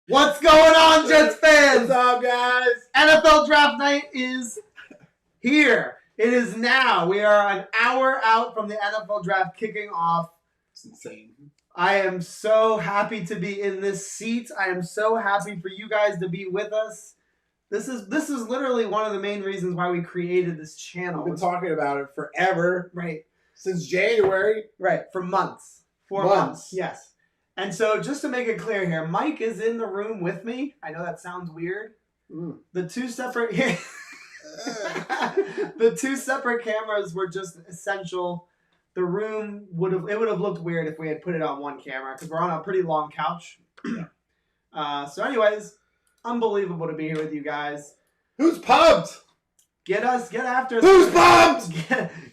What's going on, Jets fans? What's up, guys? NFL Draft Night is here. It is now. We are an hour out from the NFL Draft kicking off. It's insane. I am so happy to be in this seat. I am so happy for you guys to be with us. This is literally one of the main reasons why we created this channel. We've been talking about it forever. Right. Since January. Right. For months. 4 months. Yes. And so just to make it clear here, Mike is in the room with me. I know that sounds weird. The two separate the two separate cameras were just essential. The room would have looked weird if we had put it on one camera because we're on a pretty long couch. So anyways, unbelievable to be here with you guys. Who's pumped? Get after us. Who's pumped?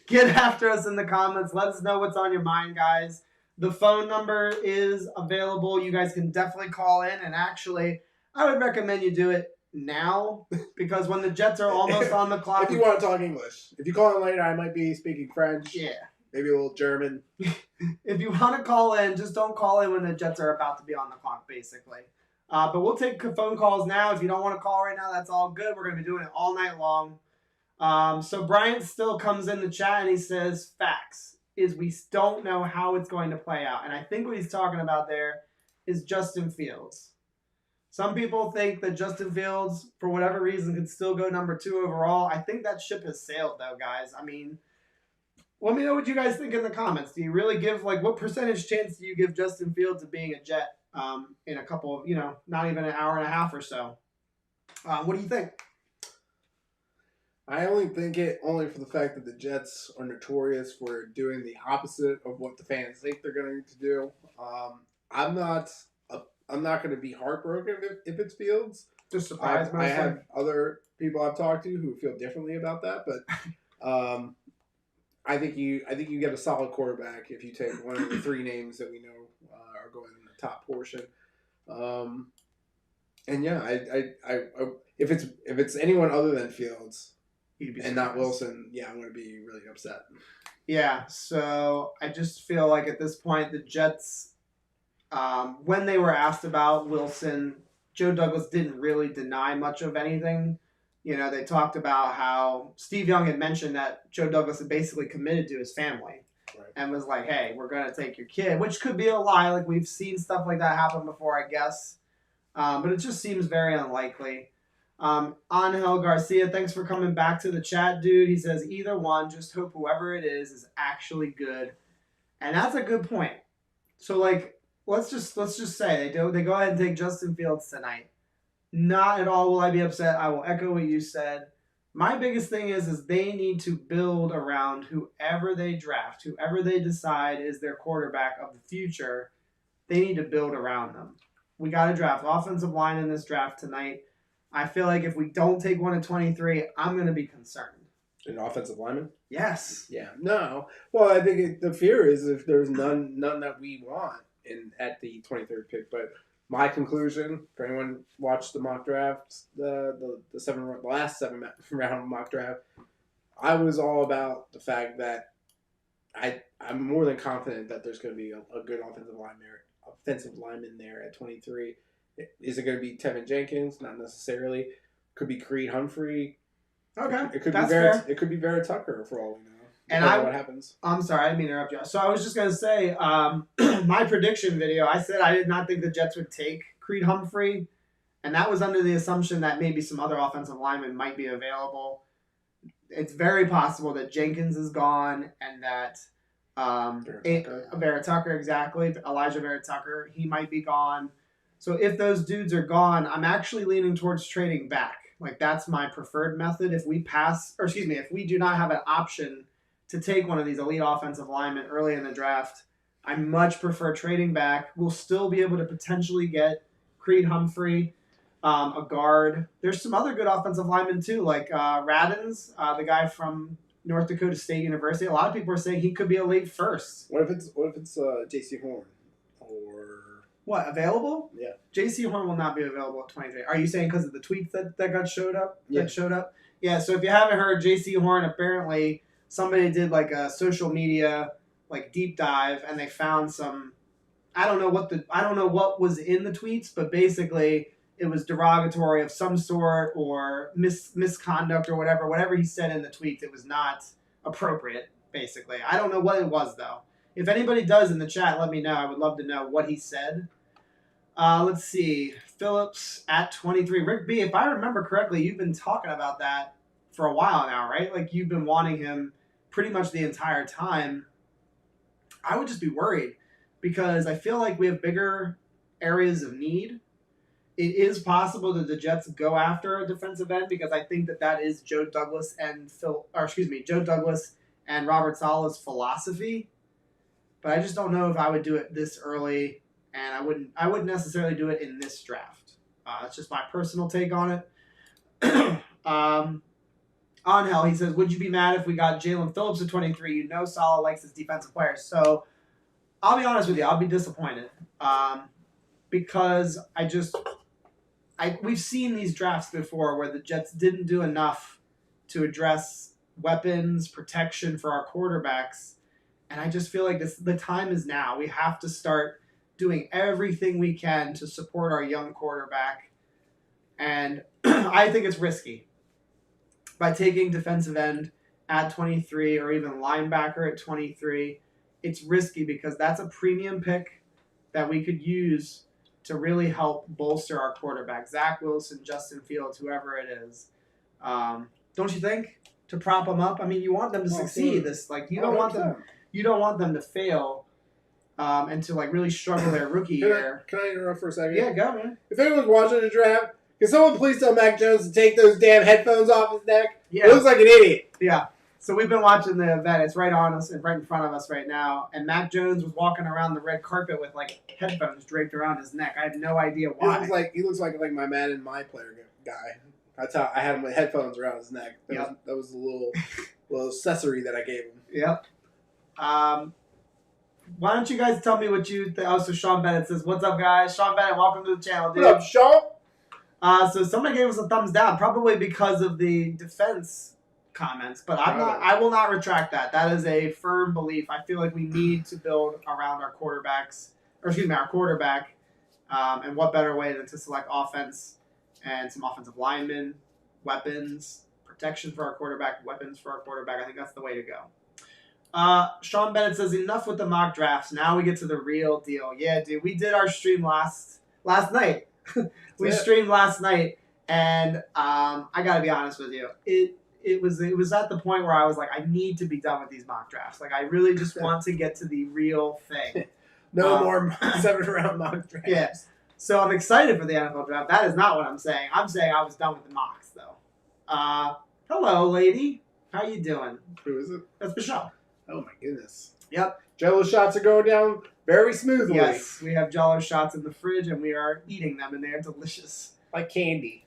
Get after us in the comments. Let us know what's on your mind, guys. The phone number is available. You guys can definitely call in. And actually, I would recommend you do it now because when the Jets are almost on the clock. If you want to talk English. If you call in later, I might be speaking French. Yeah. Maybe a little German. If you want to call in, just don't call in when the Jets are about to be on the clock, basically. But we'll take phone calls now. If you don't want to call right now, that's all good. We're going to be doing it all night long. So Bryant still comes in the chat and he says, facts is we don't know how it's going to play out. And I think what he's talking about there is Justin Fields. Some people think that Justin Fields, for whatever reason, could still go number 2 overall. I think that ship has sailed, though, guys. I mean, let me know what you guys think in the comments. Do you really give, what percentage chance do you give Justin Fields of being a Jet in a couple of, not even an hour and a half or so? What do you think? I only think it only for the fact that the Jets are notorious for doing the opposite of what the fans think they're going to do. I'm not going to be heartbroken if it's Fields. Just surprised I have other people I've talked to who feel differently about that, but I think you get a solid quarterback if you take one of the 3 names that we know are going in the top portion. And yeah, I if it's anyone other than Fields and not Wilson, yeah, I'm going to be really upset. Yeah, so I just feel like at this point the Jets, when they were asked about Wilson, Joe Douglas didn't really deny much of anything. They talked about how Steve Young had mentioned that Joe Douglas had basically committed to his family. Right. And was like, hey, we're going to take your kid, which could be a lie. Like, we've seen stuff like that happen before, I guess. But it just seems very unlikely. Angel Garcia, thanks for coming back to the chat, dude. He says, either one, just hope whoever it is actually good. And that's a good point. So, let's just say they go ahead and take Justin Fields tonight. Not at all will I be upset. I will echo what you said. My biggest thing is they need to build around whoever they draft, whoever they decide is their quarterback of the future. They need to build around them. We got to draft offensive line in this draft tonight. I feel like if we don't take one at 23, I'm going to be concerned. An offensive lineman? Yes. Yeah. No. Well, I think the fear is if there's none that we want at the 23rd pick. But my conclusion, for anyone watched the mock drafts, the last 7 round mock draft, I was all about the fact that I'm more than confident that there's going to be a good offensive lineman there at 23. Is it going to be Tevin Jenkins? Not necessarily. Could be Creed Humphrey. Okay, it could that's be fair. It could be Vera-Tucker for all we know. And what happens? I'm sorry, I didn't mean to interrupt you. So I was just going to say, my prediction video, I said I did not think the Jets would take Creed Humphrey, and that was under the assumption that maybe some other offensive linemen might be available. It's very possible that Jenkins is gone and that Vera-Tucker, exactly. Alijah Vera-Tucker, he might be gone. So if those dudes are gone, I'm actually leaning towards trading back. That's my preferred method. If we do not have an option to take one of these elite offensive linemen early in the draft, I much prefer trading back. We'll still be able to potentially get Creed Humphrey, a guard. There's some other good offensive linemen too, like Radins, the guy from North Dakota State University. A lot of people are saying he could be a late first. What if it's J.C. Horn or what, available? Yeah. J.C. Horn will not be available at 23. Are you saying because of the tweets that showed up? Yeah. That showed up? Yeah. So if you haven't heard, J.C. Horn apparently somebody did like a social media like deep dive, and they found some. I don't know what was in the tweets, but basically it was derogatory of some sort or misconduct or whatever. Whatever he said in the tweets, it was not appropriate. Basically, I don't know what it was though. If anybody does in the chat, let me know. I would love to know what he said. Let's see. Phillips at 23. Rick B, if I remember correctly, you've been talking about that for a while now, right? Like you've been wanting him pretty much the entire time. I would just be worried because I feel like we have bigger areas of need. It is possible that the Jets go after a defensive end because I think that is Joe Douglas and Joe Douglas and Robert Saleh's philosophy. But I just don't know if I would do it this early, and I wouldn't necessarily do it in this draft. That's just my personal take on it. Angel, he says, would you be mad if we got Jalen Phillips at 23? You know Saleh likes his defensive players. So I'll be honest with you. I'll be disappointed because we've seen these drafts before where the Jets didn't do enough to address weapons, protection for our quarterbacks. And I just feel like the time is now. We have to start doing everything we can to support our young quarterback. And I think it's risky. By taking defensive end at 23 or even linebacker at 23, it's risky because that's a premium pick that we could use to really help bolster our quarterback. Zach Wilson, Justin Fields, whoever it is. Don't you think? To prop them up? I mean, you want them to succeed. You don't want them to fail and to like really struggle their rookie year. Can I interrupt for a second? Yeah, go, man. If anyone's watching the draft, can someone please tell Mac Jones to take those damn headphones off his neck? Yeah. He looks like an idiot. Yeah. So we've been watching the event. It's right on us and right in front of us right now. And Mac Jones was walking around the red carpet with like headphones draped around his neck. I have no idea why. He looks like my Madden My Player guy. That's how I had him with headphones around his neck. That was a little accessory that I gave him. Yep. Why don't you guys tell me what you think? Oh, so Sean Bennett says, "What's up, guys? Sean Bennett, welcome to the channel, dude." What up, Sean? So somebody gave us a thumbs down, probably because of the defense comments, but I will not retract that. That is a firm belief. I feel like we need to build around our quarterback, and what better way than to select offense and some offensive linemen, weapons, protection for our quarterback, weapons for our quarterback. I think that's the way to go. Sean Bennett says, enough with the mock drafts. Now we get to the real deal. Yeah, dude, we did our stream last night. We streamed last night, and I got to be honest with you. It was at the point where I was like, I need to be done with these mock drafts. Like, I really just want to get to the real thing. No more 7th-round mock drafts. Yeah. So I'm excited for the NFL draft. That is not what I'm saying. I'm saying I was done with the mocks, though. Hello, lady. How you doing? Who is it? That's Michelle. Oh, my goodness. Yep. Jello shots are going down very smoothly. Yes, we have Jello shots in the fridge, and we are eating them, and they are delicious. Like candy.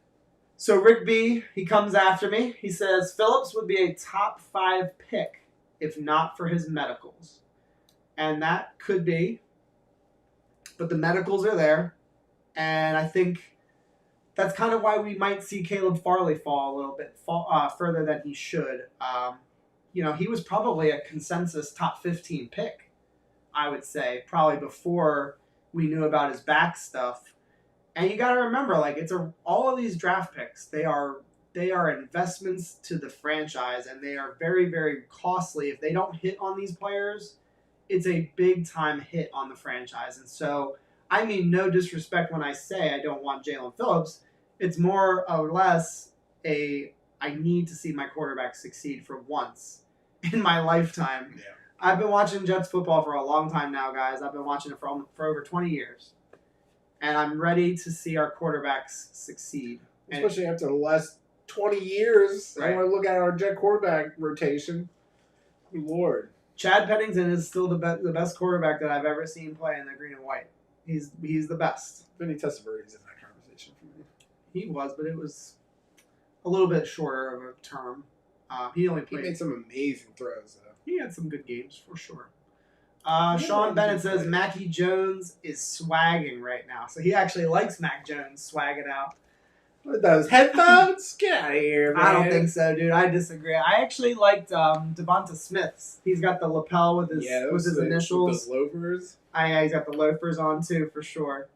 So Rick B, he comes after me. He says, Phillips would be a top 5 pick if not for his medicals. And that could be. But the medicals are there. And I think that's kind of why we might see Caleb Farley fall a little bit further than he should. He was probably a consensus top 15 pick, I would say, probably before we knew about his back stuff. And you got to remember, like, all of these draft picks, they are investments to the franchise, and they are very, very costly. If they don't hit on these players, it's a big time hit on the franchise. And so, I mean, no disrespect when I say I don't want Jalen Phillips. It's more or less I need to see my quarterback succeed for once in my lifetime. Yeah. I've been watching Jets football for a long time now, guys. I've been watching it for over 20 years. And I'm ready to see our quarterbacks succeed. Especially after the last 20 years. Right. I want to look at our Jet quarterback rotation. Good Lord. Chad Pennington is still the best quarterback that I've ever seen play in the green and white. He's the best. Vinny Testaverde's in that conversation for me. He was, but it was a little bit shorter of a term. He made some amazing throws, though. He had some good games, for sure. Sean Bennett says Mackie Jones is swagging right now. So he actually likes Mac Jones swagging out. With those headphones? Get out of here, man. I don't think so, dude. I disagree. I actually liked Devonta Smith's. He's got the lapel with his initials. With those loafers. Yeah, he's got the loafers on too, for sure.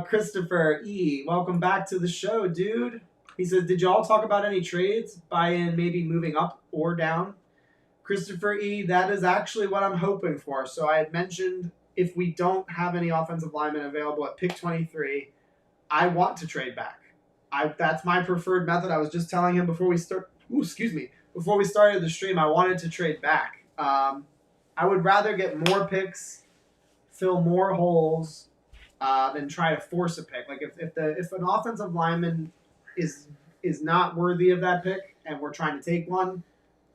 Christopher E, welcome back to the show, dude. He says, did y'all talk about any trades? Buy-in, maybe moving up or down? Christopher E, that is actually what I'm hoping for. So I had mentioned if we don't have any offensive linemen available at pick 23, I want to trade back. That's my preferred method. I was just telling him before we started the stream, I wanted to trade back. I would rather get more picks, fill more holes, than try to force a pick. Like if an offensive lineman is not worthy of that pick and we're trying to take one,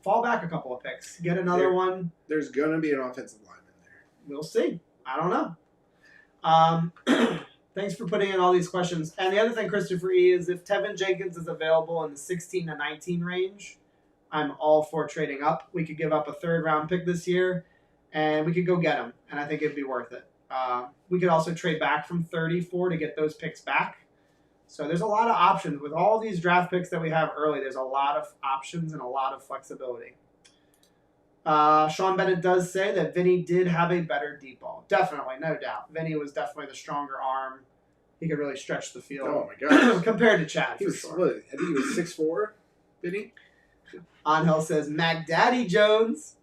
fall back a couple of picks, get another one. There's gonna be an offensive lineman there. We'll see. I don't know. Thanks for putting in all these questions. And the other thing, Christopher E, is if Tevin Jenkins is available in the 16 to 19 range, I'm all for trading up. We could give up a third-round pick this year, and we could go get him, and I think it'd be worth it. We could also trade back from 34 to get those picks back. So there's a lot of options. With all these draft picks that we have early, there's a lot of options and a lot of flexibility. Sean Bennett does say that Vinny did have a better deep ball. Definitely, no doubt. Vinny was definitely the stronger arm. He could really stretch the field. Oh, my gosh. Compared to Chad, He for was, sure. what, I think he was 6'4", Vinny? Angel says, Mac Daddy Jones.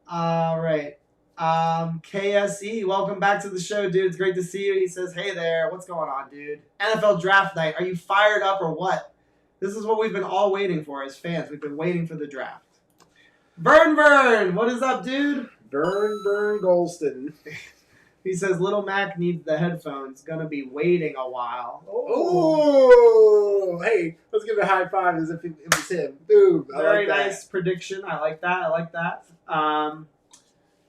All right. KSE, welcome back to the show, dude. It's great to see you. He says, hey there. What's going on, dude? NFL draft night. Are you fired up or what? This is what we've been all waiting for as fans. We've been waiting for the draft. Vern, what is up, dude? Vern Golston. He says, Little Mac needs the headphones. Gonna be waiting a while. Oh, hey, let's give it a high five as if it was him. Boom. Very nice prediction. I like that.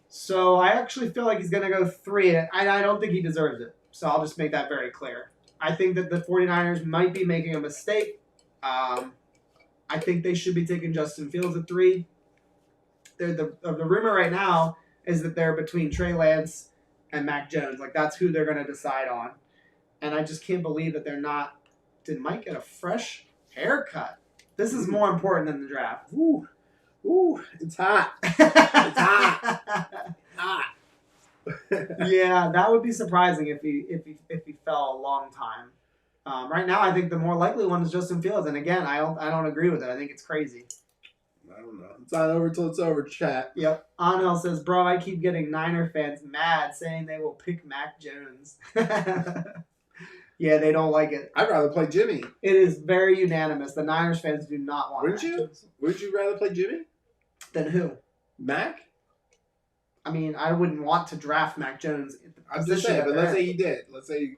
So I actually feel like he's going to go 3, and I don't think he deserves it. So I'll just make that very clear. I think that the 49ers might be making a mistake. I think they should be taking Justin Fields at 3. The rumor right now is that they're between Trey Lance and Mac Jones. Like, that's who they're going to decide on. And I just can't believe that they're not. Did Mike get a fresh haircut? This is more important than the draft. Ooh, it's hot. It's hot. Yeah, that would be surprising if he fell a long time. Right now, I think the more likely one is Justin Fields, and again, I don't agree with it. I think it's crazy. I don't know. It's not over till it's over, chat. Yep. Anel says, bro, I keep getting Niner fans mad saying they will pick Mac Jones. Yeah, they don't like it. I'd rather play Jimmy. It is very unanimous. The Niners fans do not want Mac Jones. Would you rather play Jimmy? Than who? Mac? I mean, I wouldn't want to draft Mac Jones. I'm just saying, but let's say you did. Let's say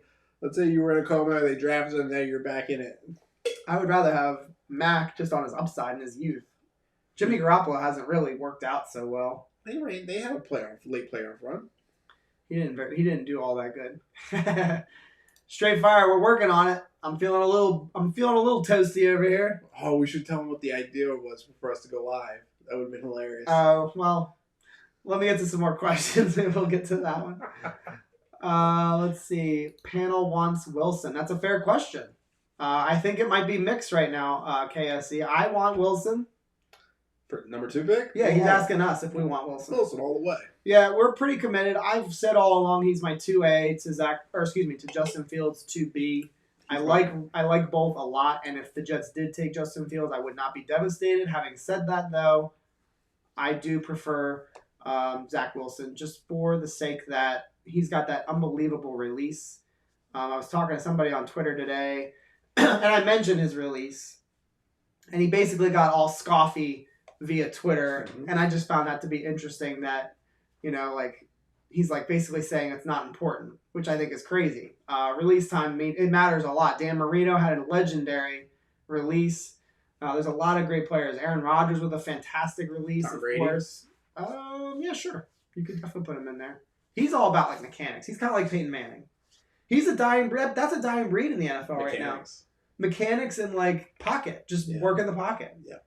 you were in a coma, they drafted him, now you're back in it. I would rather have Mac just on his upside in his youth. Jimmy Garoppolo hasn't really worked out so well. They had a late playoff run. He didn't do all that good. Straight fire, we're working on it. I'm feeling a little toasty over here. Oh, we should tell them what the idea was for us to go live. That would have been hilarious. Oh, well, let me get to some more questions and we'll get to that one. Let's see. Panel wants Wilson. That's a fair question. I think it might be mixed right now, KSC. I want Wilson. For number 2 pick? Yeah, he's asking us if we want Wilson. Wilson all the way. Yeah, we're pretty committed. I've said all along he's my 2A to Justin Fields 2B. I like both a lot, and if the Jets did take Justin Fields, I would not be devastated. Having said that, though, I do prefer Zach Wilson just for the sake that he's got that unbelievable release. I was talking to somebody on Twitter today, and I mentioned his release, and he basically got all scoffy via Twitter, and I just found that to be interesting that, he's basically saying it's not important, which I think is crazy. Release time, it matters a lot. Dan Marino had a legendary release. There's a lot of great players. Aaron Rodgers with a fantastic release, of course. Yeah, sure. You could definitely put him in there. He's all about mechanics. He's kind of like Peyton Manning. He's a dying breed. That's a dying breed in the NFL right now. Mechanics and pocket, just work in the pocket. Yeah.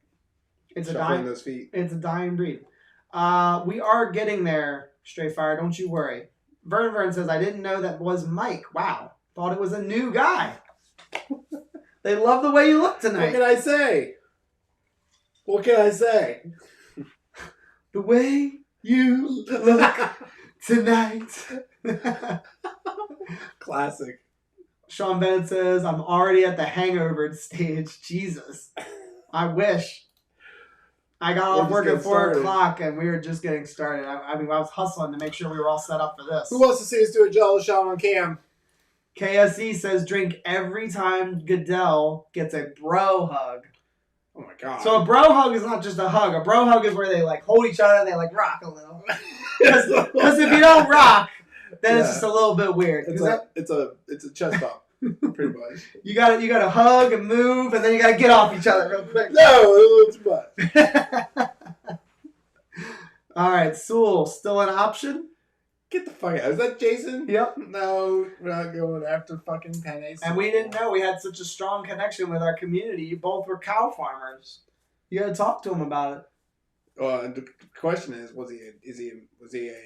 It's those feet. It's a dying breed. We are getting there, Straight Fire. Don't you worry. Vern says, I didn't know that was Mike. Wow. Thought it was a new guy. They love the way you look What tonight. can I say? What can I say? The way you look tonight. Classic. Sean Bennett says, I'm already at the hangover stage. Jesus. I wish. I got off work at 4 o'clock and we were just getting started. I mean, I was hustling to make sure we were all set up for this. Who wants to see us do a jello shot on cam? KSE says, drink every time Goodell gets a bro hug. Oh my god. So a bro hug is not just a hug. A bro hug is where they like hold each other and they like rock a little. Because if you don't rock, then it's just a little bit weird. It's a chest bump. Pretty much. You gotta hug and move, and then you gotta get off each other real quick. No, it's too much. All right, Sewell, still an option? Get the fuck out. Is that Jason? Yep. No, we're not going after fucking Penny. And we didn't know we had such a strong connection with our community. You both were cow farmers. You gotta talk to him about it. The question is, was he a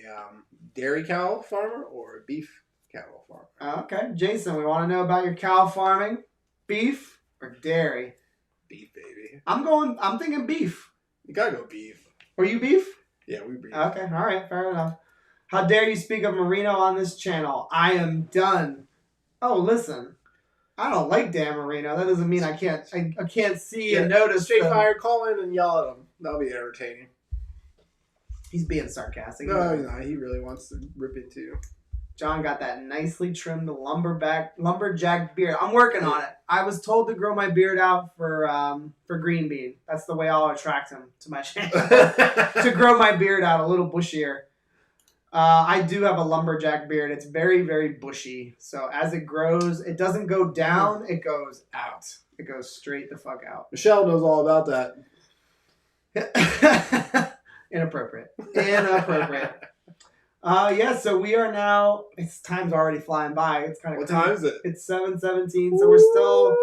dairy cow farmer or a beef cattle farmer? Okay, Jason, we want to know about your cow farming. Beef or dairy? Beef, baby. I'm thinking beef. You gotta go beef. Were you beef? Yeah, we beef. Okay, all right, fair enough. How dare you speak of Marino on this channel? I am done. Oh, listen. I don't like Dan Marino. That doesn't mean I can't see and notice. Straight fire, call in and yell at him. That'll be entertaining. He's being sarcastic. No, he's not. He really wants to rip into you. John got that nicely trimmed lumberjack beard. I'm working on it. I was told to grow my beard out for Green Bean. That's the way I'll attract him to my channel. To grow my beard out a little bushier. I do have a lumberjack beard. It's very, very bushy. So as it grows, it doesn't go down. It goes out. It goes straight the fuck out. Michelle knows all about that. Inappropriate. Yeah, so we are now, time's already flying by. It's kind of What time is it? It's 7:17, so we're still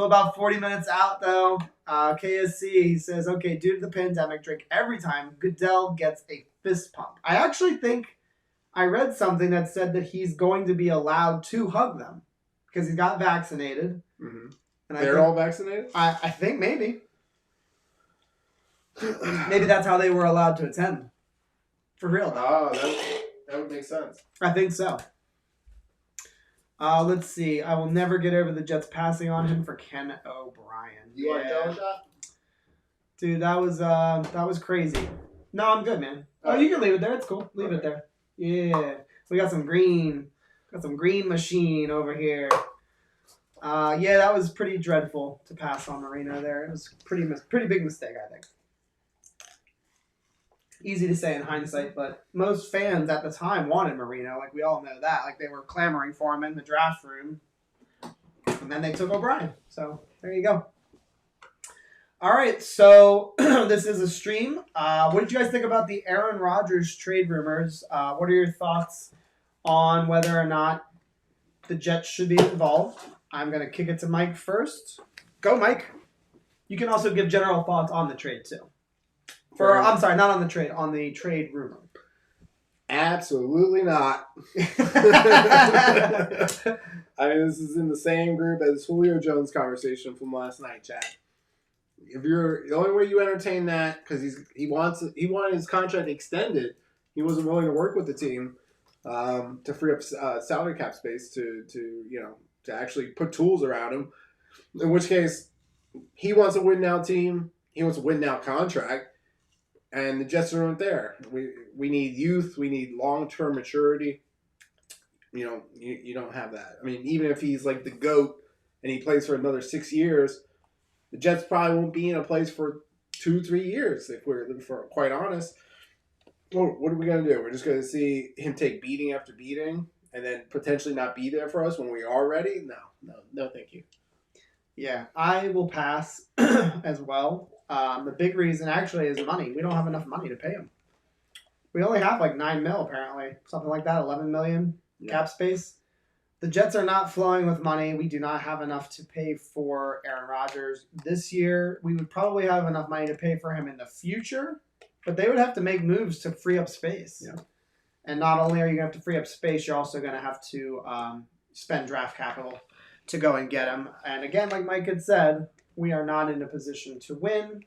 about 40 minutes out though. KSC, he says, okay, due to the pandemic, drink every time Goodell gets a fist pump. I actually think I read something that said that he's going to be allowed to hug them because he got vaccinated. Mm-hmm. And They're all vaccinated? I think maybe. Maybe that's how they were allowed to attend. For real, though. Oh, that would make sense. I think so. Let's see. I will never get over the Jets passing on him for Ken O'Brien. You want to go with that? Dude, that was crazy. No, I'm good, man. Oh, you can leave it there. It's cool. Leave it there. Yeah. We got some green. Got some green machine over here. Yeah, that was pretty dreadful to pass on Marino there. It was pretty big mistake, I think. Easy to say in hindsight, but most fans at the time wanted Marino. Like, we all know that. Like, they were clamoring for him in the draft room. And then they took O'Brien. So, there you go. All right, so this is a stream. What did you guys think about the Aaron Rodgers trade rumors? What are your thoughts on whether or not the Jets should be involved? I'm going to kick it to Mike first. Go, Mike. You can also give general thoughts on the trade, too. I'm sorry, not on the trade, on the trade rumor. Absolutely not. I mean, this is in the same group as Julio Jones' conversation from last night, chat. If you're the only way you entertain that, because he wanted his contract extended, he wasn't willing to work with the team to free up salary cap space to actually put tools around him. In which case, he wants a win now team. He wants a win now contract. And the Jets aren't there. We need youth. We need long-term maturity. You don't have that. I mean, even if he's like the GOAT and he plays for another 6 years, the Jets probably won't be in a place for 2-3 years, if we're quite honest. What are we going to do? We're just going to see him take beating after beating and then potentially not be there for us when we are ready? No, thank you. Yeah, I will pass as well. The big reason actually is money. We don't have enough money to pay him. We only have like $9 million apparently, something like that, $11 million cap space. The Jets are not flowing with money. We do not have enough to pay for Aaron Rodgers this year. We would probably have enough money to pay for him in the future, but they would have to make moves to free up space. Yeah. And not only are you going to have to free up space, you're also going to have to spend draft capital to go and get him. And again, like Mike had said, we are not in a position to win.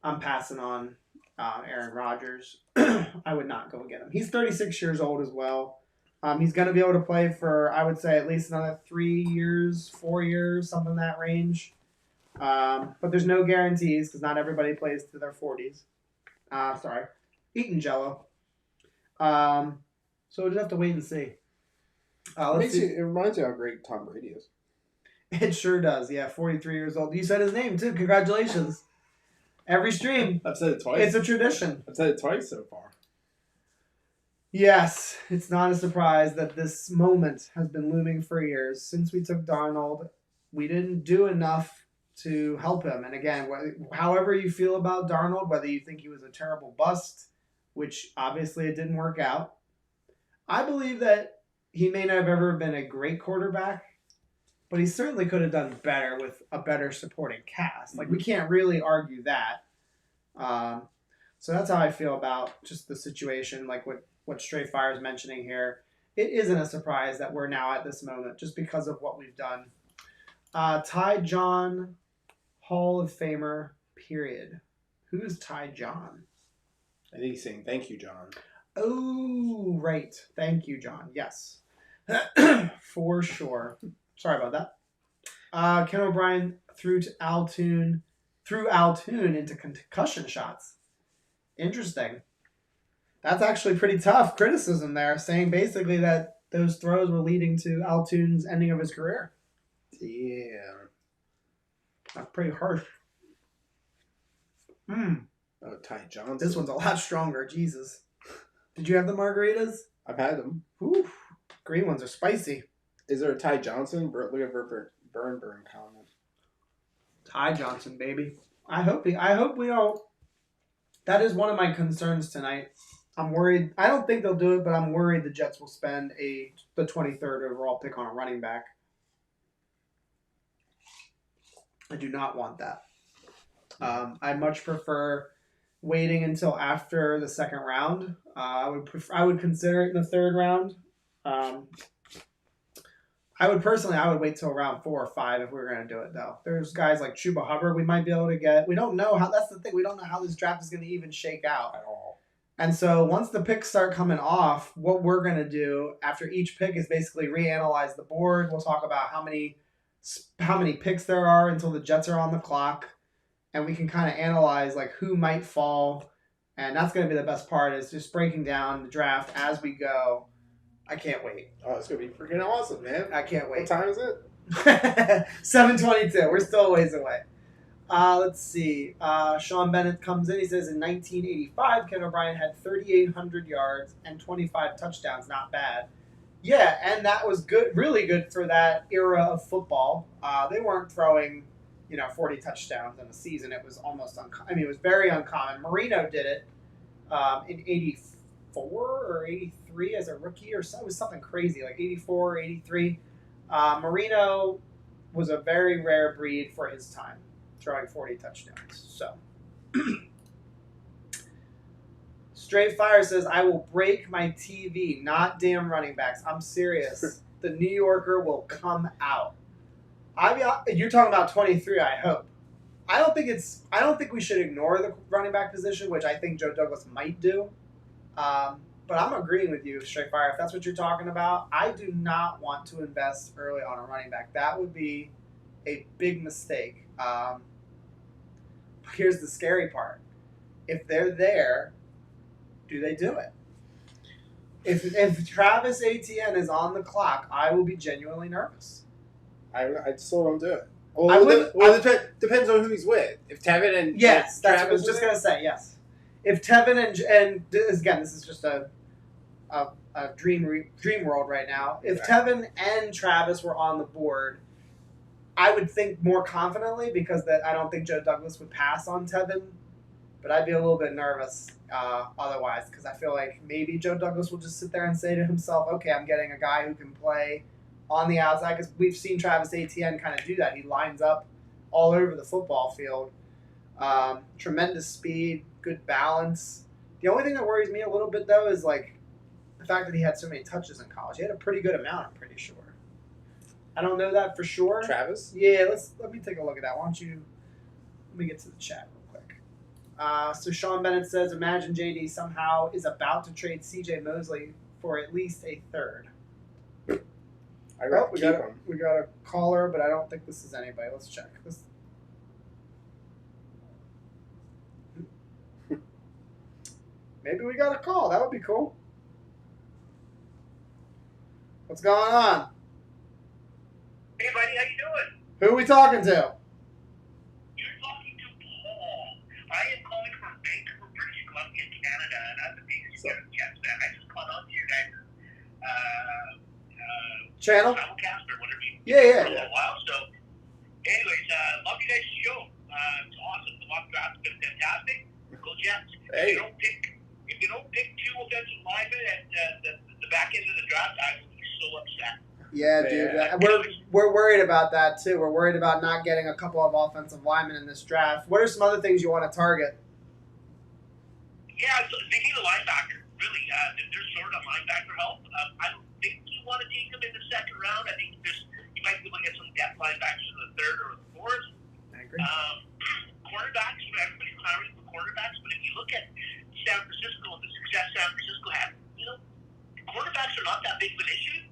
I'm passing on Aaron Rodgers. I would not go and get him. He's 36 years old as well. He's going to be able to play for, I would say, at least another 3 years, 4 years, something in that range. But there's no guarantees because not everybody plays to their 40s. Eating Jello. So we'll just have to wait and see. It reminds you how great Tom Brady is. It sure does. Yeah, 43 years old. You said his name too. Congratulations. Every stream. I've said it twice. It's a tradition. I've said it twice so far. Yes, it's not a surprise that this moment has been looming for years. Since we took Darnold, we didn't do enough to help him. And again, however you feel about Darnold, whether you think he was a terrible bust, which obviously it didn't work out, I believe that he may not have ever been a great quarterback, but he certainly could have done better with a better supporting cast. Like, we can't really argue that. So that's how I feel about just the situation, like what Straight Fire is mentioning here. It isn't a surprise that we're now at this moment just because of what we've done. Ty John, Hall of Famer, period. Who's Ty John? I think he's saying thank you, John. Oh, right. Thank you, John. Yes. For sure. Sorry about that. Ken O'Brien threw Altoon into concussion shots. Interesting. That's actually pretty tough criticism there, saying basically that those throws were leading to Altoon's ending of his career. Yeah. That's pretty harsh. Oh, Ty Johnson. This one's a lot stronger. Jesus. Did you have the margaritas? I've had them. Ooh, green ones are spicy. Is there a Ty Johnson? Look at Burn comment. Ty Johnson, baby. I hope we don't. That is one of my concerns tonight. I'm worried. I don't think they'll do it, but I'm worried the Jets will spend the 23rd overall pick on a running back. I do not want that. I much prefer waiting until after the second round. I would consider it in the third round. I would wait till round 4 or 5 if we were going to do it, though. There's guys like Chuba Hubbard we might be able to get. We don't know how. That's the thing. We don't know how this draft is going to even shake out at all. And so once the picks start coming off, what we're going to do after each pick is basically reanalyze the board. We'll talk about how many picks there are until the Jets are on the clock, and we can kind of analyze like who might fall. And that's going to be the best part, is just breaking down the draft as we go. I can't wait. Oh, it's going to be freaking awesome, man. I can't wait. What time is it? 7:22. We're still a ways away. Let's see. Sean Bennett comes in. He says in 1985, Ken O'Brien had 3,800 yards and 25 touchdowns. Not bad. Yeah, and that was good, really good for that era of football. They weren't throwing, 40 touchdowns in a season. It was almost uncommon. It was very uncommon. Marino did it in 84 or 83 as a rookie, or so. It was something crazy, like 84 or 83. Marino was a very rare breed for his time, throwing 40 touchdowns. So, Straight Fire says, I will break my TV, not damn running backs. I'm serious. The New Yorker will come out. You're talking about 23, I hope. I don't think we should ignore the running back position, which I think Joe Douglas might do. But I'm agreeing with you, Straight Fire. If that's what you're talking about, I do not want to invest early on a running back. That would be a big mistake. Here's the scary part. If they're there, do they do it? If Travis Etienne is on the clock, I will be genuinely nervous. I still don't do it. It depends on who he's with. If Tevin and yes, that's what I was just gonna say. Yes, if Tevin and again, this is just a dream world right now. If Tevin and Travis were on the board, I would think more confidently because I don't think Joe Douglas would pass on Tevin, but I'd be a little bit nervous otherwise because I feel like maybe Joe Douglas will just sit there and say to himself, okay, I'm getting a guy who can play on the outside, because we've seen Travis Etienne kind of do that. He lines up all over the football field. Tremendous speed, good balance. The only thing that worries me a little bit, though, is like the fact that he had so many touches in college. He had a pretty good amount, I'm pretty sure. I don't know that for sure. Travis? Yeah, let me take a look at that. Why don't you? Let me get to the chat real quick. So Sean Bennett says, imagine JD somehow is about to trade CJ Mosley for at least a third. I got we got a caller, but I don't think this is anybody. Let's check. Maybe we got a call. That would be cool. What's going on? Hey, buddy, how you doing? Who are we talking to? You're talking to Paul. I am calling from Vancouver, British Columbia, Canada, and I'm the biggest Jets fan. I just caught on to your guys' channel? simulcast or whatever you Yeah. for a little while. So, anyways, love you guys' show. It's awesome. The mock draft's been fantastic. Go Jets. Hey. If you don't pick two offensive linemen at the back end of the draft, I will be so upset. Yeah, dude. We're worried about that too. We're worried about not getting a couple of offensive linemen in this draft. What are some other things you want to target? Yeah, so they need a linebacker. Really, they're short on linebacker help. I don't think you want to take them in the second round. I think you might be able to get some depth linebackers in the third or the fourth. I agree. Cornerbacks, everybody's hiring for cornerbacks, but if you look at San Francisco and the success San Francisco had, cornerbacks are not that big of an issue.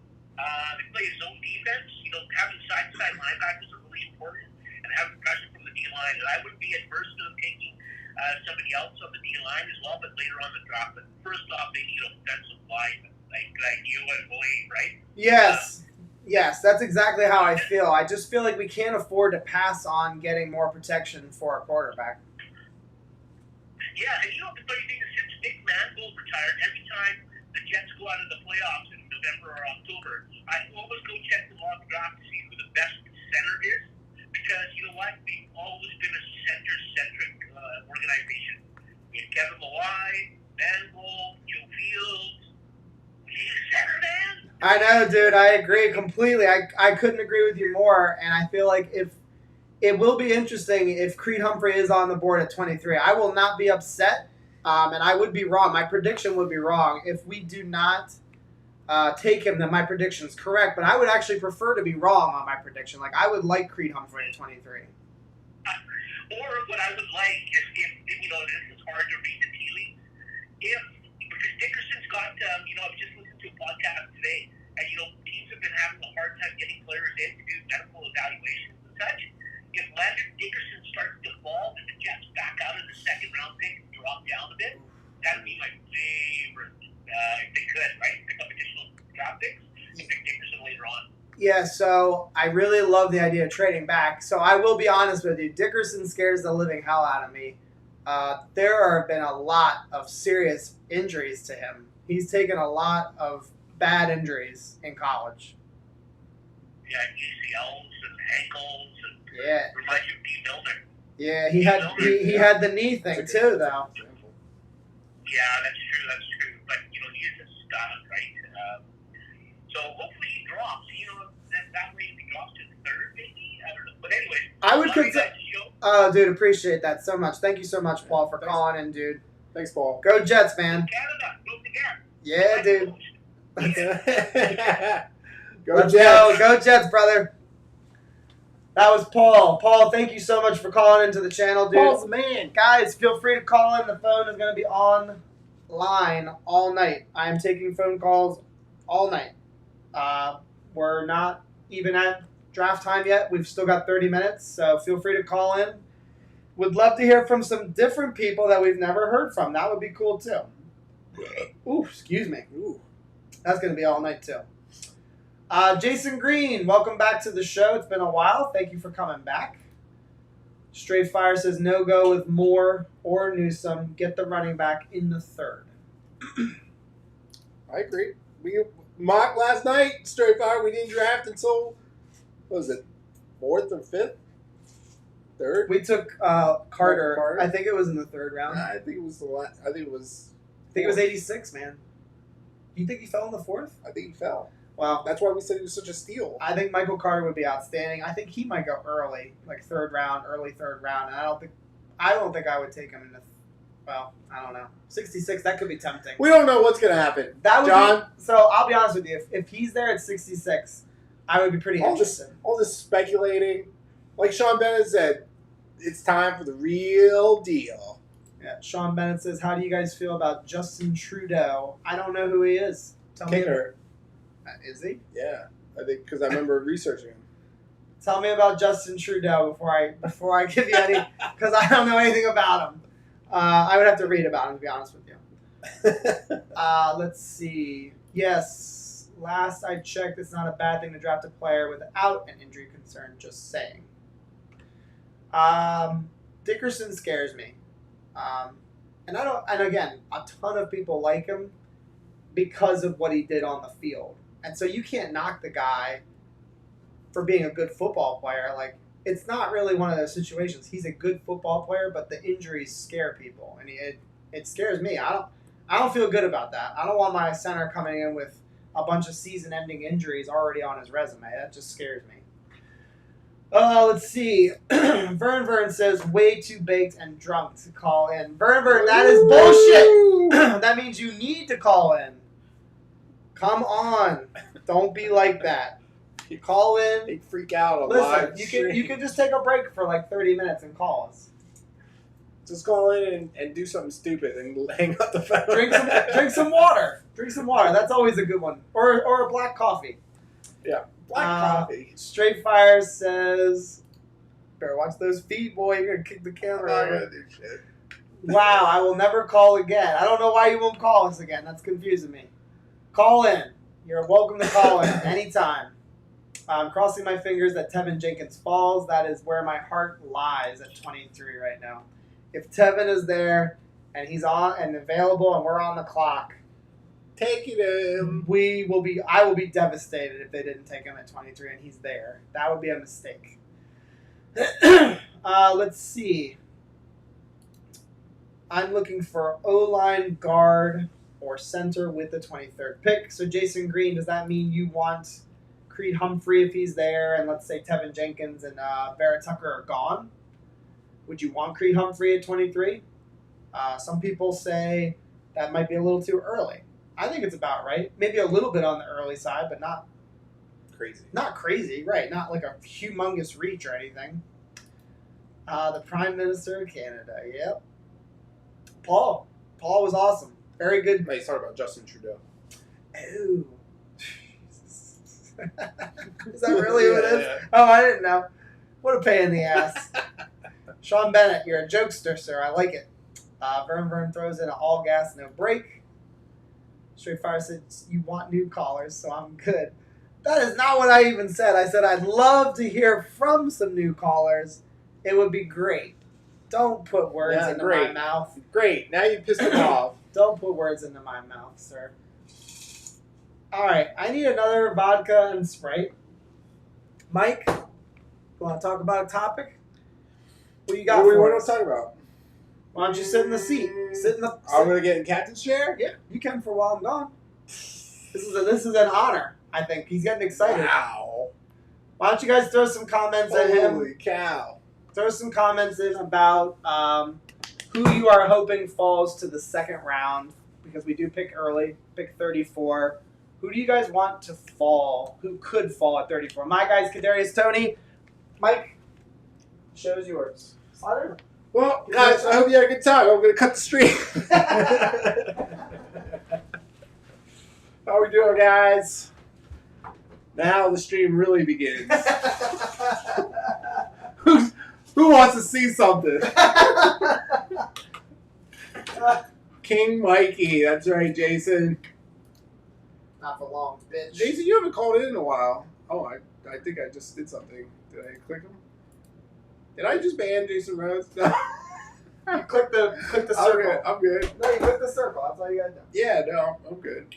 They play a zone defense. Having side-to-side linebackers are really important, and having pressure from the D-line. And I would be adverse to them taking somebody else on the D-line as well, but later on the draft. But first off, they need offensive linemen, like you and Willie, right? Yes, that's exactly how I feel. I just feel like we can't afford to pass on getting more protection for a quarterback. Yeah, and the funny thing is, since Nick Mangold retired, every time the Jets go out of the playoffs in November or October, I always go check the mock draft to see who the best center is, because you know what? We've always been a center-centric organization. We had Kevin Mawai, Mangold, Joe Fields. He's a center man. I know, dude. I agree completely. I couldn't agree with you more, and I feel like it will be interesting if Creed Humphrey is on the board at 23. I will not be upset, and I would be wrong. My prediction would be wrong if we do not take him. Then my prediction is correct, but I would actually prefer to be wrong on my prediction. Like, I would like Creed Humphrey at 23. Or what I would like is if this is hard to read the tea leaves. Because Dickerson's got, I've just listened to a podcast today, and teams have been having a hard time getting players in to do medical evaluations and such. If Landon Dickerson starts to fall and the Jets back out of the second round pick and drop down a bit, that would be my favorite. If they could, right? Pick up additional draft picks and pick Dickerson later on. Yeah, so I really love the idea of trading back. So I will be honest with you. Dickerson scares the living hell out of me. There have been a lot of serious injuries to him. He's taken a lot of bad injuries in college. Yeah, ACLs and ankles and reminds you of D. Milner. Yeah, he had the knee thing too, though. Yeah, that's true. But he is a stud, right? So hopefully he drops. That way if he drops to third, maybe. I don't know. But anyways, I would consider. Oh, dude, appreciate that so much. Thank you so much, Paul, for calling in, dude. Thanks, Paul. Go Jets, man. Canada, go again. Yeah, dude. Go Jets. Go Jets, brother. That was Paul. Paul, thank you so much for calling into the channel, dude. Paul's the man. Guys, feel free to call in. The phone is going to be online all night. I am taking phone calls all night. We're not even at draft time yet. We've still got 30 minutes, so feel free to call in. Would love to hear from some different people that we've never heard from. That would be cool, too. Ooh, excuse me. Ooh. That's going to be all night, too. Jason Green, welcome back to the show. It's been a while. Thank you for coming back. Straight Fire says no go with Moore or Newsome. Get the running back in the third. I agree. We mocked last night. Straight Fire. We didn't draft until, what was it, fourth or fifth? Third? We took Carter. I think it was in the third round. I think it was the last. I think it was 86, man. You think he fell in the fourth? I think he fell. Wow. That's why we said he was such a steal. I think Michael Carter would be outstanding. I think he might go early, like early third round. And I don't think I would take him in the. Well, I don't know. 66, that could be tempting. We don't know what's going to happen. So I'll be honest with you. If he's there at 66, I would be pretty interested. All this speculating. Like Sean Bennett said, it's time for the real deal. Yeah. Sean Bennett says, "How do you guys feel about Justin Trudeau?" I don't know who he is. Tell Kicker. me. Is he? Yeah, I think because I remember researching him. Tell me about Justin Trudeau before I give you any, because I don't know anything about him. I would have to read about him, to be honest with you. Let's see. Yes, last I checked, it's not a bad thing to draft a player without an injury concern. Just saying. Dickerson scares me, and I don't. And again, a ton of people like him because of what he did on the field, and so you can't knock the guy for being a good football player. Like, it's not really one of those situations. He's a good football player, but the injuries scare people, and it scares me. I don't feel good about that. I don't want my center coming in with a bunch of season-ending injuries already on his resume. That just scares me. Let's see. Vern says, way too baked and drunk to call in. Vern, that is bullshit. That means you need to call in. Come on. Don't be like that. You call in. They freak out a Listen, lot. you can just take a break for like 30 minutes and call us. Just call in and do something stupid and hang up the phone. Drink some water. Drink some water. That's always a good one. Or a black coffee. Yeah. Black coffee. Straight Fire says, better watch those feet, boy. You're going to kick the camera. I'm not going to do shit. Wow, I will never call again. I don't know why you won't call us again. That's confusing me. Call in. You're welcome to call in anytime. I'm crossing my fingers that Tevin Jenkins falls. That is where my heart lies at 23 right now. If Tevin is there and he's on and available and we're on the clock, take him. I will be devastated if they didn't take him at 23 and he's there. That would be a mistake. Let's see. I'm looking for O-line, guard, or center with the 23rd pick. So Jason Green, does that mean you want Creed Humphrey if he's there, and let's say Tevin Jenkins and Vera-Tucker are gone? Would you want Creed Humphrey at 23? Some people say that might be a little too early. I think it's about right. Maybe a little bit on the early side, but not crazy. Not crazy, right? Not like a humongous reach or anything. The Prime Minister of Canada, yep. Paul was awesome. Very good. No, he's talking about Justin Trudeau. Oh. Is that really what it is? Yeah. Oh, I didn't know. What a pain in the ass. Sean Bennett, you're a jokester, sir. I like it. Vern throws in an all gas, no break. Straight Fire said, you want new callers, so I'm good. That is not what I even said. I said I'd love to hear from some new callers. It would be great. Don't put words into my mouth. Great. Now you pissed him off. Don't put words into my mouth, sir. All right. I need another vodka and Sprite. Mike, you want to talk about a topic? What do you got What do we for want us? to talk about? Why don't you sit in the seat? I'm going to get in captain's chair? Yeah, you can for a while I'm gone. This is an honor, I think. He's getting excited. Wow. Why don't you guys throw some comments at him? Holy cow. Throw some comments in about who you are hoping falls to the second round, because we do pick early, pick 34. Who do you guys want to fall? Who could fall at 34? My guy's Kadarius Toney. Mike, show's yours. Slide over. Well, guys, I hope you had a good time. I'm going to cut the stream. How we doing, guys? Now the stream really begins. Who wants to see something? King Mikey. That's right, Jason. Not for long, bitch. Jason, you haven't called in a while. Oh, I think I just did something. Did I click him? Did I just ban Jason Rhodes? No. You click the circle. I'm good. No, you click the circle. That's all you gotta do. Yeah, no, I'm good.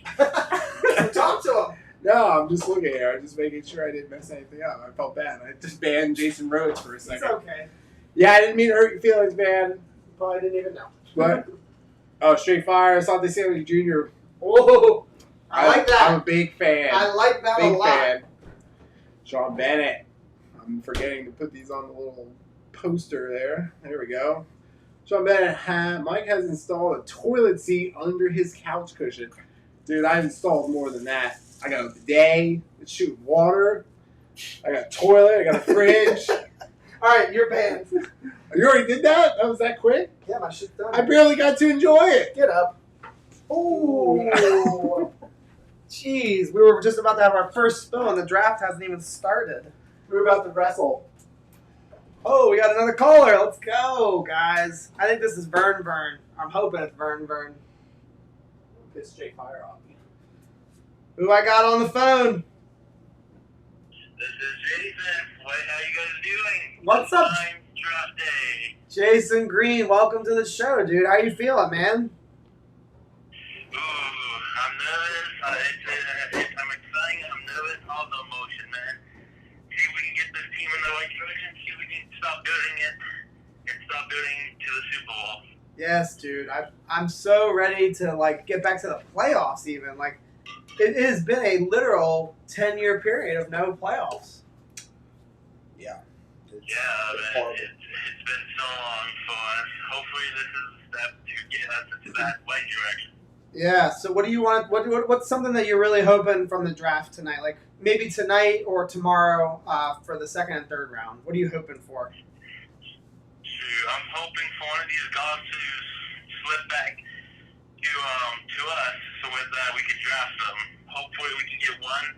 Talk to him. No, I'm just looking here. I'm just making sure I didn't mess anything up. I felt bad. I just banned Jason Rhodes for a second. It's okay. Yeah, I didn't mean to hurt your feelings, man. You probably didn't even know. But, Straight Fire, Asante Samuel Jr. Oh, I like that. I'm a big fan. I like that big a lot. fan. Sean Bennett. I'm forgetting to put these on the little poster there. There we go. Sean Bennett, Mike has installed a toilet seat under his couch cushion. Dude, I've installed more than that. I got a bidet, it's shooting water. I got a toilet. I got a fridge. All right, you're banned. You already did that? That was that quick? Yeah, my shit's done. I barely got to enjoy it. Get up. Oh. Jeez, we were just about to have our first spill and the draft hasn't even started. We're about to wrestle. Oh, we got another caller. Let's go, guys. I think this is Vern. I'm hoping it's Vern. Piss Jay Fire off. Who I got on the phone? This is Jason. How you guys doing? What's up? Draft day. Jason Green, welcome to the show, dude. How you feeling, man? Ooh, I'm nervous. I'm excited. I'm nervous. All the emotion, man. See if we can get this team in the right direction. See if we can stop building it and stop building to the Super Bowl. Yes, dude. I'm so ready to get back to the playoffs. Even it has been a literal 10-year period of no playoffs. Yeah. Man. It's been so long for us. Hopefully, this is a step to get us into that right direction. Yeah. So, what do you want? What's something that you're really hoping from the draft tonight? Like maybe tonight or tomorrow for the second and third round. What are you hoping for? I'm hoping for one of these guys to slip back to us so that we can draft them. Hopefully we can get one.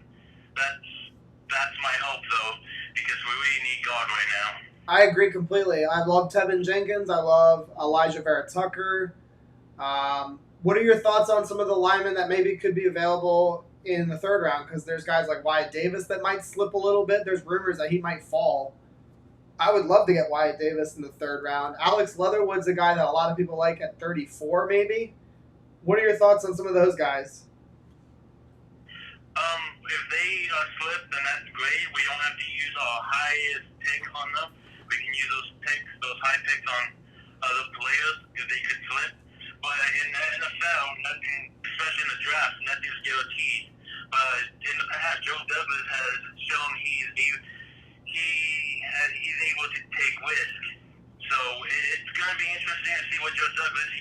That's my hope though, because we really need guard right now. I agree completely. I love Tevin Jenkins. I love Alijah Vera-Tucker. What are your thoughts on some of the linemen that maybe could be available in the third round? Because there's guys like Wyatt Davis that might slip a little bit. There's rumors that he might fall. I would love to get Wyatt Davis in the third round. Alex Leatherwood's a guy that a lot of people like at 34 maybe. What are your thoughts on some of those guys? If they slip, then that's great. We don't have to use our highest pick on them. We can use those high picks on other players if they could slip. But in the NFL, nothing, especially in the draft, nothing's guaranteed. But in the past, Joe Douglas has shown he's able to take risks. So it's going to be interesting to see what Joe Douglas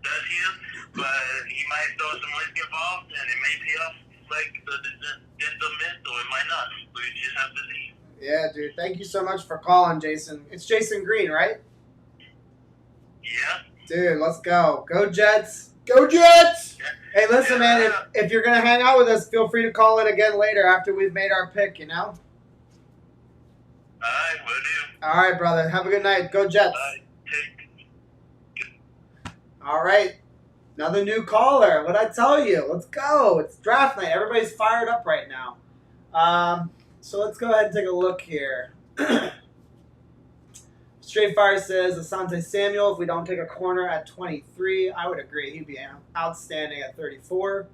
does here. But he might throw some risk involved, and it may pay off like the myth, or it might not. We just have to see. Yeah, dude. Thank you so much for calling, Jason. It's Jason Green, right? Yeah. Dude, let's go. Go Jets. Go Jets! Hey, listen, man, if you're going to hang out with us, feel free to call in again later after we've made our pick, you know? All right, will do. All right, brother. Have a good night. Go Jets. All right. Another new caller. What'd I tell you? Let's go. It's draft night. Everybody's fired up right now. So let's go ahead and take a look here. Straight Fire says Asante Samuel, if we don't take a corner at 23, I would agree. He'd be outstanding at 34.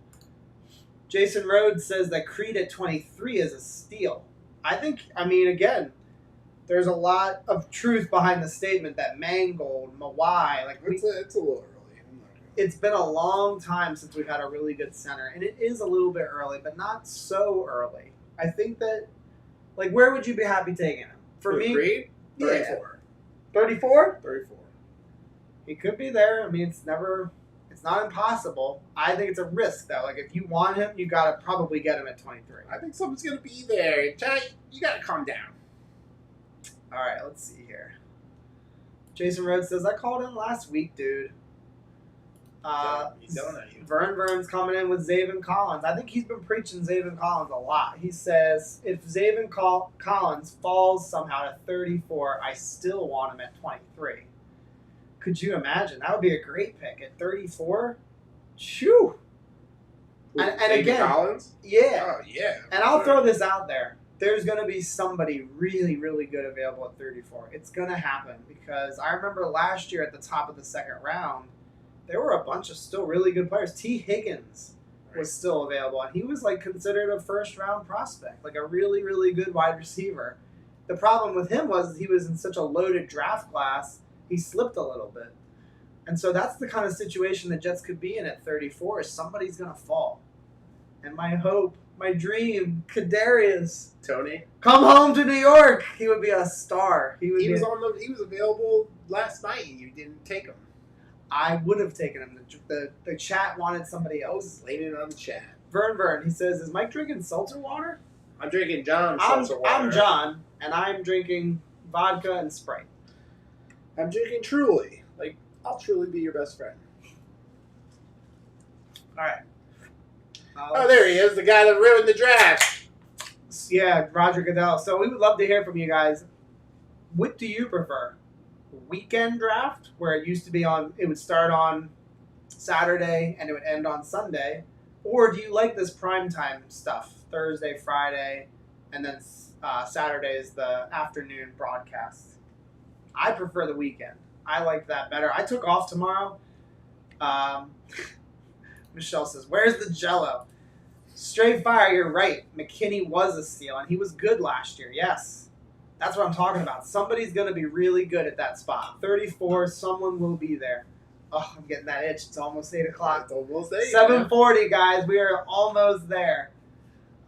Jason Rhodes says that Creed at 23 is a steal. Again, there's a lot of truth behind the statement that Mangold, Mawai, It's a little early. it's been a long time since we've had a really good center, and it is a little bit early, but not so early. I think that, where would you be happy taking him? For me, Creed? 34. Yeah. 34? 34. He could be there. It's not impossible. I think it's a risk, though. If you want him, you got to probably get him at 23. I think someone's going to be there. You got to calm down. All right, let's see here. Jason Rhodes says, I called in last week, dude. Vern's coming in with Zaven Collins. I think he's been preaching Zaven Collins a lot. He says, if Zaven Collins falls somehow to 34, I still want him at 23. Could you imagine? That would be a great pick at 34. Shoo! And again, Collins? Yeah. Oh, yeah. And I'll throw this out there. There's going to be somebody really, really good available at 34. It's going to happen because I remember last year at the top of the second round, there were a bunch of still really good players. T. Higgins was still available, and he was considered a first-round prospect, a really, really good wide receiver. The problem with him was he was in such a loaded draft class, he slipped a little bit. And so that's the kind of situation the Jets could be in at 34 is somebody's going to fall. And my hope, my dream, Kadarius. Tony? Come home to New York. He would be a star. He was available last night and you didn't take him. I would have taken him. The chat wanted somebody else. Laying it on the chat. Vern, he says, is Mike drinking seltzer water? I'm drinking John's I'm seltzer water. John, and I'm drinking vodka and Sprite. I'm drinking Truly. Like, I'll truly be your best friend. All right. Oh, there he is, the guy that ruined the draft. Yeah, Roger Goodell. So we would love to hear from you guys. What do you prefer? Weekend draft, where it used to be it would start on Saturday and it would end on Sunday, or do you like this primetime stuff, Thursday, Friday, and then Saturday is the afternoon broadcast? I prefer the weekend. I like that better. I took off tomorrow. Michelle says, "Where's the Jello?" Straight fire, you're right. McKinney was a steal, and he was good last year. Yes. That's what I'm talking about. Somebody's going to be really good at that spot. 34, someone will be there. Oh, I'm getting that itch. It's almost 8 o'clock. It's almost 8. 7:40, guys. We are almost there.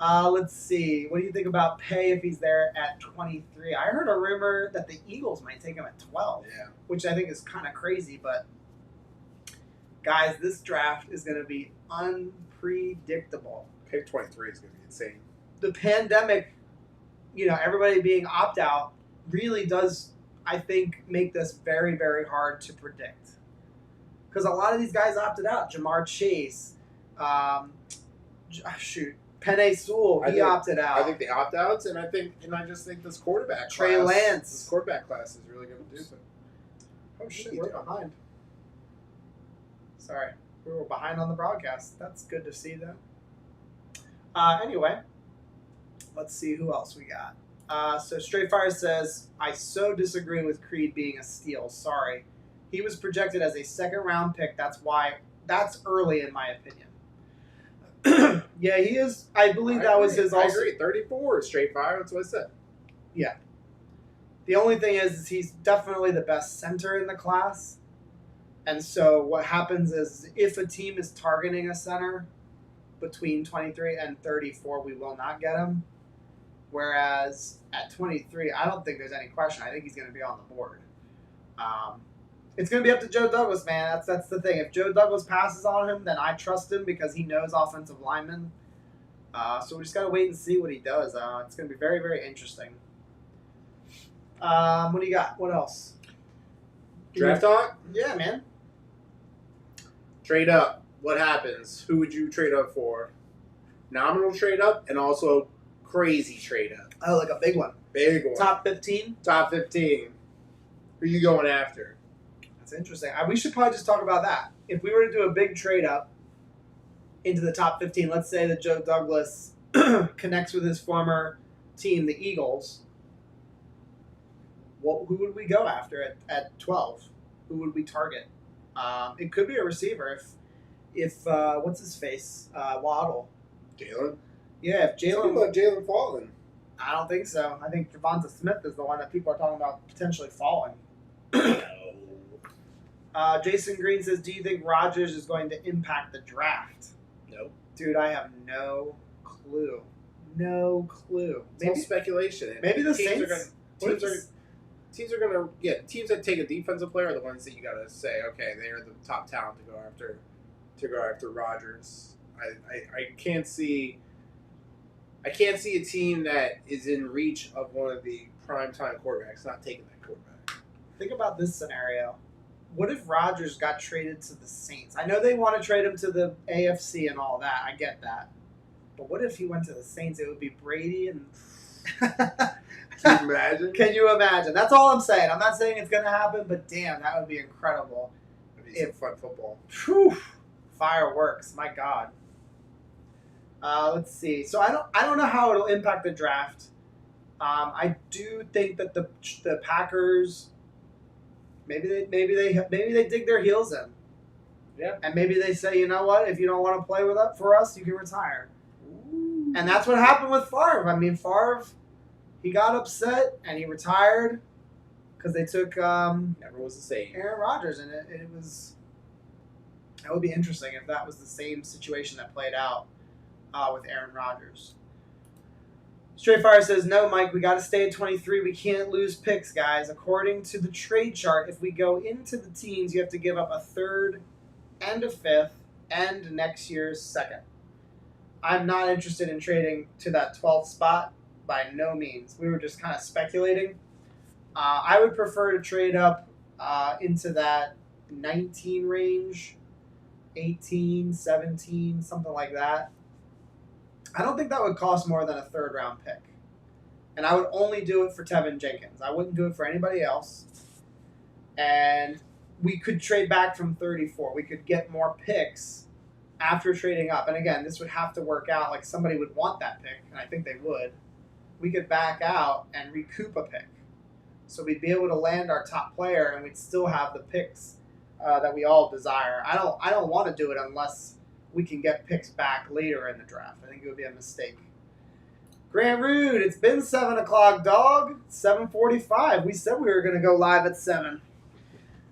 Let's see. What do you think about Pay if he's there at 23? I heard a rumor that the Eagles might take him at 12, which I think is kind of crazy. But, guys, this draft is going to be unpredictable. Pick 23 is going to be insane. The pandemic, everybody being opt-out really does, I think, make this very, very hard to predict. Because a lot of these guys opted out. Jamar Chase, Penei Sewell, he opted out. I think the opt-outs, and I just think this quarterback Trey Lance. This quarterback class is really going to do something. Oh, shit, we're behind. Sorry. We were behind on the broadcast. That's good to see, though. Anyway, let's see who else we got. So Straight Fire says, I so disagree with Creed being a steal. Sorry. He was projected as a second-round pick. That's early in my opinion. Yeah, he is. I believe that was his also. I agree. 34, Straight Fire. That's what I said. Yeah. The only thing is he's definitely the best center in the class. And so what happens is if a team is targeting a center between 23 and 34, we will not get him. Whereas at 23, I don't think there's any question. I think he's going to be on the board. It's going to be up to Joe Douglas, man. That's the thing. If Joe Douglas passes on him, then I trust him because he knows offensive linemen. So we just got to wait and see what he does. It's going to be very, very interesting. What do you got? What else? Draft talk? Yeah, man. Trade up. What happens? Who would you trade up for? Nominal trade up and also crazy trade up. Oh, like a big one. Big one. Top 15? Top 15. Who are you going after? That's interesting. We should probably just talk about that. If we were to do a big trade up into the top 15, let's say that Joe Douglas connects with his former team, the Eagles, who would we go after at 12? Who would we target? It could be a receiver if what's his face? Waddle. Jalen? Yeah, if Jalen. Talking about Jalen falling. I don't think so. I think Devonta Smith is the one that people are talking about potentially falling. Jason Green says, do you think Rodgers is going to impact the draft? Nope. Dude, I have no clue. No clue. It's all speculation. Maybe the Saints. Teams are gonna teams that take a defensive player are the ones that you gotta say, okay, they are the top talent to go after Rodgers. I can't see a team that is in reach of one of the primetime quarterbacks not taking that quarterback. Think about this scenario. What if Rodgers got traded to the Saints? I know they want to trade him to the AFC and all that. I get that. But what if he went to the Saints? It would be Brady and... Can you imagine? Can you imagine? That's all I'm saying. I'm not saying it's going to happen, but damn, that would be incredible. That'd be some fun football. Whew, fireworks, my God. Let's see. So I don't know how it'll impact the draft. I do think that the Packers maybe they dig their heels in. Yeah. And maybe they say, you know what? If you don't want to play for us, you can retire. Ooh. And that's what happened with Favre. I mean, Favre, he got upset and he retired because they took never was the same Aaron Rodgers, and it was. That would be interesting if that was the same situation that played out with Aaron Rodgers. Straight Fire says, no, Mike, we got to stay at 23. We can't lose picks, guys. According to the trade chart, if we go into the teens, you have to give up a third and a fifth and next year's second. I'm not interested in trading to that 12th spot by no means. We were just kind of speculating. I would prefer to trade up into that 19 range, 18, 17, something like that. I don't think that would cost more than a third round pick. And I would only do it for Tevin Jenkins. I wouldn't do it for anybody else. And we could trade back from 34. We could get more picks after trading up. And again, this would have to work out. Like somebody would want that pick, and I think they would. We could back out and recoup a pick. So we'd be able to land our top player, and we'd still have the picks that we all desire. I don't want to do it unless we can get picks back later in the draft. I think it would be a mistake. Grant Rude, it's been 7 o'clock, dog. 7:45. We said we were going to go live at 7.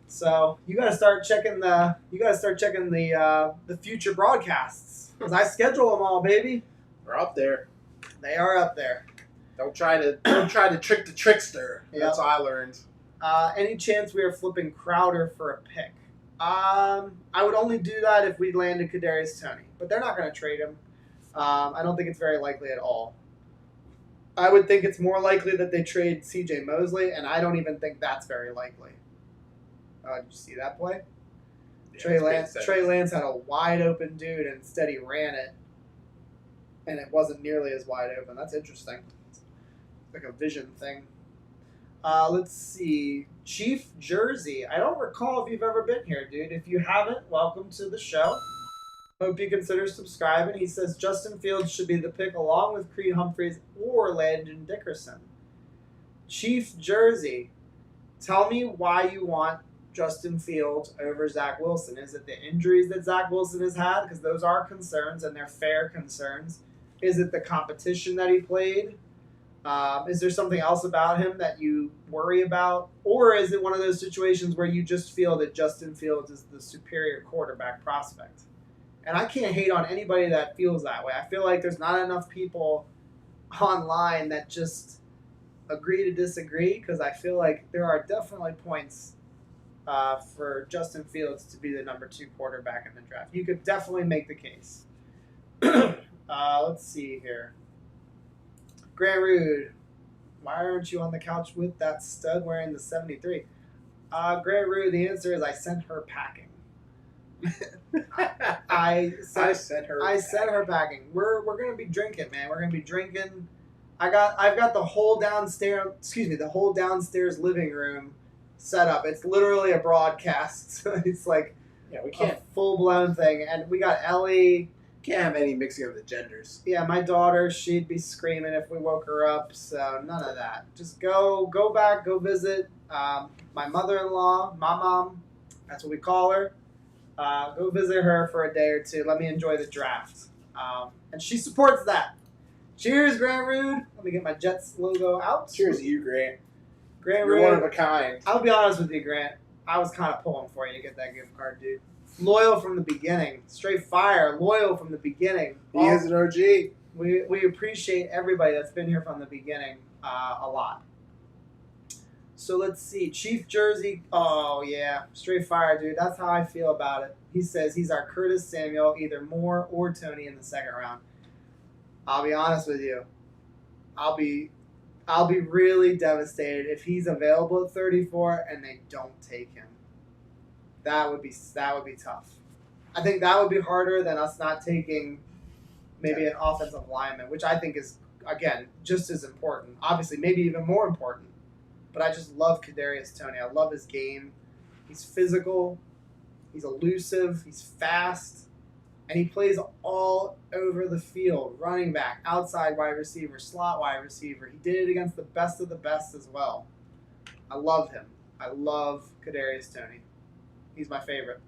So you got to start checking the future broadcasts, because I schedule them all, baby. We're up there. They are up there. Don't try to trick the trickster. Yep. That's what I learned. Any chance we are flipping Crowder for a pick? I would only do that if we landed Kadarius Toney, but they're not going to trade him. I don't think it's very likely at all. I would think it's more likely that they trade C.J. Mosley, and I don't even think that's very likely. Did you see that play? Yeah, Trey Lance had a wide open dude, and instead he ran it, and it wasn't nearly as wide open. That's interesting. It's like a vision thing. Let's see. Chief Jersey. I don't recall if you've ever been here, dude. If you haven't, welcome to the show. Hope you consider subscribing. He says Justin Fields should be the pick along with Creed Humphreys or Landon Dickerson. Chief Jersey. Tell me why you want Justin Fields over Zach Wilson. Is it the injuries that Zach Wilson has had? Because those are concerns, and they're fair concerns. Is it the competition that he played? Is there something else about him that you worry about? Or is it one of those situations where you just feel that Justin Fields is the superior quarterback prospect? And I can't hate on anybody that feels that way. I feel like there's not enough people online that just agree to disagree, because I feel like there are definitely points for Justin Fields to be the number 2 quarterback in the draft. You could definitely make the case. Let's see here. Grant Rude, why aren't you on the couch with that stud wearing the 73? Grant Rude, the answer is I sent her packing. I sent her packing. We're gonna be drinking, man. We're gonna be drinking. I've got the whole downstairs living room set up. It's literally a broadcast. So it's like we can't a full blown thing, and we got Ellie. Can't have any mixing of the genders. Yeah, my daughter, she'd be screaming if we woke her up, so none of that. Just go back, go visit my mother-in-law, my mom, that's what we call her. Go visit her for a day or two. Let me enjoy the draft. And she supports that. Cheers, Grant Rude. Let me get my Jets logo out. Cheers to you, Grant. Grant You're Rude. one of a kind. I'll be honest with you, Grant. I was kind of pulling for you to get that gift card, dude. Loyal from the beginning. Straight fire. Loyal from the beginning. He is an OG. We appreciate everybody that's been here from the beginning a lot. So let's see. Chief Jersey. Oh, yeah. Straight fire, dude. That's how I feel about it. He says he's our Curtis Samuel, either Moore or Tony in the second round. I'll be honest with you. I'll be really devastated if he's available at 34 and they don't take him. That would be tough. I think that would be harder than us not taking maybe an offensive lineman, which I think is, again, just as important. Obviously, maybe even more important. But I just love Kadarius Toney. I love his game. He's physical. He's elusive. He's fast. And he plays all over the field. Running back, outside wide receiver, slot wide receiver. He did it against the best of the best as well. I love him. I love Kadarius Toney. He's my favorite.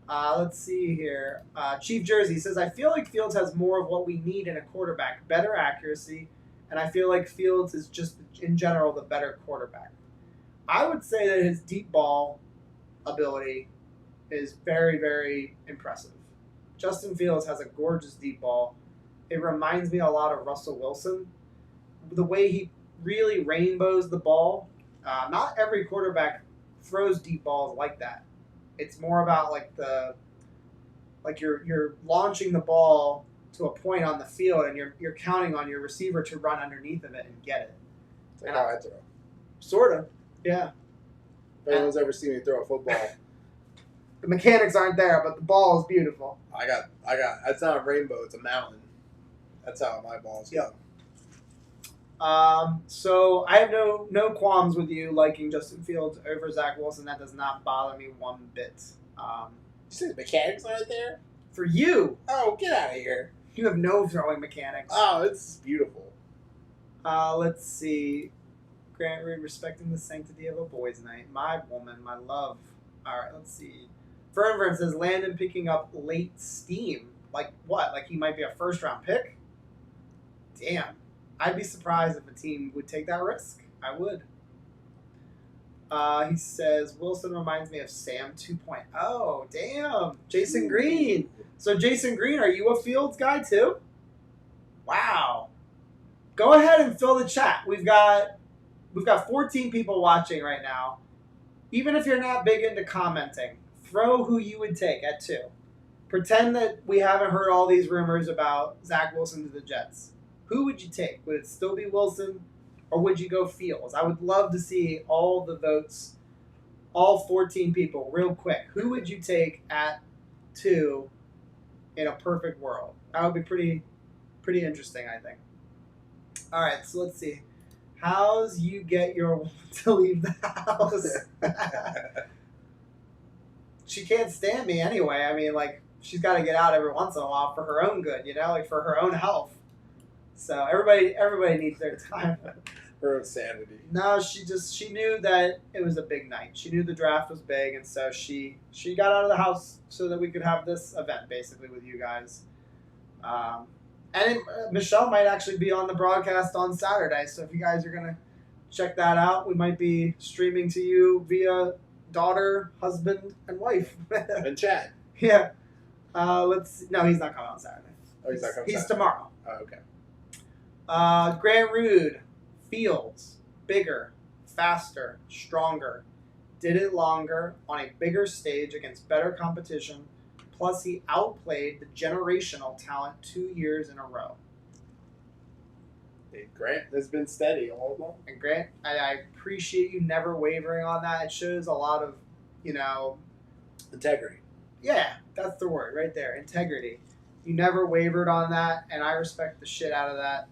Let's see here. Chief Jersey says, I feel like Fields has more of what we need in a quarterback. Better accuracy. And I feel like Fields is just, in general, the better quarterback. I would say that his deep ball ability is very, very impressive. Justin Fields has a gorgeous deep ball. It reminds me a lot of Russell Wilson. The way he really rainbows the ball. Not every quarterback throws deep balls like that. It's more about you're launching the ball to a point on the field, and you're counting on your receiver to run underneath of it and get it. It's like how I throw. Sort of, yeah. If anyone's ever seen me throw a football, The mechanics aren't there, but the ball is beautiful. I got. It's not a rainbow; it's a mountain. That's how my balls go. So I have no qualms with you liking Justin Fields over Zach Wilson. That does not bother me one bit. You see the mechanics aren't there? For you, Oh, get out of here! you have no throwing mechanics. Oh, it's beautiful. Let's see. Grant Reed, respecting the sanctity of a boys' night. My woman, my love. All right, let's see. Fern says Landon picking up late steam. Like what? Like he might be a first-round pick? Damn. I'd be surprised if a team would take that risk. I would. He says, Wilson reminds me of Sam 2.0. Damn. Jason Green. So, Jason Green, are you a Fields guy too? Wow. Go ahead and fill the chat. We've got 14 people watching right now. Even if you're not big into commenting, throw who you would take at 2. Pretend that we haven't heard all these rumors about Zach Wilson to the Jets. Who would you take? Would it still be Wilson, or would you go Fields? I would love to see all the votes, all 14 people, real quick. Who would you take at 2 in a perfect world? That would be pretty interesting, I think. All right, so let's see. How's you get your woman to leave the house? She can't stand me anyway. I mean, like, she's got to get out every once in a while for her own good, like for her own health. So everybody needs their time. Her insanity. No, she knew that it was a big night. She knew the draft was big, and so she got out of the house so that we could have this event basically with you guys. Michelle might actually be on the broadcast on Saturday, so if you guys are gonna check that out, we might be streaming to you via daughter, husband, and wife. And Chad. Yeah. No, he's not coming on Saturday. Oh, he's not coming. He's tomorrow. Oh, okay. Grant Rude, Fields, bigger, faster, stronger, did it longer on a bigger stage against better competition. Plus, he outplayed the generational talent 2 years in a row. Hey, Grant has been steady all along. And Grant, I appreciate you never wavering on that. It shows a lot of, Integrity. Yeah, that's the word right there, integrity. You never wavered on that, and I respect the shit out of that.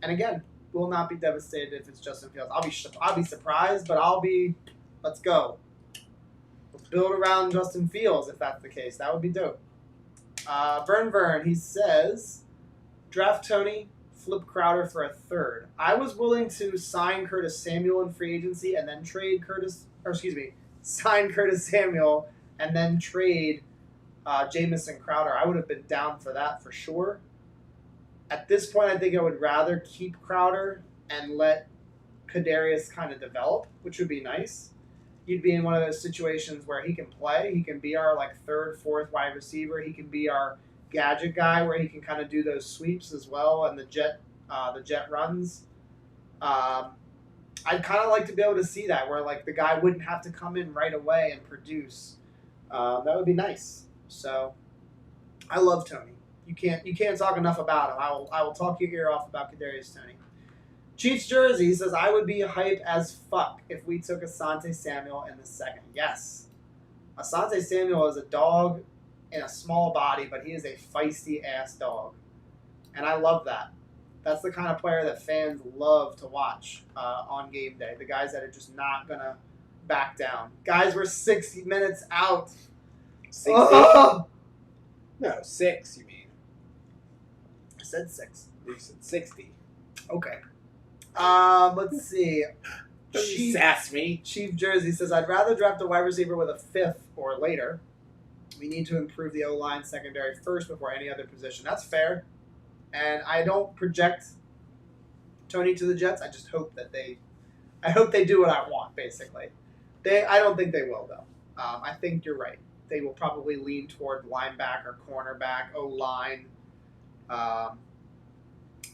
And again, will not be devastated if it's Justin Fields. I'll be surprised, but let's go. Let's build around Justin Fields if that's the case. That would be dope. Vern, he says, draft Tony, flip Crowder for a third. I was willing to sign Curtis Samuel in free agency and then sign Curtis Samuel and then trade Jamison Crowder. I would have been down for that for sure. At this point, I think I would rather keep Crowder and let Kadarius kind of develop, which would be nice. You'd be in one of those situations where he can play. He can be our third, fourth wide receiver. He can be our gadget guy where he can kind of do those sweeps as well and the jet runs. I'd kind of like to be able to see that where the guy wouldn't have to come in right away and produce. That would be nice. So I love Tony. You can't talk enough about him. I will talk your ear off about Kadarius Toney. Chiefs jersey says I would be hype as fuck if we took Asante Samuel in the second. Yes, Asante Samuel is a dog in a small body, but he is a feisty ass dog, and I love that. That's the kind of player that fans love to watch on game day. The guys that are just not gonna back down. Guys, we're 60 minutes out. 60? Oh! No, 6. You mean? I said 6. You said 60. Okay. Let's see. Don't sass me. Chief Jersey says, I'd rather draft a wide receiver with a 5th or later. We need to improve the O-line secondary first before any other position. That's fair. And I don't project Tony to the Jets. I just hope that they do what I want, basically. I don't think they will, though. I think you're right. They will probably lean toward linebacker, cornerback, O-line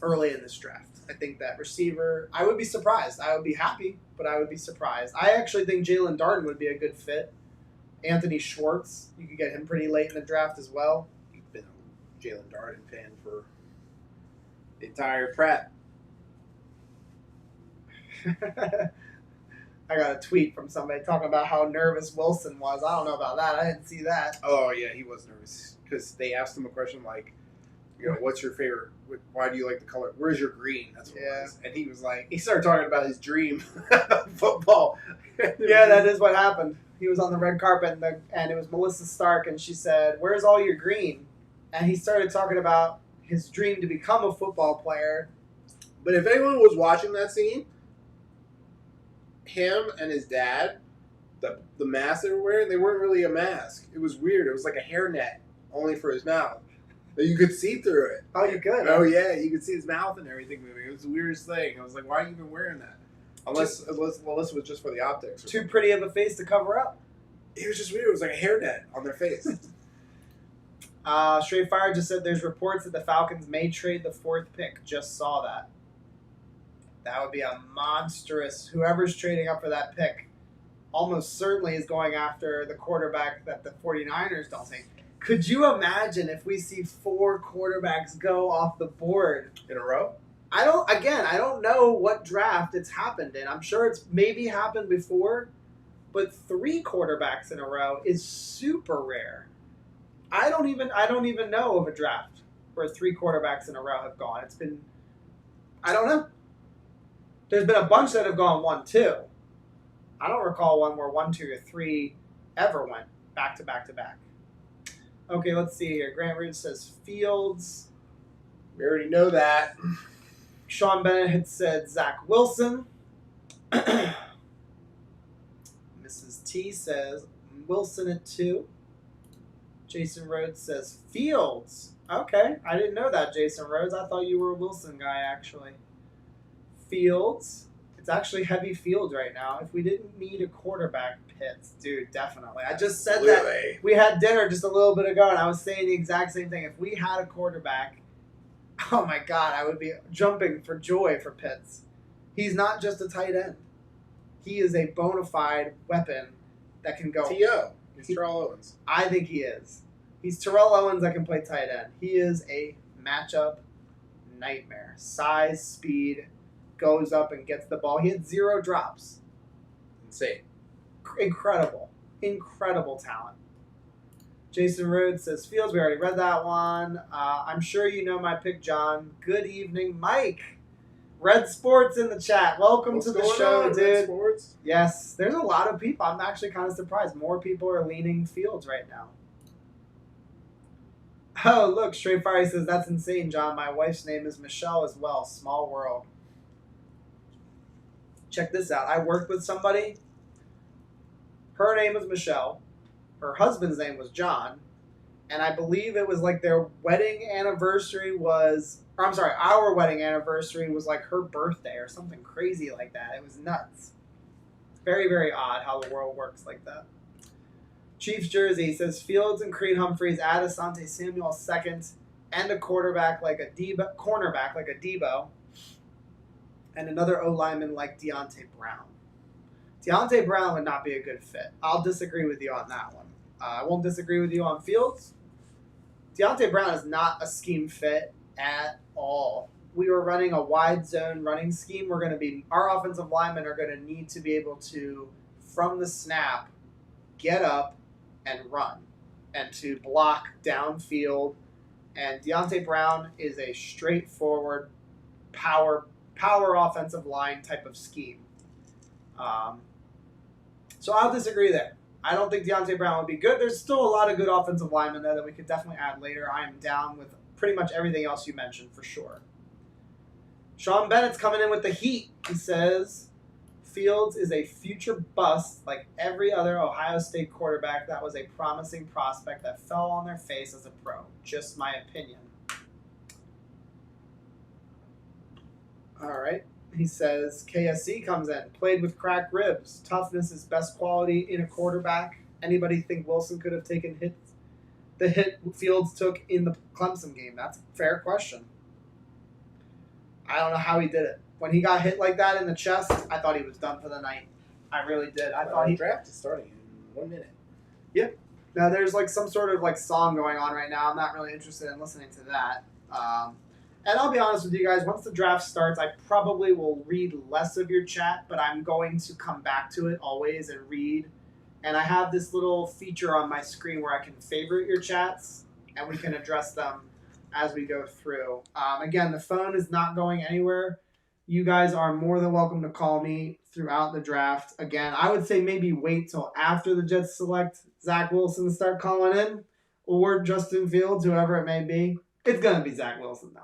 early in this draft. I think that receiver, I would be surprised. I would be happy, but I would be surprised. I actually think Jalen Darden would be a good fit. Anthony Schwartz, you could get him pretty late in the draft as well. Jalen Darden fan for the entire prep. I got a tweet from somebody talking about how nervous Wilson was. I don't know about that. I didn't see that. Oh yeah, he was nervous because they asked him a question like, what's your favorite? Why do you like the color? Where's your green? That's what it was. And he was like, he started talking about his dream football. Yeah, that is what happened. He was on the red carpet, and it was Melissa Stark, and she said, "Where's all your green?" And he started talking about his dream to become a football player. But if anyone was watching that scene, him and his dad, the mask they were wearing, they weren't really a mask. It was weird. It was like a hairnet, only for his mouth. But you could see through it. Oh, you could? Oh, yeah. You could see his mouth and everything moving. It was the weirdest thing. I was like, why are you even wearing that? Unless it was just for the optics. Too pretty of a face to cover up. It was just weird. It was like a hairnet on their face. Straight Fire just said there's reports that the Falcons may trade the 4th pick. Just saw that. That would be a monstrous. Whoever's trading up for that pick almost certainly is going after the quarterback that the 49ers don't take. Could you imagine if we see 4 quarterbacks go off the board in a row? I don't know what draft it's happened in. I'm sure it's maybe happened before, but 3 quarterbacks in a row is super rare. I don't even know of a draft where 3 quarterbacks in a row have gone. It's been, I don't know. There's been a bunch that have gone 1-2. I don't recall one where 1, 2, or 3 ever went back to back to back. Okay, let's see here. Grant Root says Fields. We already know that. Sean Bennett had said Zach Wilson. Mrs. T says Wilson at 2. Jason Rhodes says Fields. Okay, I didn't know that, Jason Rhodes. I thought you were a Wilson guy, actually. Fields. It's actually heavy Fields right now. If we didn't need a quarterback, Pitts, dude, definitely. I just said that. We had dinner just a little bit ago, and I was saying the exact same thing. If we had a quarterback, oh my God, I would be jumping for joy for Pitts. He's not just a tight end. He is a bona fide weapon that can go. T.O. He's Terrell Owens. I think he is. He's Terrell Owens that can play tight end. He is a matchup nightmare. Size, speed, goes up and gets the ball. He had 0 drops. Insane. Incredible. Incredible talent. Jason Rhodes says Fields. We already read that one. I'm sure you know my pick, John. Good evening, Mike. Red Sports in the chat. Welcome to the show, dude. Red Sports? Yes, there's a lot of people. I'm actually kind of surprised. More people are leaning Fields right now. Oh, look, Straight Fire says, that's insane, John. My wife's name is Michelle as well. Small world. Check this out. I worked with somebody. Her name was Michelle. Her husband's name was John. And I believe it was like their wedding anniversary was... Or I'm sorry, our wedding anniversary was like her birthday or something crazy like that. It was nuts. It's very, very odd how the world works like that. Chiefs jersey says Fields and Creed Humphreys, add Asante Samuel second, and a cornerback like a Debo, and another O lineman like Deontay Brown. Deontay Brown would not be a good fit. I'll disagree with you on that one. I won't disagree with you on Fields. Deontay Brown is not a scheme fit at all. We were running a wide zone running scheme. Our offensive linemen are going to need to be able to, from the snap, get up and run, and to block downfield. And Deontay Brown is a straightforward power offensive line type of scheme. So I'll disagree there. I don't think Deontay Brown would be good. There's still a lot of good offensive linemen there that we could definitely add later. I am down with pretty much everything else you mentioned for sure. Sean Bennett's coming in with the heat. He says Fields is a future bust like every other Ohio State quarterback that was a promising prospect that fell on their face as a pro. Just my opinion. All right. He says KSC comes in, played with cracked ribs. Toughness is best quality in a quarterback. Anybody think Wilson could have taken the hit Fields took in the Clemson game? That's a fair question. I don't know how he did it. When he got hit like that in the chest, I thought he was done for the night. I really did. I thought the draft is starting in 1 minute. Yep. Now there's like some sort of like song going on right now. I'm not really interested in listening to that. And I'll be honest with you guys, once the draft starts, I probably will read less of your chat, but I'm going to come back to it always and read. And I have this little feature on my screen where I can favorite your chats and we can address them as we go through. Again, the phone is not going anywhere. You guys are more than welcome to call me throughout the draft. Again, I would say maybe wait till after the Jets select Zach Wilson to start calling in, or Justin Fields, whoever it may be. It's going to be Zach Wilson, though.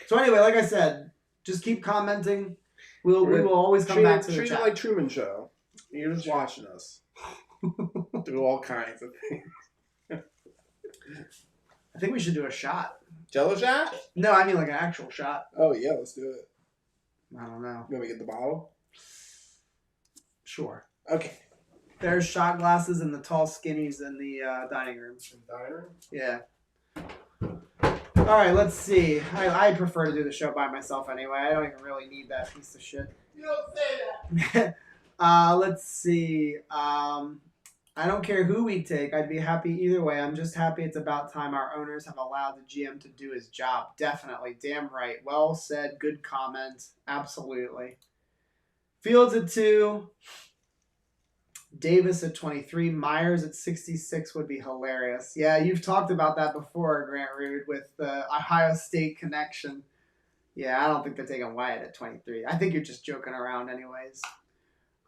So anyway, like I said, just keep commenting. We will always come back to the chat. Treat it like Truman Show. You're just watching us do all kinds of things. I think we should do a shot. Jello shot? No, I mean like an actual shot. Oh, yeah, let's do it. I don't know. You want me to get the bottle? Sure. Okay. There's shot glasses and the tall skinnies in the dining room. Dining room? Yeah. All right, let's see. I prefer to do the show by myself anyway. I don't even really need that piece of shit. You don't say that. Let's see. I don't care who we take. I'd be happy either way. I'm just happy it's about time our owners have allowed the GM to do his job. Definitely. Damn right. Well said. Good comment. Absolutely. Fields at 2. Davis at 23. Myers at 66 would be hilarious. Yeah, you've talked about that before, Grant Rood, with the Ohio State connection. Yeah, I don't think they're taking Wyatt at 23. I think you're just joking around anyways.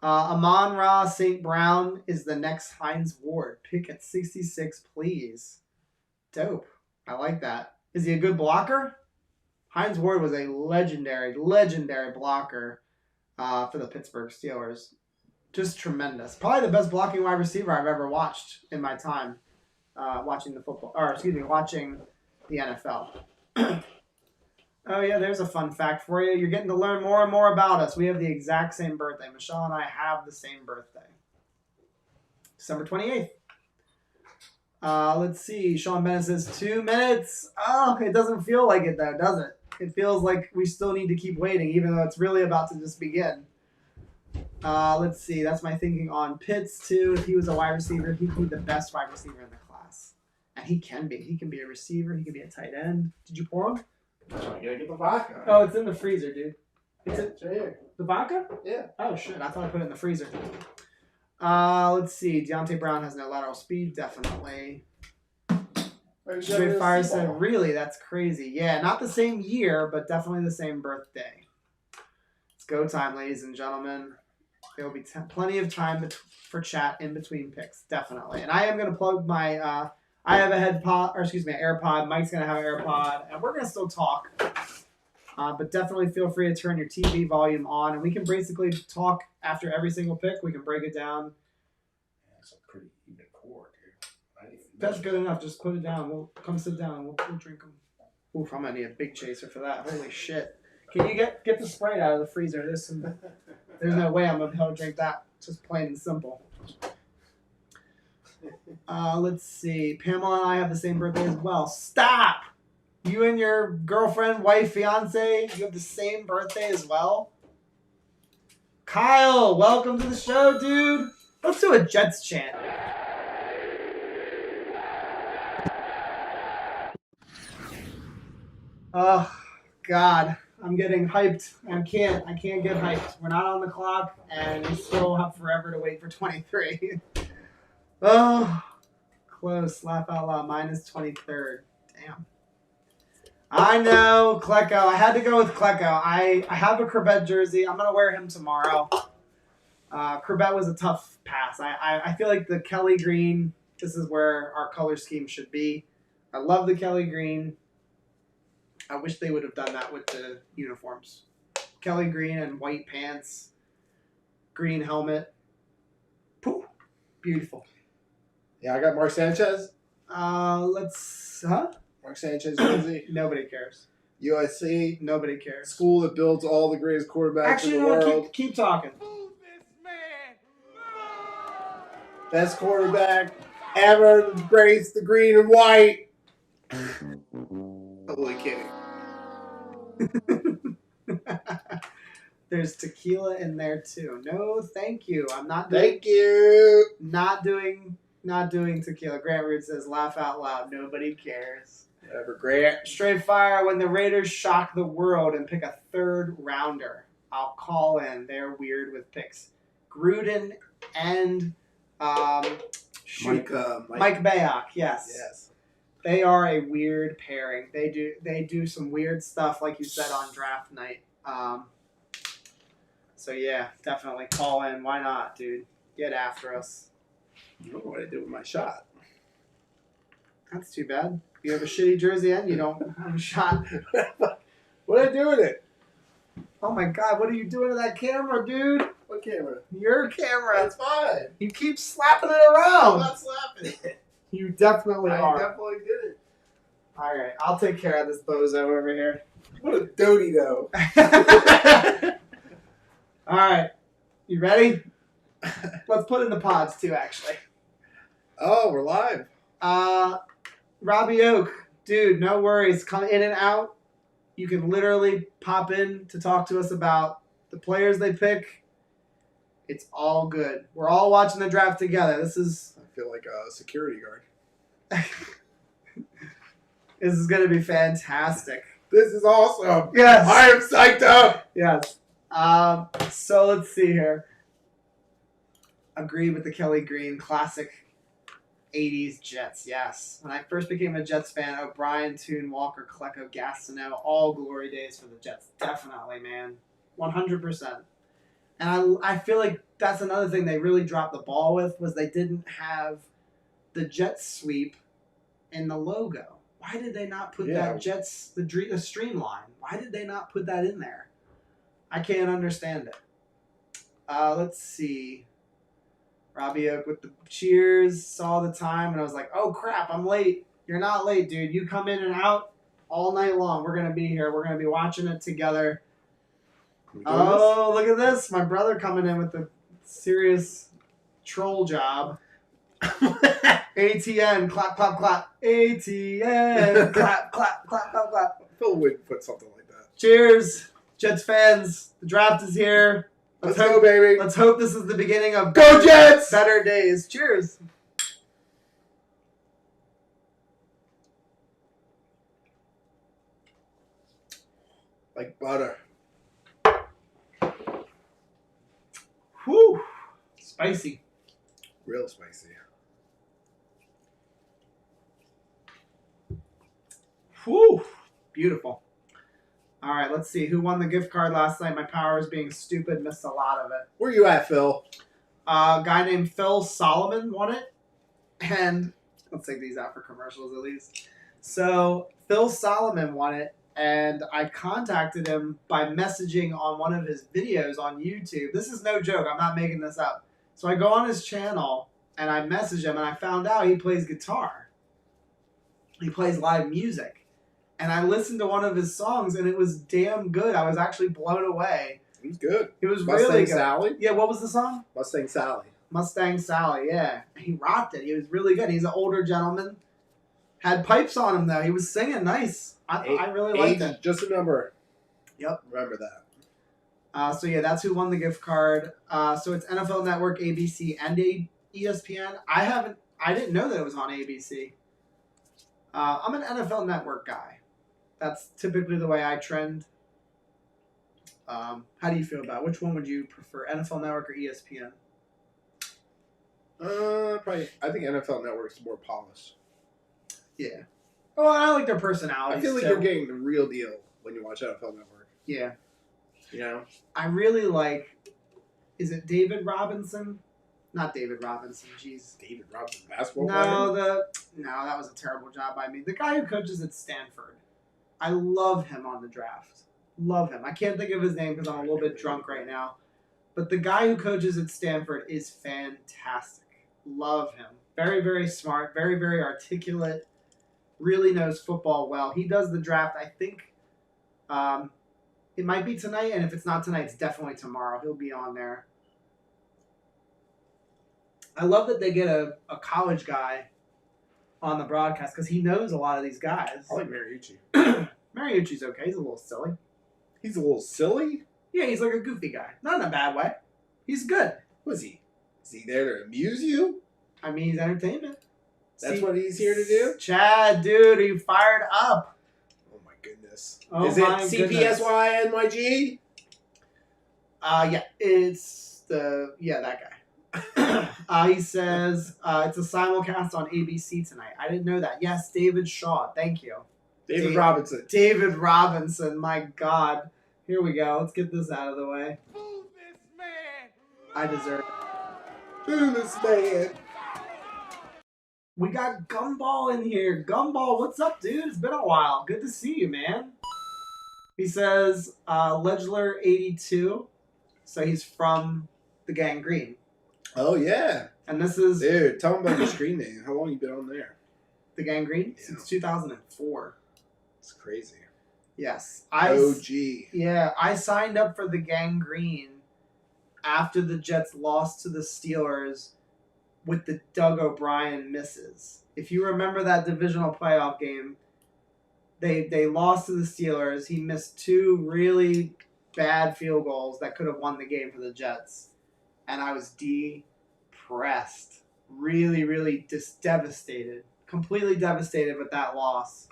Amon-Ra St. Brown is the next Hines Ward. Pick at 66, please. Dope. I like that. Is he a good blocker? Hines Ward was a legendary blocker for the Pittsburgh Steelers. Just tremendous. Probably the best blocking wide receiver I've ever watched in my time watching the NFL. Oh, yeah, there's a fun fact for you. You're getting to learn more and more about us. We have the exact same birthday. Michelle and I have the same birthday. December 28th. Let's see. Sean Bennett says 2 minutes. Oh, it doesn't feel like it, though, does it? It feels like we still need to keep waiting, even though it's really about to just begin. Let's see. That's my thinking on Pitts, too. If he was a wide receiver, he'd be the best wide receiver in the class. And he can be. He can be a receiver. He can be a tight end. Did you pour him? You gotta get the vodka. Oh, it's in the freezer, dude. It's right here. The vodka? Yeah. Oh, shit. I thought I put it in the freezer. Let's see. Deontay Brown has no lateral speed. Definitely. Straight Fire said, really? That's crazy. Yeah, not the same year, but definitely the same birthday. It's go time, ladies and gentlemen. There will be plenty of time for chat in between picks. Definitely. And I am going to plug my... I have a AirPod. Mike's going to have an AirPod. And we're going to still talk. But definitely feel free to turn your TV volume on. And we can basically talk after every single pick. We can break it down. That's a pretty even pour, dude. That's good enough. Just put it down. We'll come sit down. We'll drink them. Oof, I'm going to need a big chaser for that. Holy shit. Can you get the Sprite out of the freezer? There's no way I'm going to be able to drink that. Just plain and simple. Let's see. Pamela and I have the same birthday as well. Stop! You and your girlfriend, wife, fiance, you have the same birthday as well? Kyle, welcome to the show, dude. Let's do a Jets chant. Oh, God. I'm getting hyped. I can't get hyped. We're not on the clock, and we still have forever to wait for 23. Oh, close. Laugh out loud. Mine is 23rd. Damn. I know, Klecko. I had to go with Klecko. I have a Corbett jersey. I'm going to wear him tomorrow. Corbett was a tough pass. I feel like the Kelly green, this is where our color scheme should be. I love the Kelly green. I wish they would have done that with the uniforms. Kelly green and white pants. Green helmet. Pooh. Beautiful. Yeah, I got Mark Sanchez. Mark Sanchez jersey. Nobody cares. USC. Nobody cares. School that builds all the greatest quarterbacks in the world. Keep talking. Move this man. Best quarterback ever to grace the green and white. Totally kidding. There's tequila in there too. No, thank you. I'm not doing. Thank you. Not doing tequila. Grant Root says, "Laugh out loud. Nobody cares." Whatever, Grant. Straight fire. When the Raiders shock the world and pick a third rounder, I'll call in. They're weird with picks. Gruden and Mike Mayock. Yes. Yes. They are a weird pairing. They do some weird stuff, like you said, on draft night. So yeah, definitely call in. Why not, dude? Get after us. I don't know what I did with my shot. That's too bad. You have a shitty jersey and you don't have a shot. What did I do with it? Oh my god, what are you doing to that camera, dude? What camera? Your camera. That's fine. You keep slapping it around. I'm not slapping it. You definitely I are. definitely did it. Alright, I'll take care of this bozo over here. What a doty though. Alright. You ready? Let's put in the pods too, actually. Oh, we're live. Robbie Oak, dude, no worries. Come in and out. You can literally pop in to talk to us about the players they pick. It's all good. We're all watching the draft together. This is I feel like a security guard. this is gonna be fantastic. This is awesome. Yes. I am psyched up. Yes. So let's see here. Agree with the Kelly Green classic 80s Jets, yes. When I first became a Jets fan, O'Brien, Toon, Walker, Klecko, Gastineau, all glory days for the Jets. Definitely, man. 100%. And I feel like that's another thing they really dropped the ball with was they didn't have the Jets sweep in the logo. Why did they not put that Jets, the streamline? Why did they not put that in there? I can't understand it. Let's see. Robbie Oak with the cheers, saw the time, and I was like, oh, crap, I'm late. You're not late, dude. You come in and out all night long. We're going to be here. We're going to be watching it together. Oh, look at this. My brother coming in with the serious troll job. ATN, clap, clap, clap. ATN, clap, clap, clap, clap, clap. Phil would put something like that. Cheers, Jets fans. The draft is here. Let's go, baby. Let's hope this is the beginning of Go Jets! better days. Cheers. Like butter. Whew. Spicy. Real spicy. Whew. Beautiful. All right, let's see. Who won the gift card last night? My powers being stupid missed a lot of it. Where you at, Phil? A guy named Phil Solomon won it. And let's take these out for commercials at least. So Phil Solomon won it. And I contacted him by messaging on one of his videos on YouTube. This is no joke. I'm not making this up. So I go on his channel and I message him and I found out he plays guitar. He plays live music. And I listened to one of his songs and it was damn good. I was actually blown away. It was good. It was Mustang really good. Sally? Yeah, what was the song? Mustang Sally. Mustang Sally, yeah. He rocked it. He was really good. He's an older gentleman. Had pipes on him, though. He was singing nice. I really liked it. Just a number. Yep. Remember that. So, yeah, that's who won the gift card. So it's NFL Network, ABC, and ESPN. I didn't know that it was on ABC. I'm an NFL Network guy. That's typically the way I trend. How do you feel about it? Which one would you prefer, NFL Network or ESPN? Probably. I think NFL Network's more polished. Yeah. Oh, I like their personalities. I feel like too. you're getting the real deal when you watch NFL Network. Yeah. You know? I really like. Is it David Robinson? Not David Robinson. Jeez. David Robinson, basketball No, that was a terrible job by me. The guy who coaches at Stanford. I love him on the draft. Love him. I can't think of his name because I'm a little bit drunk right now. But the guy who coaches at Stanford is fantastic. Love him. Very, very smart. Very, very articulate. Really knows football well. He does the draft, I think. It might be tonight, and if it's not tonight, it's definitely tomorrow. He'll be on there. I love that they get a college guy on the broadcast because he knows a lot of these guys. I like Mariucci. Mariucci's okay. He's a little silly. He's a little silly? Yeah, he's like a goofy guy. Not in a bad way. He's good. Was he? Is he there to amuse you? I mean, he's entertainment. That's what he's here to do? Chad, dude, are you fired up? Oh my goodness. Oh Is it my goodness. CPSYNYG? Yeah, it's that guy. He says it's a simulcast on ABC tonight. I didn't know that. Yes, David Shaw. Thank you. David Robinson. David Robinson. My God. Here we go. Let's get this out of the way. Boo this man! I deserve it. Boo this man. We got Gumball in here. Gumball, what's up, dude? It's been a while. Good to see you, man. He says Ledgler82. So he's from the Gangrene. Oh, yeah. And this is Dude, tell him about your screen name. How long you been on there? the Gangrene Yeah. since 2004. It's crazy. Yes. OG. Yeah, I signed up for the Gangrene after the Jets lost to the Steelers with the Doug O'Brien misses. If you remember that divisional playoff game, they lost to the Steelers. He missed 2 really bad field goals that could have won the game for the Jets. And I was depressed. Really, really just devastated. Completely devastated with that loss.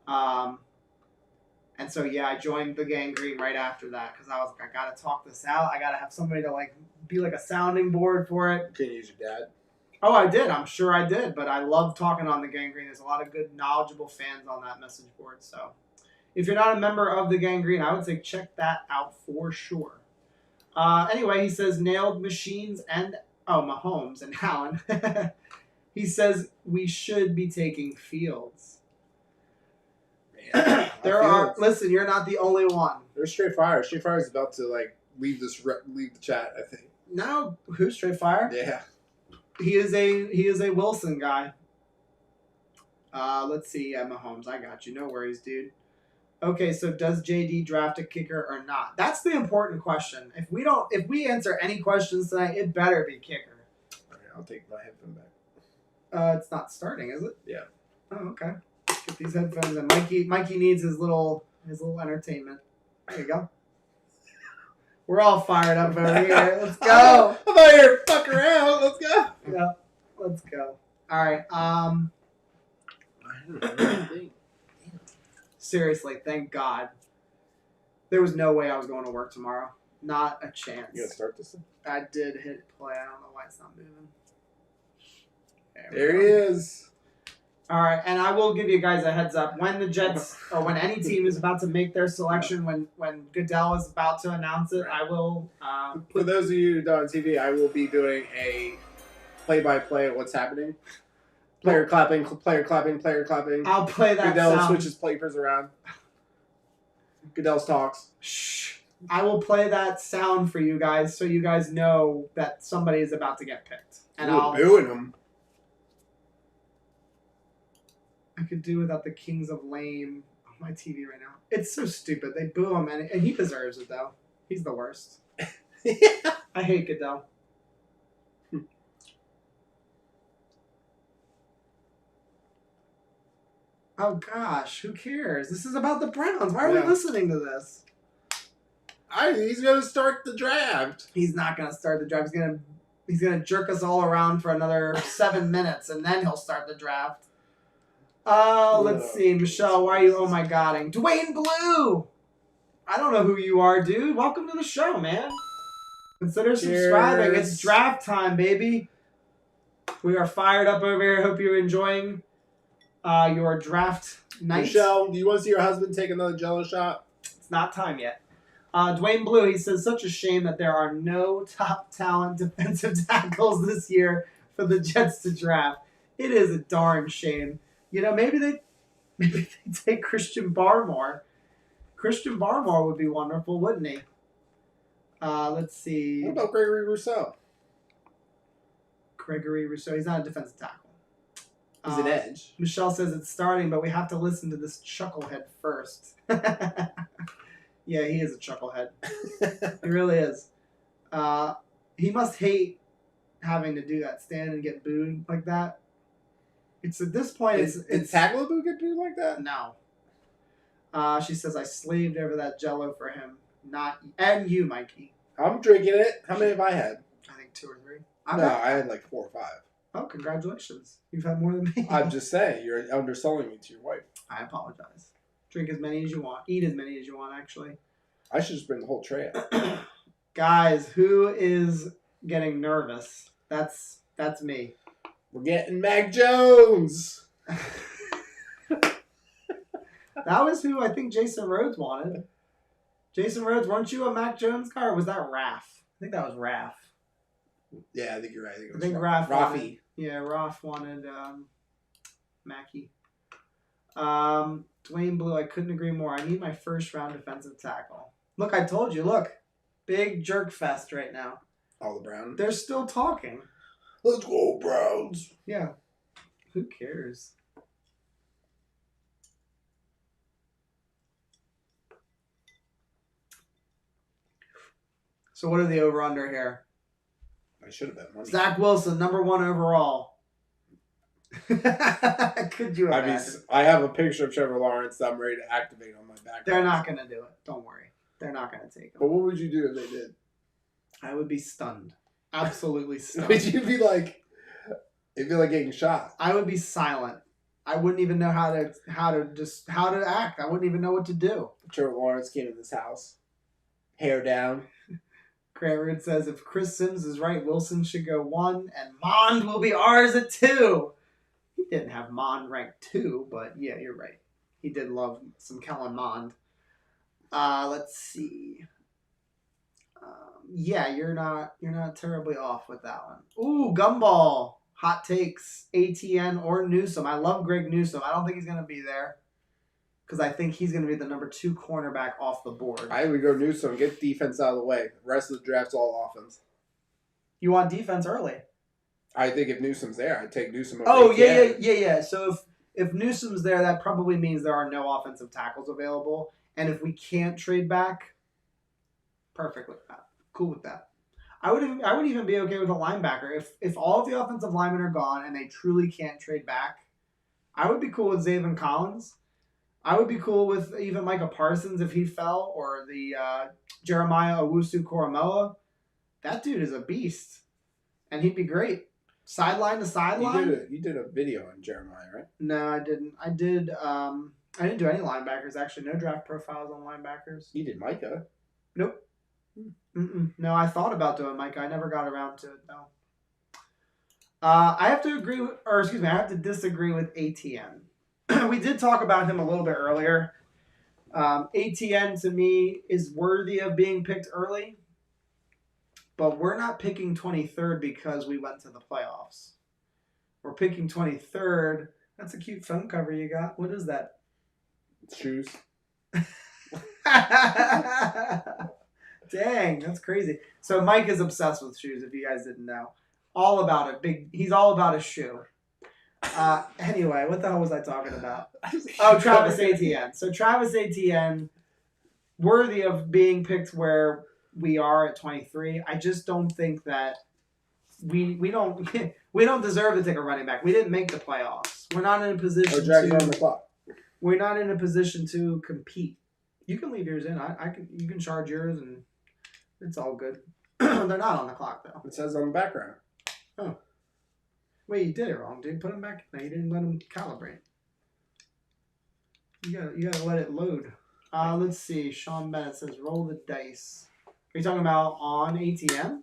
And so, yeah, I joined the Gangrene right after that because I was like, I got to talk this out. I got to have somebody to, like, be like a sounding board for it. Can you use your dad? Oh, I did. I'm sure I did. But I love talking on the Gangrene. There's a lot of good, knowledgeable fans on that message board. So if you're not a member of the Gangrene, I would say check that out for sure. Anyway, he says nailed machines and, Mahomes and Allen. He says we should be taking Fields. Man, Listen, you're not the only one. There's Straight Fire. Straight Fire is about to, like, leave the chat, I think. No, who's Straight Fire? Yeah. He is a Wilson guy. Let's see. Yeah, Mahomes, I got you. No worries, dude. Okay, so does JD draft a kicker or not? That's the important question. If we answer any questions tonight, it better be kicker. All right, I'll take my headphone back. It's not starting, is it? Yeah. Oh, okay. Get these headphones and Mikey needs his little entertainment. There you go. We're all fired up over here. Let's go. I'm out here to fuck around. Let's go. Yeah, let's go. All right. I don't know. Seriously, thank God. There was no way I was going to work tomorrow. Not a chance. You gonna start this? I did hit play. I don't know why it's not moving. There he is. All right, and I will give you guys a heads up. When the Jets, or when any team is about to make their selection, when Goodell is about to announce it, I will For those of you who don't on TV, I will be doing a play-by-play of what's happening. Player clapping, player clapping, player clapping. I'll play that Goodell sound. switches papers around. Goodell's talks. Shh. I will play that sound for you guys so you guys know that somebody is about to get picked. And We're booing him. I could do without the Kings of Lame on my TV right now. It's so stupid. They boo him, and he deserves it, though. He's the worst. Yeah. I hate Goodell. Oh, gosh. Who cares? This is about the Browns. Why are we listening to this? He's going to start the draft. He's not going to start the draft. He's gonna jerk us all around for another 7 minutes, and then he'll start the draft. Let's see. Michelle, why are you oh my godding? Dwayne Blue! I don't know who you are, dude. Welcome to the show, man. Consider subscribing. It's draft time, baby. We are fired up over here. Hope you're enjoying your draft night. Michelle, do you want to see your husband take another Jello shot? It's not time yet. Dwayne Blue, he says, such a shame that there are no top talent defensive tackles this year for the Jets to draft. It is a darn shame. You know, maybe they take Christian Barmore. Christian Barmore would be wonderful, wouldn't he? Let's see. What about Gregory Rousseau? Gregory Rousseau. He's not a defensive tackle. He's an edge. Michelle says it's starting, but we have to listen to this chucklehead first. Yeah, he is a chucklehead. He really is. He must hate having to do that, stand and get booed like that. It's at this point, it's Tackleable get booed like that? No. She says I slaved over that Jello for him. And you, Mikey. I'm drinking it. How many have I had? I think 2 or 3. I had like 4 or 5. Oh, congratulations. You've had more than me. I'm just saying, you're underselling me to your wife. I apologize. Drink as many as you want. Eat as many as you want, actually. I should just bring the whole tray out. Guys, who is getting nervous? That's me. We're getting Mac Jones. That was who I think Jason Rhodes wanted. Jason Rhodes, weren't you a Mac Jones guy, or was that Raph? I think that was Raph. Yeah, I think you're right. I think Raph Rafi. Raph wanted Mackie. Dwayne Blue, I couldn't agree more. I need my first round defensive tackle. Look, I told you. Look, big jerk fest right now. All the Browns. They're still talking. Let's go, Browns. Yeah. Who cares? So what are the over-under here? I should have bet money. Zach Wilson, number 1 overall. Could you imagine? I have a picture of Trevor Lawrence that I'm ready to activate on my back. They're not going to do it. Don't worry. They're not going to take him. But what would you do if they did? I would be stunned. Absolutely stunned. Would you be like, it'd be like getting shot. I would be silent. I wouldn't even know how to act. I wouldn't even know what to do. Trevor Lawrence came in this house, hair down. Kramer says, if Chris Sims is right, Wilson should go 1, and Mond will be ours at 2. He didn't have Mond ranked 2, but yeah, you're right. He did love some Kellen Mond. Let's see. Yeah, you're not terribly off with that one. Ooh, Gumball. Hot takes. ATN or Newsome. I love Greg Newsome. I don't think he's going to be there because I think he's going to be the number 2 cornerback off the board. I would go Newsome. Get defense out of the way. The rest of the draft's all offense. You want defense early? I think if Newsome's there, I'd take Newsome over Oh, ATN. yeah. So if Newsome's there, that probably means there are no offensive tackles available. And if we can't trade back, perfect with that. Cool with that. I would even be okay with a linebacker. If all of the offensive linemen are gone and they truly can't trade back, I would be cool with Zaven Collins. I would be cool with even Micah Parsons if he fell, or the Jeremiah Owusu-Koramoah. That dude is a beast. And he'd be great. Sideline to sideline. You did a video on Jeremiah, right? No, I didn't. I didn't do any linebackers, actually. No draft profiles on linebackers. You did Micah. Nope. No, I thought about doing Micah. I never got around to it, though. I have to disagree with ATN. We did talk about him a little bit earlier. ATN, to me, is worthy of being picked early. But we're not picking 23rd because we went to the playoffs. We're picking 23rd. That's a cute phone cover you got. What is that? Shoes. Dang, that's crazy. So Mike is obsessed with shoes, if you guys didn't know. All about it. He's all about his shoe. Anyway, what the hell was I talking about? Oh, Travis Etienne. So Travis Etienne, worthy of being picked where we are at 23. I just don't think that we don't deserve to take a running back. We didn't make the playoffs. We're not in a position on the clock. We're not in a position to compete. You can leave yours in. You can charge yours and it's all good. They're not on the clock though. It says on the background. Oh. Wait, you did it wrong, dude. Put them back. No, you didn't let them calibrate. You gotta let it load. Let's see. Sean Bennett says roll the dice. Are you talking about on ATM?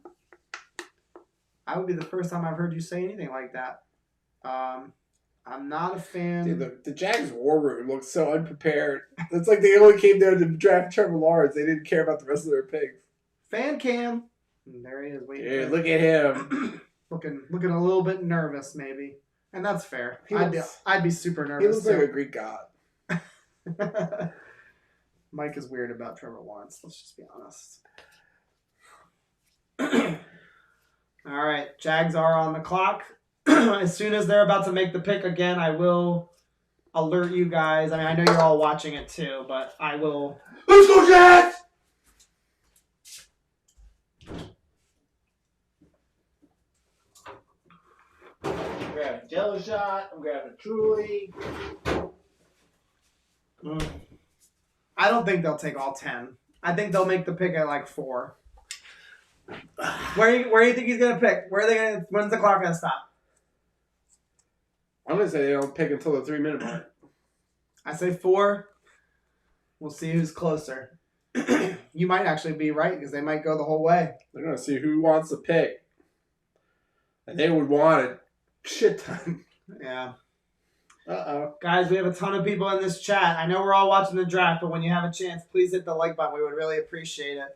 I would be the first time I've heard you say anything like that. I'm not a fan. Dude, the Jags war room looks so unprepared. It's like they only came there to draft Trevor Lawrence. They didn't care about the rest of their picks. Fan cam. And there he is. Waiting. Dude, look at him. looking a little bit nervous, maybe, and that's fair. I'd be super nervous. He looks like a Greek god. Mike is weird about Trevor Lawrence. Let's just be honest. All right, Jags are on the clock. As soon as they're about to make the pick again, I will alert you guys. I mean, I know you're all watching it too, but I will. Let's go, Jags! I'm grabbing a Jello shot. I'm grabbing a Truly. I don't think they'll take all 10. I think they'll make the pick at like 4. Where do you think he's gonna pick? When's the clock gonna stop? I'm gonna say they don't pick until the 3-minute mark. I say 4. We'll see who's closer. You might actually be right because they might go the whole way. They're gonna see who wants to pick, and they would want a shit ton. Yeah. Uh-oh. Guys, we have a ton of people in this chat. I know we're all watching the draft, but when you have a chance, please hit the like button. We would really appreciate it.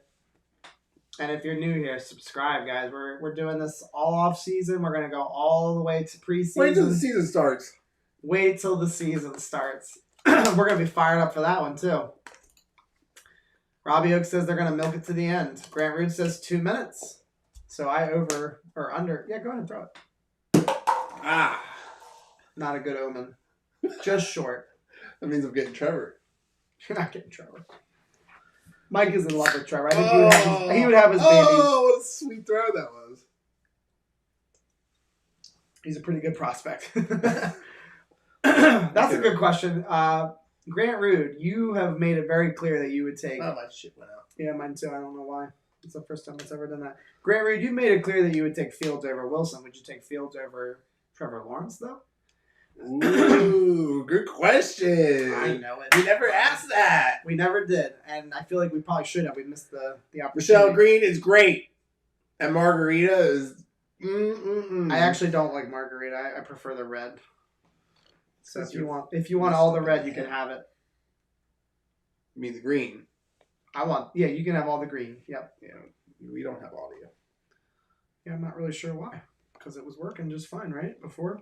And if you're new here, subscribe, guys. We're doing this all off season. We're gonna go all the way to preseason. Wait till the season starts. Wait till the season starts. We're gonna be fired up for that one too. Robbie Oak says they're gonna milk it to the end. Grant Root says 2 minutes. So I over or under. Yeah, go ahead and throw it. Ah. Not a good omen. Just short. That means I'm getting Trevor. You're not getting Trevor. Mike is in love with Trevor. I think he would have his babies. Oh, what a sweet throw that was. He's a pretty good prospect. That's a good question. Grant Rood, you have made it very clear that you would take... Oh, my shit went out. Yeah, mine too. I don't know why. It's the first time it's ever done that. Grant Rood, you made it clear that you would take Fields over Wilson. Would you take Fields over Trevor Lawrence, though? Ooh, good question. I know it. We never asked that. We never did, and I feel like we probably should have. We missed the opportunity. Michelle Green is great, and Margarita is. I actually don't like margarita. I prefer the red. So if you want all the red, you can have it. You mean the green? You can have all the green. Yep. Yeah, we don't have audio. Yeah, I'm not really sure why. Because it was working just fine, right? Before.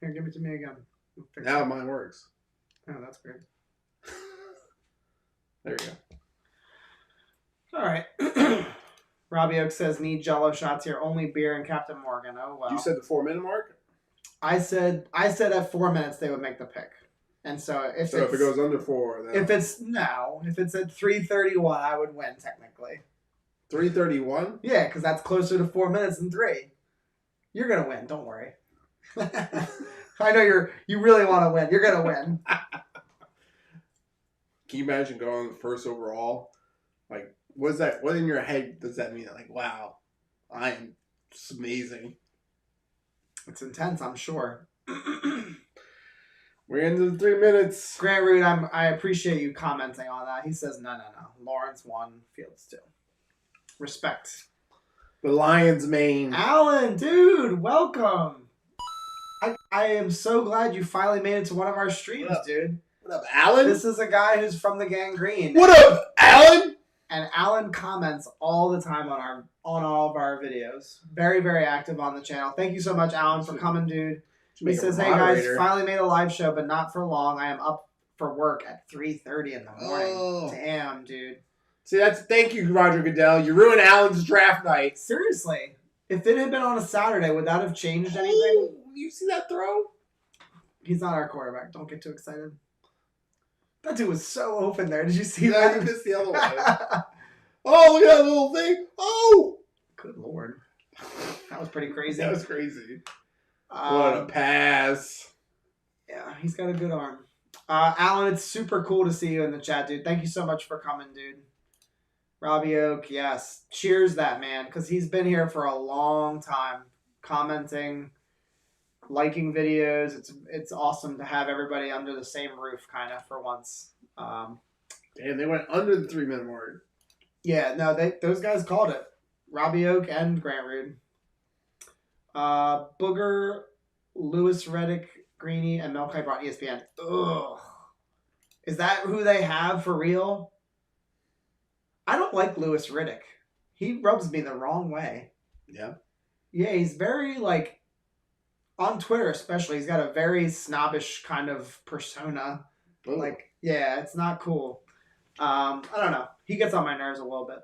Here, give it to me again. Now mine works. Oh, that's great. There you go. All right. Robbie Oak says, need Jello shots here. Only beer and Captain Morgan. Oh, well. You said the 4-minute mark? I said at 4 minutes they would make the pick. And so if it goes under 4, then... If it's at 3:31, I would win, technically. 3:31? Yeah, because that's closer to 4 minutes than 3. You're going to win. Don't worry. I know you really want to win. You're going to win. Can you imagine going first overall? Like, what in your head does that mean? Like, wow, I'm just amazing. It's intense, I'm sure. We're into the 3 minutes. Grant Root, I appreciate you commenting on that. He says, no. Lawrence 1, Fields 2. Respect. The Lions main. Alan, dude, welcome. I am so glad you finally made it to one of our streams, dude. What up, Alan? This is a guy who's from the Gangrene. What up, Alan? And Alan comments all the time on all of our videos. Very, very active on the channel. Thank you so much, Alan, for coming, dude. He says, hey, guys, finally made a live show, but not for long. I am up for work at 3:30 in the morning. Oh. Damn, dude. See, thank you, Roger Goodell. You ruined Alan's draft night. Seriously. If it had been on a Saturday, would that have changed anything? Oh, you see that throw? He's not our quarterback. Don't get too excited. That dude was so open there. Did you see Yeah, that? you missed the other one. Oh, look at that little thing. Oh! Good Lord. That was pretty crazy. That was crazy. What a pass. Yeah, he's got a good arm. Alan, it's super cool to see you in the chat, dude. Thank you so much for coming, dude. Robbie Oak, yes. Cheers that man, because he's been here for a long time, commenting, liking videos. It's awesome to have everybody under the same roof, kind of, for once. Damn, they went under the 3-minute mark. Yeah, no, those guys called it. Robbie Oak and Grant Rood. Booger, Lewis Reddick, Greeny, and Mel Kiper on ESPN. Ugh. Is that who they have for real? I don't like Lewis Riddick. He rubs me the wrong way. Yeah? Yeah, he's very, like, on Twitter especially, he's got a very snobbish kind of persona. Ooh. Like, yeah, it's not cool. I don't know. He gets on my nerves a little bit.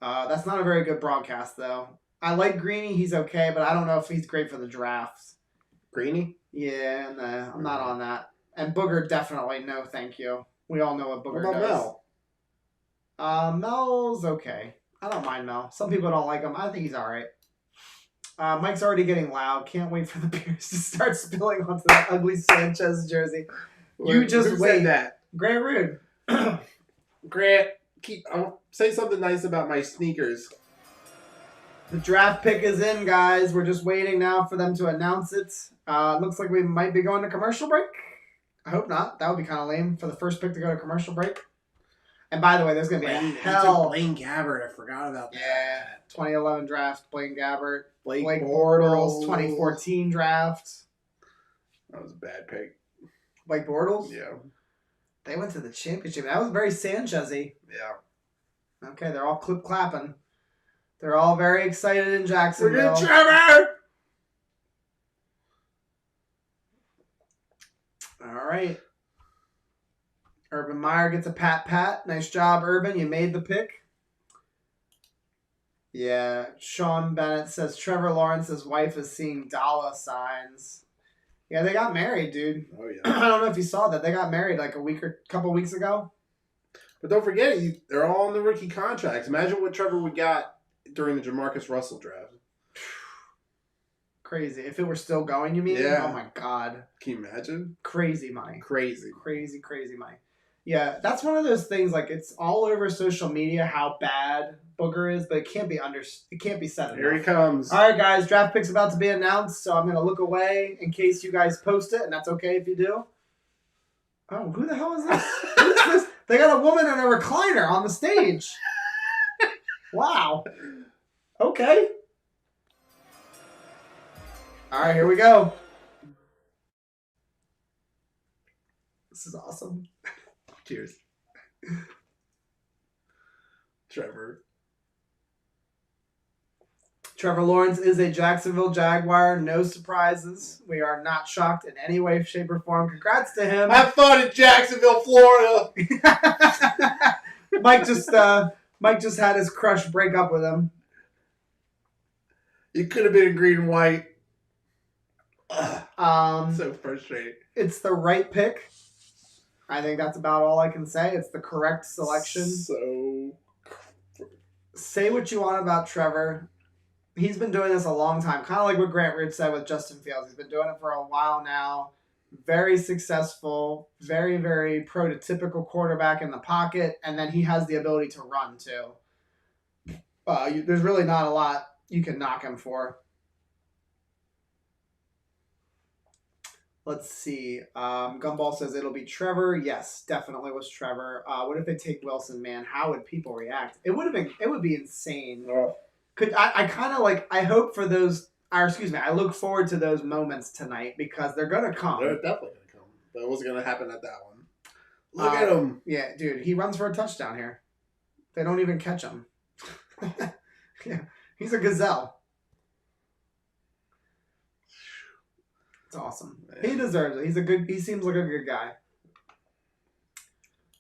That's not a very good broadcast, though. I like Greeny. He's okay, but I don't know if he's great for the drafts. Greeny? Yeah, nah, I'm not on that. And Booger, definitely no thank you. We all know what Booger What about does. Mel? Mel's okay. I don't mind Mel. Some people don't like him. I think he's all right. Mike's already getting loud. Can't wait for the beers to start spilling onto that ugly Sanchez jersey. You just Who wait. said that? Grant Rood. Grant, say something nice about my sneakers. The draft pick is in, guys. We're just waiting now for them to announce it. Looks like we might be going to commercial break. I hope not. That would be kind of lame for the first pick to go to commercial break. And by the way, there's going to be a hell. Blaine Gabbert. I forgot about that. Yeah, 2011 draft, Blaine Gabbert. Blake Bortles. Bortles, 2014 draft. That was a bad pick. Blake Bortles? Yeah. They went to the championship. That was very Sanchez-y. Yeah. Okay, they're all clip-clapping. They're all very excited in Jacksonville. We're getting Trevor! All right. Urban Meyer gets a pat. Nice job, Urban. You made the pick. Yeah. Sean Bennett says Trevor Lawrence's wife is seeing dollar signs. Yeah, they got married, dude. Oh, yeah. I don't know if you saw that. They got married like a couple weeks ago. But don't forget, they're all on the rookie contracts. Imagine what Trevor would got during the Jamarcus Russell draft. Crazy. If it were still going, you mean? Yeah. Oh, my God. Can you imagine? Crazy money. Crazy money. Yeah, that's one of those things, like, it's all over social media how bad Booger is, but it can't be said enough. Here he comes. All right, guys, draft pick's about to be announced, so I'm going to look away in case you guys post it, and that's okay if you do. Oh, who the hell is this? Who is this? They got a woman in a recliner on the stage. Wow. Okay. All right, here we go. This is awesome. Cheers. Trevor Lawrence is a Jacksonville Jaguar. No surprises. We are not shocked in any way, shape, or form. Congrats to him. Have fun in Jacksonville, Florida. Mike just had his crush break up with him. You could have been in green and white. So frustrating. It's the right pick. I think that's about all I can say. It's the correct selection. So Say what you want about Trevor. He's been doing this a long time. Kind of like what Grant Ridge said with Justin Fields. He's been doing it for a while now. Very successful. Very, very prototypical quarterback in the pocket. And then he has the ability to run, too. There's really not a lot you can knock him for. Let's see. Gumball says it'll be Trevor. Yes, definitely was Trevor. What if they take Wilson, man? How would people react? It would be insane. Oh. I kind of like, I hope for those, or excuse me, I look forward to those moments tonight because they're going to come. They're definitely going to come. But it wasn't going to happen at that one. Look at him. Yeah, dude, he runs for a touchdown here. They don't even catch him. Yeah, he's a gazelle. It's awesome. Man. He deserves it. He seems like a good guy.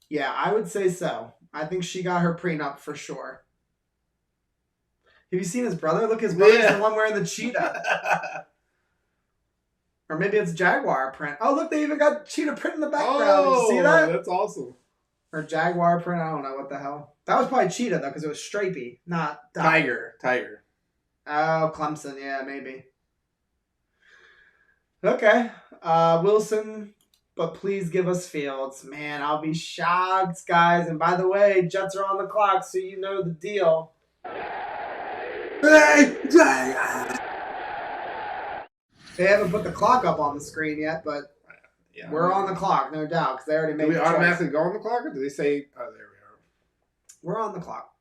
Yeah, I would say so. I think she got her prenup for sure. Have you seen his brother? Look, his brother's the one wearing the cheetah. Or maybe it's Jaguar print. Oh, look, they even got cheetah print in the background. Oh, did you see that? That's awesome. Or Jaguar print. I don't know what the hell. That was probably cheetah, though, because it was stripy, not Tiger. Oh, Clemson. Yeah, maybe. Okay. Wilson, but please give us Fields. Man, I'll be shocked, guys. And by the way, Jets are on the clock, so you know the deal. They haven't put the clock up on the screen yet, but we're on the clock, no doubt, because they already made the choice. Do we automatically go on the clock, or do they say, oh, there we are? We're on the clock.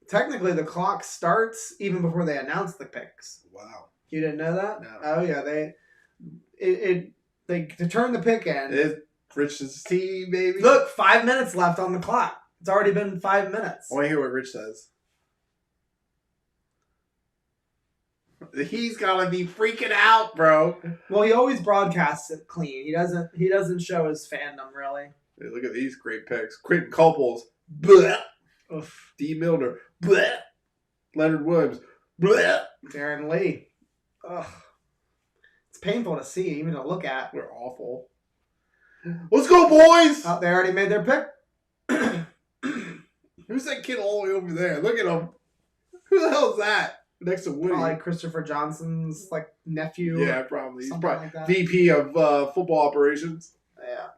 Technically, the clock starts even before they announce the picks. Wow. You didn't know that? No. Oh, yeah. They turn the pick in. It's Rich's team, baby. Look, 5 minutes left on the clock. It's already been 5 minutes. I want to hear what Rich says. He's gotta be freaking out, bro. Well, he always broadcasts it clean. He doesn't show his fandom really. Hey, look at these great picks. Quentin Couples. Bleh. Oof. D. Milner. Bleh. Leonard Williams. Bleh. Darren Lee. Ugh. It's painful to see, even to look at. We're awful. Let's go, boys! Oh, they already made their pick. Who's that kid all the way over there? Look at him. Who the hell is that? Next to Woody. Like Christopher Johnson's nephew. Yeah, probably. He's Something probably like that. VP of football operations. Yeah.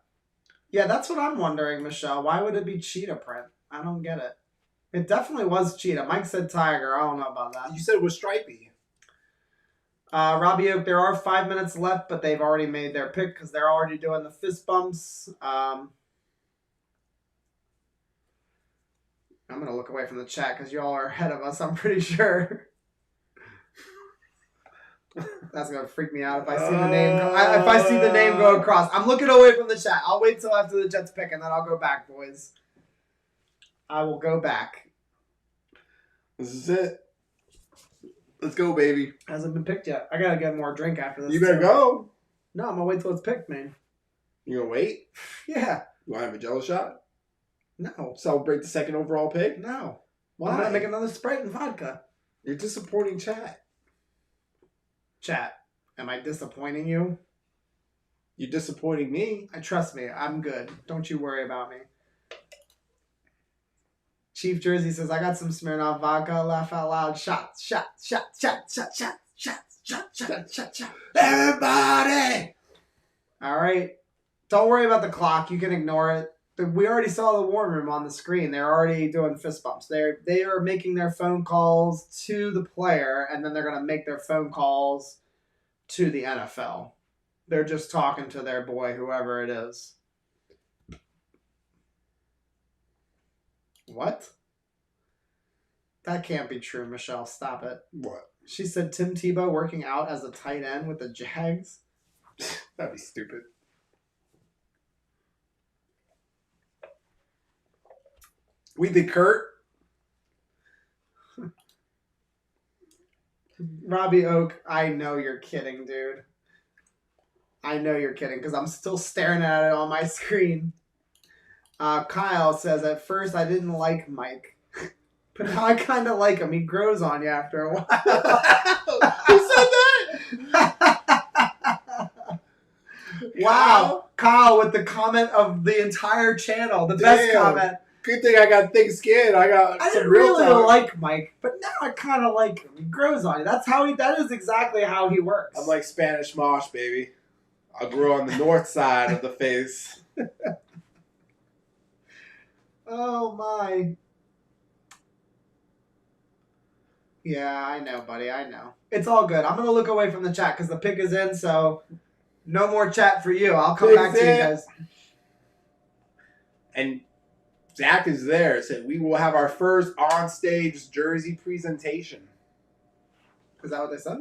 Yeah, that's what I'm wondering, Michelle. Why would it be cheetah print? I don't get it. It definitely was cheetah. Mike said tiger. I don't know about that. You said it was stripy. Robbie Oak, there are 5 minutes left, but they've already made their pick because they're already doing the fist bumps. I'm going to look away from the chat because y'all are ahead of us, I'm pretty sure. That's going to freak me out if I see the name if I see the name go across. I'm looking away from the chat. I'll wait till after the Jets pick, and then I'll go back, boys. I will go back. This is it. Let's go, baby. Hasn't been picked yet. I got to get more drink after this. You better go. No, I'm going to wait till it's picked, man. You gonna wait? Yeah. You want to have a jello shot? No. Celebrate the second overall pick? No. Why? I'm going to make another Sprite and vodka. You're disappointing chat. Chat, am I disappointing you? You're disappointing me. Trust me, I'm good. Don't you worry about me. Chief Jersey says, I got some Smirnoff vodka. Laugh out loud. Shots, shots, shots, shots, shots, shots, shots, shots, shots, shots, shots. Everybody! All right. Don't worry about the clock. You can ignore it. We already saw the war room on the screen. They're already doing fist bumps. They are making their phone calls to the player, and then they're going to make their phone calls to the NFL. They're just talking to their boy, whoever it is. What? That can't be true, Michelle. Stop it. What? She said Tim Tebow working out as a tight end with the Jags. That'd be stupid. We did Kurt. Robbie Oak, I know you're kidding, dude. I know you're kidding because I'm still staring at it on my screen. Kyle says, at first I didn't like Mike, but now I kind of like him. He grows on you after a while. Who said that? Wow. Kyle with the comment of the entire channel. The best comment. Good thing I got thick skin. I didn't some real really talk. like Mike, but now I kind of like him. He grows on you. That is exactly how he works. I'm like Spanish Mosh, baby. I grew on the north side of the face. Oh, my. Yeah, I know, buddy. I know. It's all good. I'm going to look away from the chat because the pick is in, so no more chat for you. I'll come back to you guys. And Zach is there, so we will have our first on-stage jersey presentation. Is that what they said?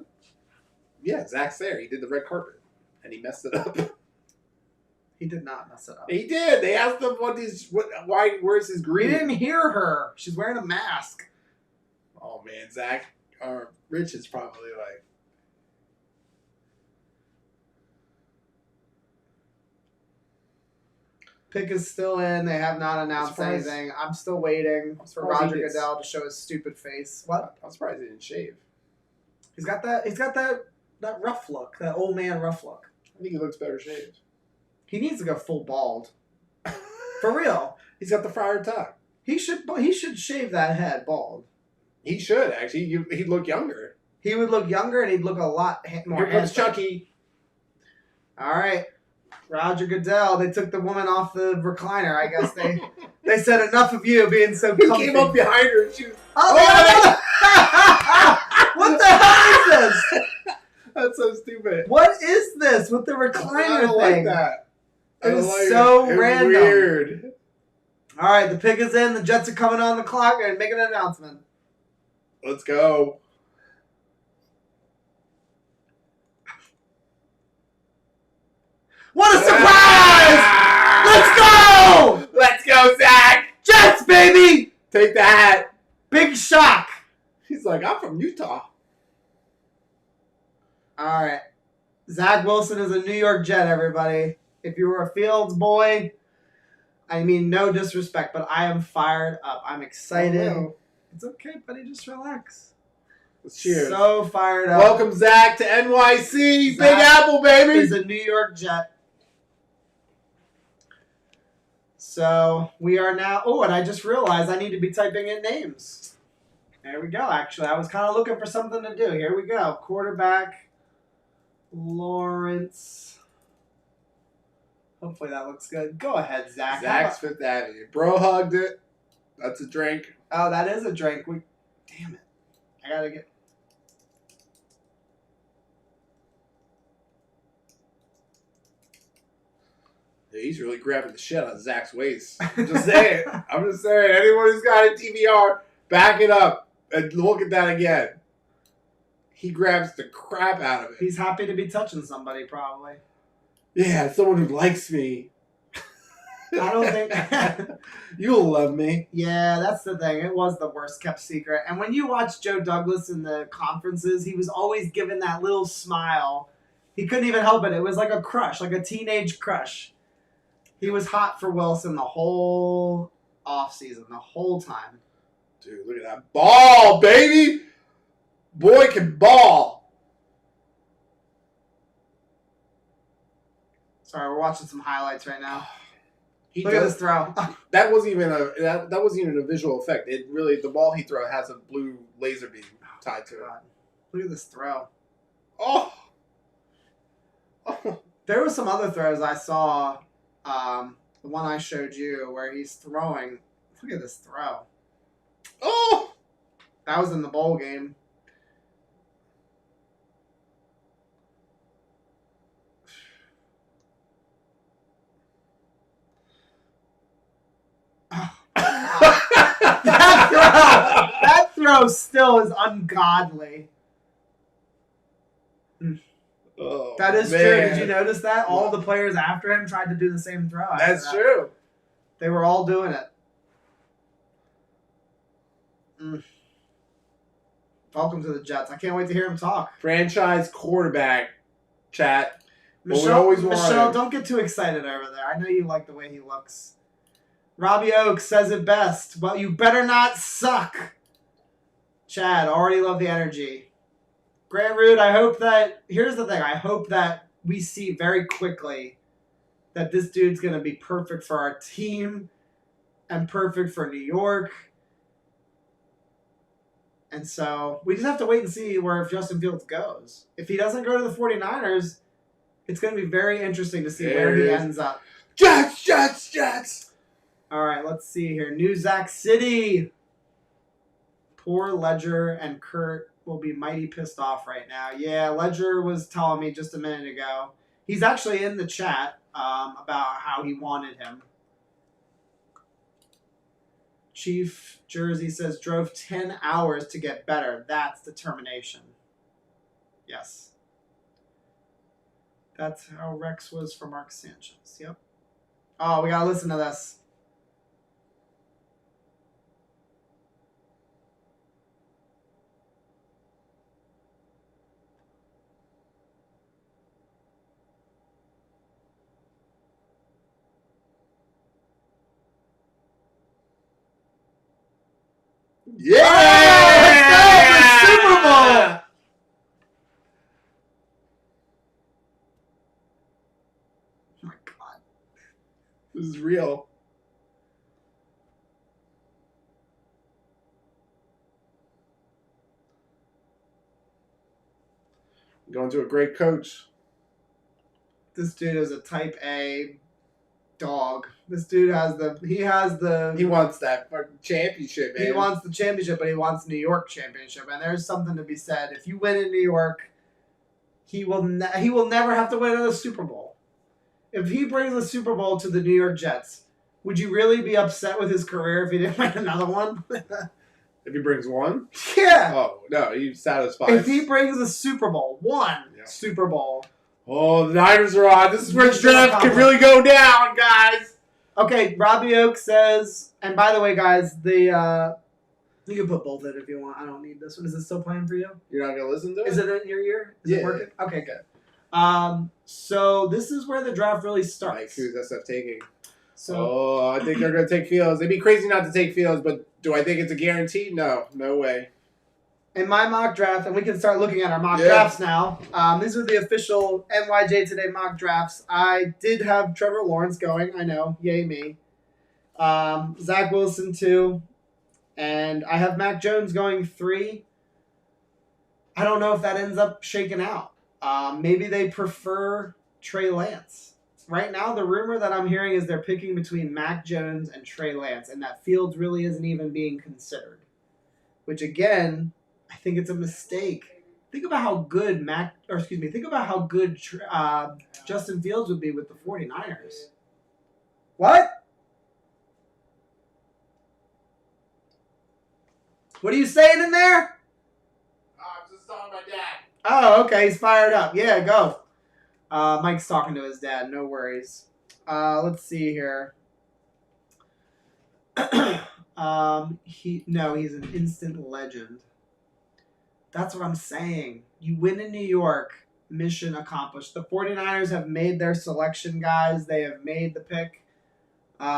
Yeah, Zach's there. He did the red carpet, and he messed it up. He did not mess it up. He did. They asked him where's his We green? didn't hear her. She's wearing a mask. Oh, man, Zach, or Rich is probably like, Pick is still in. They have not announced surprised- anything. I'm still waiting for surprised he Roger gets- Goodell to show his stupid face. What? I'm surprised he didn't shave. He's got that rough look, that old man rough look. I think he looks better shaved. He needs to go full bald. For real. He's got the friar tuck. He should shave that head bald. He should, actually. He'd look younger. He would look younger and he'd look a lot more Here comes handsome. Chucky. All right. Roger Goodell, they took the woman off the recliner. I guess they said enough of you being so He comfy. came up behind her and she was... Oh, what the hell is this? That's so stupid. What is this with the I recliner don't thing? like that. I It don't was like so It's random. weird. All right, the pick is in. The Jets are coming on the clock and making an announcement. Let's go. What a surprise! Let's go! Let's go, Zach! Jets, baby! Take that! Big shock. He's like, I'm from Utah. All right. Zach Wilson is a New York Jet, everybody. If you were a Fields boy, I mean, no disrespect, but I am fired up. I'm excited. Oh, no. It's okay, buddy. Just relax. Let's cheers. So fired up. Welcome, Zach, to NYC. Zach Big Apple, baby. He's a New York Jet. So we are now. Oh, and I just realized I need to be typing in names. There we go. Actually, I was kind of looking for something to do. Here we go. Quarterback Lawrence. Hopefully that looks good. Go ahead, Zach. Zach's Fifth Avenue. Bro hugged it. That's a drink. Oh, that is a drink. Damn it. I gotta get. Yeah, he's really grabbing the shit out of Zach's waist. I'm just saying. Anyone who's got a TVR, back it up and look at that again. He grabs the crap out of it. He's happy to be touching somebody, probably. Yeah, someone who likes me. I don't think. You'll love me. Yeah, that's the thing. It was the worst kept secret. And when you watch Joe Douglas in the conferences, he was always given that little smile. He couldn't even help it. It was like a crush, like a teenage crush. He was hot for Wilson the whole offseason, the whole time. Dude, look at that ball, baby. Boy can ball. Sorry, we're watching some highlights right now. He Look at this throw. That wasn't even a visual effect. It really, the ball he throw has a blue laser beam tied to it. God. Look at this throw. Oh. There were some other throws I saw. The one I showed you where he's throwing. Look at this throw. Oh. That was in the bowl game. That throw still is ungodly. Oh, That is man. true. Did you notice that? All the players after him tried to do the same throw. after That's that. true. They were all doing it. Welcome to the Jets. I can't wait to hear him talk. Franchise quarterback, chat. What we Michelle, always wanted. Michelle, don't get too excited over there. I know you like the way he looks. Robbie Oaks says it best. Well, you better not suck. Chad, already love the energy. Grant Root, I hope that... Here's the thing. I hope that we see very quickly that this dude's going to be perfect for our team and perfect for New York. And so we just have to wait and see where Justin Fields goes. If he doesn't go to the 49ers, it's going to be very interesting to see where he ends up. Jets, Jets, Jets. All right, let's see here. New Zach City. Poor Ledger and Kurt will be mighty pissed off right now. Yeah, Ledger was telling me just a minute ago. He's actually in the chat about how he wanted him. Chief Jersey says, drove 10 hours to get better. That's determination. Yes. That's how Rex was for Mark Sanchez. Yep. Oh, we got to listen to this. Yeah! Let's go for Super Bowl! Oh my God. This is real. Going to a great coach. This dude is a type A dog. This dude has He wants that fucking championship, man. he wants the championship, but he wants New York championship. And there's something to be said. If you win in New York, he will never have to win another Super Bowl. If he brings the Super Bowl to the New York Jets, would you really be upset with his career if he didn't win another one? If he brings one? Yeah. Oh, no, he's satisfied. If he brings the Super Bowl, Yeah. Super Bowl. Oh, the Niners are on. This is where the Mission draft can accomplished. really go down, guys. Okay, Robbie Oak says, and by the way, guys, you can put both in if you want. I don't need this one. Is it still playing for you? You're not going to listen to it? Is it in your ear? Is Yeah. it working? Okay, good. So this is where the draft really Like, starts. who's SF taking? So I think they're going to take Fields. It'd be crazy not to take Fields, but do I think it's a guarantee? No. No way. in my mock draft, and we can start looking at our mock Yeah. drafts now. These are the official NYJ Today mock drafts. I did have Trevor Lawrence going. I know. Yay me. Zach Wilson 2. And I have Mac Jones going 3. I don't know if that ends up shaking out. Maybe they prefer Trey Lance. right now the rumor that I'm hearing is they're picking between Mac Jones and Trey Lance, and that Fields really isn't even being considered. Which again, I think it's a mistake. Think about how good Justin Fields would be with the 49ers. What? What are you saying in there? I'm just talking to my dad. Oh, okay. He's fired up. Yeah, go. Mike's talking to his dad. No worries. Let's see here. He's an instant legend. That's what I'm saying. You win in New York, mission accomplished. The 49ers have made their selection, guys. They have made the pick.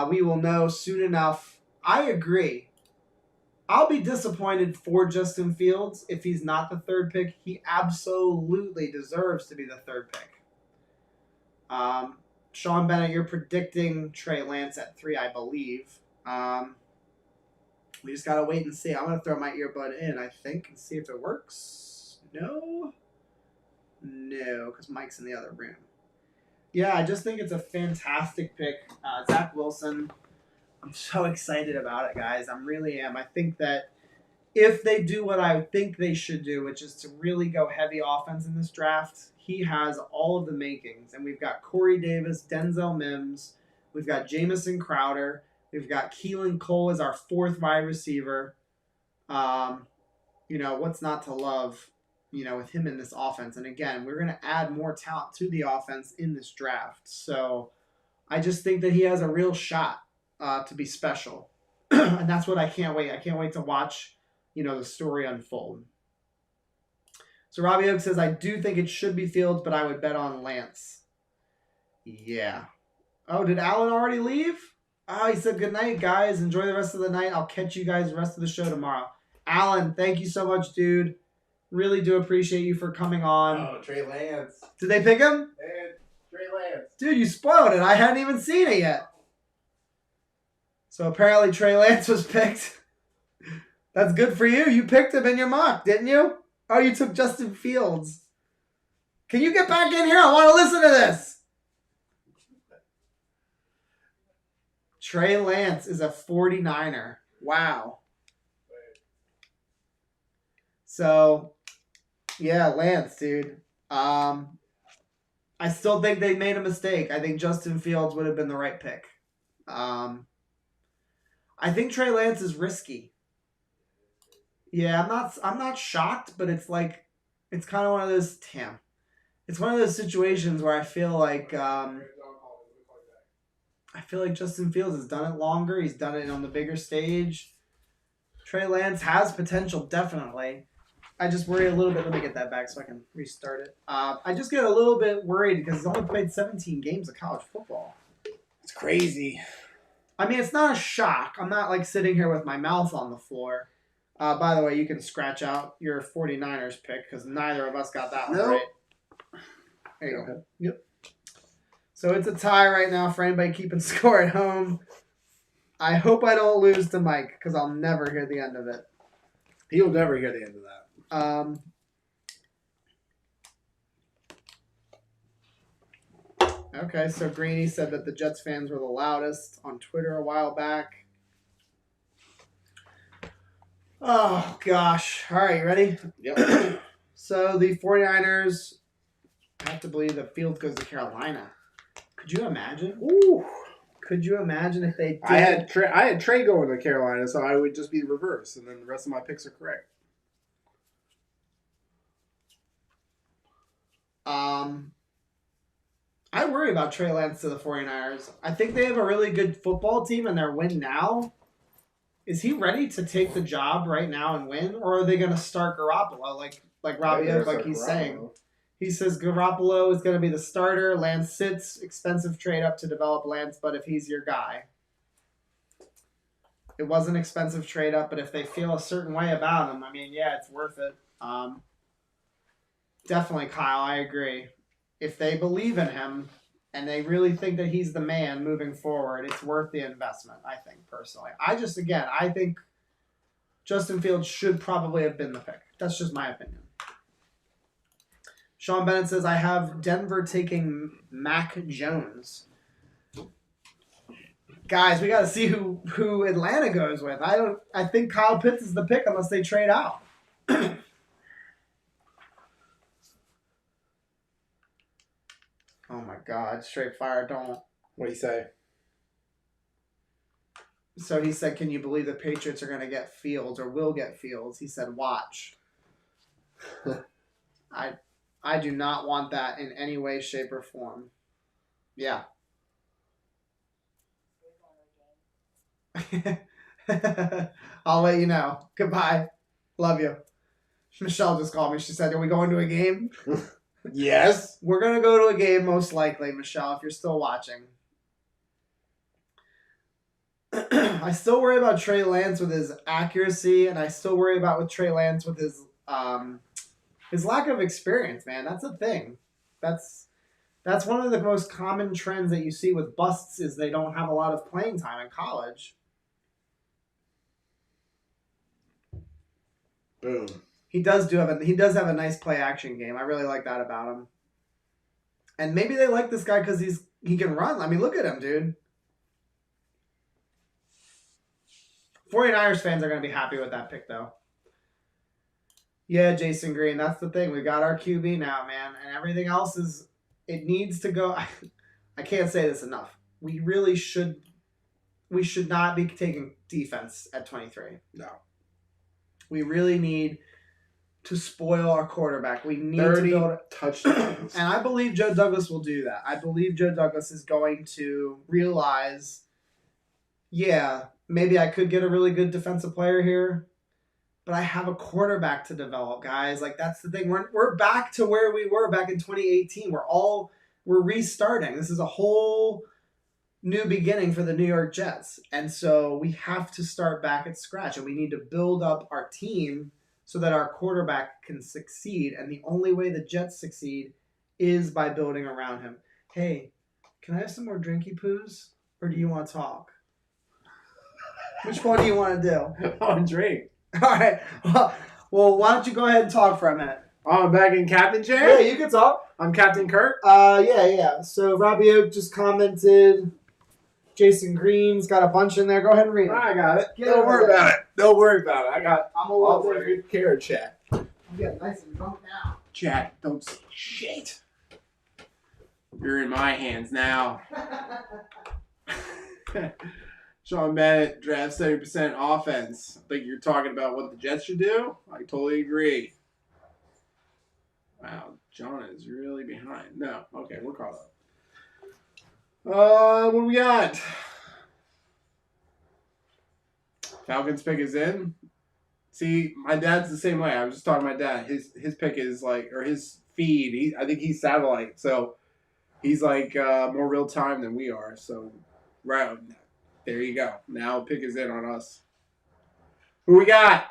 We will know soon enough. I agree. I'll be disappointed for Justin Fields if he's not the third pick. He absolutely deserves to be the third pick. Sean Bennett, you're predicting Trey Lance at 3, I believe. We just got to wait and see. I'm going to throw my earbud in, I think, and see if it works. No, because Mike's in the other room. Yeah, I just think it's a fantastic pick. Zach Wilson, I'm so excited about it, guys. I really am. I think that if they do what I think they should do, which is to really go heavy offense in this draft, he has all of the makings. And we've got Corey Davis, Denzel Mims. We've got Jamison Crowder. We've got Keelan Cole as our 4th wide receiver. What's not to love, with him in this offense. And again, we're going to add more talent to the offense in this draft. So I just think that he has a real shot to be special. And that's what I can't wait. I can't wait to watch, the story unfold. So Robbie Oak says, I do think it should be Fields, but I would bet on Lance. Yeah. Oh, did Alan already leave? Oh, he said, good night, guys. Enjoy the rest of the night. I'll catch you guys the rest of the show tomorrow. Alan, thank you so much, dude. Really do appreciate you for coming on. Oh, Trey Lance. Did they pick him? And Trey Lance. Dude, you spoiled it. I hadn't even seen it yet. So apparently Trey Lance was picked. That's good for you. You picked him in your mock, didn't you? Oh, you took Justin Fields. Can you get back in here? I want to listen to this. Trey Lance is a 49er. Wow. So, yeah, Lance, dude. I still think they made a mistake. I think Justin Fields would have been the right pick. I think Trey Lance is risky. Yeah, I'm not shocked, but it's kind of one of those It's one of those situations where I feel like Justin Fields has done it longer. He's done it on the bigger stage. Trey Lance has potential, definitely. I just worry a little bit. Let me get that back so I can restart it. I just get a little bit worried because he's only played 17 games of college football. It's crazy. I mean, it's not a shock. I'm not sitting here with my mouth on the floor. By the way, you can scratch out your 49ers pick because neither of us got that one right. There you go. Yep. So it's a tie right now for anybody keeping score at home. I hope I don't lose to Mike because I'll never hear the end of it. He'll never hear the end of that. Okay, so Greeny said that the Jets fans were the loudest on Twitter a while back. Oh, gosh. All right, you ready? Yep. So the 49ers have to believe that Fields goes to Carolina. Could you imagine? Ooh. Could you imagine if they did? I had Trey going to Carolina, so I would just be reverse, and then the rest of my picks are correct. I worry about Trey Lance to the 49ers. I think they have a really good football team and they're win now. Is he ready to take the job right now and win? Or are they going to start Garoppolo like Robbie Oak, like he's saying? He says Garoppolo is going to be the starter. Lance sits. Expensive trade up to develop Lance, but if he's your guy. It was an expensive trade up, but if they feel a certain way about him, I mean, yeah, it's worth it. Definitely, Kyle, I agree. If they believe in him and they really think that he's the man moving forward, it's worth the investment, I think, personally. I think Justin Fields should probably have been the pick. That's just my opinion. Sean Bennett says, I have Denver taking Mac Jones. Guys, we got to see who Atlanta goes with. I think Kyle Pitts is the pick unless they trade out. Oh my God! Straight fire! Don't. What do you say? So he said, "Can you believe the Patriots are going to get Fields or will get Fields?" He said, "Watch." I do not want that in any way, shape, or form. Yeah. I'll let you know. Goodbye. Love you. Michelle just called me. She said, "Are we going to a game?" Yes. We're going to go to a game most likely, Michelle, if you're still watching. I still worry about Trey Lance with his accuracy, and I still worry about with Trey Lance with his lack of experience, man. That's the thing. That's one of the most common trends that you see with busts is they don't have a lot of playing time in college. Boom. He does have a nice play action game. I really like that about him. And maybe they like this guy because he can run. I mean, look at him, dude. 49ers fans are going to be happy with that pick, though. Yeah, Jason Green, that's the thing. We got our QB now, man. And everything else it needs to go. I can't say this enough. We should not be taking defense at 23. No. We really need to spoil our quarterback. We need 30 to build touchdowns. And I believe Joe Douglas will do that. I believe Joe Douglas is going to realize, yeah, maybe I could get a really good defensive player here, but I have a quarterback to develop, guys. Like, that's the thing. We're back to where we were back in 2018. We're restarting. This is a whole new beginning for the New York Jets. And so we have to start back at scratch, and we need to build up our team so that our quarterback can succeed. And the only way the Jets succeed is by building around him. Hey, can I have some more drinky poos? Or do you want to talk? Which one do you want to do? On drink. All right. Well, why don't you go ahead and talk for a minute? Oh, I'm back in captain chair? Yeah, you can talk. I'm Captain Kirk. Yeah. So Robbie Oak just commented. Jason Green's got a bunch in there. Go ahead and read it. I got it. Get Don't it worry over about it. Don't worry about it. I'm a I'll little take worried. good care of chat. I'm getting nice and drunk now. Chat, don't say shit. You're in my hands now. Sean Bennett drafts 70% offense. I think you're talking about what the Jets should do. I totally agree. Wow, John is really behind. No, okay, we're caught up. What do we got? Falcons pick is in. See, my dad's the same way. I was just talking to my dad. His pick is like, or his feed. I think he's satellite, so he's like more real time than we are. So, right there you go. Now pick is in on us. Who we got?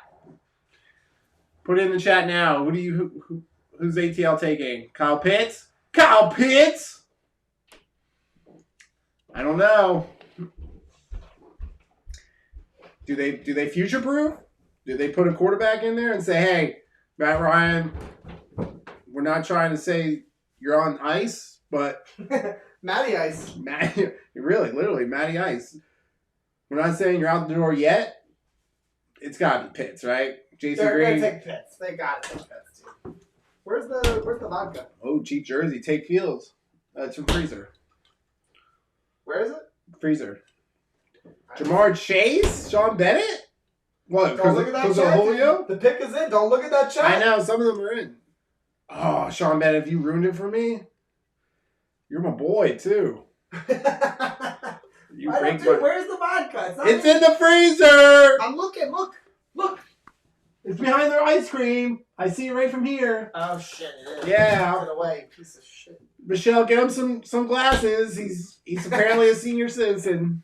Put it in the chat now. Who's ATL taking? Kyle Pitts? Kyle Pitts? I don't know. Do they future proof? Do they put a quarterback in there and say, hey, Matt Ryan, we're not trying to say you're on ice, but Matty Ice. literally Matty Ice. We're not saying you're out the door yet. It's gotta be Pitts, right? Jason They're Green. gonna take Pitts. They got to take Pitts too. Where's the vodka? Oh, cheap jersey. Take Fields. It's from Freezer. Where is it? Freezer. Jamar Chase? Sean Bennett? What? Don't look at that Because of chat. Julio? The pick is in. Don't look at that chat. I know. Some of them are in. Oh, Sean Bennett, if you ruined it for me, you're my boy, too. You break my... Where's the vodka? It's in the freezer! I'm looking. Look. It's behind their ice cream. I see it right from here. Oh, shit. It is. Yeah. Put it away. Piece of shit. Michelle, get him some glasses. He's apparently a senior citizen.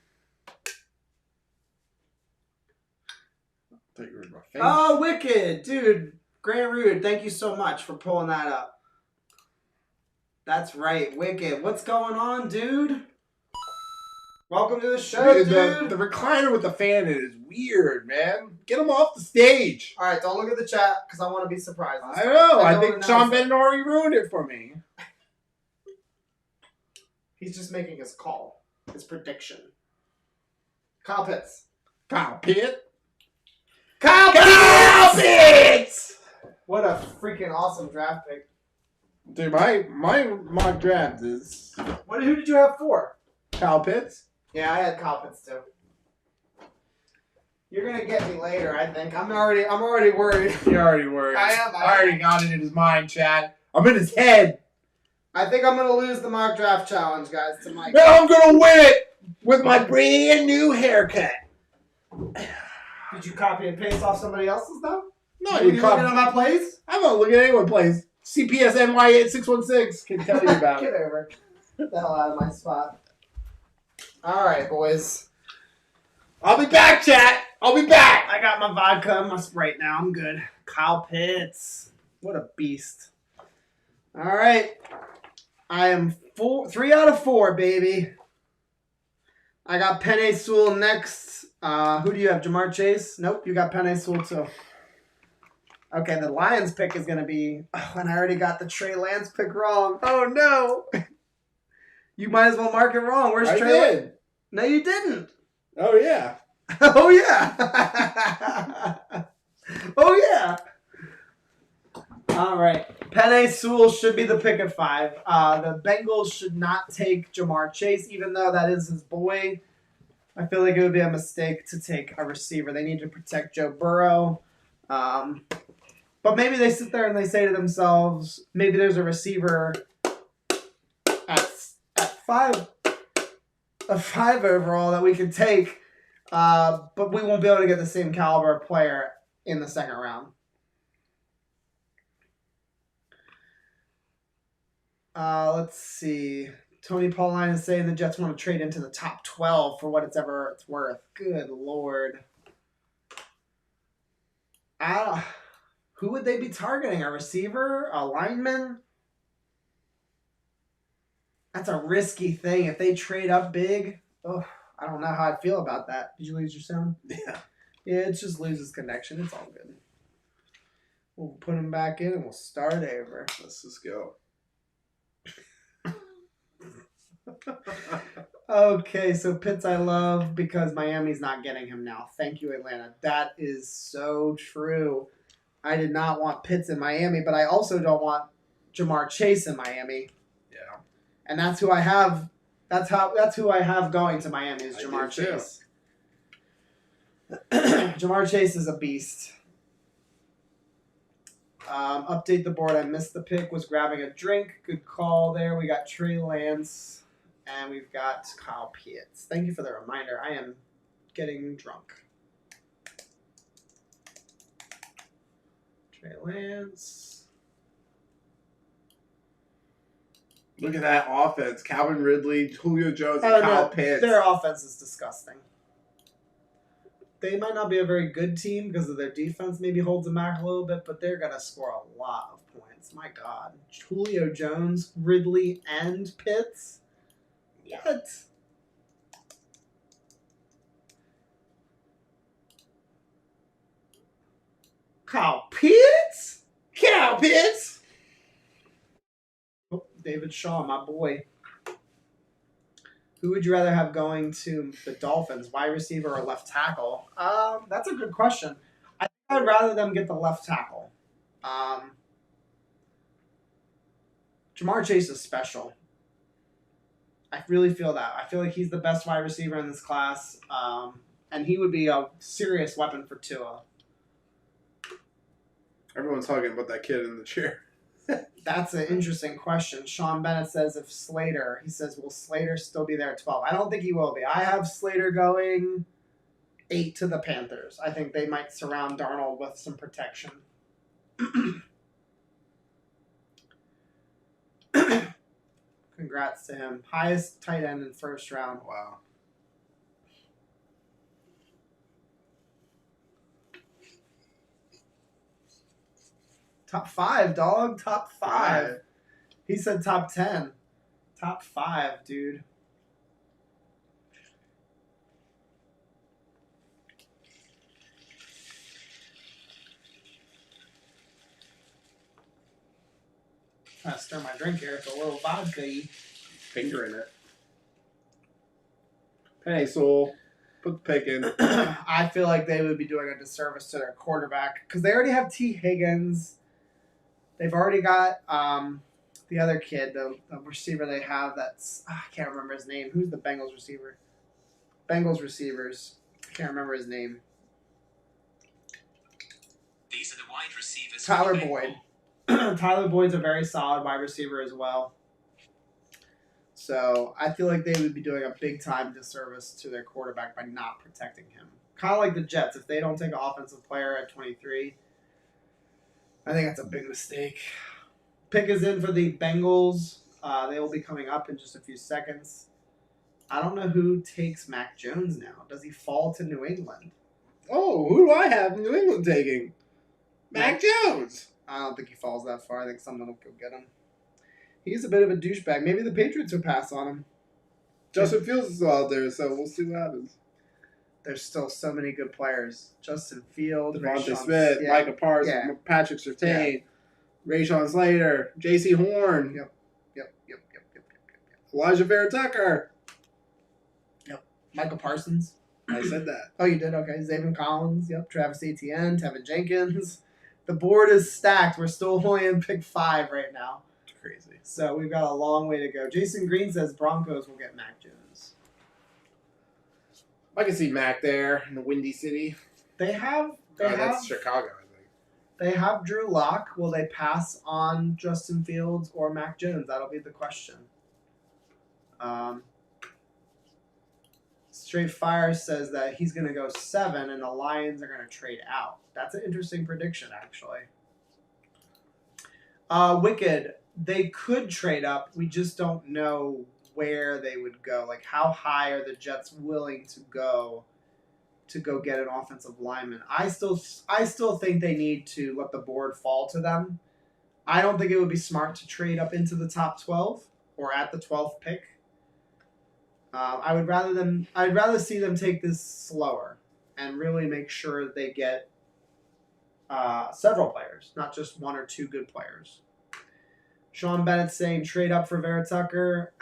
I thought you were in my face. Oh, wicked. Dude. Grant Rude, thank you so much for pulling that up. That's right. Wicked. What's going on, dude? Welcome to the show, dude. The recliner with the fan in it is weird, man. Get him off the stage. All right, don't look at the chat because I want to be surprised. I know. I don't think announce Sean it. Bennett already ruined it for me. He's just making his call, his prediction. Kyle Pitts. Kyle Pitt. Kyle Pitts! What a freaking awesome draft pick. Dude, my mock draft is Who did you have for? Kyle Pitts. Yeah, I had Kyle Pitts too. You're gonna get me later, I think. I'm already worried. You're already worried. I am. I already got it in his mind, Chad. I'm in his head. I think I'm gonna lose the mock draft challenge, guys, to Mike. Now I'm gonna win it with my brand new haircut. Did you copy and paste off somebody else's though? No, you looking at my plays? I'm not looking at anyone plays. CPSNY8616 can tell you about Get it. over. Get the hell out of my spot. All right, boys. I'll be back, chat. I'll be back. I got my vodka and my Sprite now. I'm good. Kyle Pitts. What a beast. All right. I am 3 out of 4, baby. I got Penei Sewell next. Who do you have? Jamar Chase? Nope, you got Penei Sewell too. Okay, the Lions pick is going to be... Oh, and I already got the Trey Lance pick wrong. Oh, no. You might as well mark it wrong. Where's Trey Lance? No, you didn't. Oh, yeah. Oh, yeah. Oh, yeah. All right. Penei Sewell should be the pick at 5. The Bengals should not take Jamar Chase, even though that is his boy. I feel like it would be a mistake to take a receiver. They need to protect Joe Burrow. But maybe they sit there and they say to themselves, maybe there's a receiver at 5 overall that we could take, but we won't be able to get the same caliber of player in the second round. Let's see. Tony Pauline is saying the Jets want to trade into the top 12 for what it's worth. Good Lord. Who would they be targeting? A receiver? A lineman? That's a risky thing. If they trade up big, I don't know how I feel about that. Did you lose your sound? Yeah. Yeah, it just loses connection. It's all good. We'll put him back in and we'll start over. Let's just go. Okay, so Pitts I love because Miami's not getting him now. Thank you, Atlanta. That is so true. I did not want Pitts in Miami, but I also don't want Jamar Chase in Miami. Yeah. And that's who I have. That's who I have going to Miami is Jamar Chase. Jamar Chase is a beast. Update the board. I missed the pick. Was grabbing a drink. Good call there. We got Trey Lance. And we've got Kyle Pitts. Thank you for the reminder. I am getting drunk. Trey Lance. Look at that offense. Calvin Ridley, Julio Jones, and Kyle Pitts. Their offense is disgusting. They might not be a very good team because of their defense maybe holds them back a little bit, but they're going to score a lot of points. My God. Julio Jones, Ridley, and Pitts? What? Kyle Pitts? Kyle Pitts! Oh, David Shaw, my boy. Who would you rather have going to the Dolphins, wide receiver or left tackle? That's a good question. I think I'd rather them get the left tackle. Jamar Chase is special. I really feel that. I feel like he's the best wide receiver in this class, and he would be a serious weapon for Tua. Everyone's talking about that kid in the chair. That's an interesting question. Sean Bennett says if Slater, he says, will Slater still be there at 12? I don't think he will be. I have Slater going 8 to the Panthers. I think they might surround Darnold with some protection. Congrats to him. Highest tight end in first round. Wow. Top 5, dog. Top 5. He said top 10. Top 5, dude. trying to stir my drink here. It's a little vodka-y. Finger in it. Penny Soul. Put the pick in. I feel like they would be doing a disservice to their quarterback because they already have T. Higgins. They've already got the other kid, the receiver they have. That's I can't remember his name. Who's the Bengals receiver? Bengals receivers. I can't remember his name. These are the wide receivers. Tyler Boyd. Tyler Boyd's a very solid wide receiver as well. So I feel like they would be doing a big time disservice to their quarterback by not protecting him. Kind of like the Jets. If they don't take an offensive player at 23, I think that's a big mistake. Pick is in for the Bengals. They will be coming up in just a few seconds. I don't know who takes Mac Jones now. Does he fall to New England? Oh, who do I have New England taking? Mac Jones. I don't think he falls that far. I think someone will go get him. He's a bit of a douchebag. Maybe the Patriots will pass on him. Justin Fields is still out there, so we'll see what happens. There's still so many good players. Justin Fields, Devontae Smith, yeah. Micah Parsons, Patrick Surtain, Rashawn Slater, J.C. Horn. Yep. Alijah Vera-Tucker. Michael Parsons. I said that. Oh, you did? Okay. Zayvon Collins. Yep. Travis Etienne. Tevin Jenkins. The board is stacked. We're still only in pick 5 right now. It's crazy. So we've got a long way to go. Jason Green says Broncos will get Mac Jones. I can see Mac there in the Windy City. That's Chicago, I think. They have Drew Lock. Will they pass on Justin Fields or Mac Jones? That'll be the question. Straight Fire says that he's going to go 7 and the Lions are going to trade out. That's an interesting prediction, actually. Wicked, they could trade up. We just don't know where they would go. Like, how high are the Jets willing to go get an offensive lineman? I still think they need to let the board fall to them. I don't think it would be smart to trade up into the top 12 or at the 12th pick. I'd rather see them take this slower and really make sure that they get several players, not just 1 or 2 good players. Sean Bennett saying trade up for Vera-Tucker.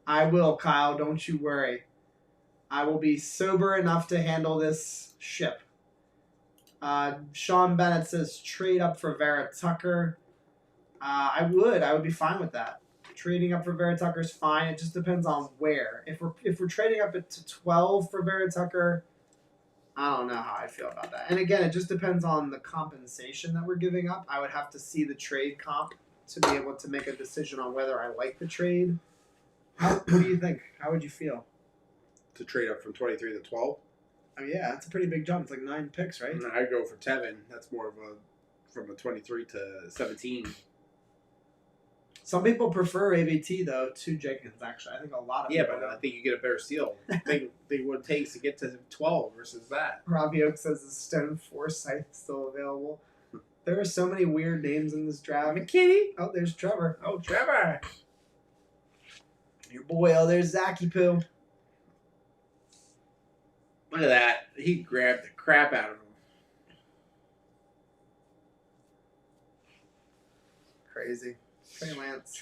I will, Kyle. Don't you worry. I will be sober enough to handle this ship. Sean Bennett says trade up for Vera-Tucker. I would be fine with that. Trading up for Vera-Tucker is fine. It just depends on where. If we're trading up to 12 for Vera-Tucker, I don't know how I feel about that. And again, it just depends on the compensation that we're giving up. I would have to see the trade comp to be able to make a decision on whether I like the trade. What do you think? How would you feel? To trade up from 23 to 12? I mean, yeah, that's a pretty big jump. It's like 9 picks, right? I'd go for Tevin. That's more of from a 23 to 17. Some people prefer AVT, though, to Jenkins, actually. I think a lot of people but I think you get a better steal. Think what it takes to get to 12 versus that. Robbie Oak says the Stone Forsythe is still available. There are so many weird names in this draft. McKinney. Oh, there's Trevor. Oh, Trevor. Your boy. Oh, there's Zachy Poo. Look at that. He grabbed the crap out of him. Crazy. Trey Lance.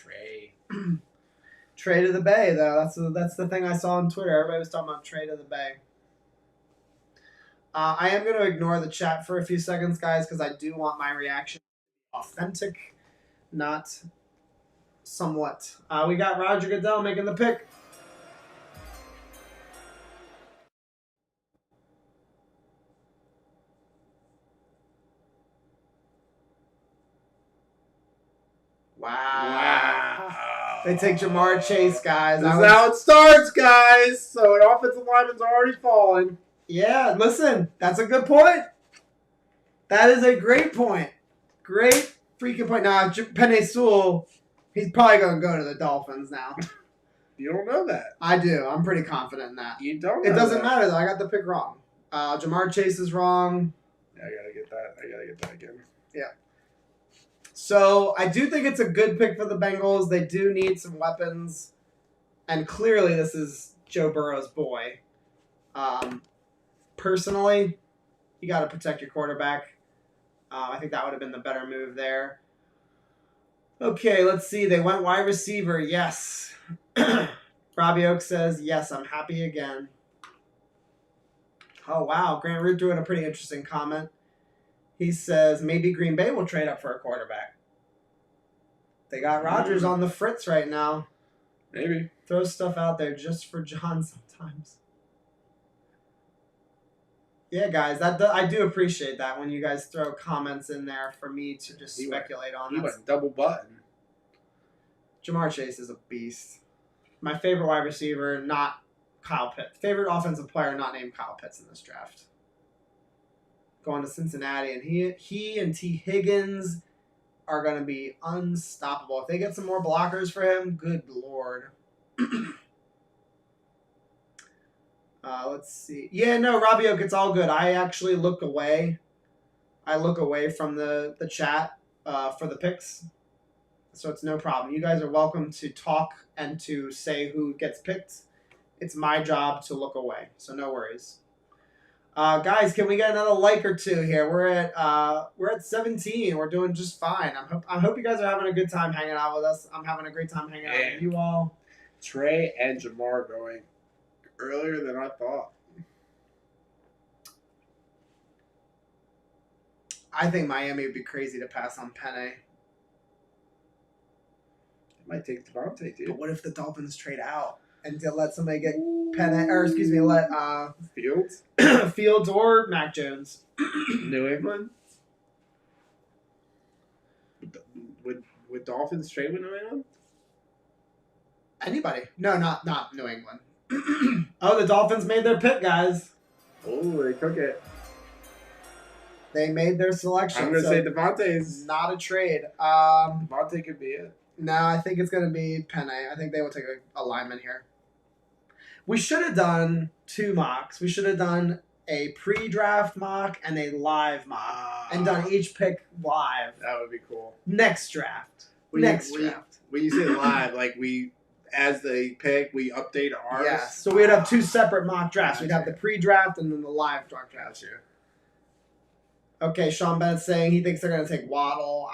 Trey to the Bay, though. That's the thing I saw on Twitter. Everybody was talking about Trey to the Bay. I am going to ignore the chat for a few seconds, guys, because I do want my reaction to be authentic, not somewhat. We got Roger Goodell making the pick. Wow. They take Jamar Chase, guys. This is how it starts, guys. So an offensive lineman's already fallen. Yeah, listen, that's a good point. That is a great point. Great freaking point. Now, Penei Sewell, he's probably going to go to the Dolphins now. You don't know that. I do. I'm pretty confident in that. You don't know It doesn't that. matter, though. I got the pick wrong. Jamar Chase is wrong. Yeah, I got to get that. I got to get that again. Yeah. So, I do think it's a good pick for the Bengals. They do need some weapons. And clearly, this is Joe Burrow's boy. Personally, you got to protect your quarterback. I think that would have been the better move there. Okay, let's see. They went wide receiver. Yes. Robbie Oak says, yes, I'm happy again. Oh, wow. Grant Root doing a pretty interesting comment. He says, maybe Green Bay will trade up for a quarterback. They got Rodgers on the fritz right now. Maybe. Throw stuff out there just for John sometimes. Yeah, guys, I do appreciate that when you guys throw comments in there for me to just speculate on. He went double button. Jamar Chase is a beast. My favorite wide receiver, not Kyle Pitts. Favorite offensive player, not named Kyle Pitts in this draft. Going to Cincinnati, and he and T. Higgins are going to be unstoppable. If they get some more blockers for him, good Lord. Let's see. Yeah, no, Robbie Oak, it's all good. I actually look away. I look away from the chat for the picks. So it's no problem. You guys are welcome to talk and to say who gets picked. It's my job to look away. So no worries. Guys, can we get another like or two here? We're at 17. We're doing just fine. I hope you guys are having a good time hanging out with us. I'm having a great time hanging out with you all. Trey and Jamar going earlier than I thought. I think Miami would be crazy to pass on Penny. Might take Devontae, dude. But what if the Dolphins trade out and to let somebody get Penny, or excuse me, let Fields? Fields or Mac Jones? New England? Would Dolphins trade with New England? Anybody? No, not New England. Oh, the Dolphins made their pick, guys. Oh, they took it. They made their selection. I'm going to say Devontae's. Not a trade. Devontae could be it. No, I think it's going to be Penny. I think they will take a lineman here. We should have done two mocks. We should have done a pre-draft mock and a live mock and done each pick live. That would be cool. Next draft. When you say live, like as they pick, we update ours? Yeah, so we'd have two separate mock drafts. We'd have the pre-draft and then the live draft. Gotcha. Okay, Sean Bennett's saying he thinks they're going to take Waddle.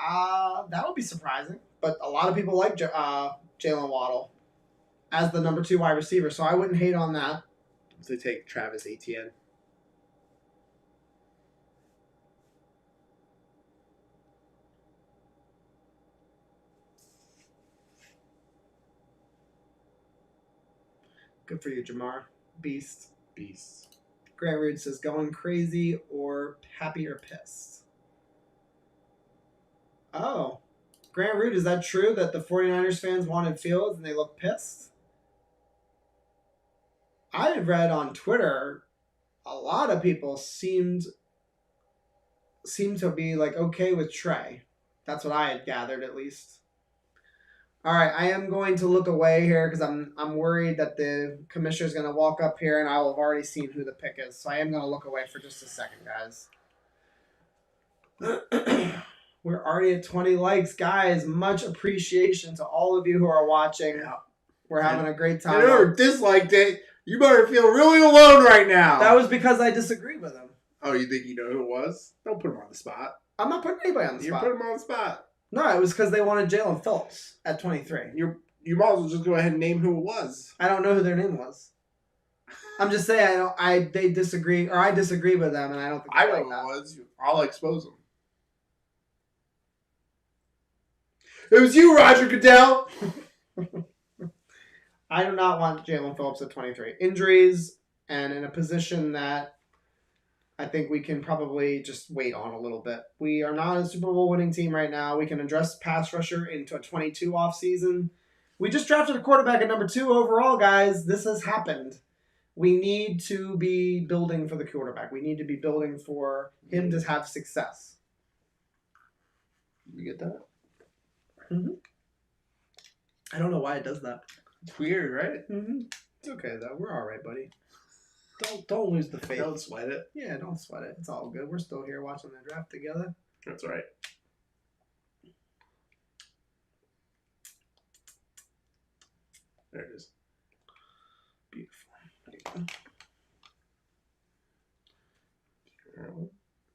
That would be surprising. But a lot of people like Jalen Waddle as the number 2 wide receiver, so I wouldn't hate on that. They take Travis Etienne. Good for you, Jamar. Beast. Beast. Grant Root says, going crazy or happy or pissed? Oh. Grant Root, is that true that the 49ers fans wanted Fields and they look pissed? I had read on Twitter a lot of people seemed to be like okay with Trey. That's what I had gathered, at least. All right, I am going to look away here because I'm worried that the commissioner's going to walk up here and I will have already seen who the pick is. So I am going to look away for just a second, guys. We're already at 20 likes, guys. Much appreciation to all of you who are watching. We're having a great time. And whoever disliked it, you better feel really alone right now. That was because I disagreed with him. Oh, you think you know who it was? Don't put him on the spot. I'm not putting anybody on the You spot. put him on the spot. No, it was because they wanted Jalen Phillips at 23. You might as well just go ahead and name who it was. I don't know who their name was. I'm just saying they disagree, or I disagree with them, and I don't think I they know like who that. it was. I'll expose him. It was you, Roger Goodell. I do not want Jalen Phillips at 23. Injuries and in a position that I think we can probably just wait on a little bit. We are not a Super Bowl winning team right now. We can address pass rusher into a 22 offseason. We just drafted a quarterback at number 2 overall, guys. This has happened. We need to be building for the quarterback. We need to be building for him to have success. You get that? Mm-hmm. I don't know why it does that. It's weird, right? Mm-hmm. It's okay, though. We're all right, buddy. Don't lose the faith. Don't sweat it. Yeah, don't sweat it. It's all good. We're still here watching the draft together. That's right. There it is. Beautiful. There you go.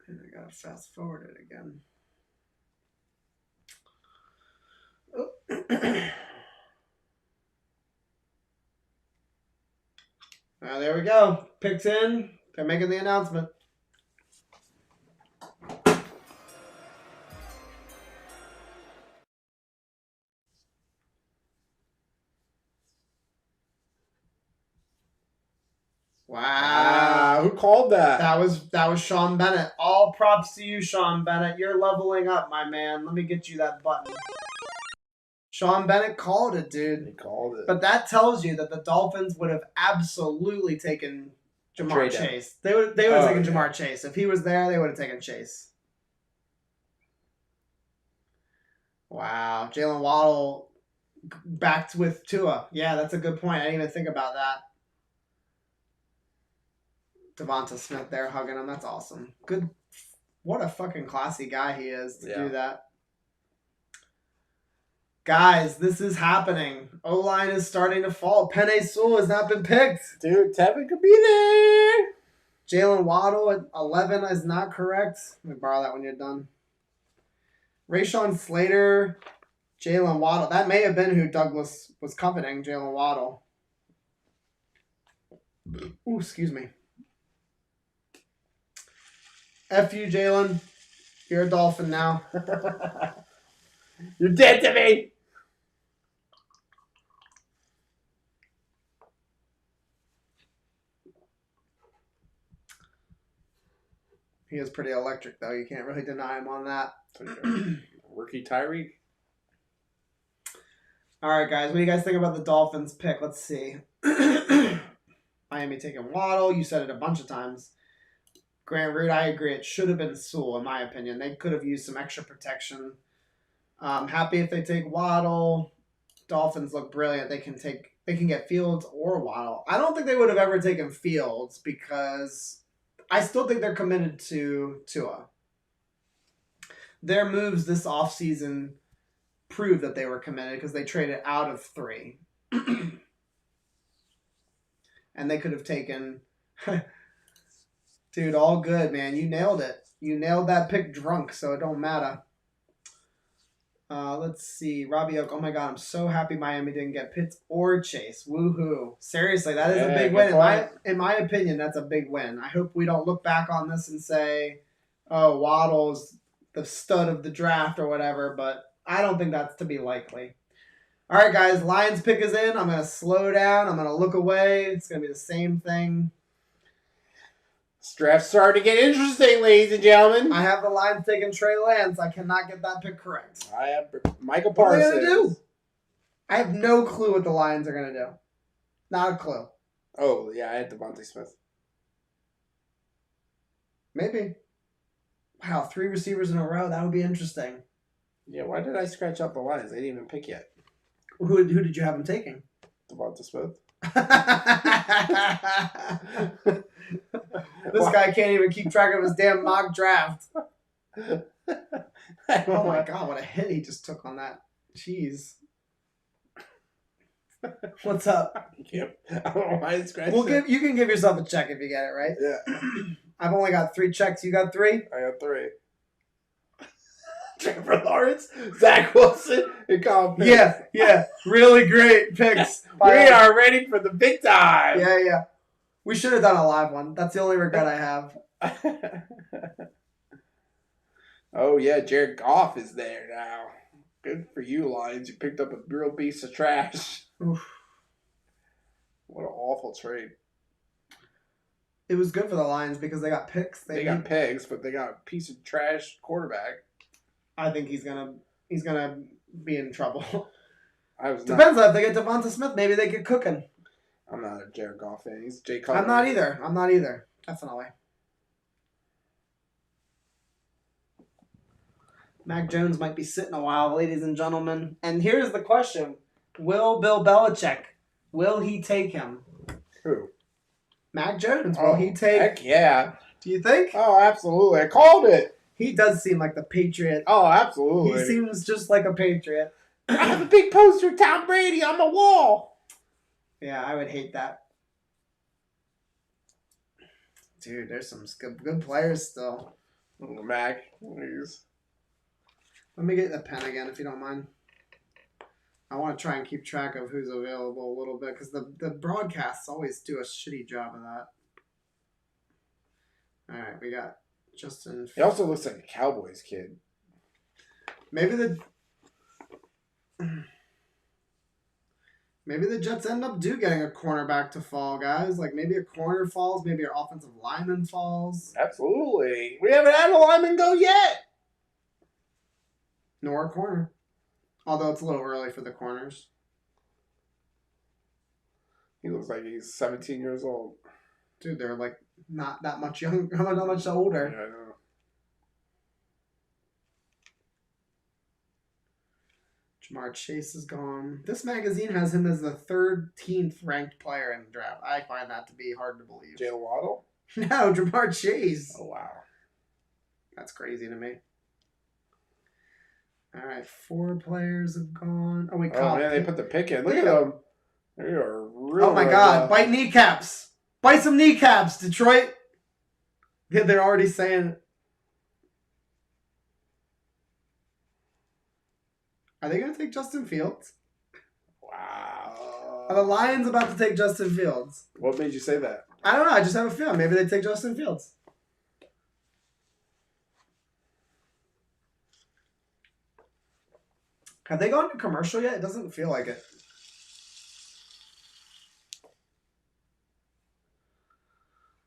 And I gotta fast forward it again. There we go. Picks in. They're making the announcement. Wow. Who called that? That was Sean Bennett. All props to you, Sean Bennett. You're leveling up, my man. Let me get you that button. Sean Bennett called it, dude. He called it. But that tells you that the Dolphins would have absolutely taken Jamar Chase. They would have taken Jamar Chase. If he was there, they would have taken Chase. Wow. Jalen Waddle backed with Tua. Yeah, that's a good point. I didn't even think about that. Devonta Smith there hugging him. That's awesome. Good. What a fucking classy guy he is to do that. Guys, this is happening. O-line is starting to fall. Penei Sewell has not been picked. Dude, Tevin could be there. Jalen Waddle at 11 is not correct. Let me borrow that when you're done. Rashawn Slater, Jalen Waddle. That may have been who Douglas was coveting, Jalen Waddle. Ooh, excuse me. F you, Jalen. You're a Dolphin now. You're dead to me. He is pretty electric, though. You can't really deny him on that. Rookie Tyreek. All right, guys. What do you guys think about the Dolphins pick? Let's see. Miami taking Waddle. You said it a bunch of times. Grant Root, I agree. It should have been Sewell, in my opinion. They could have used some extra protection. Happy if they take Waddle. Dolphins look brilliant. They can get Fields or Waddle. I don't think they would have ever taken Fields because I still think they're committed to Tua. Their moves this offseason prove that they were committed because they traded out of 3. And they could have taken... Dude, all good, man. You nailed it. You nailed that pick drunk, so it don't matter. Let's see. Robbie Oak. Oh, my God. I'm so happy Miami didn't get Pitts or Chase. Woohoo. Seriously, that is a big win. In my opinion, that's a big win. I hope we don't look back on this and say, oh, Waddle's the stud of the draft or whatever, but I don't think that's to be likely. All right, guys. Lions pick is in. I'm going to slow down. I'm going to look away. It's going to be the same thing. This draft's starting to get interesting, ladies and gentlemen. I have the Lions taking Trey Lance. I cannot get that pick correct. I have Michael What are Parsons. they going to do? I have no clue what the Lions are going to do. Not a clue. Oh, yeah, I had Devontae Smith. Maybe. Wow, 3 receivers in a row. That would be interesting. Yeah, why did I scratch out the Lions? They didn't even pick yet. Who did you have him taking? Devontae Smith. This guy can't even keep track of his damn mock draft. Oh my God, what a hit he just took on that. Jeez. What's up? I don't know why I scratched it. You can give yourself a check if you get it right. Yeah. I've only got 3 checks. You got 3? I got 3. Trevor Lawrence, Zach Wilson, and Colin Pitts. Yeah. Really great picks. We are ready for the big time. Yeah. We should have done a live one. That's the only regret I have. Oh, yeah, Jared Goff is there now. Good for you, Lions. You picked up a real piece of trash. Oof. What an awful trade. It was good for the Lions because they got picks. They got picks, but they got a piece of trash quarterback. I think he's gonna be in trouble. Depends on if they get Devonta Smith. Maybe they could cook him. I'm not a Jared Goff fan. He's Jay Cutler. I'm not either. Definitely. Mac Jones might be sitting a while, ladies and gentlemen. And here's the question: will Bill Belichick? Will he take him? Who? Mac Jones. Will he take? Heck yeah. Do you think? Oh, absolutely. I called it. He does seem like the Patriot. Oh, absolutely. He seems just like a Patriot. I have a big poster of Tom Brady on the wall. Yeah, I would hate that. Dude, there's some good players still. Mac, please. Let me get a pen again, if you don't mind. I want to try and keep track of who's available a little bit because the broadcasts always do a shitty job of that. All right, we got Justin. He also looks like a Cowboys kid. Maybe the Jets end up getting a cornerback to fall, guys. Like maybe a corner falls, maybe our offensive lineman falls. Absolutely. We haven't had a lineman go yet. Nor a corner. Although it's a little early for the corners. He looks like he's 17 years old. Dude, they're like not that much younger, not much older. Yeah, I know. Jamar Chase is gone. This magazine has him as the 13th ranked player in the draft. I find that to be hard to believe. Jalen Waddle? No, Jamar Chase. Oh, wow. That's crazy to me. All right, 4 players have gone. Oh, man, they put the pick in. Look at them. They are really. Oh my God! Bite kneecaps. Bite some kneecaps, Detroit. Yeah, they're already saying. Are they going to take Justin Fields? Wow. Are the Lions about to take Justin Fields? What made you say that? I don't know. I just have a feeling. Maybe they take Justin Fields. Have they gone to commercial yet? It doesn't feel like it.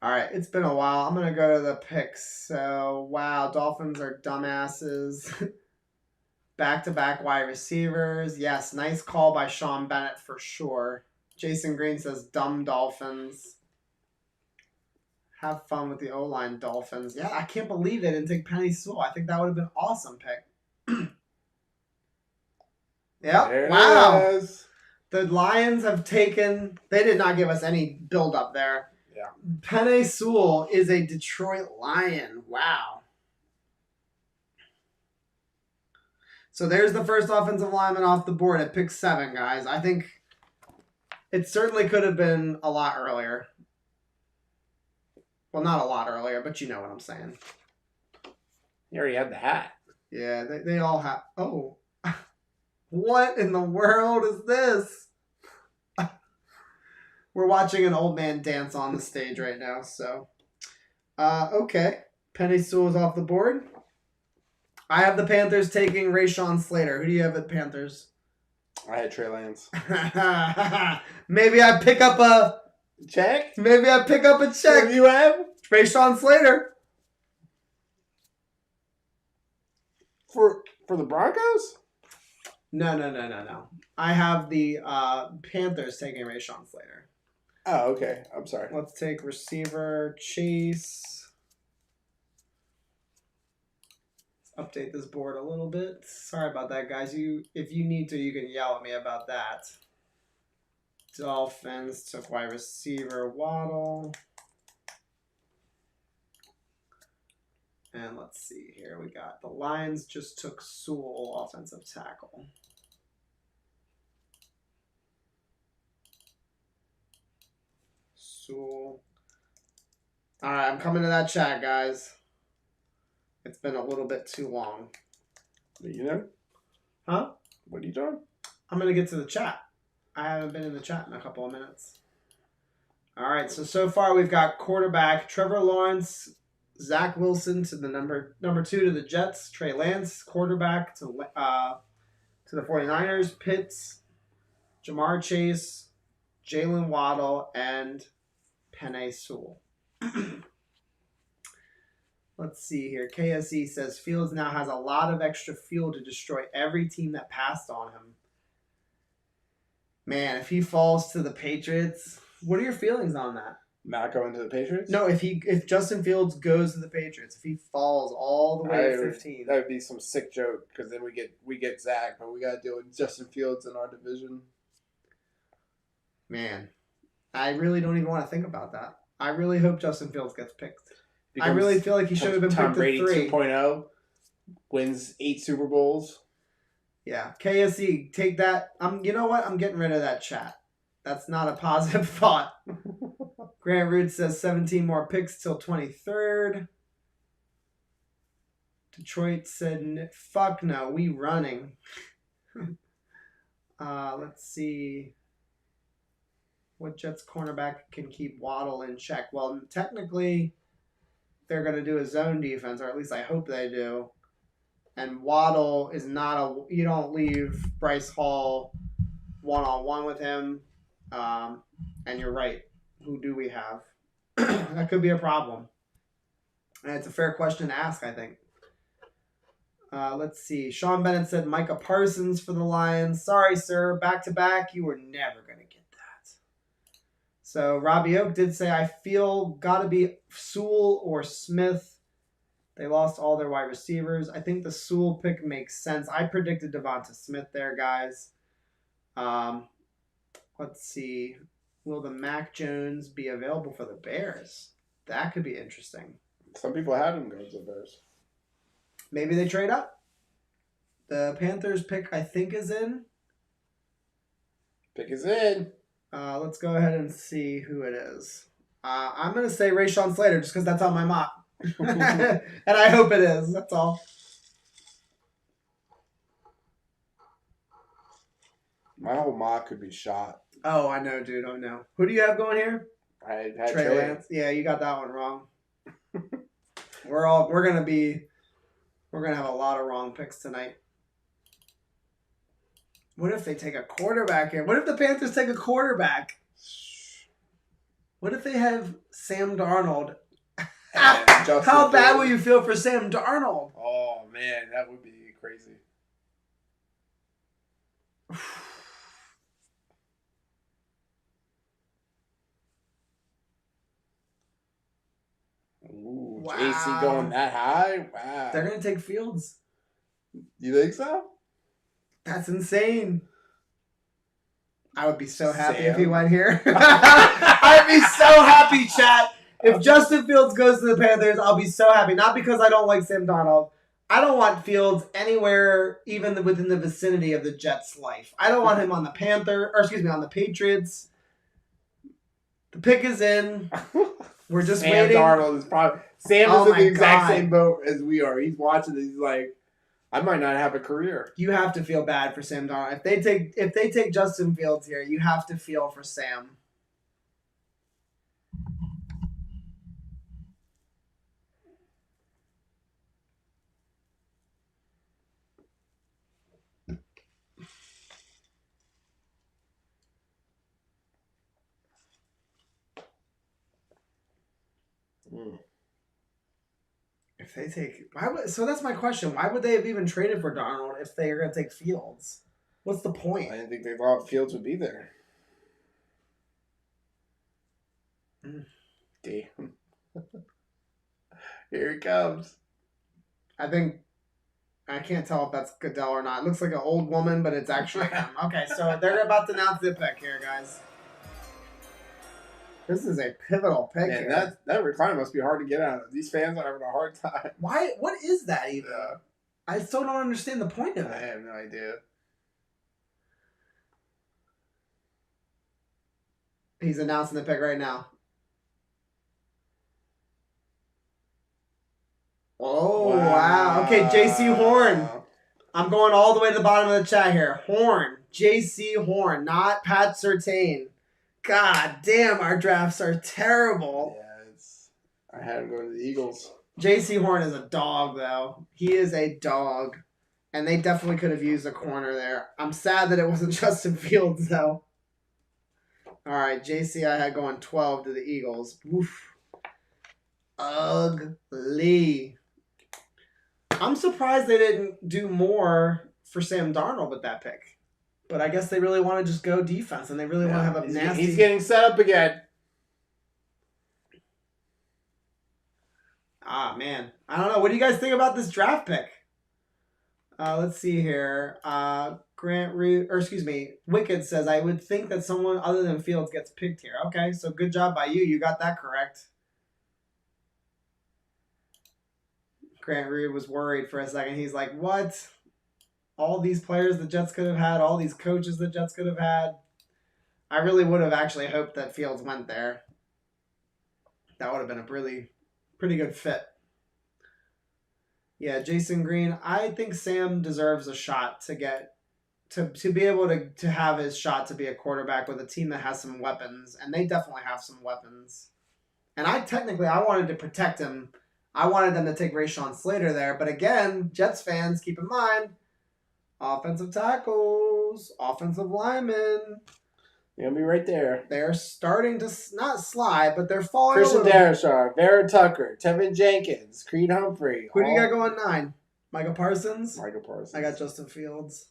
All right, it's been a while. I'm going to go to the picks. So, wow, Dolphins are dumbasses. Back-to-back wide receivers. Yes, nice call by Sean Bennett for sure. Jason Green says, dumb Dolphins. Have fun with the O-line, Dolphins. Yeah, I can't believe they didn't take Penny Sewell. I think that would have been an awesome pick. Yeah, wow. The Lions have taken... They did not give us any build-up there. Yeah. Penny Sewell is a Detroit Lion. Wow. So there's the first offensive lineman off the board at pick 7, guys. I think it certainly could have been a lot earlier. Well, not a lot earlier, but you know what I'm saying. He already had the hat. Yeah, they all have... Oh. What in the world is this? We're watching an old man dance on the stage right now, so. Okay. Penny Sewell's off the board. I have the Panthers taking Rashawn Slater. Who do you have at Panthers? I had Trey Lance. Maybe I pick up a... Check? Maybe I pick up a check. Who do you have? Rashawn Slater. For the Broncos? No. I have the Panthers taking Rashawn Slater. Oh, okay. I'm sorry. Let's take receiver Chase. Let's update this board a little bit. Sorry about that, guys. If you need to, you can yell at me about that. Dolphins took wide receiver Waddle. And let's see here. We got the Lions just took Sewell, offensive tackle. Sewell. All right, I'm coming to that chat, guys. It's been a little bit too long. You know? Huh? What are you doing? I'm going to get to the chat. I haven't been in the chat in a couple of minutes. All right, so far we've got quarterback Trevor Lawrence, Zach Wilson to the number 2 to the Jets, Trey Lance, quarterback to the 49ers, Pitts, Jamar Chase, Jalen Waddle, and Penei Sewell. Let's see here. KSE says Fields now has a lot of extra fuel to destroy every team that passed on him. Man, if he falls to the Patriots, what are your feelings on that? Not going to the Patriots? No, if Justin Fields goes to the Patriots, if he falls all the way to 15. That would be some sick joke because then we get Zach, but we got to deal with Justin Fields in our division. Man, I really don't even want to think about that. I really hope Justin Fields gets picked. I really feel like he should have been Tom picked Brady at 3. 2.0, wins 8 Super Bowls. Yeah, KSE, take that. You know what? I'm getting rid of that chat. That's not a positive thought. Grant Root says 17 more picks till 23rd. Detroit said, fuck no, we running. Let's see. What Jets cornerback can keep Waddle in check? Well, technically, they're going to do a zone defense, or at least I hope they do. And Waddle is not you don't leave Bryce Hall one-on-one with him. And you're right. Who do we have? That could be a problem. And it's a fair question to ask, I think. Let's see. Sean Bennett said Micah Parsons for the Lions. Sorry, sir. Back-to-back, you were never going to get that. So Robbie Oak did say, I feel got to be Sewell or Smith. They lost all their wide receivers. I think the Sewell pick makes sense. I predicted Devonta Smith there, guys. Let's see. Will the Mac Jones be available for the Bears? That could be interesting. Some people had him go to the Bears. Maybe they trade up. The Panthers pick, I think, is in. Pick is in. Let's go ahead and see who it is. I'm going to say Rashawn Slater just because that's on my mock. And I hope it is. That's all. My whole mock could be shot. Oh, I know, dude. Oh, no. Who do you have going here? I had Trey Lance. Yeah, you got that one wrong. We're gonna have a lot of wrong picks tonight. What if they take a quarterback here? What if the Panthers take a quarterback? What if they have Sam Darnold? How bad will you feel for Sam Darnold? Oh man, that would be crazy. Ooh, Wow. JC going that high? Wow. They're gonna take Fields. You think so? That's insane. I would be so happy Sam. if he went here. I'd be so happy, chat. If Justin Fields goes to the Panthers, I'll be so happy. Not because I don't like Sam Darnold. I don't want Fields anywhere, even within the vicinity of the Jets' life. I don't want him on the on the Patriots. The pick is in. We're just Sam waiting. Darnold is probably Sam Oh is in my the exact God. same boat as we are. He's watching this. He's like, I might not have a career. You have to feel bad for Sam Darnold. If they take Justin Fields here, you have to feel for Sam. If they take, so that's my question. Why would they have even traded for Darnold if they are going to take Fields? What's the point? I didn't think they thought Fields would be there. Damn. Here he comes. I can't tell if that's Goodell or not. It looks like an old woman, but it's actually him. Okay, so they're about to announce the pick here, guys. This is a pivotal pick Man, here. that recliner must be hard to get out of. These fans are having a hard time. Why? What is that even? Yeah. I still don't understand the point of I it. have no idea. He's announcing the pick right now. Oh, wow. Okay, JC Horn. I'm going all the way to the bottom of the chat here. Horn. JC Horn, not Pat Surtain. God damn, our drafts are terrible. Yeah, I had him going to the Eagles. JC Horn is a dog, though. He is a dog. And they definitely could have used a corner there. I'm sad that it wasn't Justin Fields, though. All right, JC I had going 12 to the Eagles. Oof. Ugly. I'm surprised they didn't do more for Sam Darnold with that pick. But I guess they really want to just go defense, and they really want to have a nasty... He's getting set up again. Ah, man. I don't know. What do you guys think about this draft pick? Let's see here. Wicked says, I would think that someone other than Fields gets picked here. Okay, so good job by you. You got that correct. Grant Reed was worried for a second. He's like, what? All these players the Jets could have had, all these coaches the Jets could have had. I really would have actually hoped that Fields went there. That would have been a really pretty good fit. Yeah, Jason Green. I think Sam deserves a shot to get to be able to have his shot to be a quarterback with a team that has some weapons, and they definitely have some weapons. And I wanted to protect him. I wanted them to take Rashawn Slater there, but again, Jets fans, keep in mind, offensive tackles, offensive linemen, They're gonna be right there. they're starting to not slide, but they're falling. Christian a little. Darrisaw, Vera-Tucker, Tevin Jenkins, Creed Humphrey. Who do you got going 9? Micah Parsons. Michael Parsons. I got Justin Fields.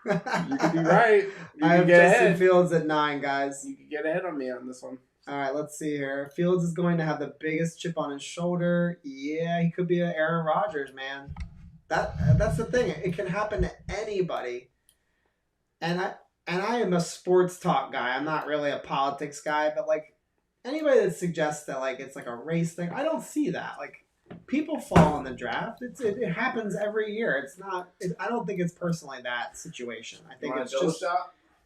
You could be right. You I could have get Justin ahead. Fields at 9, guys. You could get ahead on me on this one. All right, let's see here. Fields is going to have the biggest chip on his shoulder. Yeah, he could be an Aaron Rodgers, man. That's the thing. It can happen to anybody. And I am a sports talk guy. I'm not really a politics guy, but like anybody that suggests that like it's like a race thing, I don't see that. Like people fall in the draft. It happens every year. It's not. I don't think it's personally that situation. I think it's just.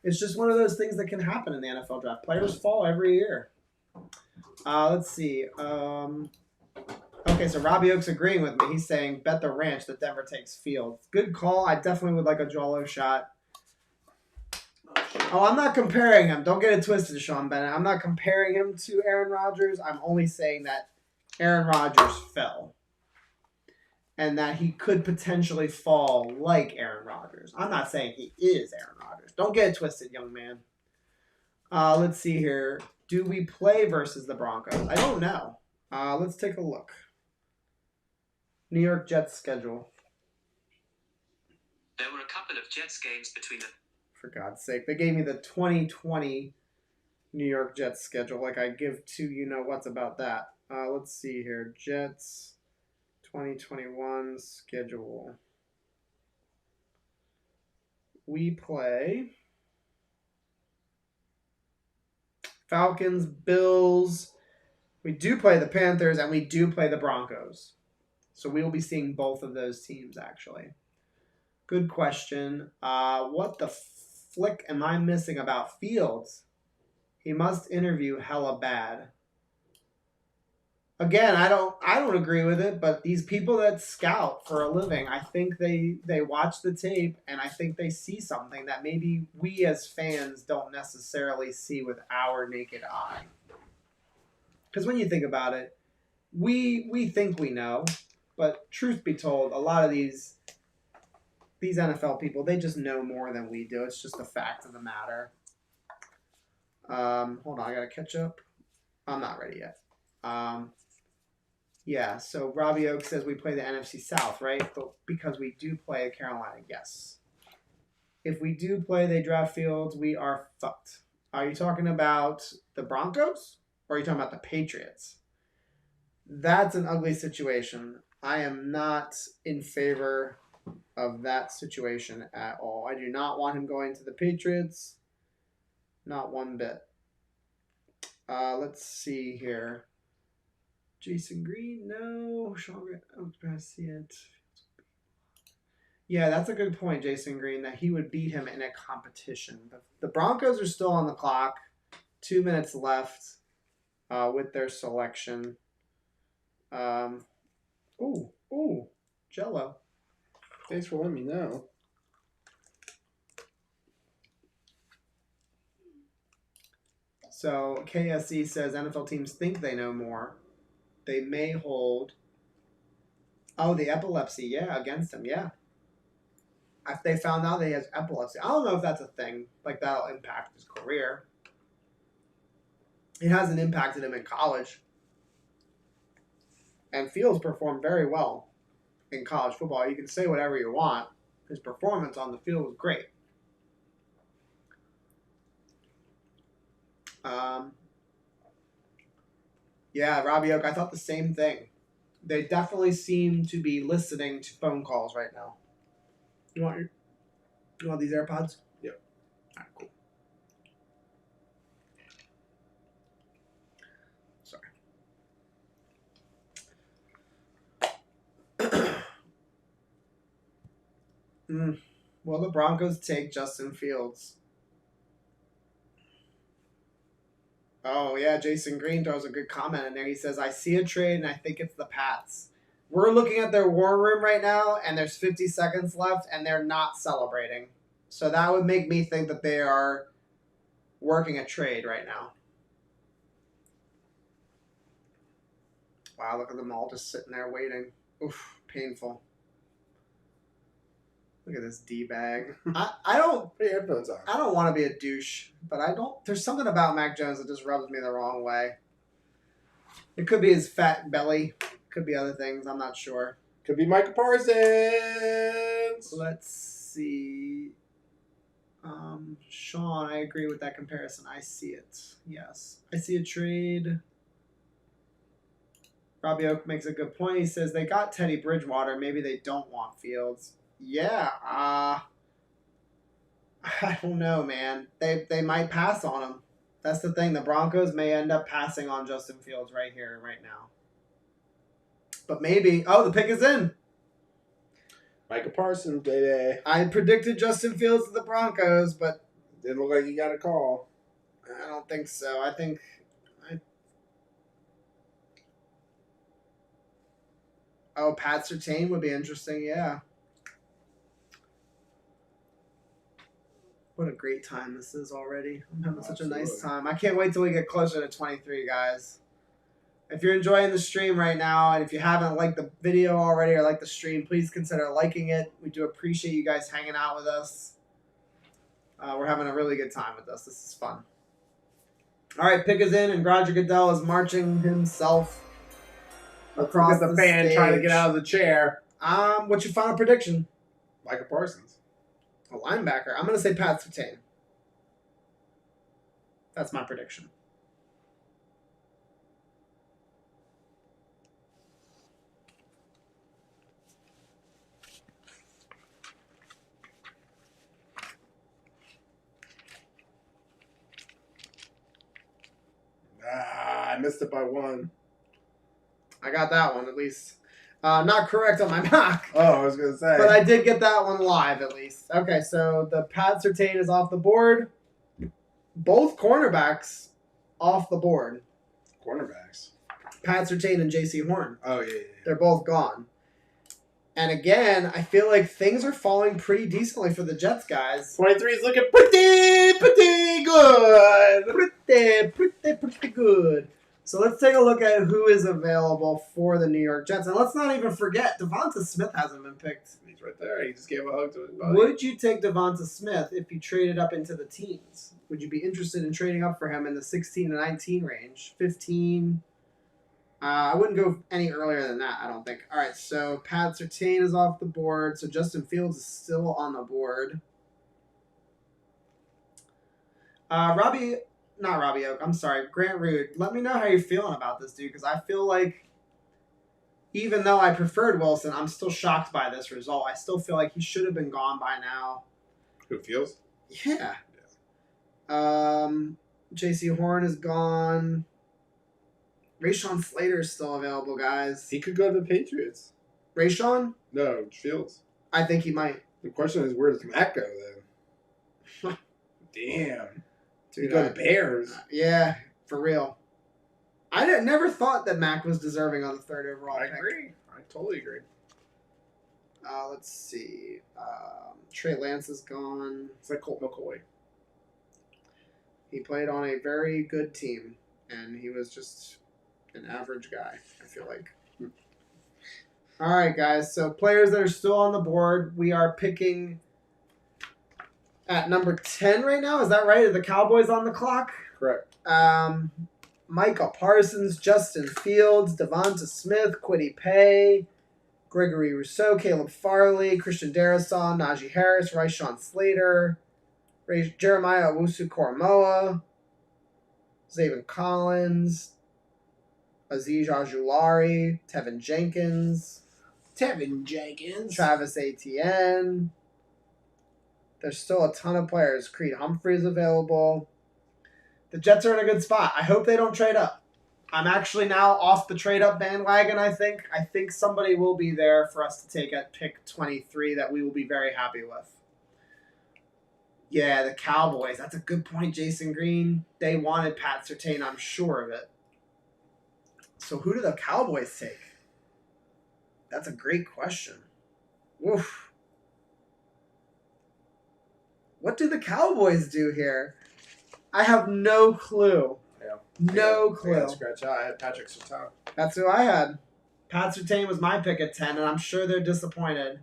It's just one of those things that can happen in the NFL draft. Players fall every year. Let's see. Okay, so Robbie Oak's agreeing with me. He's saying, bet the ranch that Denver takes Fields. Good call. I definitely would like a Joel shot. Oh, I'm not comparing him. Don't get it twisted, Sean Bennett. I'm not comparing him to Aaron Rodgers. I'm only saying that Aaron Rodgers fell. And that he could potentially fall like Aaron Rodgers. I'm not saying he is Aaron Rodgers. Don't get it twisted, young man. Let's see here. Do we play versus the Broncos? I don't know. Let's take a look. New York Jets schedule. There were a couple of Jets games between the... For God's sake. They gave me the 2020 New York Jets schedule. Like I give two you-know-whats about that. Let's see here. Jets 2021 schedule. We play Falcons, Bills. We do play the Panthers, and we do play the Broncos. So we will be seeing both of those teams, actually. Good question. What the flick am I missing about Fields? He must interview hella bad. Again, I don't agree with it, but these people that scout for a living, I think they watch the tape and I think they see something that maybe we as fans don't necessarily see with our naked eye. Because when you think about it, we think we know, but truth be told, a lot of these NFL people, they just know more than we do. It's just a fact of the matter. Hold on, I gotta catch up. I'm not ready yet. Yeah, so Robbie Oak says we play the NFC South, right? But because we do play Carolina, yes. If we do play, they draft Fields, we are fucked. Are you talking about the Broncos? Or are you talking about the Patriots? That's an ugly situation. I am not in favor of that situation at all. I do not want him going to the Patriots. Not one bit. Let's see here. Jason Green, no. Sean Green, I was going to see it. Yeah, that's a good point, Jason Green, that he would beat him in a competition. The Broncos are still on the clock. 2 minutes left with their selection. Ooh, Jello. Thanks for letting me know. So KSE says NFL teams think they know more. They may hold. Oh, the epilepsy, yeah, against him, yeah. If they found out that he has epilepsy, I don't know if that's a thing. Like that'll impact his career. It hasn't impacted him in college. And Fields performed very well in college football. You can say whatever you want. His performance on the field was great. Yeah, Robbie Oak, I thought the same thing. They definitely seem to be listening to phone calls right now. You want these AirPods? Yep. All right, cool. Sorry. Will the Broncos take Justin Fields? Oh, yeah, Jason Green throws a good comment in there. He says, I see a trade, and I think it's the Pats. We're looking at their war room right now, and there's 50 seconds left, and they're not celebrating. So that would make me think that they are working a trade right now. Wow, look at them all just sitting there waiting. Oof, painful. Look at this D-bag. I don't Put your headphones on. I don't want to be a douche, but I don't. There's something about Mac Jones that just rubs me the wrong way. It could be his fat belly. Could be other things. I'm not sure. Could be Micah Parsons. Let's see. Sean, I agree with that comparison. I see it. Yes. I see a trade. Robbie Oak makes a good point. He says they got Teddy Bridgewater. Maybe they don't want Fields. Yeah. I don't know, man. They might pass on him. That's the thing. The Broncos may end up passing on Justin Fields right here, right now. But maybe. Oh, the pick is in. Micah Parsons, baby. I predicted Justin Fields to the Broncos, but Didn't look like you got a call. I don't think so. I think. Oh, Pat Surtain would be interesting, yeah. What a great time this is already. I'm having such a nice Absolutely. time. I can't wait till we get closer to 23, guys. If you're enjoying the stream right now, and if you haven't liked the video already or liked the stream, please consider liking it. We do appreciate you guys hanging out with us. We're having a really good time with this. This is fun. All right, pick is in, and Roger Goodell is marching himself across Look at the fan stage. trying to get out of the chair. What's your final prediction? Micah Parsons. A linebacker. I'm going to say Pat Surtain. That's my prediction. I missed it by one. I got that one at least. Not correct on my mock. Oh, I was going to say. But I did get that one live at least. Okay, so the Pat Surtain is off the board. Both cornerbacks off the board. Cornerbacks. Pat Surtain and J.C. Horn. Oh, yeah. They're both gone. And again, I feel like things are falling pretty decently for the Jets, guys. 23 is looking pretty good. Pretty good. So let's take a look at who is available for the New York Jets. And let's not even forget, Devonta Smith hasn't been picked. He's right there. He just gave a hug to his buddy. Would you take Devonta Smith if you traded up into the teens? Would you be interested in trading up for him in the 16 to 19 range? 15? I wouldn't go any earlier than that, I don't think. All right, so Pat Surtain is off the board. So Justin Fields is still on the board. Not Robbie Oak, I'm sorry, Grant Rood. Let me know how you're feeling about this, dude, because I feel like even though I preferred Wilson, I'm still shocked by this result. I still feel like he should have been gone by now. Who feels? Yeah. J.C. Horn is gone. Rashawn Slater is still available, guys. He could go to the Patriots. Rashawn? No, Fields. I think he might. The question is, where does Matt go then? Damn. He Dude, go to the Bears. Yeah, for real. I never thought that Mac was deserving on the third overall I pick. agree. I totally agree. Let's see. Trey Lance is gone. It's like Colt McCoy. He played on a very good team, and he was just an average guy, I feel like. All right, guys. So players that are still on the board, we are picking at number 10 right now. Is that right? Are the Cowboys on the clock? Correct. Micah Parsons, Justin Fields, Devonta Smith, Kwity Paye, Gregory Rousseau, Caleb Farley, Christian Darrisaw, Najee Harris, Rashawn Slater, Jeremiah Owusu-Koramoah, Zaven Collins, Aziz Ojulari, Tevin Jenkins, Travis Etienne. There's still a ton of players. Creed Humphrey's available. The Jets are in a good spot. I hope they don't trade up. I'm actually now off the trade up bandwagon, I think. I think somebody will be there for us to take at pick 23 that we will be very happy with. Yeah, the Cowboys. That's a good point, Jason Green. They wanted Pat Surtain, I'm sure of it. So who do the Cowboys take? That's a great question. Woof. What do the Cowboys do here? I have no clue. Yeah. No I clue. gotta scratch out. I had Patrick Surtain. That's who I had. Pat Surtain was my pick at 10, and I'm sure they're disappointed.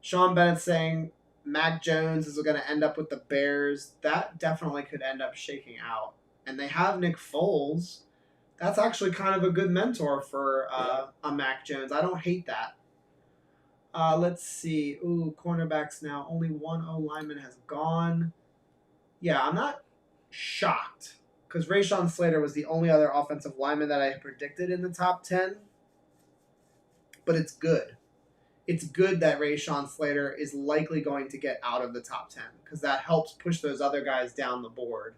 Sean Bennett saying Mac Jones is going to end up with the Bears. That definitely could end up shaking out. And they have Nick Foles. That's actually kind of a good mentor for a Mac Jones. I don't hate that. Let's see. Ooh, cornerbacks now. Only one O lineman has gone. Yeah, I'm not shocked because Rashawn Slater was the only other offensive lineman that I predicted in the top 10. But it's good. It's good that Rashawn Slater is likely going to get out of the top 10 because that helps push those other guys down the board.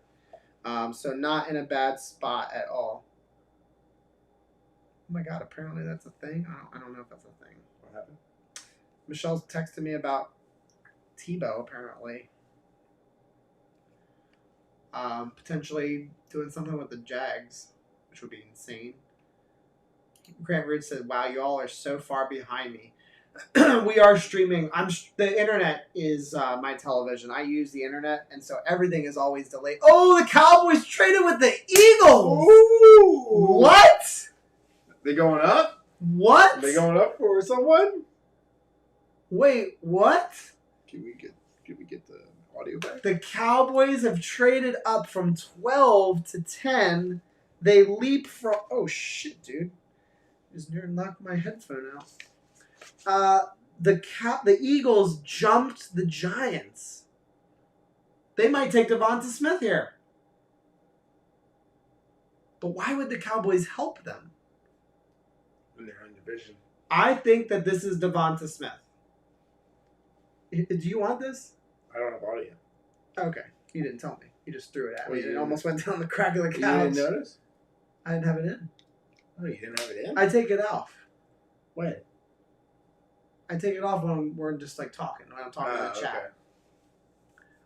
So not in a bad spot at all. Oh my God! Apparently that's a thing. I don't know if that's a thing. What happened? Michelle's texting me about Tebow apparently. Potentially doing something with the Jags, which would be insane. Grant Root said, "Wow, you all are so far behind me." We are streaming. The internet is my television. I use the internet, and so everything is always delayed. Oh, the Cowboys traded with the Eagles. Ooh. What? They going up? What? They going up for someone? Wait, what? Can we get the audio back? The Cowboys have traded up from 12 to 10. They leap from... Oh, shit, dude. Just near knocked my headphone out. The Eagles jumped the Giants. They might take Devonta Smith here. But why would the Cowboys help them? When they're in division. I think that this is Devonta Smith. Do you want this? I don't have audio. Okay. You didn't tell me. You just threw it at me. Well, It almost went down the crack of the You couch. didn't notice? I didn't have it in. Oh, you didn't have it in? I take it off. When? I take it off when we're just like talking. When I'm talking in the chat. Okay.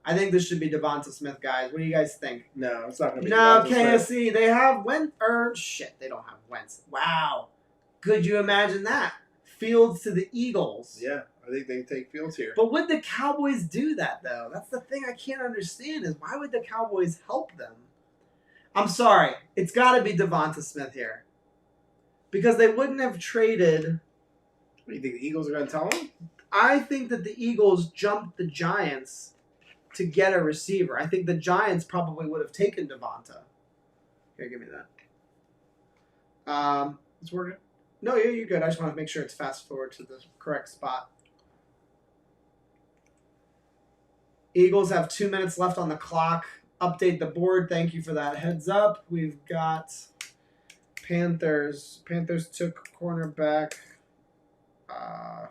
I think this should be Devonta Smith, guys. What do you guys think? No, it's not going to be. No, Devonta Smith. KSC. They have Wentz. Shit, they don't have Wentz. Wow. Could you imagine that? Fields to the Eagles. Yeah, I think they take Fields here. But would the Cowboys do that, though? That's the thing I can't understand is why would the Cowboys help them? I'm sorry. It's got to be Devonta Smith here. Because they wouldn't have traded... What do you think the Eagles are going to tell them? I think that the Eagles jumped the Giants to get a receiver. I think the Giants probably would have taken Devonta. Here, give me that. It's working. No, you're good. I just want to make sure it's fast forward to the correct spot. Eagles have 2 minutes left on the clock. Update the board. Thank you for that heads up. We've got Panthers. Panthers took cornerback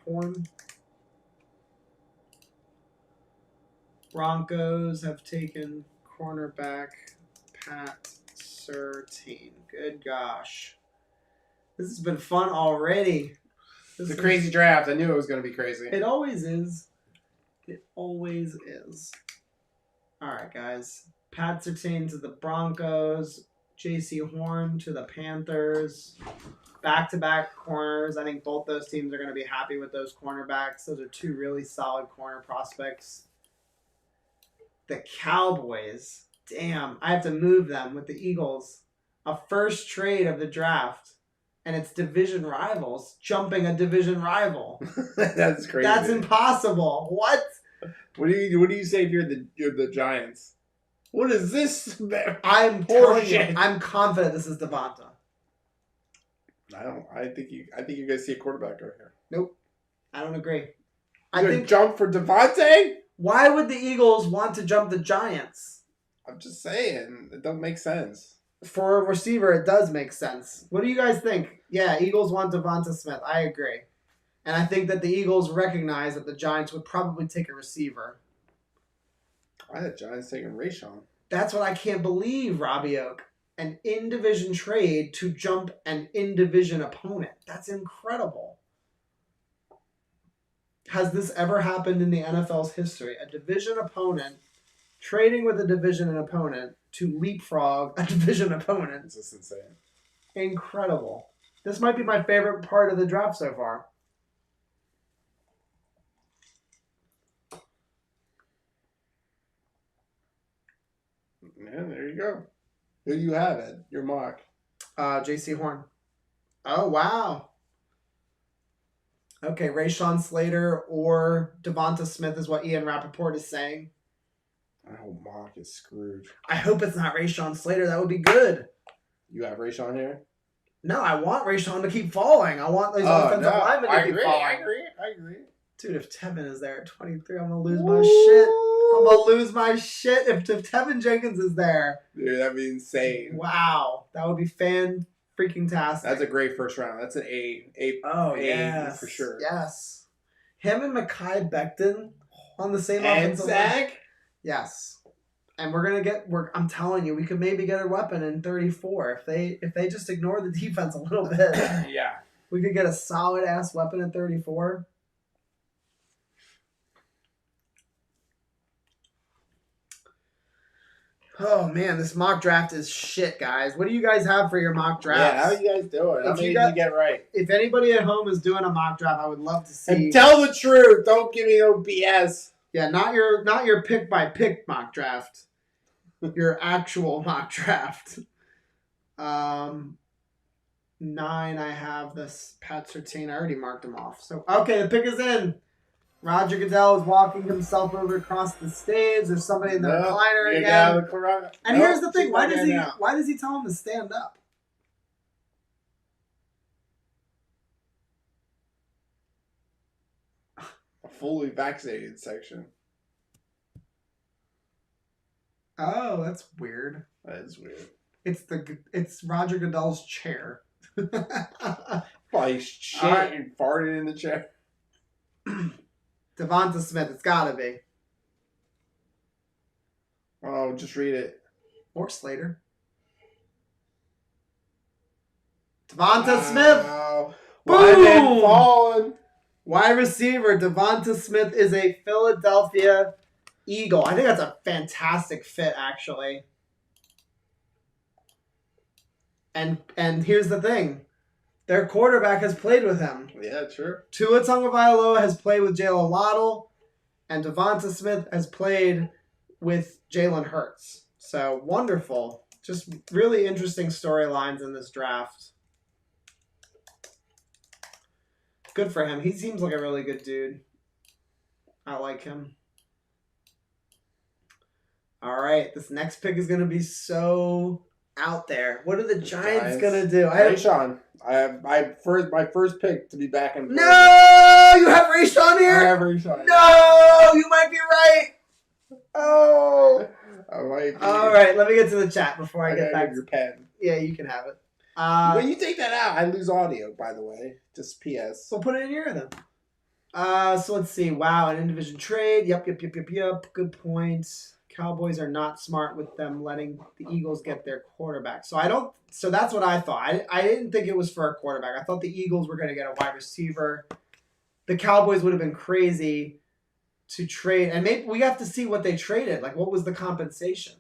Horn. Broncos have taken cornerback Pat Surtain. Good gosh. This has been fun already. It's a crazy draft. I knew it was going to be crazy. It always is. It always is. All right, guys. Pat Surtain to the Broncos. J.C. Horn to the Panthers. Back-to-back corners. I think both those teams are going to be happy with those cornerbacks. Those are two really solid corner prospects. The Cowboys. Damn, I have to move them with the Eagles. A first trade of the draft. And it's division rivals jumping a division rival. That's crazy. That's impossible. What? What do you say if you're the Giants? What is this? I'm telling you, I'm confident this is Devonta. I think you guys see a quarterback right here. Nope. I don't agree. I think jump for Devontae? Why would the Eagles want to jump the Giants? I'm just saying. It don't make sense. For a receiver, it does make sense. What do you guys think? Yeah, Eagles want Devonta Smith. I agree. And I think that the Eagles recognize that the Giants would probably take a receiver. I had Giants taking Rashawn. That's what I can't believe, Robbie Oak. An in-division trade to jump an in-division opponent. That's incredible. Has this ever happened in the NFL's history? A division opponent trading with a division opponent to leapfrog a division opponent. It's just insane. Incredible. This might be my favorite part of the draft so far. Yeah, there you go. Who do you have, Ed? Your mock. J.C. Horn. Oh, wow. Okay, Rashawn Slater or Devonta Smith is what Ian Rappaport is saying. Oh, mock is screwed. I hope it's not Rashawn Slater. That would be good. You have Rashawn here? No, I want Rashawn to keep falling. I want those offensive linemen to keep falling. I agree. Dude, if Tevin is there at 23, I'm going to lose my shit. I'm going to lose my shit if Tevin Jenkins is there. Dude, that'd be insane. Wow. That would be fan-freaking-tastic. That's a great first round. That's an A. Oh, A yes. for sure. Yes. Him and Mekhi Becton on the same And offensive line. Zach? Yes. And we're going to get... I'm telling you, we could maybe get a weapon in 34. If they just ignore the defense a little bit. Yeah. We could get a solid-ass weapon in 34. Oh, man, this mock draft is shit, guys. What do you guys have for your mock draft? Yeah, how are you guys doing? How many did you get right? If anybody at home is doing a mock draft, I would love to see. And tell the truth. Don't give me no BS. Yeah, not your pick-by-pick mock draft. Your actual mock draft. 9, I have this Pat Surtain. I already marked him off. So, okay, the pick is in. Roger Goodell is walking himself over across the stage. There's somebody in the recliner again. And here's the thing: why does he tell him to stand up? A fully vaccinated section. Oh, that's weird. That is weird. It's Roger Goodell's chair. Probably shit and farted in the chair. Devonta Smith, it's gotta be. Oh, just read it. Or Slater. Devonta Smith. Boom! Fallen. Wide receiver Devonta Smith is a Philadelphia Eagle. I think that's a fantastic fit, actually. And here's the thing. Their quarterback has played with him. Yeah, sure. Tua Tagovailoa has played with Jalen Waddle, and Devonta Smith has played with Jalen Hurts. So, wonderful. Just really interesting storylines in this draft. Good for him. He seems like a really good dude. I like him. All right, this next pick is going to be so out there. What are the Giants going to do? Rashawn. I have my first pick to be back in. No! You have Rashawn here? I have Rashawn. No! You might be right. Oh. I might be. All right, let me get to the chat before I get back. Your pen. Yeah, you can have it. When you take that out, I lose audio, by the way. Just PS. So put it in here then. So let's see. Wow, an in-division trade. Yep. Good points. Cowboys are not smart with them letting the Eagles get their quarterback. So that's what I thought. I didn't think it was for a quarterback. I thought the Eagles were going to get a wide receiver. The Cowboys would have been crazy to trade. And maybe we have to see what they traded. Like, what was the compensation?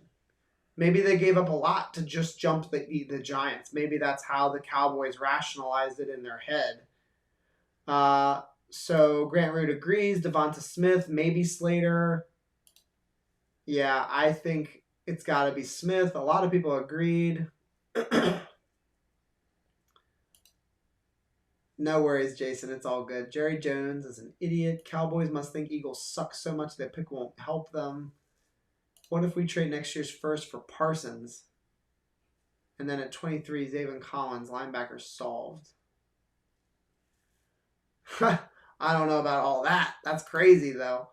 Maybe they gave up a lot to just jump the Giants. Maybe that's how the Cowboys rationalized it in their head. So Grant Root agrees. Devonta Smith, maybe Slater. Yeah, I think it's got to be Smith. A lot of people agreed. No worries, Jason. It's all good. Jerry Jones is an idiot. Cowboys must think Eagles suck so much that pick won't help them. What if we trade next year's first for Parsons? And then at 23, Zaven Collins, linebacker, solved. I don't know about all that. That's crazy, though.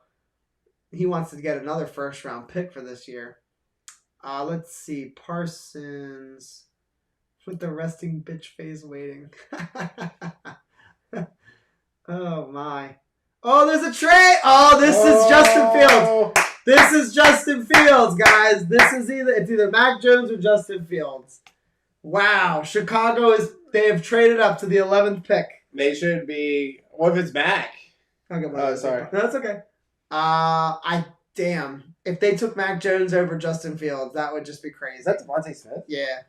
He wants to get another first-round pick for this year. Let's see. Parsons with the resting bitch face waiting. Oh, my. Oh, there's a trade. Oh, this is Justin Fields. This is Justin Fields, guys. It's either Mac Jones or Justin Fields. Wow. They have traded up to the 11th pick. They should be. What if it's Mac? Okay, sorry. No, that's okay. Damn. If they took Mac Jones over Justin Fields, that would just be crazy. Is that Devontae Smith? Yeah.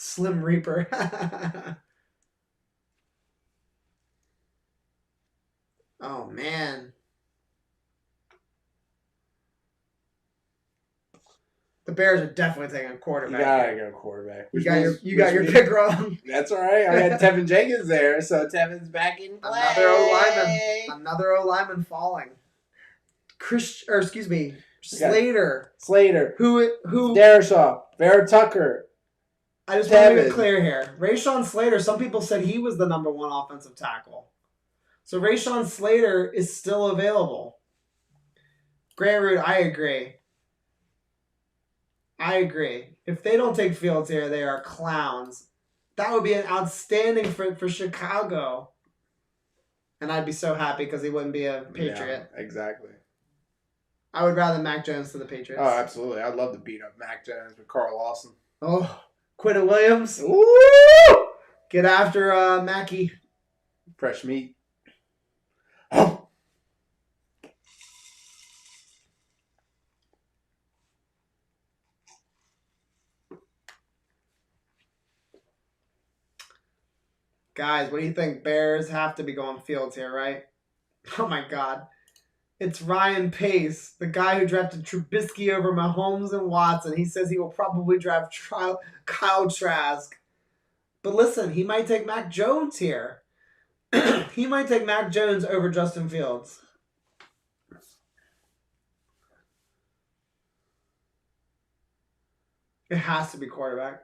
Slim Reaper. Oh, man. The Bears are definitely taking a You quarterback. gotta go quarterback. You got your pick wrong. That's all right. I got Tevin Jenkins there, so Tevin's back in play. Another O lineman falling. Slater. Slater. Who? Darrisaw. Vera-Tucker. I just want to make Tevin. it clear here. Rashawn Slater. Some people said he was the number 1 offensive tackle. So Rashawn Slater is still available. Grant Root, I agree. If they don't take Fields here, they are clowns. That would be an outstanding fit for Chicago. And I'd be so happy because he wouldn't be a Patriot. Yeah, exactly. I would rather Mac Jones to the Patriots. Oh, absolutely. I'd love to beat up Mac Jones with Carl Lawson. Oh, Quinton Williams. Woo! Get after Mackey. Fresh meat. Oh. Guys, what do you think? Bears have to be going Fields here, right? Oh my God. It's Ryan Pace, the guy who drafted Trubisky over Mahomes and Watson. He says he will probably draft Kyle Trask. But listen, he might take Mac Jones here. He might take Mac Jones over Justin Fields. It has to be quarterback.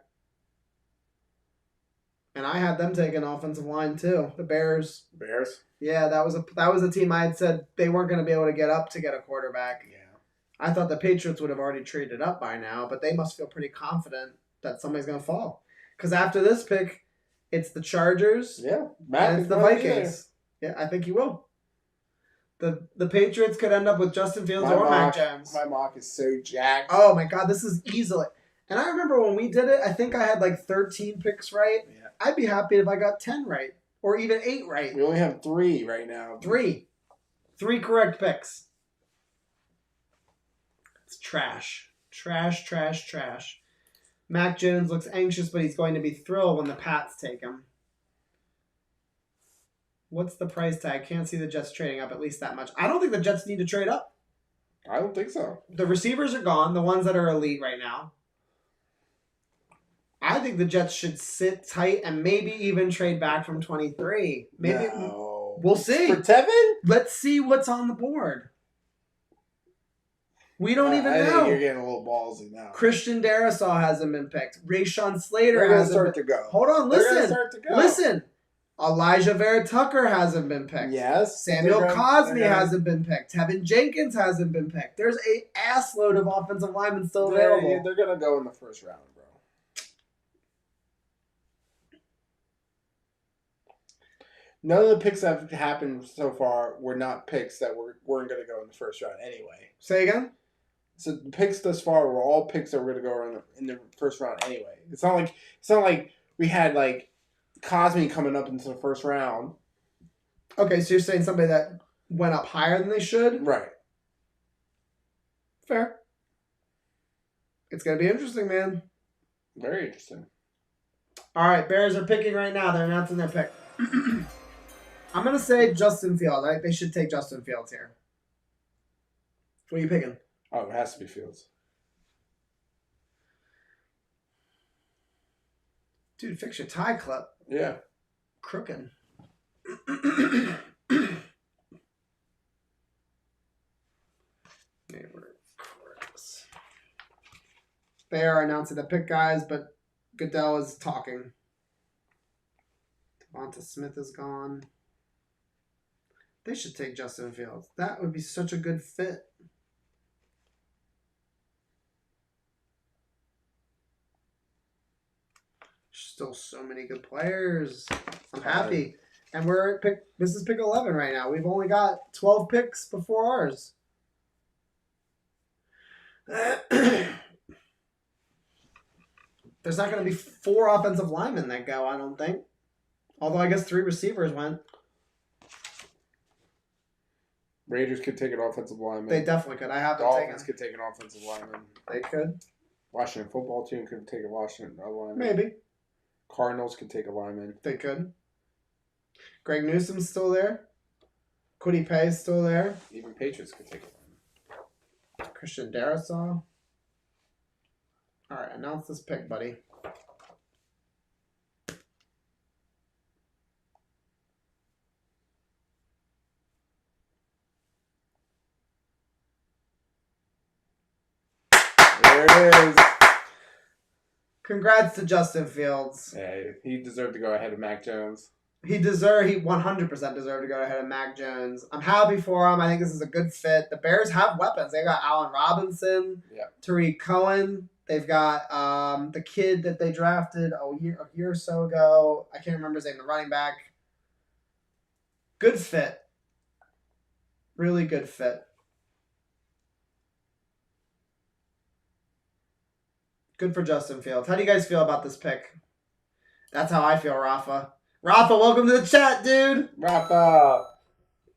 And I had them taking offensive line too. The Bears. Bears? Yeah, that was a team I had said they weren't going to be able to get up to get a quarterback. Yeah. I thought the Patriots would have already traded up by now, but they must feel pretty confident that somebody's going to fall. Because after this pick, it's the Chargers Yeah. and it's the Vikings. Yeah, I think he will. The Patriots could end up with Justin Fields or Mac Jones. My mock is so jacked. Oh my God, this is easily. And I remember when we did it, I think I had like 13 picks right. Yeah. I'd be happy if I got 10 right. Or even 8 right. We only have 3 right now. 3 correct picks. It's trash. Trash. Mac Jones looks anxious, but he's going to be thrilled when the Pats take him. What's the price tag? Can't see the Jets trading up at least that much. I don't think the Jets need to trade up. I don't think so. The receivers are gone, the ones that are elite right now. I think the Jets should sit tight and maybe even trade back from 23. Maybe No. We'll see. For Tevin? Let's see what's on the board. We don't even I know. think you're getting a little ballsy now. Christian Darrisaw hasn't been picked. Rashawn Slater They're going to hasn't start been to go. Hold on, They're listen. going to start to go. Listen. Alijah Vera-Tucker hasn't been picked. Yes. Samuel Cosme hasn't been picked. Tevin Jenkins hasn't been picked. There's a ass load of offensive linemen still available. They're going to go in the first round, bro. None of the picks that have happened so far were not picks that weren't going to go in the first round anyway. Say again? So the picks thus far were all picks that were going to go in the first round anyway. It's not like we had like Cosme coming up into the first round. Okay, so you're saying somebody that went up higher than they should? Right. Fair. It's going to be interesting, man. Very interesting. All right, Bears are picking right now. They're announcing their pick. I'm going to say Justin Fields. I think they should take Justin Fields here. What are you picking? Oh, it has to be Fields. Dude, fix your tie clip. Yeah. Crooking. They are announcing the pick, guys, but Goodell is talking. Devonta Smith is gone. They should take Justin Fields. That would be such a good fit. Still so many good players. I'm happy. And we're at pick. This is pick 11 right now. We've only got 12 picks before ours. There's not going to be 4 offensive linemen that go, I don't think. Although I guess 3 receivers went. Raiders could take an offensive lineman. They definitely could. I have them Dolphins taken. could take an offensive lineman. They could. Washington football team could take a Washington lineman. Maybe. Cardinals could take a lineman. They could. Greg Newsom's still there. Kwity Paye's still there. Even Patriots could take a lineman. Christian Darrisaw. All right, announce this pick, buddy. There it is. Congrats to Justin Fields. Yeah, he deserved to go ahead of Mac Jones. He 100% deserved to go ahead of Mac Jones. I'm happy for him. I think this is a good fit. The Bears have weapons. They got Allen Robinson, Tariq Cohen. They've got the kid that they drafted a year or so ago. I can't remember his name, the running back. Good fit. Really good fit. Good for Justin Fields. How do you guys feel about this pick? That's how I feel, Rafa. Rafa, welcome to the chat, dude. Rafa.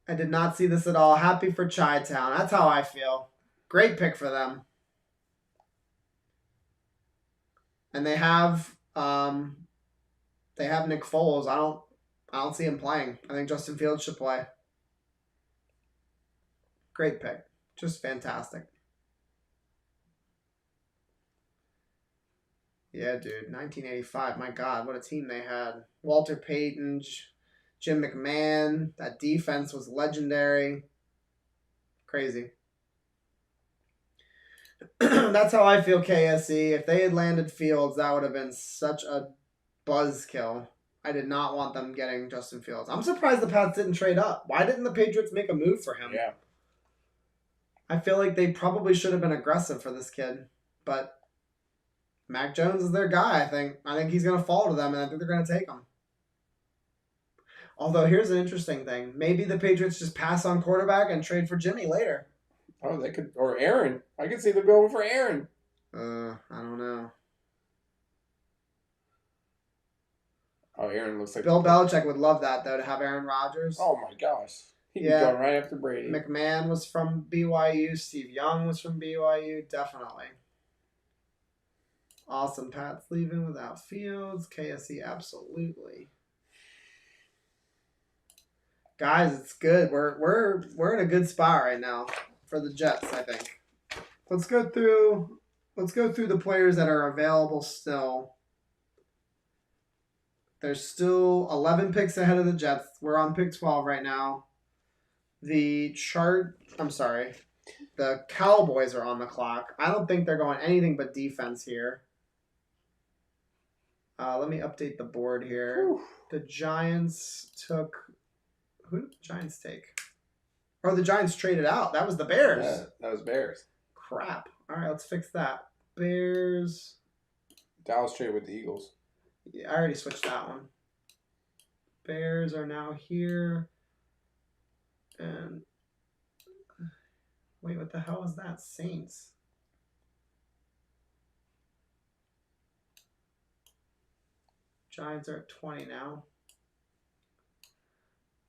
I did not see this at all. Happy for Chi-Town. That's how I feel. Great pick for them. And they have Nick Foles. I don't see him playing. I think Justin Fields should play. Great pick. Just fantastic. Yeah, dude. 1985. My God, what a team they had. Walter Payton, Jim McMahon. That defense was legendary. Crazy. That's how I feel, KSE. If they had landed Fields, that would have been such a buzzkill. I did not want them getting Justin Fields. I'm surprised the Pats didn't trade up. Why didn't the Patriots make a move for him? Yeah. I feel like they probably should have been aggressive for this kid. But Mac Jones is their guy, I think. I think he's going to fall to them, and I think they're going to take him. Although, here's an interesting thing. Maybe the Patriots just pass on quarterback and trade for Jimmy later. Oh, they could. Or Aaron. I could see them going for Aaron. I don't know. Oh, Aaron looks like... Bill Belichick would love that, though, to have Aaron Rodgers. Oh, my gosh. He'd be going right after Brady. McMahon was from BYU. Steve Young was from BYU. Definitely. Awesome. Pat's leaving without Fields. KSE, absolutely. Guys, it's good. We're in a good spot right now for the Jets, I think. Let's go through the players that are available still. There's still 11 picks ahead of the Jets. We're on pick 12 right now. The Cowboys are on the clock. I don't think they're going anything but defense here. Let me update the board here. Whew. The Giants took... Who did the Giants take? Or the Giants traded out. That was the Bears. Yeah, that was Bears. Crap. All right, let's fix that. Bears. Dallas traded with the Eagles. Yeah, I already switched that one. Bears are now here. And... Wait, what the hell is that? Saints. Giants are at 20 now.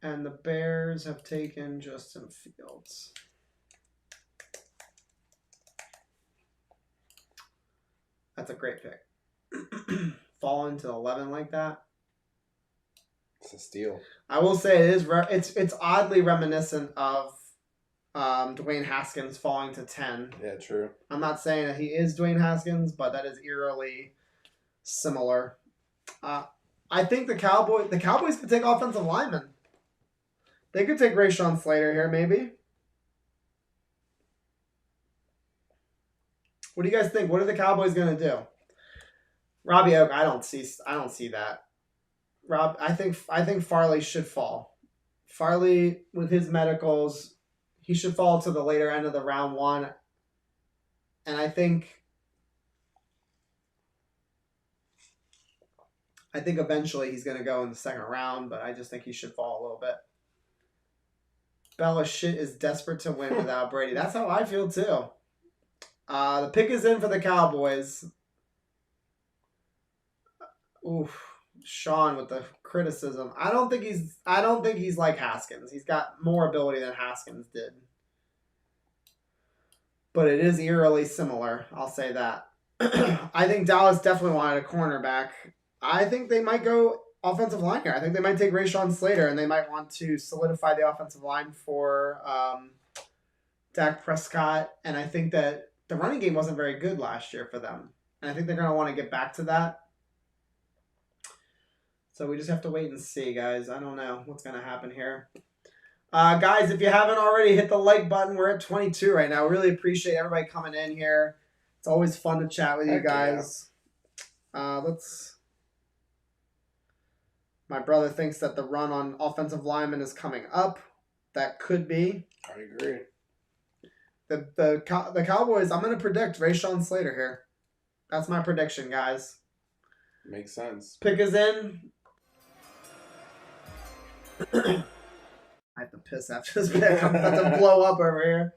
And the Bears have taken Justin Fields. That's a great pick. Falling to 11 like that. It's a steal. I will say it's oddly reminiscent of Dwayne Haskins falling to 10. Yeah, true. I'm not saying that he is Dwayne Haskins, but that is eerily similar. I think the Cowboys could take offensive linemen. They could take Rashawn Slater here, maybe. What do you guys think? What are the Cowboys going to do? Robbie Oak, I don't see that. I think Farley should fall. Farley, with his medicals, he should fall to the later end of the round one. And I think eventually he's going to go in the second round, but I just think he should fall a little bit. Bella shit is desperate to win without Brady. That's how I feel too. The pick is in for the Cowboys. Oof, Sean with the criticism. I don't think he's like Haskins. He's got more ability than Haskins did. But it is eerily similar. I'll say that. I think Dallas definitely wanted a cornerback. I think they might go offensive line here. I think they might take Rashawn Slater, and they might want to solidify the offensive line for Dak Prescott. And I think that the running game wasn't very good last year for them. And I think they're going to want to get back to that. So we just have to wait and see, guys. I don't know what's going to happen here. Guys, if you haven't already, hit the like button. We're at 22 right now. Really appreciate everybody coming in here. It's always fun to chat with you guys. My brother thinks that the run on offensive linemen is coming up. That could be. I agree. The Cowboys, I'm going to predict Rashawn Slater here. That's my prediction, guys. Makes sense. Pick is in. I have to piss after this pick. I'm about to blow up over here.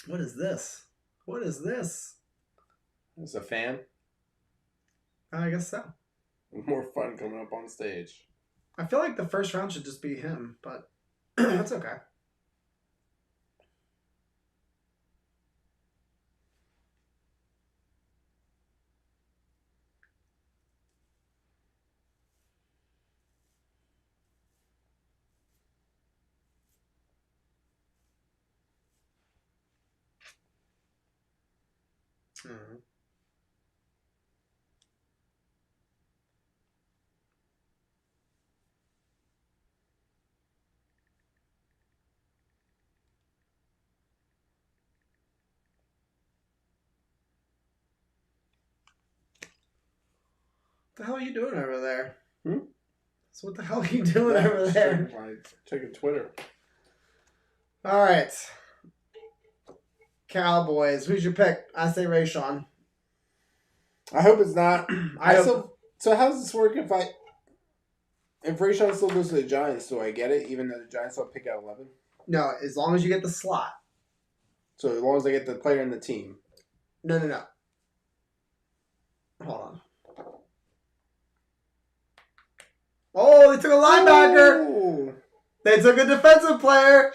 What is this? What is this? As a fan, I guess so. more fun coming up on stage. I feel like the first round should just be him, but that's okay. Mm-hmm. What the hell are you doing over there? So what the hell are you doing over there? Checking Twitter. All right. Cowboys. Who's your pick? I say Rashawn. I hope it's not. So how does this work if Rashawn still goes to the Giants, do I get it, even though the Giants don't pick out 11? No, as long as you get the slot. So as long as I get the player in the team. No. Hold on. Oh, they took a linebacker. Ooh. They took a defensive player.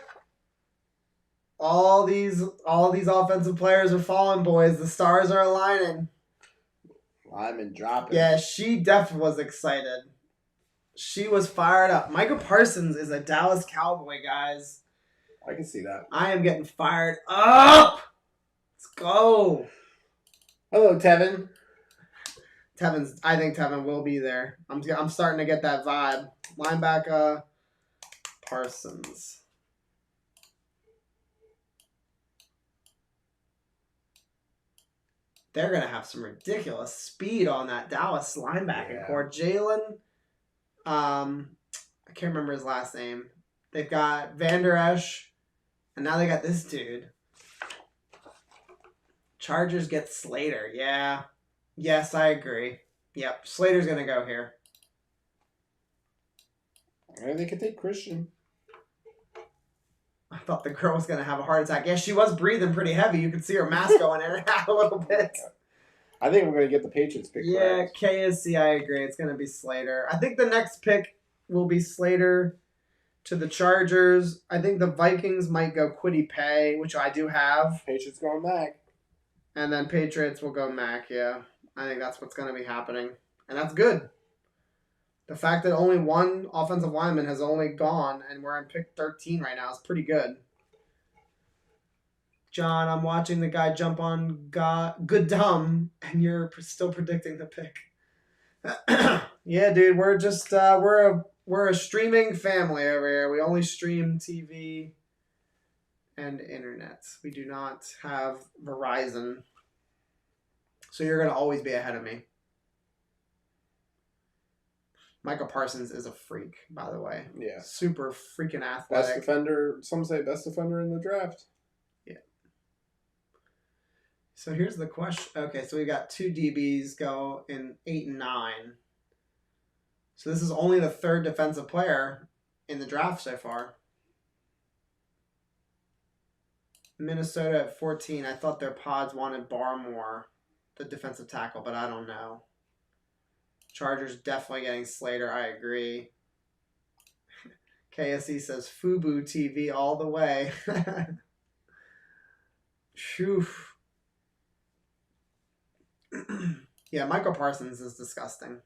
All these offensive players are falling, boys. The stars are aligning. Lyman dropping. Yeah, she definitely was excited. She was fired up. Micah Parsons is a Dallas Cowboy, guys. I can see that. I am getting fired up. Let's go. Hello, Tevin. I think Tevin will be there. I'm starting to get that vibe. Linebacker Parsons. They're going to have some ridiculous speed on that Dallas linebacking core. Jalen, I can't remember his last name. They've got Van Der Esch, and now they got this dude. Chargers get Slater. Yeah. Yes, I agree. Yep, Slater's going to go here. Or they could take Christian. I thought the girl was going to have a heart attack. Yeah, she was breathing pretty heavy. You could see her mask going in and out a little bit. I think we're going to get the Patriots pick. Yeah, correct. KSC, I agree. It's going to be Slater. I think the next pick will be Slater to the Chargers. I think the Vikings might go Kwity Paye, which I do have. Patriots going back. And then Patriots will go Mac, yeah. I think that's what's going to be happening. And that's good. The fact that only one offensive lineman has only gone and we're on pick 13 right now is pretty good. John, I'm watching the guy jump on Good Dumb, and you're still predicting the pick. Yeah, dude, we're just we're a streaming family over here. We only stream TV and internet. We do not have Verizon. So you're going to always be ahead of me. Micah Parsons is a freak, by the way. Yeah. Super freaking athletic. Best defender, some say best defender in the draft. Yeah. So here's the question. Okay, so we got two DBs go in 8 and 9. So this is only the third defensive player in the draft so far. Minnesota at 14. I thought their pods wanted Barmore, the defensive tackle, but I don't know. Chargers definitely getting Slater. I agree. KSE says FUBU TV all the way. Phew. Yeah, Michael Parsons is disgusting.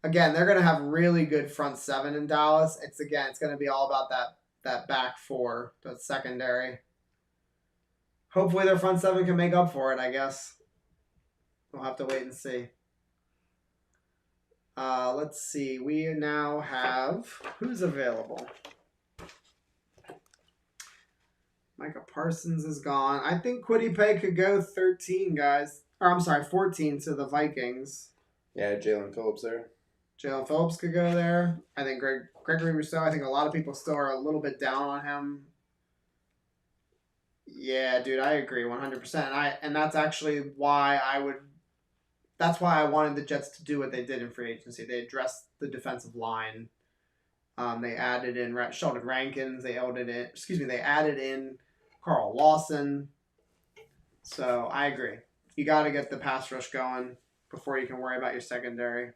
Again, they're going to have really good front seven in Dallas. It's going to be all about that back four, that secondary. Hopefully their front seven can make up for it, I guess. We'll have to wait and see. Let's see. We now have... Who's available? Micah Parsons is gone. I think Kwity Paye could go 13, guys. Or, I'm sorry, 14 to the Vikings. Yeah, Jalen Phillips there. Jalen Phillips could go there. I think Gregory Rousseau, I think a lot of people still are a little bit down on him. Yeah, dude, I agree 100%. And that's actually why that's why I wanted the Jets to do what they did in free agency. They addressed the defensive line. They added in Sheldon Rankins. They added in Carl Lawson. So I agree. You got to get the pass rush going before you can worry about your secondary.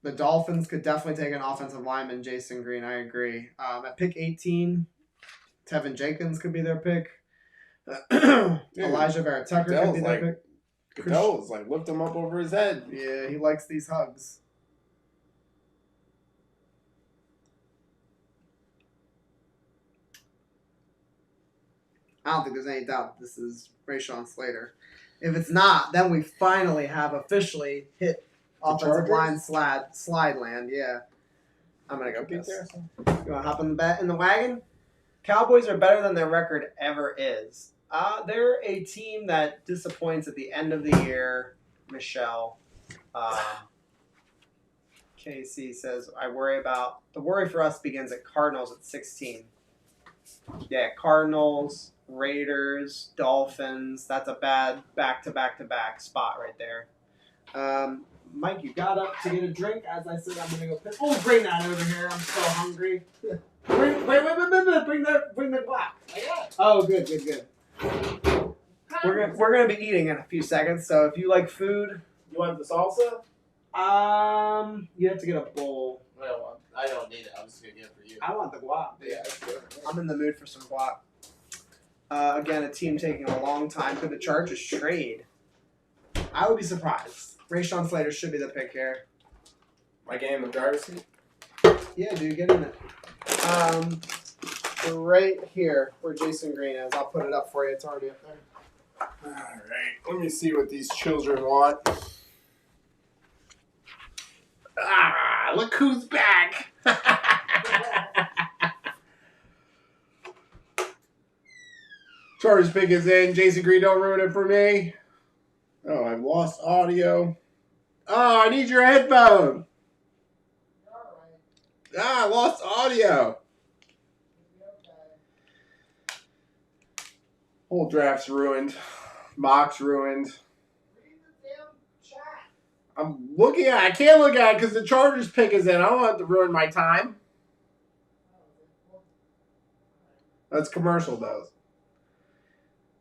The Dolphins could definitely take an offensive lineman, Jason Green. I agree. At pick 18, Tevin Jenkins could be their pick. Alijah Vera-Tucker could be their pick. Goodell's lift him up over his head. Yeah, he likes these hugs. I don't think there's any doubt this is Rashawn Slater. If it's not, then we finally have officially hit offensive line slide land. Yeah. I'm going to go piss. You want to hop in the wagon? Cowboys are better than their record ever is. They're a team that disappoints at the end of the year. Michelle. KC says, the worry for us begins at Cardinals at 16. Yeah, Cardinals, Raiders, Dolphins. That's a bad back-to-back-to-back spot right there. Mike, you got up to get a drink. As I said, I'm going to go piss. Oh, bring that over here. I'm so hungry. Wait. Bring the glass. Oh, good. We're gonna be eating in a few seconds, so if you like food... You want the salsa? You have to get a bowl. I don't need it. I'm just going to get it for you. I want the guac. Yeah, that's good. I'm in the mood for some guac. Again, a team taking a long time. Could the Chargers trade? I would be surprised. Rashawn Slater should be the pick here. My game in the driver's seat? Yeah, dude, get in it. Right here, where Jason Green is. I'll put it up for you. It's already up there. All right. Let me see what these children want. Look who's back. Chargers pick is in. Jason Green, don't ruin it for me. Oh, I've lost audio. Oh, I need your headphone. I lost audio. Whole draft's ruined. Mock's ruined. I'm looking at it. I can't look at it because the Chargers pick is in. I don't want to ruin my time. That's commercial, though.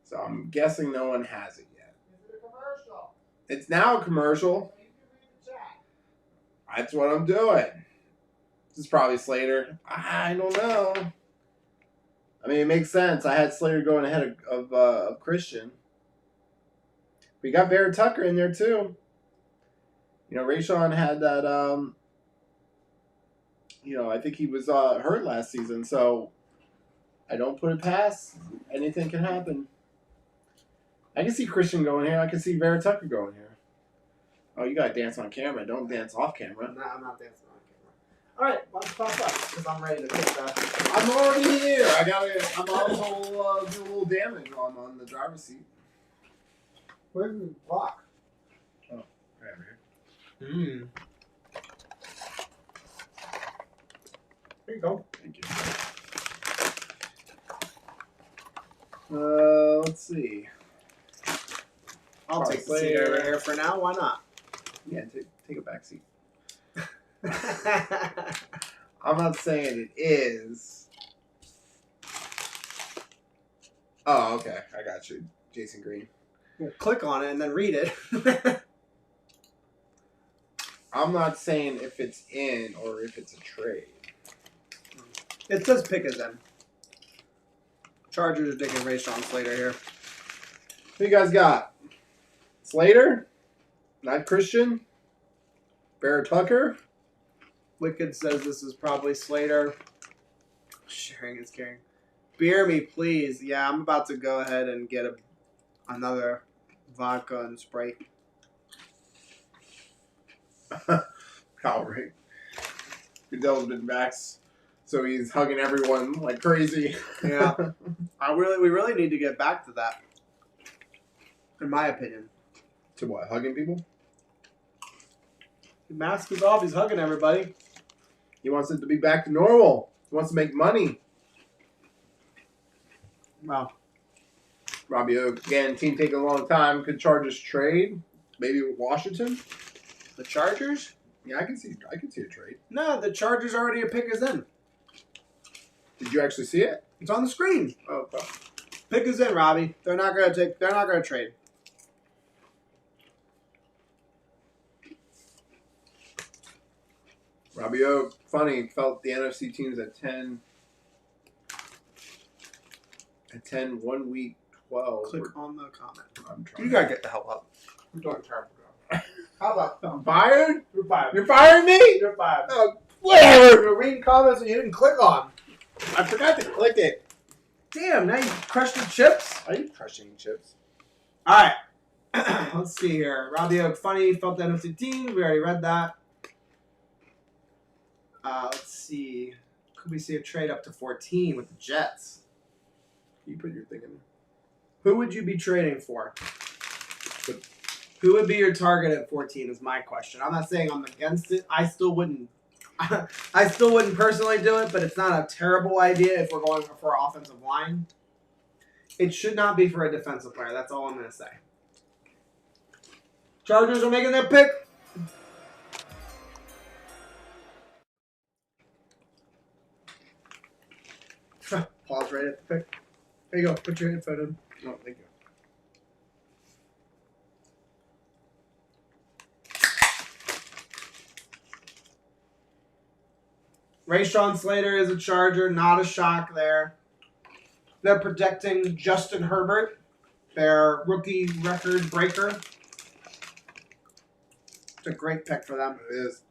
So I'm guessing no one has it yet. Is it a commercial? It's now a commercial. You can read the chat. That's what I'm doing. This is probably Slater. I don't know. I mean, it makes sense. I had Slater going ahead of Christian. We got Vera-Tucker in there, too. You know, Rashawn had that, I think he was hurt last season, so I don't put it past. Anything can happen. I can see Christian going here. I can see Vera-Tucker going here. Oh, you got to dance on camera. Don't dance off camera. No, I'm not dancing on camera. All right, let's pop up because I'm ready to pick that. I'm already here. I'm also do a little damage on the driver's seat. Where's the block? Oh, right over here. There you go. Thank you. Let's see. I'll take the seat over here for now. Why not? Yeah, take a back seat. I'm not saying it is. Oh, okay. I got you. Jason Green. Click on it and then read it. I'm not saying if it's in or if it's a trade. It says pick is in. Chargers are taking Rashawn Slater here. Who you guys got? Slater? Not Christian? Vera-Tucker? Wicked says this is probably Slater. Sharing is caring. Beer me, please. Yeah, I'm about to go ahead and get another vodka and Sprite. Calvary. Goodell's been back, so he's hugging everyone like crazy. Yeah. We really need to get back to that. In my opinion. To what? Hugging people? The mask is off. He's hugging everybody. He wants it to be back to normal. He wants to make money. Wow. Robbie Oak, again, team taking a long time. Could Chargers trade? Maybe with Washington? The Chargers? Yeah, I can see a trade. No, the Chargers already a pick is in. Did you actually see it? It's on the screen. Oh, okay. Pick is in, Robbie. They're not gonna trade. Robbie Oak, funny, felt the NFC teams at 10. At 10, 1 week, 12. Click on the comment. I'm trying. You gotta get the hell up. I'm doing terrible. How about I'm fired? you're fired? You're firing me? You're fired. Oh, whatever. You're reading comments that you didn't click on. I forgot to click it. Damn, now you crushed the chips? Are you crushing chips? Alright. Let's see here. Robbie Oak, funny, felt the NFC teams. We already read that. Let's see. Could we see a trade up to 14 with the Jets? Can you put your thing in? Who would you be trading for? Who would be your target at 14 is my question. I'm not saying I'm against it. I still wouldn't personally do it, but it's not a terrible idea if we're going for our offensive line. It should not be for a defensive player. That's all I'm going to say. Chargers are making their pick. Pause right at the pick. There you go. Put your headphone in. No, thank you. Rashawn Slater is a Charger. Not a shock there. They're protecting Justin Herbert, their rookie record breaker. It's a great pick for them. It is.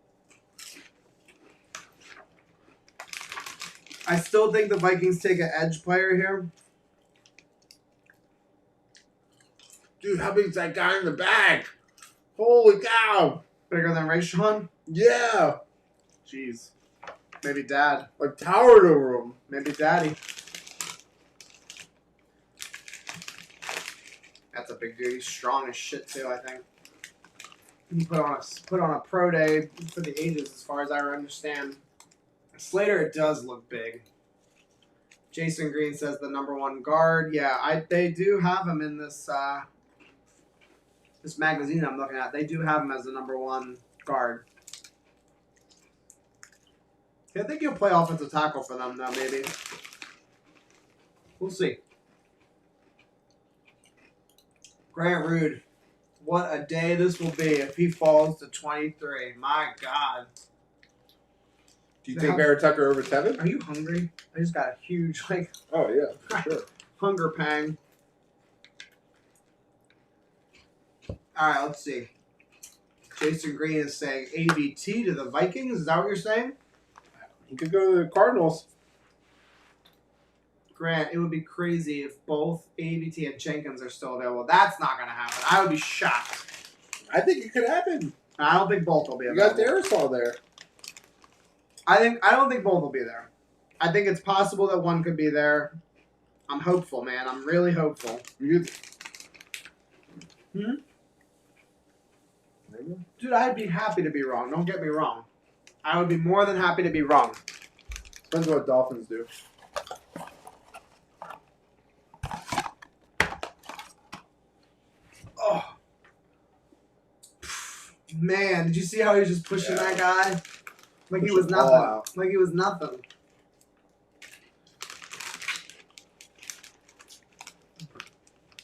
I still think the Vikings take an edge player here. Dude, how big is that guy in the bag? Holy cow. Bigger than Rashawn? Yeah. Jeez. Maybe Dad. Like towered over him. Maybe Daddy. That's a big dude. He's strong as shit too, I think. He put on a pro day for the ages, as far as I understand. Slater, it does look big. Jason Green says the #1 guard. Yeah, they do have him in this this magazine I'm looking at. They do have him as the #1 guard. I think he'll play offensive tackle for them, though, maybe. We'll see. Grant Rude. What a day this will be if he falls to 23. My God. Do you take Vera-Tucker over Tevin? Are you hungry? I just got a huge, Oh, yeah, for sure. hunger pang. All right, let's see. Jason Green is saying ABT to the Vikings. Is that what you're saying? He could go to the Cardinals. Grant, it would be crazy if both ABT and Jenkins are still available. That's not going to happen. I would be shocked. I think it could happen. I don't think both will be You available. got the aerosol there. I don't think both will be there. I think it's possible that one could be there. I'm hopeful, man. I'm really hopeful. Maybe? Dude, I'd be happy to be wrong. Don't get me wrong. I would be more than happy to be wrong. Depends what Dolphins do. Oh. Man, did you see how he was just pushing that guy? Like he was Push the ball nothing. out. Like he was nothing.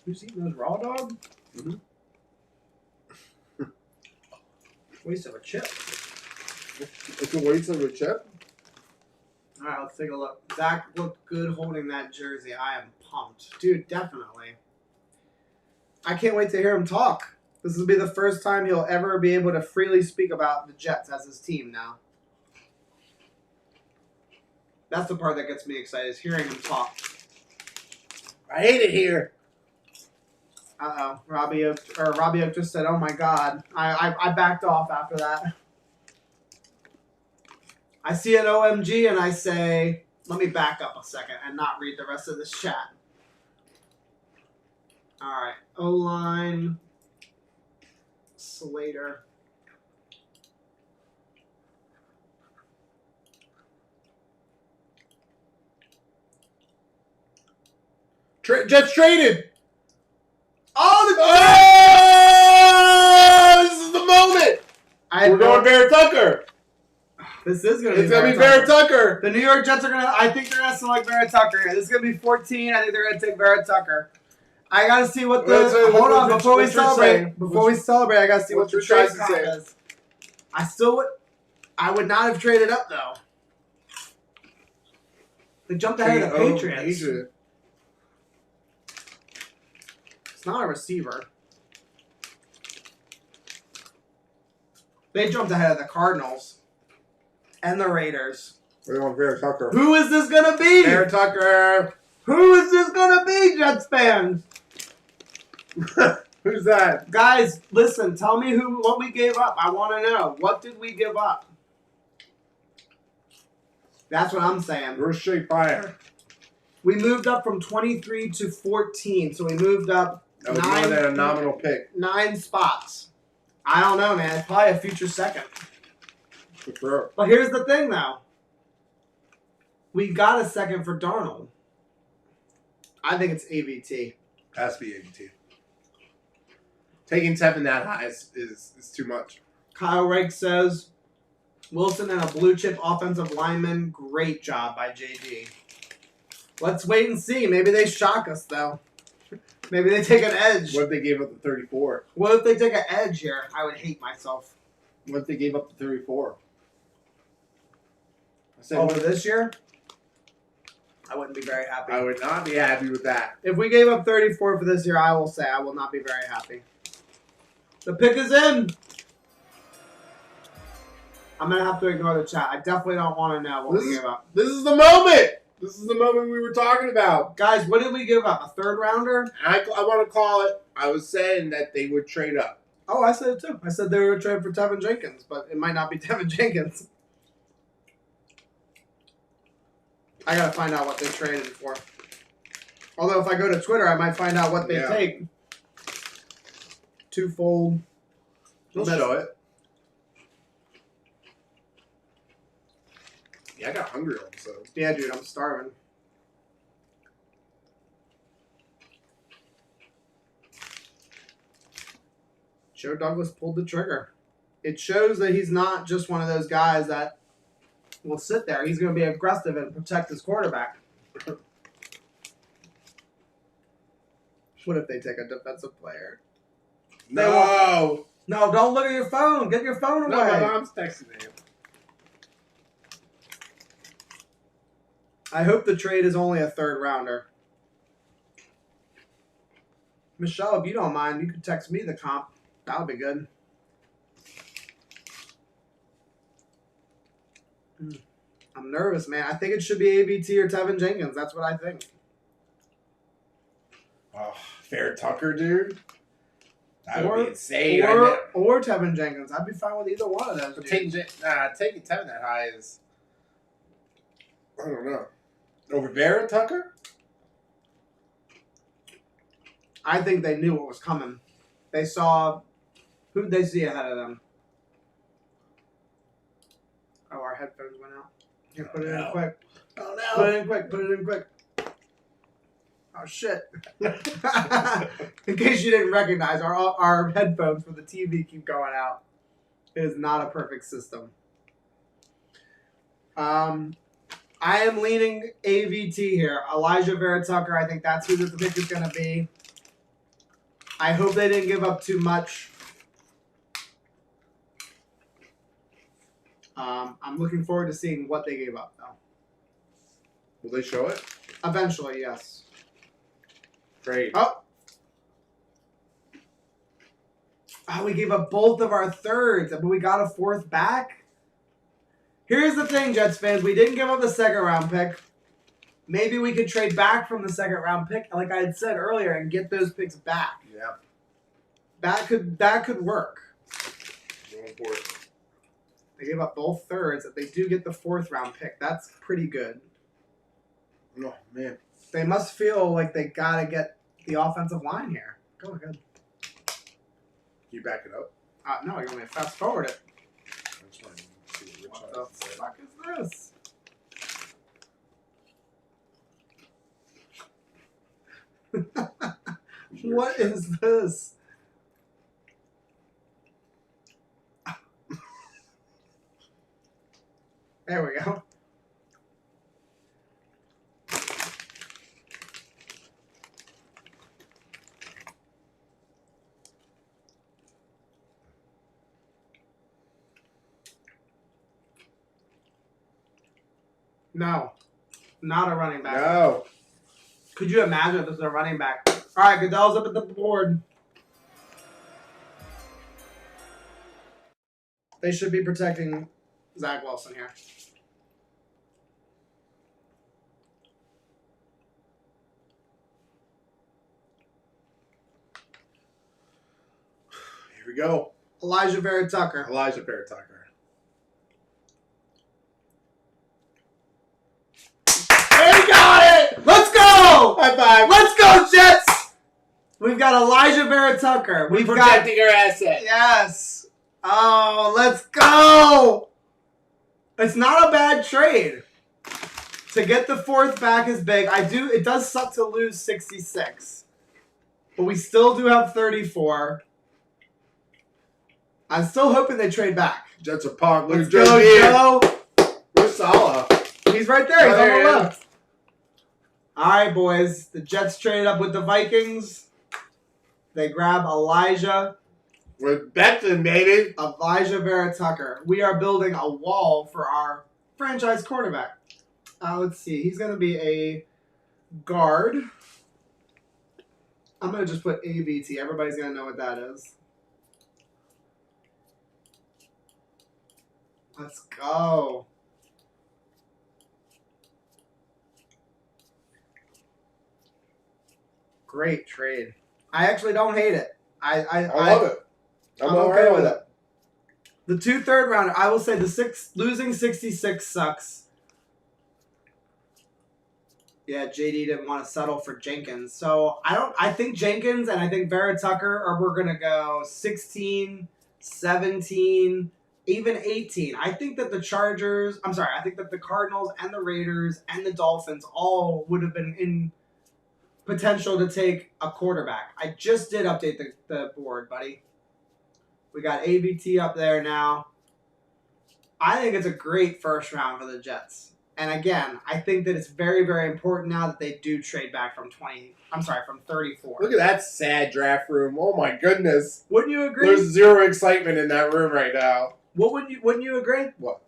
Who's eating those raw dog? Mm-hmm. Waste of a chip. It's a waste of a chip. I All right, let's take a look. Zach looked good holding that jersey. I am pumped. Dude, definitely. I can't wait to hear him talk. This will be the first time he'll ever be able to freely speak about the Jets as his team now. That's the part that gets me excited, is hearing him talk. I hate it here. Uh-oh. Robbie Oak just said, oh my God. I backed off after that. I see an OMG and I say, let me back up a second and not read the rest of this chat. All right. O-line. Slater. Jets traded. Oh, This is the moment. We're going Vera-Tucker. This is going to be It's going to be Vera-Tucker. The New York Jets are going to, I think they're going to select Vera-Tucker here. This is going to be 14. I think they're going to take Vera-Tucker. I got to see what the, hold on, before we celebrate, I got to see what the trade comp is. I would not have traded up, though. They jumped ahead of the Patriots. It's not a receiver. They jumped ahead of the Cardinals and the Raiders. We're going Vera-Tucker. Who is this going to be? Vera-Tucker. Who is this going to be, Jets fans? Who's that? Guys, listen. Tell me what we gave up. I want to know. What did we give up? That's what I'm saying. We're straight fire. We moved up from 23 to 14, so we moved up That was more than a nominal pick. 9 spots. I don't know, man. It's probably a future second. For sure. But here's the thing, though. We got a second for Darnold. I think it's AVT. Has to be ABT. Taking Tevin that high is too much. Kyle Reich says, Wilson and a blue chip offensive lineman. Great job by JD. Let's wait and see. Maybe they shock us, though. Maybe they take an edge. What if they gave up the 34? What if they take an edge here? I would hate myself. What if they gave up the 34? I said, Over this year? I wouldn't be very happy. I would not be happy with that. If we gave up 34 for this year, I will say I will not be very happy. The pick is in. I'm going to have to ignore the chat. I definitely don't want to know what we gave up. This is the moment. This is the moment we were talking about. Guys, what did we give up? A third rounder? I want to call it. I was saying that they would trade up. Oh, I said it too. I said they were trading for Tevin Jenkins, but it might not be Tevin Jenkins. I got to find out what they traded for. Although if I go to Twitter, I might find out what they take. Twofold. They'll show it. Yeah, I got hungry all of a sudden. Yeah, dude, I'm starving. Joe Douglas pulled the trigger. It shows that he's not just one of those guys that will sit there. He's going to be aggressive and protect his quarterback. What if they take a defensive player? No. No, don't look at your phone. Get your phone away. No, my mom's texting me. I hope the trade is only a third rounder. Michelle, if you don't mind, you could text me the comp. That would be good. I'm nervous, man. I think it should be AVT or Tevin Jenkins. That's what I think. Oh, Vera-Tucker, dude. That Or- would be insane. Or Tevin Jenkins. I'd be fine with either one of those. But dudes. taking Tevin that high is, I don't know. Over Vera-Tucker? I think they knew what was coming. They saw... Who did they see ahead of them? Oh, our headphones went out. Here, put it in quick. Oh, Put it in quick. Put it in quick. Oh, shit. In case you didn't recognize, our headphones for the TV keep going out. It is not a perfect system. I am leaning AVT here. Alijah Vera-Tucker, I think that's who the pick is going to be. I hope they didn't give up too much. I'm looking forward to seeing what they gave up, though. Will they show it? Eventually, yes. Trade. Oh, we gave up both of our thirds, but we got a fourth back. Here's the thing, Jets fans. We didn't give up the second round pick. Maybe we could trade back from the second round pick, like I had said earlier, and get those picks back. Yeah. That could work. Going for it. They gave up both thirds. If they do get the fourth round pick, that's pretty good. Oh, man. They must feel like they got to get the offensive line here. Go ahead. You back it up? No, you want me to fast forward it. I just want to see What the fuck is this? What is this? There we go. No, not a running back. No. Could you imagine if this was a running back? All right, Goodell's up at the board. They should be protecting Zach Wilson here. Here we go. Alijah Vera-Tucker. Alijah Vera-Tucker. They got it! Let's go! High five. Let's go, Jets! We've got Alijah Vera-Tucker. We're protecting our asset. Yes. Oh, let's go! It's not a bad trade. To get the fourth back is big. It does suck to lose 66. But we still do have 34. I'm still hoping they trade back. Jets are pumped. Let's Look go, at Joe. Where's Salah? He's right there. He's Oh, on there the he is. left. All right, boys. The Jets traded up with the Vikings. They grab Alijah. With Becton, baby. Alijah Vera-Tucker. We are building a wall for our franchise quarterback. Let's see. He's going to be a guard. I'm going to just put AVT. Everybody's going to know what that is. Let's go. Great trade. I actually don't hate it. I love it. I'm all okay right with it. The 2 third rounder, I will say losing 66 sucks. Yeah, JD didn't want to settle for Jenkins. So I think Jenkins and I think Vera-Tucker we're gonna go 16, 17, even 18. I think that I think that the Cardinals and the Raiders and the Dolphins all would have been in potential to take a quarterback. I just did update the board, buddy. We got AVT up there now. I think it's a great first round for the Jets. And again, I think that it's very, very important now that they do trade back from 34. Look at that sad draft room. Oh my goodness. Wouldn't you agree? There's zero excitement in that room right now. Wouldn't you agree? What?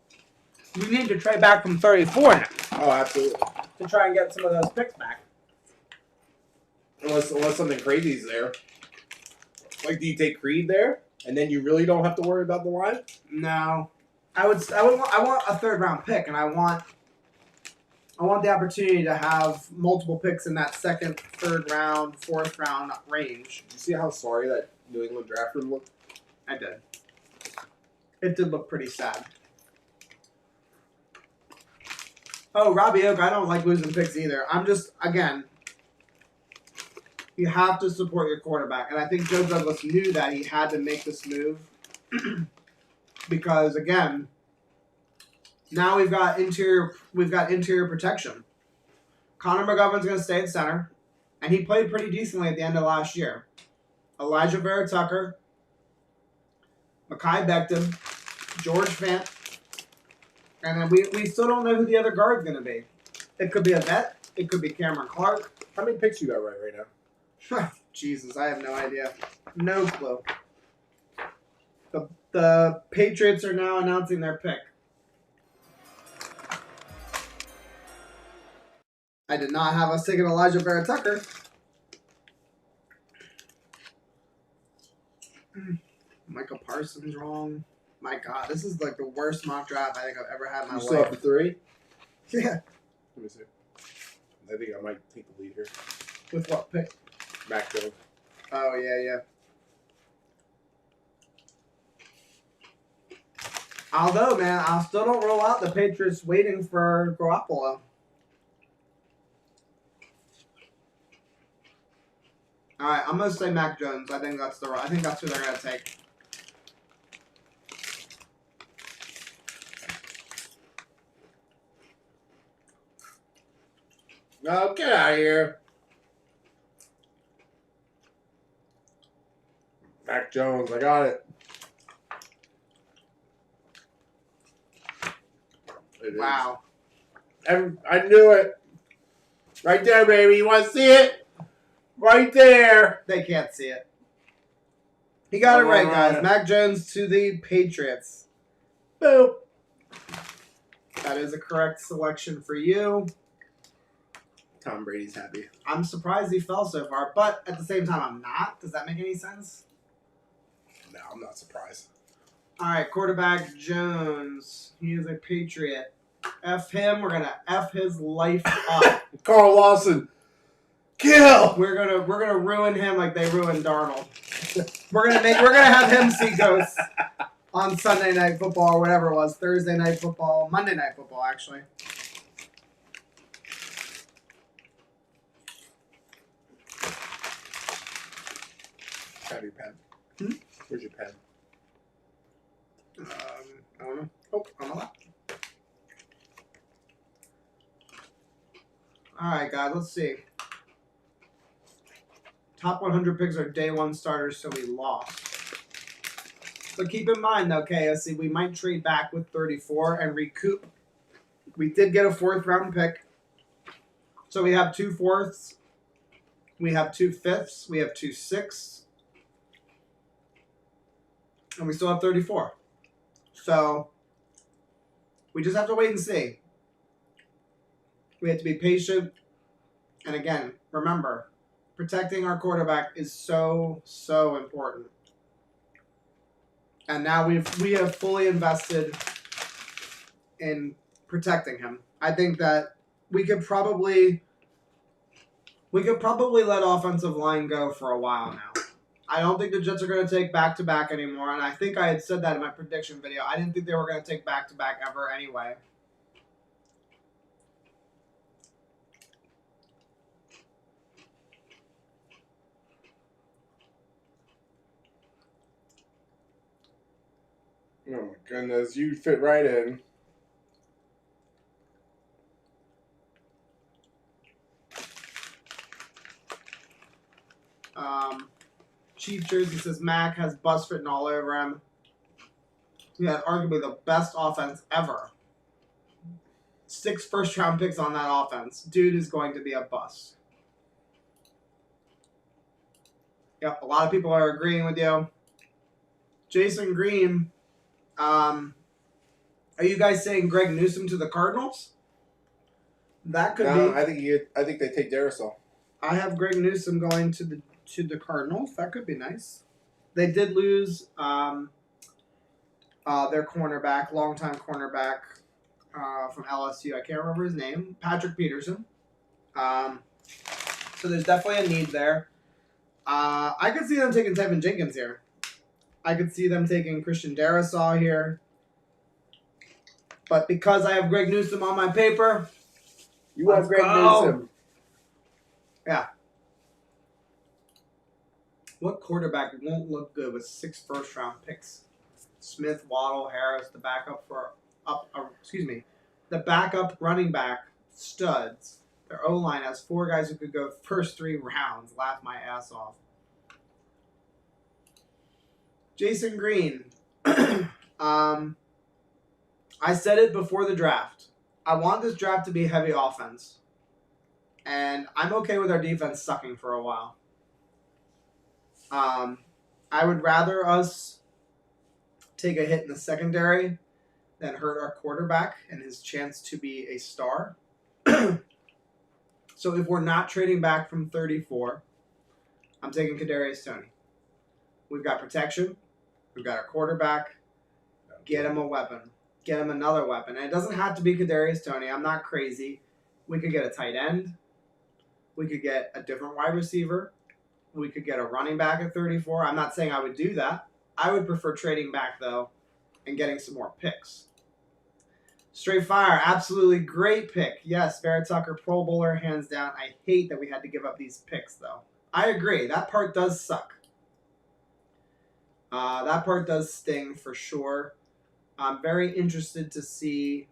We need to trade back from 34 now Oh, absolutely. to try and get some of those picks back. Unless something crazy is there. Like, do you take Creed there, and then you really don't have to worry about the line? No. I want a third round pick, and I want the opportunity to have multiple picks in that second, third round, fourth round range. Did you see how sorry that New England draft room looked? I did. It did look pretty sad. Oh, Robbie Oak, I don't like losing picks either. I'm just, again, you have to support your quarterback. And I think Joe Douglas knew that he had to make this move. Because, again, now we've got interior protection. Connor McGovern's going to stay at center. And he played pretty decently at the end of last year. Alijah Vera-Tucker, Mekhi Becton, George Fant, and then we still don't know who the other guard's going to be. It could be a vet. It could be Cameron Clark. How many picks you got right now? Jesus, I have no idea. No clue. The Patriots are now announcing their pick. I did not have us taking Alijah Vera-Tucker. Michael Parsons wrong. My God, this is like the worst mock draft I think I've ever had in my You still have life. the 3? Yeah. Let me see. I think I might take the lead here. With what pick? Mac Jones. Oh, yeah. Although, man, I still don't roll out the Patriots waiting for Garoppolo. All right, I'm gonna say Mac Jones. I think that's who they're gonna take. No, get out of here. Mac Jones, I got it. It is. Wow. I knew it. Right there, baby. You want to see it? Right there. They can't see it. He got it right, guys. Mac Jones to the Patriots. Boom. That is a correct selection for you. Tom Brady's happy. I'm surprised he fell so far, but at the same time, I'm not. Does that make any sense? No, I'm not surprised. All right, quarterback Jones. He is a Patriot. F him. We're gonna F his life up. Carl Lawson. Kill. We're gonna ruin him like they ruined Darnold. We're gonna have him see ghosts on Sunday Night Football or whatever it was, Thursday Night Football, Monday Night Football actually. Have your pen. Where's your pen? I don't know. Oh, on my lap. All right, guys. Let's see. Top 100 picks are day one starters, so we lost. But keep in mind, though, KSC, we might trade back with 34 and recoup. We did get a 4th round pick. So we have 2 4ths. We have 2 5ths. We have 2 6ths. And we still have 34. So we just have to wait and see. We have to be patient. And again, remember, protecting our quarterback is so, so important. And now we have fully invested in protecting him. I think that we could probably let offensive line go for a while now. I don't think the Jets are going to take back-to-back anymore, and I think I had said that in my prediction video. I didn't think they were going to take back-to-back ever anyway. Oh my goodness, you fit right in. Chief jersey says Mac has bus written all over him. He had arguably the best offense ever. 6 first-round picks on that offense. Dude is going to be a bust. Yep, a lot of people are agreeing with you. Jason Green, are you guys saying Greg Newsome to the Cardinals? That could No, be. I think they take Darrisaw. I have Greg Newsome going to the Cardinals. That could be nice. They did lose their cornerback, longtime cornerback from LSU. I can't remember his name. Patrick Peterson. So there's definitely a need there. I could see them taking Tevin Jenkins here. I could see them taking Christian Darrisaw here. But because I have Greg Newsome on my paper, You have Greg Newsome. Yeah. What quarterback won't look good with 6 first-round picks? Smith, Waddle, Harris, the backup the backup running back studs. Their O-line has 4 guys who could go first 3 rounds. Laugh my ass off. Jason Green. I said it before the draft. I want this draft to be heavy offense. And I'm okay with our defense sucking for a while. I would rather us take a hit in the secondary than hurt our quarterback and his chance to be a star. So if we're not trading back from 34, I'm taking Kadarius Toney. We've got protection. We've got our quarterback. Get him a weapon. Get him another weapon. And it doesn't have to be Kadarius Toney. I'm not crazy. We could get a tight end. We could get a different wide receiver. We could get a running back at 34. I'm not saying I would do that. I would prefer trading back, though, and getting some more picks. Straight fire. Absolutely great pick. Yes, Vera-Tucker, Pro Bowler, hands down. I hate that we had to give up these picks, though. I agree. That part does suck. That part does sting for sure. I'm very interested to see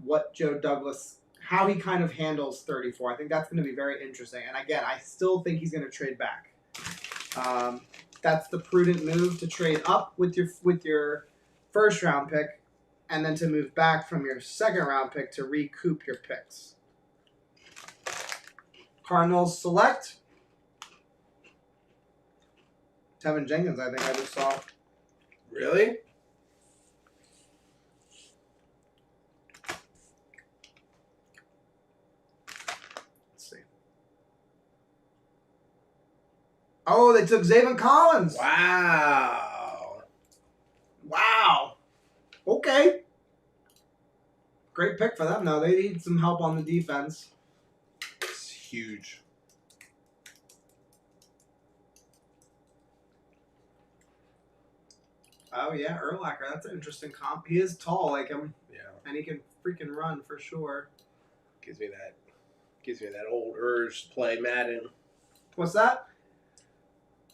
what Joe Douglas, how he kind of handles 34. I think that's going to be very interesting. And again, I still think he's going to trade back. That's the prudent move, to trade up with your first round pick, and then to move back from your second round pick to recoup your picks. Cardinals select Tevin Jenkins. I think I just saw. Really? Oh, they took Zaven Collins. Wow. Wow. Okay. Great pick for them, though. They need some help on the defense. It's huge. Oh, yeah, Urlacher. That's an interesting comp. He is tall like him. Yeah. And he can freaking run for sure. Gives me that old urge to play Madden. What's that?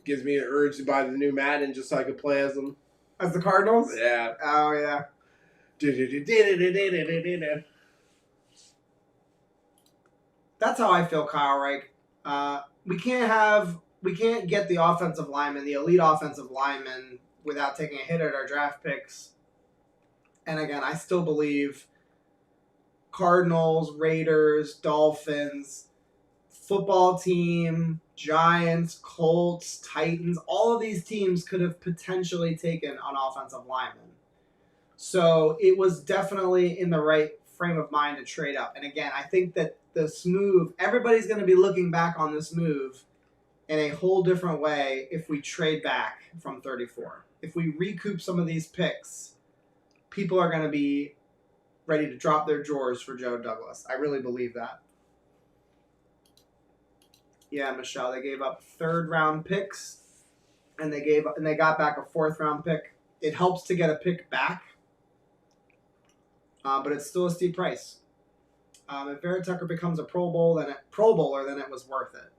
Gives me an urge to buy the new Madden just so I could play as them. As the Cardinals? Yeah. Oh, yeah. That's how I feel, Kyle Reich. We can't get the offensive lineman, the elite offensive lineman, without taking a hit at our draft picks. And again, I still believe Cardinals, Raiders, Dolphins, football team, Giants, Colts, Titans, all of these teams could have potentially taken an offensive lineman. So it was definitely in the right frame of mind to trade up. And again, I think that this move, everybody's going to be looking back on this move in a whole different way if we trade back from 34. If we recoup some of these picks, people are going to be ready to drop their drawers for Joe Douglas. I really believe that. Yeah, Michelle, they gave up third-round picks, and they got back a fourth-round pick. It helps to get a pick back, but it's still a steep price. If Vera-Tucker becomes a Pro Bowler, then it was worth it.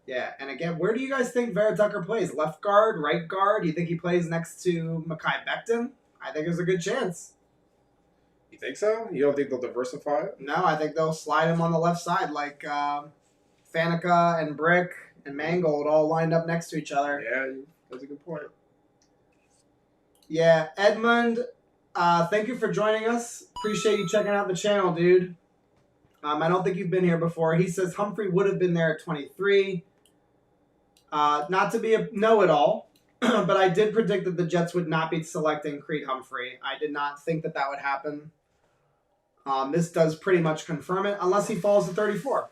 Yeah, and again, where do you guys think Vera-Tucker plays? Left guard, right guard? Do you think he plays next to Mekhi Becton? I think there's a good chance. You think so? You don't think they'll diversify it? No, I think they'll slide him on the left side like Faneca and Brick and Mangold all lined up next to each other. Yeah, that's a good point. Yeah, Edmund, thank you for joining us. Appreciate you checking out the channel, dude. I don't think you've been here before. He says Humphrey would have been there at 23. Not to be a know-it-all, but I did predict that the Jets would not be selecting Creed Humphrey. I did not think that would happen. This does pretty much confirm it, unless he falls to 34.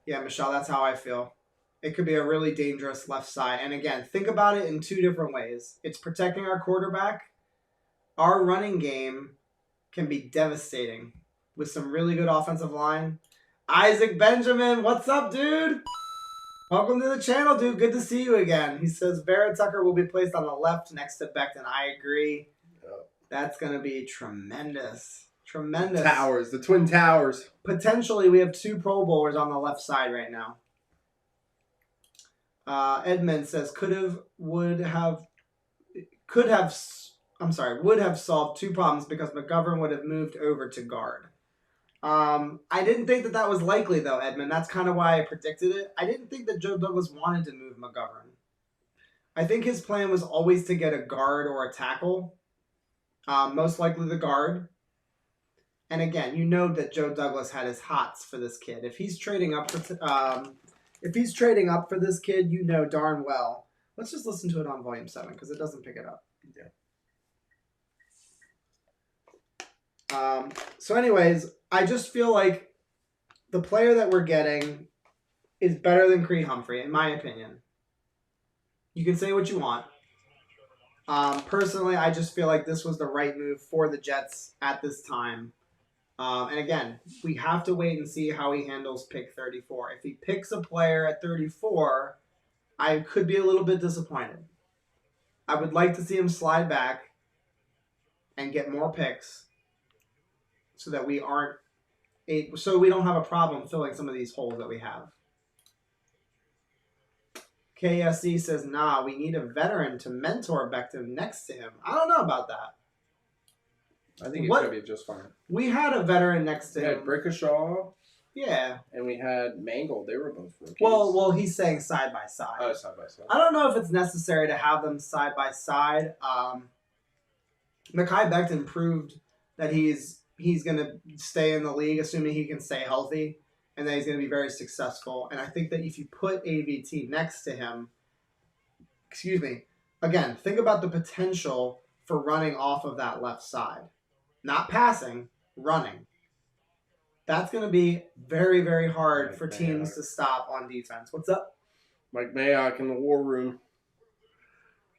Yeah, Michelle, that's how I feel. It could be a really dangerous left side. And again, think about it in two different ways. It's protecting our quarterback. Our running game can be devastating with some really good offensive line. Isaac Benjamin, what's up, dude? Welcome to the channel, dude. Good to see you again. He says Vera-Tucker will be placed on the left next to Becton. I agree. Yep. That's going to be tremendous. Tremendous. Towers, the Twin Towers. Potentially, we have two Pro Bowlers on the left side right now. Edmund says would have solved two problems because McGovern would have moved over to guard. I didn't think that was likely, though, Edmund. That's kind of why I predicted it. I didn't think that Joe Douglas wanted to move McGovern. I think his plan was always to get a guard or a tackle, most likely the guard. And again, you know that Joe Douglas had his hots for this kid. If he's trading up for this kid, you know darn well. Let's just listen to it on volume 7 because it doesn't pick it up. Yeah. So anyways, I just feel like the player that we're getting is better than Creed Humphrey, in my opinion. You can say what you want. Personally, I just feel like this was the right move for the Jets at this time. And again, we have to wait and see how he handles pick 34. If he picks a player at 34, I could be a little bit disappointed. I would like to see him slide back and get more picks so that we don't have a problem filling some of these holes that we have. KSC says, nah, we need a veteran to mentor Beckham next to him. I don't know about that. I think it's going to be just fine. We had a veteran next to We him. had Brickashaw. Yeah. And we had Mangold. They were both rookies. Well, he's saying side by side. Oh, side by side. I don't know if it's necessary to have them side by side. Mekhi Becton proved that he's going to stay in the league, assuming he can stay healthy, and that he's going to be very successful. And I think that if you put AVT next to him, again, think about the potential for running off of that left side. Not passing, running. That's going to be very, very hard for teams to stop on defense. What's up? Mike Mayock in the war room.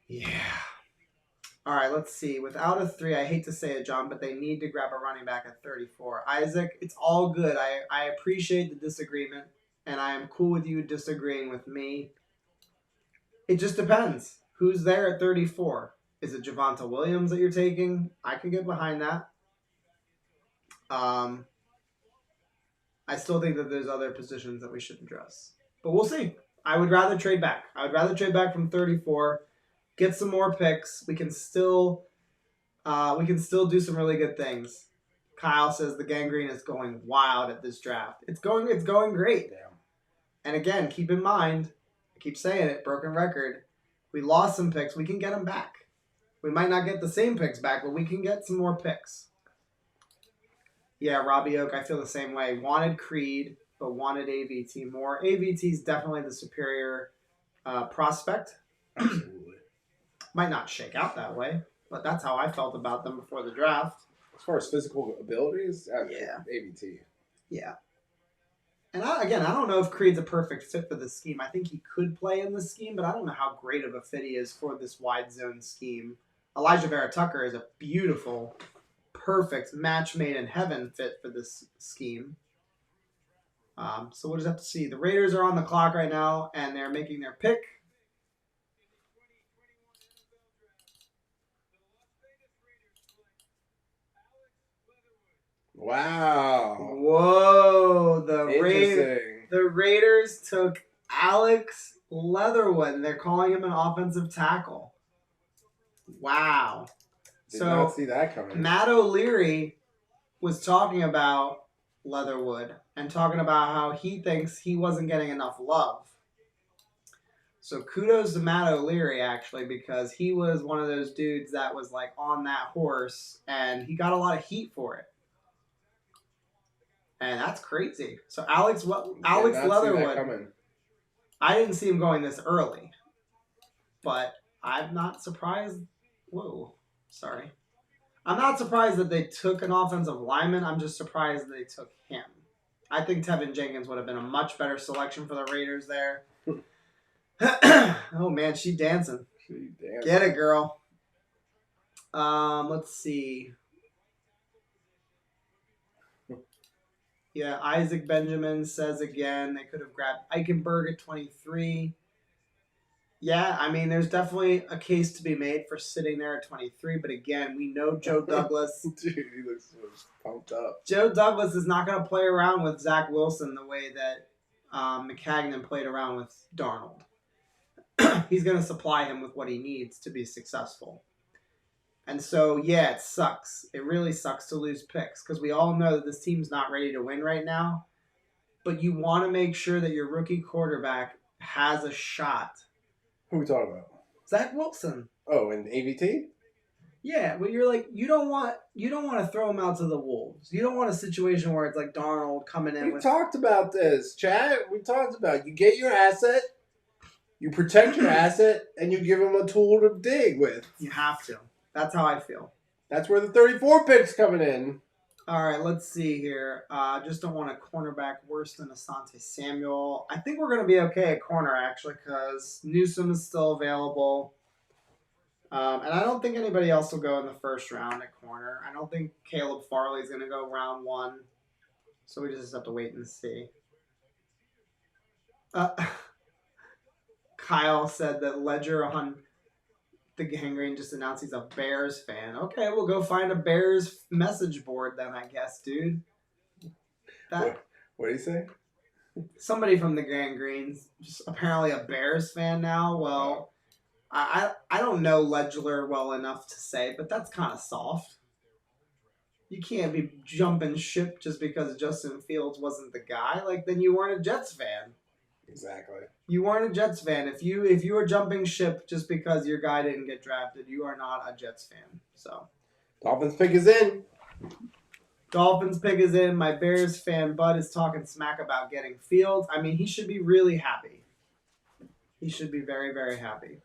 Yeah. All right, let's see. Without a 3, I hate to say it, John, but they need to grab a running back at 34. Isaac, it's all good. I appreciate the disagreement, and I am cool with you disagreeing with me. It just depends. Who's there at 34? Is it Javonte Williams that you're taking? I can get behind that. I still think that there's other positions that we should address. But we'll see. I would rather trade back. I would rather trade back from 34, get some more picks. We can still do some really good things. Kyle says the gangrene is going wild at this draft. It's going great. Yeah. And again, keep in mind, I keep saying it, broken record. We lost some picks. We can get them back. We might not get the same picks back, but we can get some more picks. Yeah, Robbie Oak, I feel the same way. Wanted Creed, but wanted AVT more. AVT is definitely the superior prospect. Absolutely. Might not shake out that way, but that's how I felt about them before the draft. As far as physical abilities, Yeah. AVT. Yeah. And I don't know if Creed's a perfect fit for this scheme. I think he could play in this scheme, but I don't know how great of a fit he is for this wide zone scheme. Alijah Vera-Tucker is a beautiful, perfect match made in heaven fit for this scheme. So we'll just have to see. The Raiders are on the clock right now, and they're making their pick. Wow. Whoa. Interesting. The Raiders took Alex Leatherwood. They're calling him an offensive tackle. Wow. Did not see that coming. Matt O'Leary was talking about Leatherwood and talking about how he thinks he wasn't getting enough love. So kudos to Matt O'Leary, actually, because he was one of those dudes that was like on that horse, and he got a lot of heat for it. And that's crazy. So Alex Leatherwood, I didn't see him going this early, but I'm not surprised. Whoa, sorry. I'm not surprised that they took an offensive lineman. I'm just surprised they took him. I think Tevin Jenkins would have been a much better selection for the Raiders there. Oh, man, she dancing. Get it, girl. Let's see. Yeah, Isaac Benjamin says again they could have grabbed Eichenberg at 23. Yeah, I mean, there's definitely a case to be made for sitting there at 23. But again, we know Joe Douglas. Dude, he looks so pumped up. Joe Douglas is not going to play around with Zach Wilson the way that McCagnon played around with Darnold. He's going to supply him with what he needs to be successful. And so, yeah, it sucks. It really sucks to lose picks because we all know that this team's not ready to win right now. But you want to make sure that your rookie quarterback has a shot. Who are we talking about? Zach Wilson. Oh, and AVT? Yeah, but you're like you don't want to throw him out to the wolves. You don't want a situation where it's like Darnold coming in. We talked about this, Chad. We talked about it. You get your asset, you protect your asset, and you give him a tool to dig with. You have to. That's how I feel. That's where the 34 pick's coming in. All right, let's see here. Just don't want a cornerback worse than Asante Samuel. I think we're going to be okay at corner, actually, because Newsome is still available. And I don't think anybody else will go in the first round at corner. I don't think Caleb Farley is going to go round 1. So we just have to wait and see. Kyle said that Ledger on the Gangrene just announced he's a Bears fan. Okay, we'll go find a Bears message board then, I guess, dude. What did he say? Somebody from the Gangrene's just apparently a Bears fan now. Well, I don't know Ledger well enough to say, but that's kind of soft. You can't be jumping ship just because Justin Fields wasn't the guy. Like, then you weren't a Jets fan. Exactly. You weren't a Jets fan. If you were jumping ship just because your guy didn't get drafted, you are not a Jets fan. So, Dolphins pick is in. Dolphins pick is in. My Bears fan Bud is talking smack about getting Fields. I mean, he should be really happy. He should be very, very happy.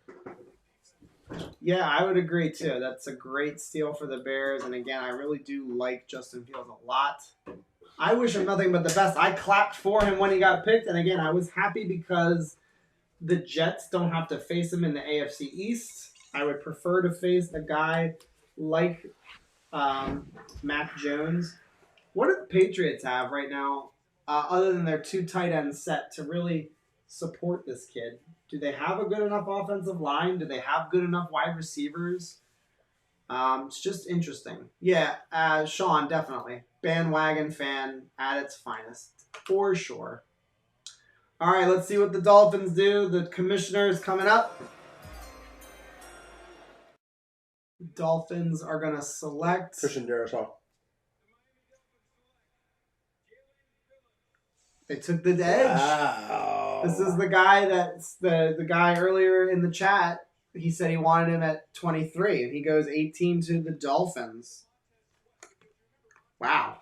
Yeah, I would agree too. That's a great steal for the Bears. And again, I really do like Justin Fields a lot. I wish him nothing but the best. I clapped for him when he got picked. And again, I was happy because the Jets don't have to face him in the AFC East. I would prefer to face a guy like Mac Jones. What do the Patriots have right now, other than their 2 tight ends set to really support this kid? Do they have a good enough offensive line? Do they have good enough wide receivers? It's just interesting. Yeah, Sean, definitely. Bandwagon fan at its finest. For sure. All right, let's see what the Dolphins do. The commissioner is coming up. Dolphins are going to select Christian Darrisaw. They took the edge. Wow. This is the guy that's the guy earlier in the chat. He said he wanted him at 23, and he goes 18 to the Dolphins. Wow.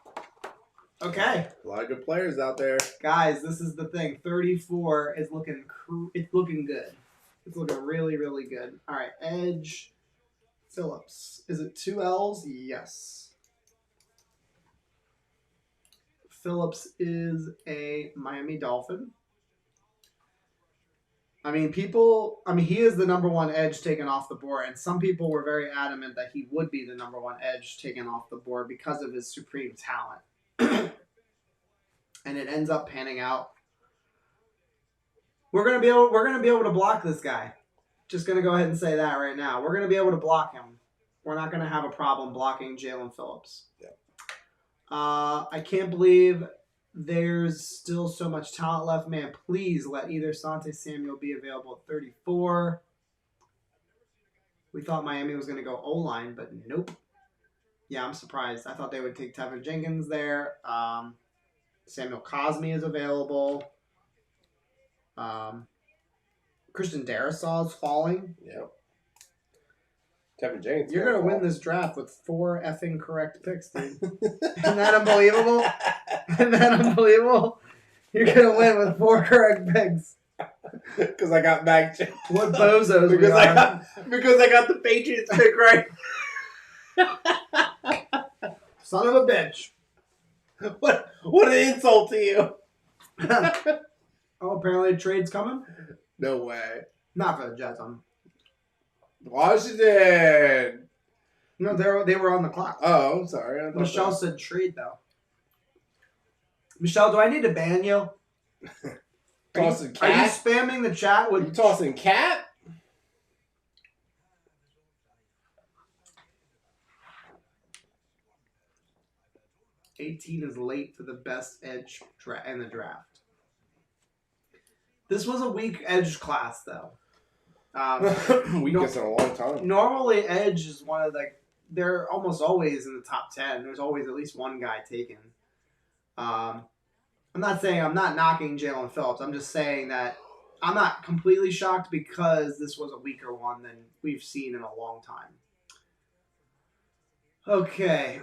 Okay. A lot of good players out there. Guys, this is the thing. 34 is looking it's looking good. It's looking really, really good. All right, Edge Phillips. Is it 2 L's? Yes. Phillips is a Miami Dolphin. He is the number 1 edge taken off the board, and some people were very adamant that he would be the number 1 edge taken off the board because of his supreme talent. And it ends up panning out. We're gonna be able to block this guy. Just gonna go ahead and say that right now. We're gonna be able to block him. We're not gonna have a problem blocking Jalen Phillips. Yeah. I can't believe there's still so much talent left. Man, please let either Asante Samuel be available at 34. We thought Miami was going to go O-line, but nope. Yeah, I'm surprised. I thought they would take Tevin Jenkins there. Samuel Cosme is available. Christian Darrisaw is falling. Yep. Tevin Jenkins. You're going to win this draft with 4 effing correct picks, dude. Isn't that unbelievable? Isn't that unbelievable? You're going to win with 4 correct picks. Because I got Mac Jones. What bozos because we are. because I got the Patriots pick right. Son of a bitch. What an insult to you. Oh, apparently a trade's coming? No way. Not for the Jets. Washington. No, they were on the clock. Oh, I'm sorry. I thought Michelle said trade, though. Michelle, do I need to ban you? Tossing Are you cat? spamming the chat You with... tossing cat? $18 is late for the best edge in the draft. This was a weak edge class, though. Weakest in a long time. Normally, edge is one of they're almost always in the top 10. There's always at least one guy taken. I'm not saying I'm not knocking Jalen Phillips. I'm just saying that I'm not completely shocked because this was a weaker one than we've seen in a long time. Okay.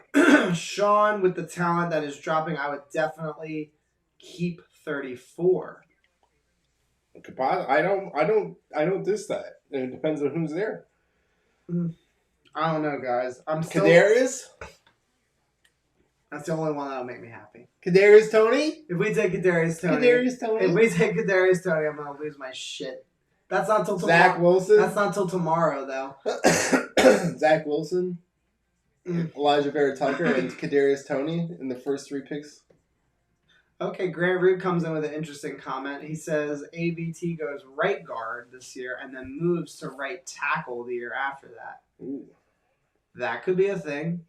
Sean, with the talent that is dropping, I would definitely keep 34. I don't diss that. It depends on who's there. I don't know, guys. I'm still... Kadarius? That's the only one that'll make me happy. Kadarius Toney? If we take Kadarius Toney, if we take Kadarius Toney, I'm gonna lose my shit. That's not till tomorrow. Zach Wilson? That's not till tomorrow, though. Zach Wilson, Alijah Vera-Tucker, and Kadarius Toney in the first 3 picks. Okay, Grant Root comes in with an interesting comment. He says AVT goes right guard this year and then moves to right tackle the year after that. Ooh. That could be a thing.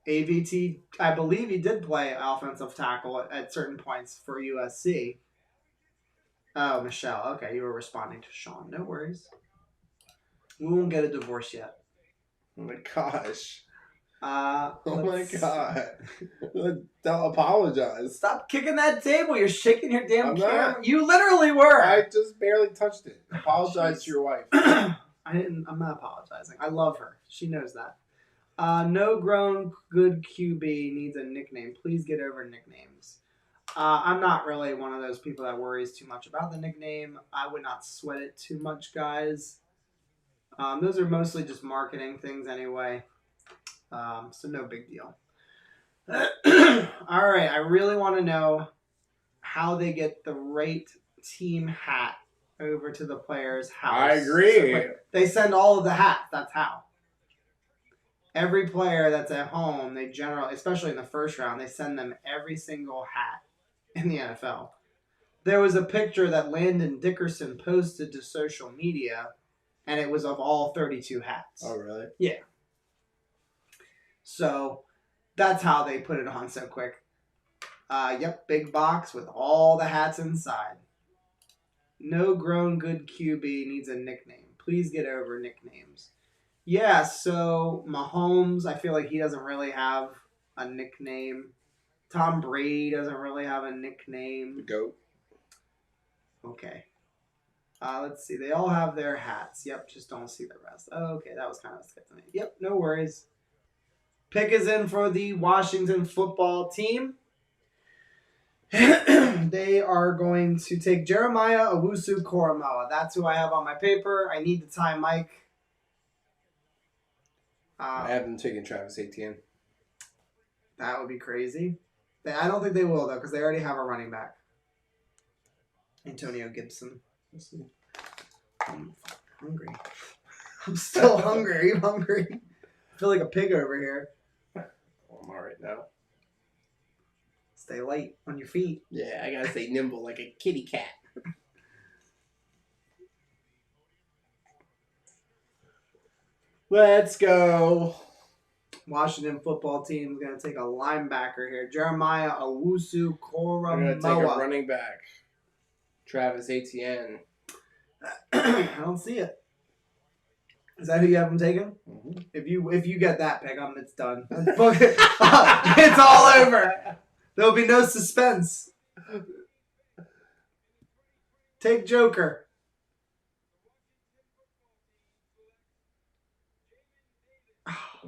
AVT, I believe he did play offensive tackle at certain points for USC. Oh, Michelle. Okay, you were responding to Sean. No worries. We won't get a divorce yet. Oh my gosh. Oh my god. Don't apologize. Stop kicking that table. You're shaking your damn I'm camera. not. You literally were. I just barely touched it. Apologize to your wife. I'm not apologizing. I love her. She knows that. No grown good QB needs a nickname. Please get over nicknames. I'm not really one of those people that worries too much about the nickname. I would not sweat it too much, guys. Those are mostly just marketing things anyway. So no big deal. All right, I really want to know how they get the right team hat over to the player's house. I agree. So they send all of the hats. That's how. Every player that's at home, they generally, especially in the first round, they send them every single hat in the NFL. There was a picture that Landon Dickerson posted to social media, and it was of all 32 hats. Oh, really? Yeah. So that's how they put it on so quick. Yep, big box with all the hats inside. No grown good QB needs a nickname. Please get over nicknames. Yeah, so Mahomes, I feel like he doesn't really have a nickname. Tom Brady doesn't really have a nickname. GOAT. Okay. Let's see. They all have their hats. Yep, just don't see the rest. Oh, okay, that was kind of sketchy. Yep, no worries. Pick is in for the Washington football team. They are going to take Jeremiah Owusu-Koramoah. That's who I have on my paper. I need to tie Mike. I have them taking Travis Etienne. That would be crazy. I don't think they will, though, because they already have a running back. Antonio Gibson. Let's see. I'm hungry. I'm still hungry. Are you hungry? I feel like a pig over here. Oh, I'm all right now. Stay light on your feet. Yeah, I gotta stay nimble like a kitty cat. Let's go. Washington football team is going to take a linebacker here. Jeremiah Owusu-Koramoah. We're gonna take a running back. Travis Etienne. I don't see it. Is that who you have him taking? Mm-hmm. If you get that pick, it's done. It's all over. There'll be no suspense. Take Joker.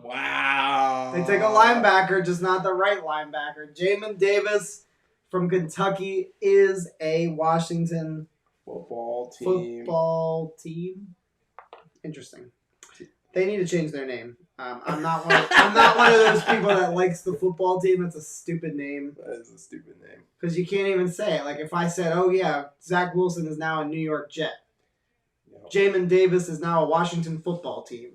Wow. They take a linebacker, just not the right linebacker. Jamin Davis from Kentucky is a Washington football team. Interesting. They need to change their name. I'm not one of those people that likes the football team. It's a stupid name. That is a stupid name. Because you can't even say it. Like if I said, "Oh yeah, Zach Wilson is now a New York Jet. No. Jamin Davis is now a Washington football team."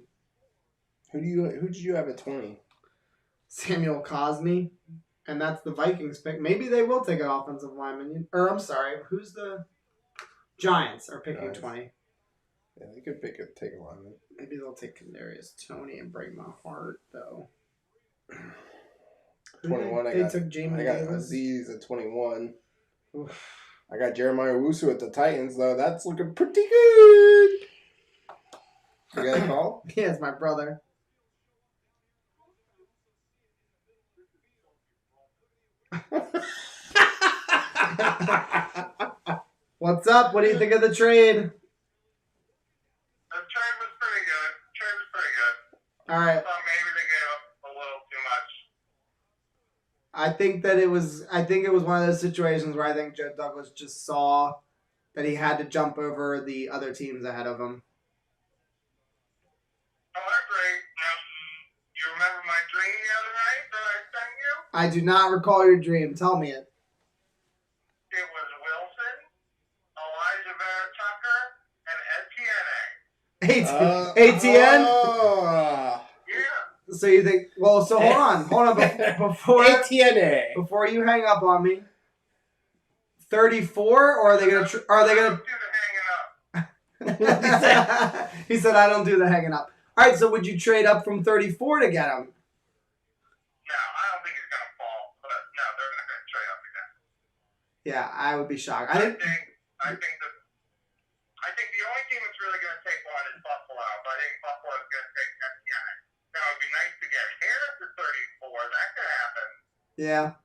Who did you have at 20? Samuel Cosme, and that's the Vikings pick. Maybe they will take an offensive lineman. Or I'm sorry, who's the Giants are picking Giants. 20. Yeah, they could take a lineman. Maybe they'll take Kadarius Toney and break my heart though. 21. They took Jamin I got Davis. Aziz at 21. Oof. I got Jeremiah Owusu at the Titans though. That's looking pretty good. You got a call? Yeah, it's my brother. What's up? What do you think of the trade? The trade was pretty good. All right. I thought maybe they gave up a little too much. I think it was one of those situations where I think Joe Douglas just saw that he had to jump over the other teams ahead of him. Oh, that's great. You remember my dream the other night that I sent you? I do not recall your dream. Tell me it. It was Wilson, Alijah Vera-Tucker, and Etienne. ATN? Oh. Yeah. So you think? Well, so hold on. ATNA. Before you hang up on me. 34, or are they gonna? Are they I gonna? don't do the hanging up. He said, "I don't do the hanging up." All right. So would you trade up from 34 to get him? No, I don't think he's gonna fall. But no, they're not gonna trade up again. Yeah, I would be shocked. I think the only team that's really gonna take one is Buffalo. But I think Buffalo is gonna take Etienne. Now it'd be nice to get Harris at 34. That could happen. Yeah.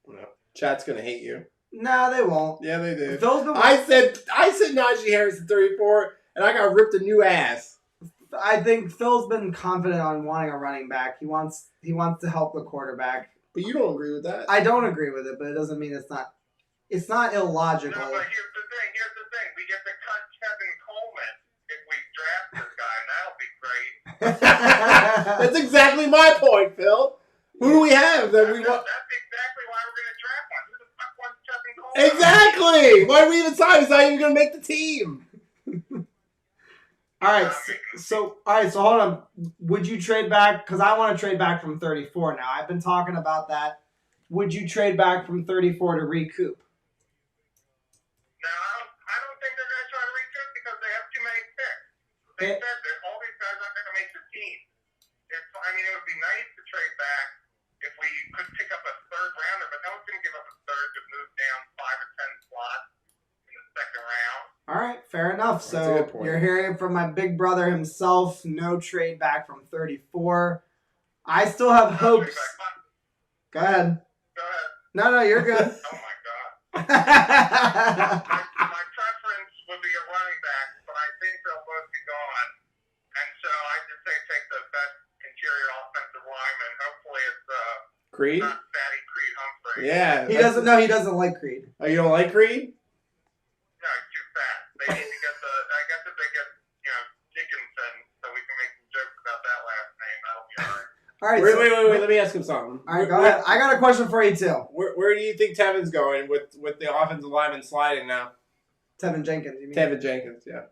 No. Chat's gonna hate you. No, they won't. Yeah, they did. Phil's been, I said Najee Harris at 34, and I got ripped a new ass. I think Phil's been confident on wanting a running back. He wants to help the quarterback. But you don't agree with that. I don't agree with it, but it doesn't mean it's not illogical. No, but here's the thing. We get to cut Kevin Coleman if we draft this guy, and that'll be great. That's exactly my point, Phil. Who do we have that we want? That's exactly why we're going to draft one. Who the fuck wants Kevin Coleman? Exactly. Why are we even sign? He's not even going to make the team. All right, so hold on. Would you trade back? Because I want to trade back from 34 now. I've been talking about that. Would you trade back from 34 to recoup? No, I don't think they're going to try to recoup because they have too many picks. They said that all these guys aren't going to make the team. It would be nice to trade back if we could pick up a third rounder, but no one's going to give up a third to move down 5 or 10 slots in the second round. All right, fair enough. That's a So good point. you're hearing from my big brother himself. No trade back from 34. I still have hopes. Go ahead. Go ahead. No, you're good. Oh my God. My preference would be a running back, but I think they'll both be gone. And so I just say take the best interior offensive lineman. Hopefully it's Creed? not Fatty Creed Humphrey. Yeah. He doesn't. No, he doesn't like Creed. Oh, you don't like Creed? No, he's too fat. They need to get I guess if they get, Dickinson, so we can make some jokes about that last name, that'll be all right. All right. Wait. Let me ask him something. All right, go ahead. I got a question for you too. Where do you think Tevin's going with the offensive lineman sliding now? Tevin Jenkins. You mean? Tevin Jenkins, yeah.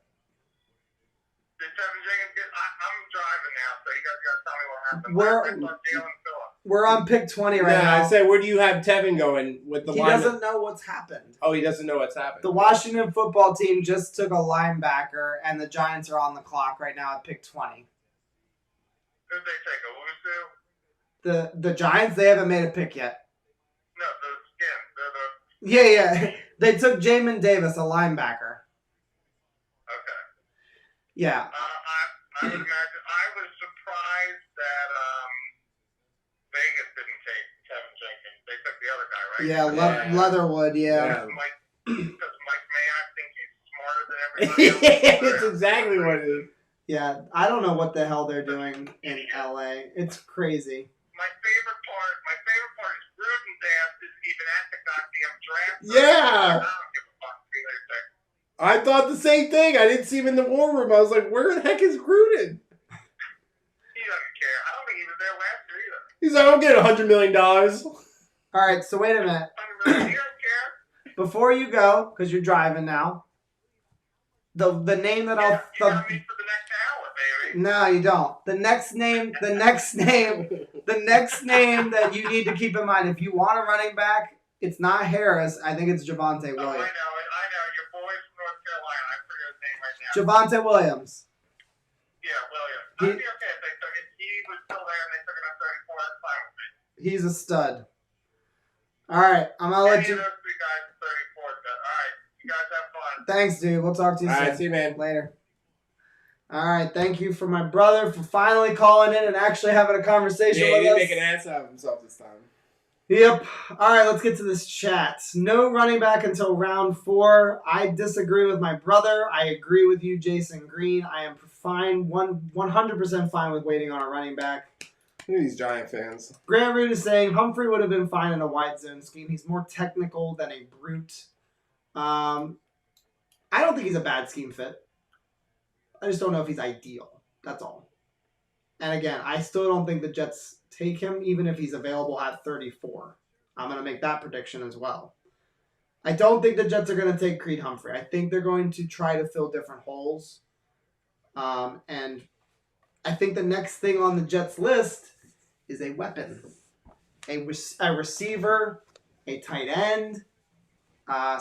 Did Tevin Jenkins get? I'm driving now, so you guys got to tell me what happened. Where- I saw Jalen Phillips. We're on pick 20 right now. I said, where do you have Tevin going with the He lineman? doesn't know what's happened. Oh, he doesn't know what's happened. The Washington football team just took a linebacker, and the Giants are on the clock right now at pick 20. Who'd they take? Owusu? The Giants, they haven't made a pick yet. No, the skin. Yeah. They took Jamin Davis, a linebacker. Okay. Yeah. I would imagine. I was surprised that Vegas didn't take Kevin Jenkins. They took the other guy, right? Yeah, Leatherwood, yeah. Because Mike Mayock thinks he's smarter than everybody else. It's exactly what it is. Yeah, I don't know what the hell they're doing in LA. It's crazy. My favorite part is Gruden's ass is even at the goddamn draft. Yeah. I don't give a fuck who they pick. I thought the same thing. I didn't see him in the war room. I was like, where the heck is Gruden? He doesn't care. I don't think he was there last year either. He's like, I'll get $100 million. All right, so wait a minute. He doesn't care. Before you go, because you're driving now, the name that You got me for the next hour, baby. No, you don't. The next name that you need to keep in mind, if you want a running back, it's not Harris. I think it's Javonte Oh, I know. Williams. Your boy's from North Carolina. I forget his name right now. Javonte Williams. Yeah, Williams. I'd be okay if they took it. He was still there and they took it on 34. That's fine with me. He's a stud. All right, I'm gonna let Any you. of those three guys at 34 is good. All right, you guys have fun. Thanks, dude. We'll talk to you All soon. right, see you, man. Later. All right, thank you for my brother for finally calling in and actually having a conversation Yeah, he with didn't us. make an ass out of himself this time. Yep. All right, let's get to this chat. No running back until round 4. I disagree with my brother. I agree with you, Jason Green. I am fine, 100% fine with waiting on a running back. Look at these Giant fans. Grant Root is saying Humphrey would have been fine in a wide zone scheme. He's more technical than a brute. I don't think he's a bad scheme fit. I just don't know if he's ideal. That's all. And again, I still don't think the Jets take him even if he's available at 34. I'm going to make that prediction as well. I don't think the Jets are going to take Creed Humphrey. I think they're going to try to fill different holes. And I think the next thing on the Jets list is a weapon. A receiver, a tight end,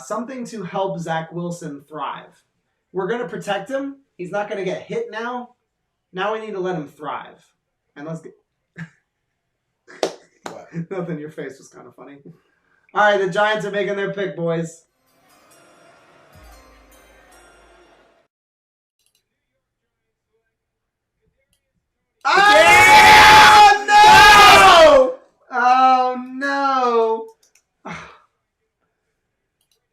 something to help Zach Wilson thrive. We're going to protect him. He's not going to get hit now. Now we need to let him thrive. And let's get... What? Nothing, your face was kind of funny. All right, the Giants are making their pick, boys. Oh, no! Oh, no!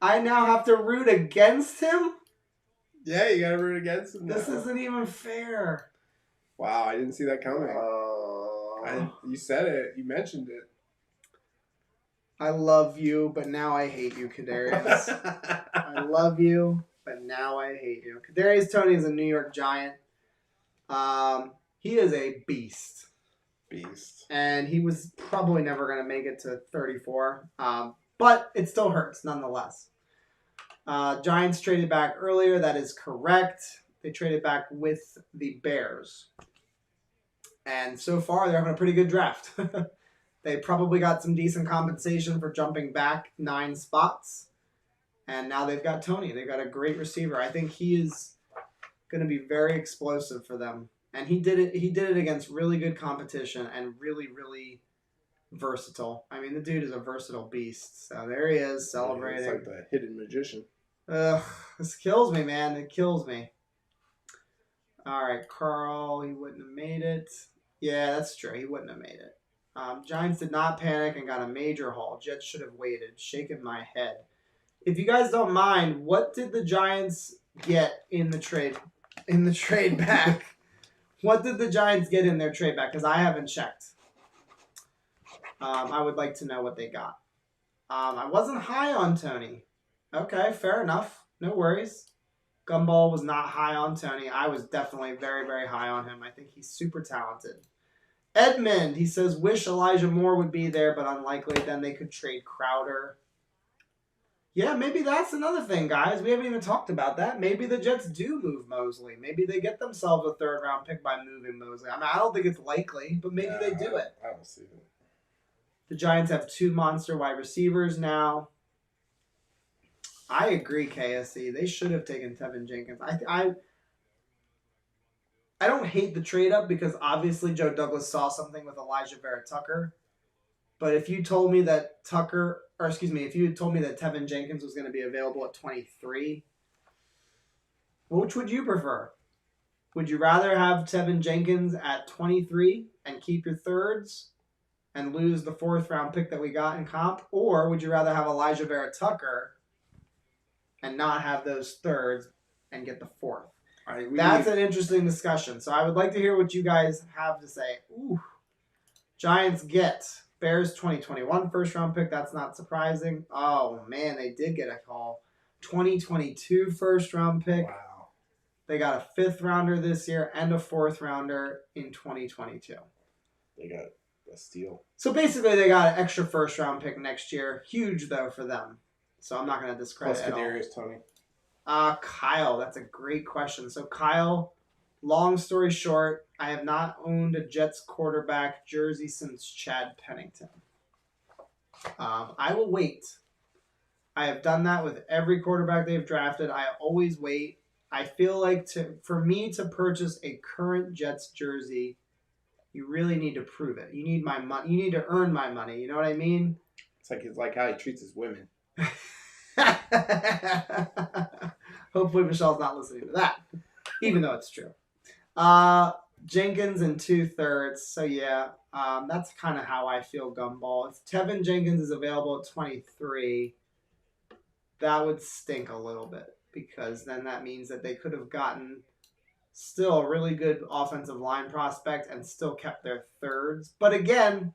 I now have to root against him? Yeah, you gotta root against him. This isn't even fair. Wow, I didn't see that coming. You said it. You mentioned it. I love you, but now I hate you, Kadarius. I love you, but now I hate you. Kadarius Toney is a New York Giant. He is a beast. And he was probably never going to make it to 34. But it still hurts, nonetheless. Giants traded back earlier. That is correct. They traded back with the Bears. And so far, they're having a pretty good draft. They probably got some decent compensation for jumping back 9 spots. And now they've got Toney. They've got a great receiver. I think he is going to be very explosive for them. And he did it against really good competition and really, really versatile. I mean, the dude is a versatile beast. So there he is, celebrating. It's like the hidden magician. This kills me, man. It kills me. All right, Carl, he wouldn't have made it. Yeah, that's true. He wouldn't have made it. Giants did not panic and got a major haul. Jets should have waited. Shaking my head. If you guys don't mind, what did the Giants get in the trade back? What did the Giants get in their trade back? Because I haven't checked. I would like to know what they got. I wasn't high on Toney. Okay, fair enough. No worries. Gumball was not high on Toney. I was definitely very, very high on him. I think he's super talented. Edmund, he says, wish Elijah Moore would be there, but unlikely. Then they could trade Crowder. Yeah, maybe that's another thing, guys. We haven't even talked about that. Maybe the Jets do move Mosley. Maybe they get themselves a 3rd-round pick by moving Mosley. I mean, I don't think it's likely, but maybe they do it. I don't see it. The Giants have 2 monster wide receivers now. I agree, KSC. They should have taken Tevin Jenkins. I don't hate the trade up because obviously Joe Douglas saw something with Alijah Vera-Tucker. But if you told me that if you had told me that Tevin Jenkins was going to be available at 23, which would you prefer? Would you rather have Tevin Jenkins at 23 and keep your 3rds and lose the 4th-round pick that we got in comp? Or would you rather have Alijah Vera-Tucker and not have those 3rds and get the 4th? That's an interesting discussion. So I would like to hear what you guys have to say. Ooh. Giants get Bears 2021 1st-round pick. That's not surprising. Oh, man, they did get a call. 2022 1st-round pick. Wow. They got a 5th-rounder this year and a 4th-rounder in 2022. They got a steal. So basically, they got an extra 1st-round pick next year. Huge, though, for them. So I'm not going to discredit it at all. Kadarius Toney. Kyle, that's a great question. So Kyle, long story short, I have not owned a Jets quarterback jersey since Chad Pennington. I will wait. I have done that with every quarterback they've drafted. I always wait. I feel like for me to purchase a current Jets jersey, you really need to prove it. You need my money. You need to earn my money. You know what I mean? It's like how he treats his women. Hopefully Michelle's not listening to that, even though it's true. Jenkins in 2/3. So yeah, that's kind of how I feel, Gumball. If Tevin Jenkins is available at 23, that would stink a little bit because then that means that they could have gotten still a really good offensive line prospect and still kept their 3rds. But again,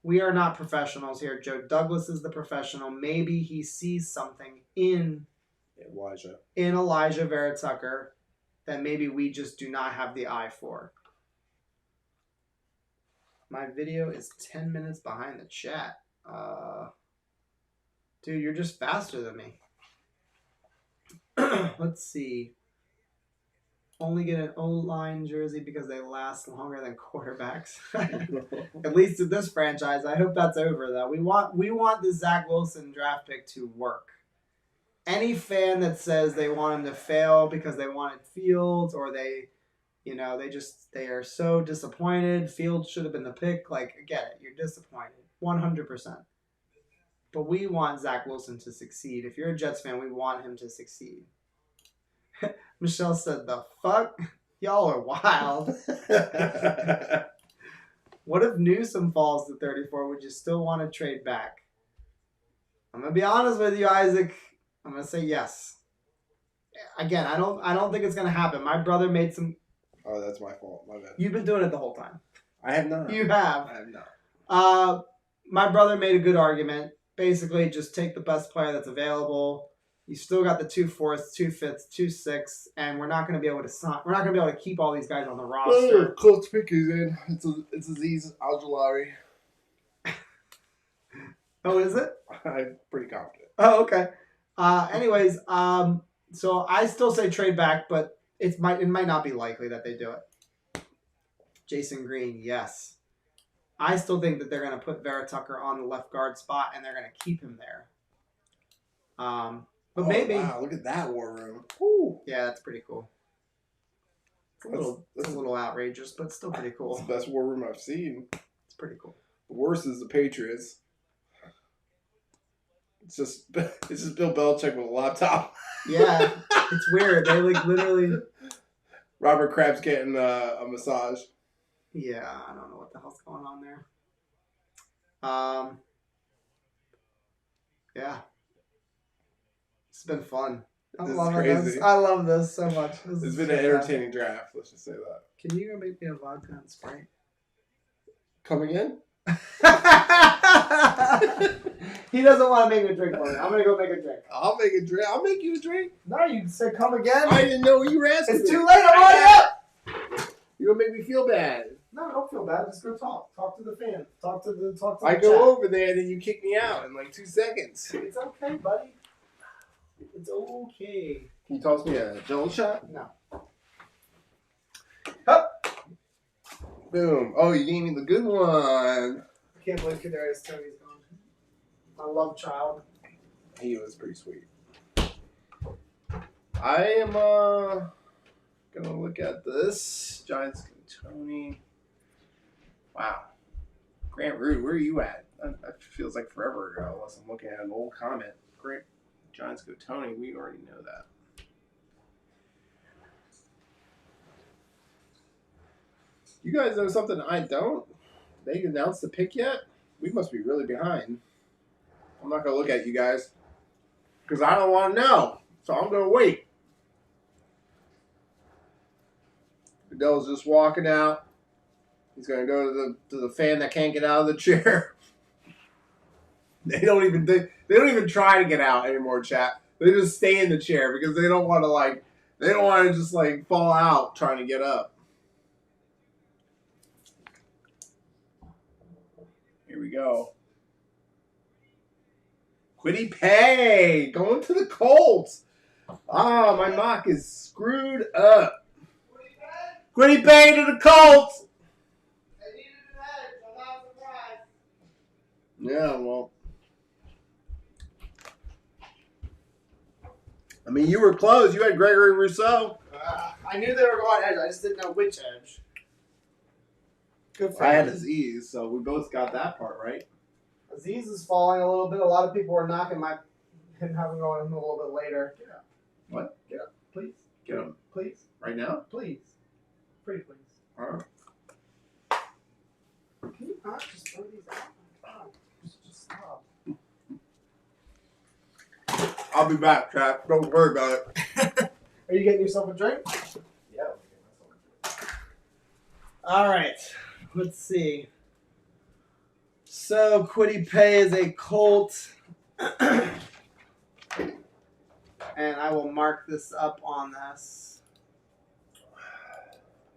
we are not professionals here. Joe Douglas is the professional. Maybe he sees something in Alijah Vera-Tucker that maybe we just do not have the eye for. My video is 10 minutes behind the chat. Dude, you're just faster than me. Let's see. Only get an O-line jersey because they last longer than quarterbacks. At least in this franchise. I hope that's over though. We want the Zach Wilson draft pick to work. Any fan that says they want him to fail because they wanted Fields or they are so disappointed. Fields should have been the pick. Like, I get it. You're disappointed. 100%. But we want Zach Wilson to succeed. If you're a Jets fan, we want him to succeed. Michelle said, the fuck? Y'all are wild. What if Newsom falls to 34? Would you still want to trade back? I'm going to be honest with you, Isaac. I'm going to say yes. Again, I don't think it's going to happen. My brother made some... Oh, that's my fault. My bad. You've been doing it the whole time. I have not. You have. I have not. My brother made a good argument. Basically, just take the best player that's available. You still got the 2 4s, 2 5s, 2 6, and we're not going to be able to sign. We're not going to be able to keep all these guys on the roster. Colts pick is in. It's Aziz Al-Jalari. Oh, is it? I'm pretty confident. Oh, okay. Anyways, so I still say trade back, but it might not be likely that they do it. Jason Green, yes. I still think that they're going to put Vera-Tucker on the left guard spot, and they're going to keep him there. But maybe. Wow, look at that war room. Woo. Yeah, that's pretty cool. It's a little outrageous, but still pretty cool. It's the best war room I've seen. It's pretty cool. The worst is the Patriots. It's just Bill Belichick with a laptop. Yeah, it's weird. They like literally. Robert Kraft's getting a massage. Yeah, I don't know what the hell's going on there. Yeah. It's been fun. This is crazy. I love this so much. It's been an entertaining draft, let's just say that. Can you go make me a vodka and Sprite? Coming in? He doesn't want to make a drink for me. I'm going to go make a drink. I'll make a drink. I'll make you a drink. No, you said come again. I didn't know you were asking. It's too late. I'm already up. You're going to make me feel bad. No, don't feel bad. Just go talk. Talk to the fan. Talk to the I chat. go over there and then you kick me out in like 2 seconds. It's okay, buddy. It's okay. Can you toss me a Joel shot? No. Boom. Oh, you gave me the good one. I can't believe Kadarius Toney's gone. I love Child. He was pretty sweet. I am gonna look at this. Giants Tony. Wow. Grant Root, where are you at? That feels like forever ago, unless I'm looking at an old comment. Grant Giants go Tony, we already know that. You guys know something I don't? They announced the pick yet? We must be really behind. I'm not going to look at you guys because I don't want to know. So I'm going to wait. Goodell's just walking out. He's going to go to the fan that can't get out of the chair. They don't even try to get out anymore, chat. They just stay in the chair because they don't want to just fall out trying to get up. Here we go. Quiddy Pay going to the Colts. Ah, my mock is screwed up. Quiddy Pay to the Colts. I needed an edge. I'm not surprised. Yeah, well. I mean, you were close. You had Gregory Rousseau. I knew they were going edge. I just didn't know which edge. Good for I had him. Aziz, so we both got that part right. Aziz is falling a little bit. A lot of people are knocking him having going a little bit later. Get up. What? Get up, please. Get him. Please. Right now? Please. Pretty please. All right. Can you not just throw these out? Just stop. I'll be back, chat. Don't worry about it. Are you getting yourself a drink? Yeah. All right. Let's see. So, Quiddy Pay is a Colt. And I will mark this up on this.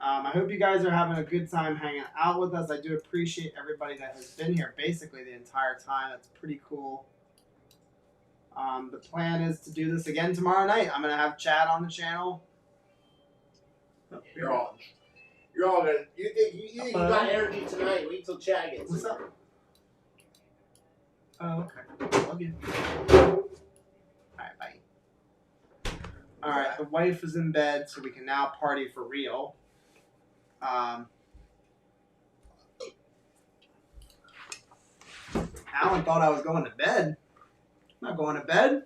I hope you guys are having a good time hanging out with us. I do appreciate everybody that has been here basically the entire time. That's pretty cool. The plan is to do this again tomorrow night. I'm gonna have Chad on the channel. You're all good. You think you got energy tonight? Wait till Chad gets. What's here. up? Oh, okay. Love you. Alright, bye. Alright, the wife is in bed, so we can now party for real. Alan thought I was going to bed. I'm not going to bed.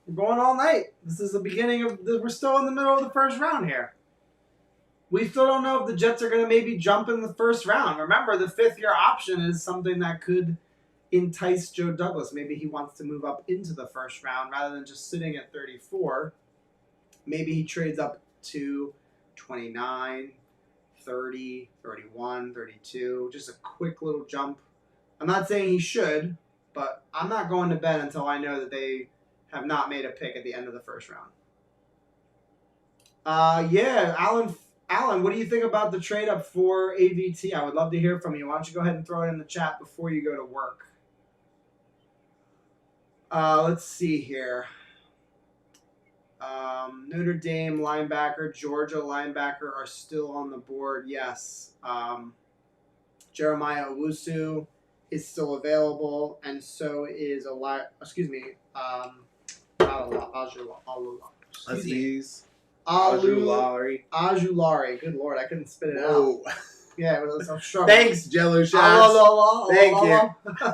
We're going all night. This is the beginning of we're still in the middle of the first round here. We still don't know if the Jets are going to maybe jump in the first round. Remember, the 5th-year option is something that could entice Joe Douglas. Maybe he wants to move up into the first round rather than just sitting at 34. Maybe he trades up to 29, 30, 31, 32. Just a quick little jump. I'm not saying he should, but I'm not going to bed until I know that they have not made a pick at the end of the first round. Yeah, Alan, what do you think about the trade up for AVT? I would love to hear from you. Why don't you go ahead and throw it in the chat before you go to work? Let's see here. Notre Dame linebacker, Georgia linebacker are still on the board. Yes. Jeremiah Owusu is still available, and so is Aziz. Ajulari. Good Lord, I couldn't spit it out. Yeah, it was a struggle. Thanks, Jello Shots. Thank you.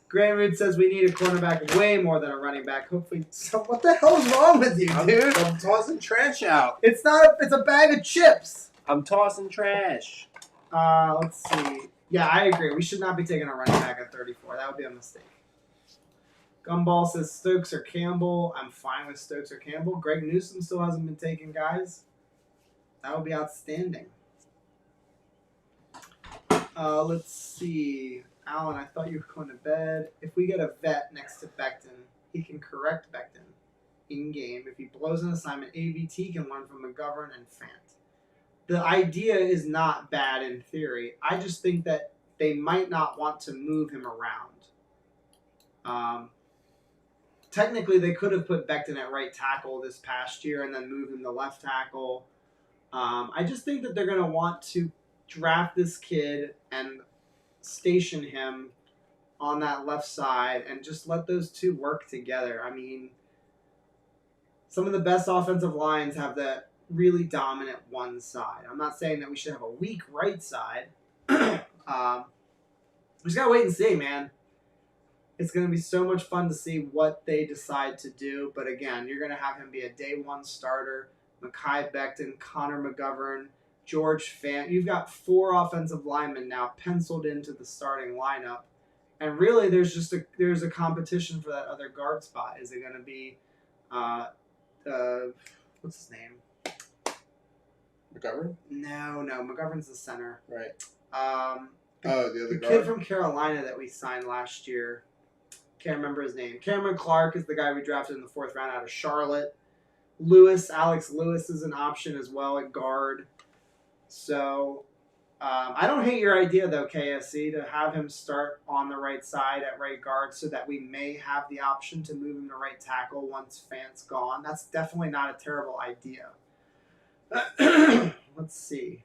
Grant Root says we need a cornerback way more than a running back. Hopefully, what the hell is wrong with you, dude? I'm tossing trash out. It's a bag of chips. I'm tossing trash. Let's see. Yeah, I agree. We should not be taking a running back at 34. That would be a mistake. Gumball says Stokes or Campbell. I'm fine with Stokes or Campbell. Greg Newsom still hasn't been taken, guys. That would be outstanding. Let's see. Alan, I thought you were going to bed. If we get a vet next to Becton, he can correct Becton in-game. If he blows an assignment, AVT can learn from McGovern and Fant. The idea is not bad in theory. I just think that they might not want to move him around. Technically, they could have put Becton at right tackle this past year and then move him to left tackle. I just think that they're going to want to draft this kid and station him on that left side and just let those two work together. I mean, some of the best offensive lines have that really dominant one side. I'm not saying that we should have a weak right side. We just got to wait and see, man. It's going to be so much fun to see what they decide to do. But again, you're going to have him be a day one starter. Mekhi Becton, Connor McGovern, George Fant. You've got 4 offensive linemen now penciled into the starting lineup. And really, there's a competition for that other guard spot. Is it going to be, what's his name? McGovern? No. McGovern's the center. Right. The other kid guard? from Carolina that we signed last year. Can't remember his name. Cameron Clark is the guy we drafted in the 4th round out of Charlotte. Alex Lewis is an option as well at guard. So, I don't hate your idea, though, KSC, to have him start on the right side at right guard so that we may have the option to move him to right tackle once Fant's gone. That's definitely not a terrible idea. Let's see.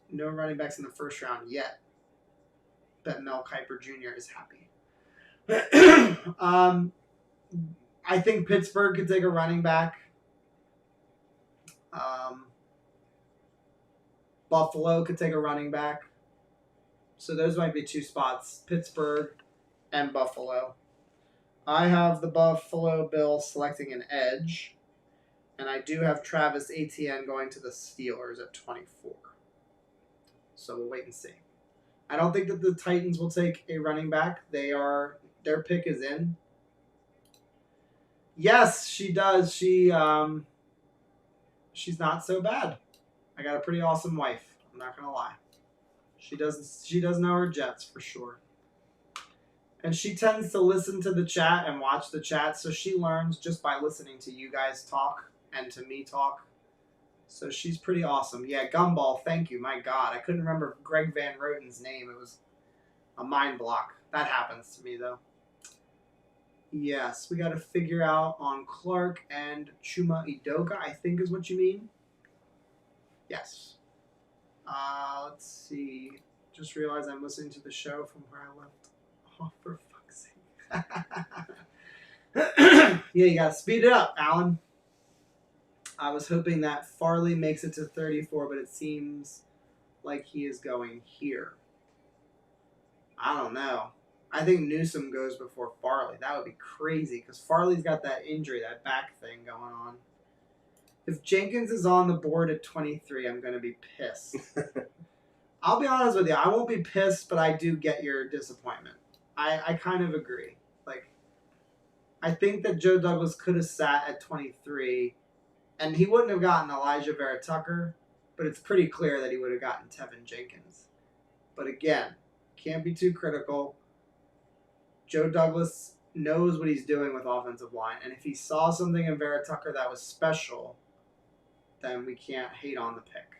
No running backs in the first round yet. Bet Mel Kiper Jr. is happy. I think Pittsburgh could take a running back. Buffalo could take a running back. So those might be 2 spots, Pittsburgh and Buffalo. I have the Buffalo Bills selecting an edge. And I do have Travis Etienne going to the Steelers at 24. So we'll wait and see. I don't think that the Titans will take a running back. Their pick is in. Yes, she does. She's not so bad. I got a pretty awesome wife. I'm not gonna lie. She does know her Jets for sure. And she tends to listen to the chat and watch the chat, so she learns just by listening to you guys talk and to me talk. So she's pretty awesome. Yeah, Gumball, thank you. My God, I couldn't remember Greg Van Roten's name. It was a mind block. That happens to me, though. Yes, we got to figure out on Clark and Chuma Idoka, I think is what you mean. Yes. Let's see. Just realized I'm listening to the show from where I left. Oh, for fuck's sake. Yeah, you got to speed it up, Alan. I was hoping that Farley makes it to 34, but it seems like he is going here. I don't know. I think Newsom goes before Farley. That would be crazy because Farley's got that injury, that back thing going on. If Jenkins is on the board at 23, I'm going to be pissed. I'll be honest with you. I won't be pissed, but I do get your disappointment. I kind of agree. Like, I think that Joe Douglas could have sat at 23, and he wouldn't have gotten Alijah Vera-Tucker, but it's pretty clear that he would have gotten Tevin Jenkins. But again, can't be too critical. Joe Douglas knows what he's doing with offensive line, and if he saw something in Vera-Tucker that was special, then we can't hate on the pick.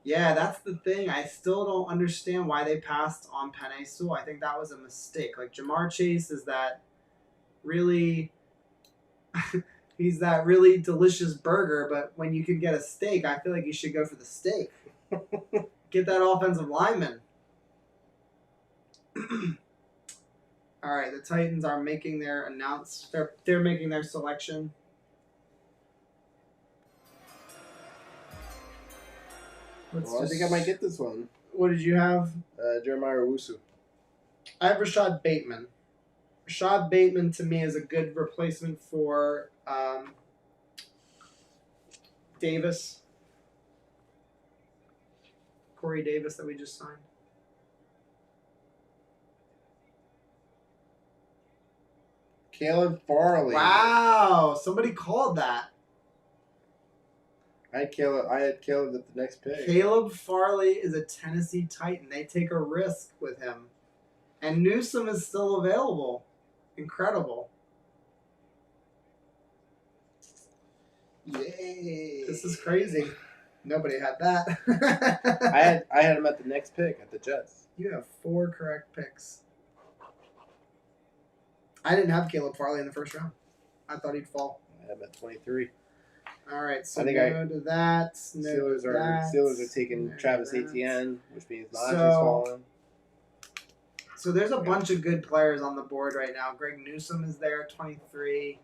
Yeah, that's the thing. I still don't understand why they passed on Penei Sewell. I think that was a mistake. Like, Jamar Chase is that really... he's that really delicious burger, but when you can get a steak, I feel like you should go for the steak. Get that offensive lineman. All right, the Titans are making their they're making their selection. Well, I think I might get this one. What did you have? Jeremiah Owusu. I have Rashad Bateman. Rashad Bateman to me is a good replacement for Davis. Corey Davis that we just signed. Caleb Farley. Wow, somebody called that. I had Caleb at the next pick. Caleb Farley is a Tennessee Titan. They take a risk with him. And Newsom is still available. Incredible. Yay. This is crazy. Nobody had that. I had him at the next pick at the Jets. You have 4 correct picks. I didn't have Caleb Farley in the first round. I thought he'd fall. I had him at 23. All right, so I think no to that. No Steelers to are that. Steelers are taking No to Travis that. Etienne, which means Najee's So- falling. So there's a bunch of good players on the board right now. Greg Newsom is there at 23,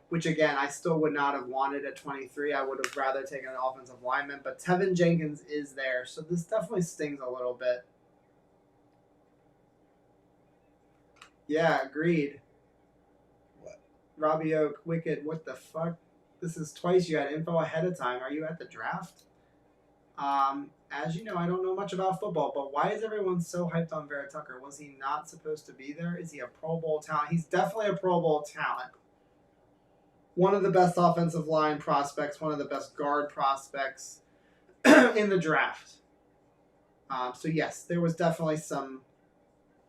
which again, I still would not have wanted at 23. I would have rather taken an offensive lineman, but Tevin Jenkins is there, so this definitely stings a little bit. Yeah, agreed. What? Robbie Oak, Wicked, what the fuck? This is twice you had info ahead of time. Are you at the draft? As you know, I don't know much about football, but why is everyone so hyped on Vera-Tucker? Was he not supposed to be there? Is he a Pro Bowl talent? He's definitely a Pro Bowl talent. One of the best offensive line prospects, one of the best guard prospects in the draft. So yes, there was definitely some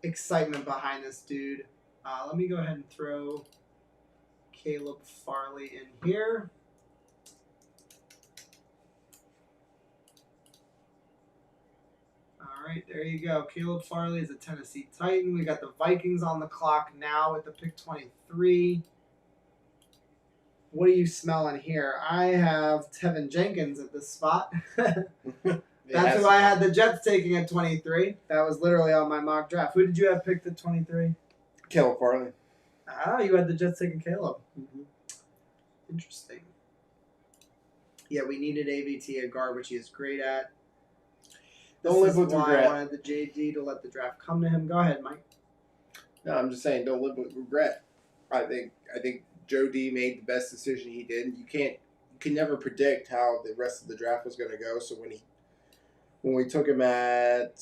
excitement behind this dude. Let me go ahead and throw Caleb Farley in here. All right, there you go. Caleb Farley is a Tennessee Titan. We got the Vikings on the clock now with the pick 23. What are you smelling here? I have Tevin Jenkins at this spot. That's who I had the Jets taking at 23. That was literally on my mock draft. Who did you have picked at 23? Caleb Farley. Ah, you had the Jets taking Caleb. Mm-hmm. Interesting. Yeah, we needed AVT at guard, which he is great at. Don't live with regret. I wanted the JD to let the draft come to him. Go ahead, Mike. No, I'm just saying, don't live with regret. I think Joe D made the best decision he did. You can never predict how the rest of the draft was going to go. So when we took him at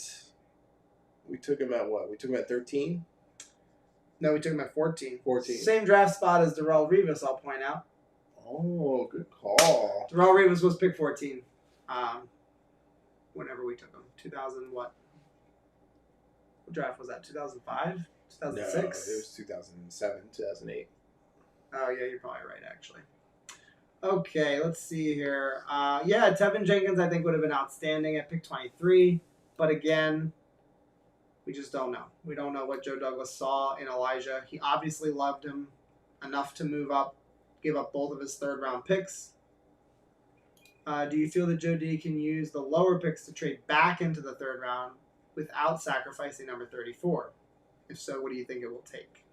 what? We took him at 13. No, we took him at 14. 14. Same draft spot as Darrell Rivas, I'll point out. Oh, good call. Darrell Rivas was pick 14. Whenever we took him. 2000 what? What draft was that? 2005? No, 2006? it was 2007, 2008. Oh, yeah, you're probably right, actually. Okay, let's see here. Yeah, Tevin Jenkins, I think, would have been outstanding at pick 23. But again, we just don't know. We don't know what Joe Douglas saw in Alijah. He obviously loved him enough to move up, give up both of his third-round picks. Do you feel that Joe D can use the lower picks to trade back into the third round without sacrificing number 34? If so, what do you think it will take?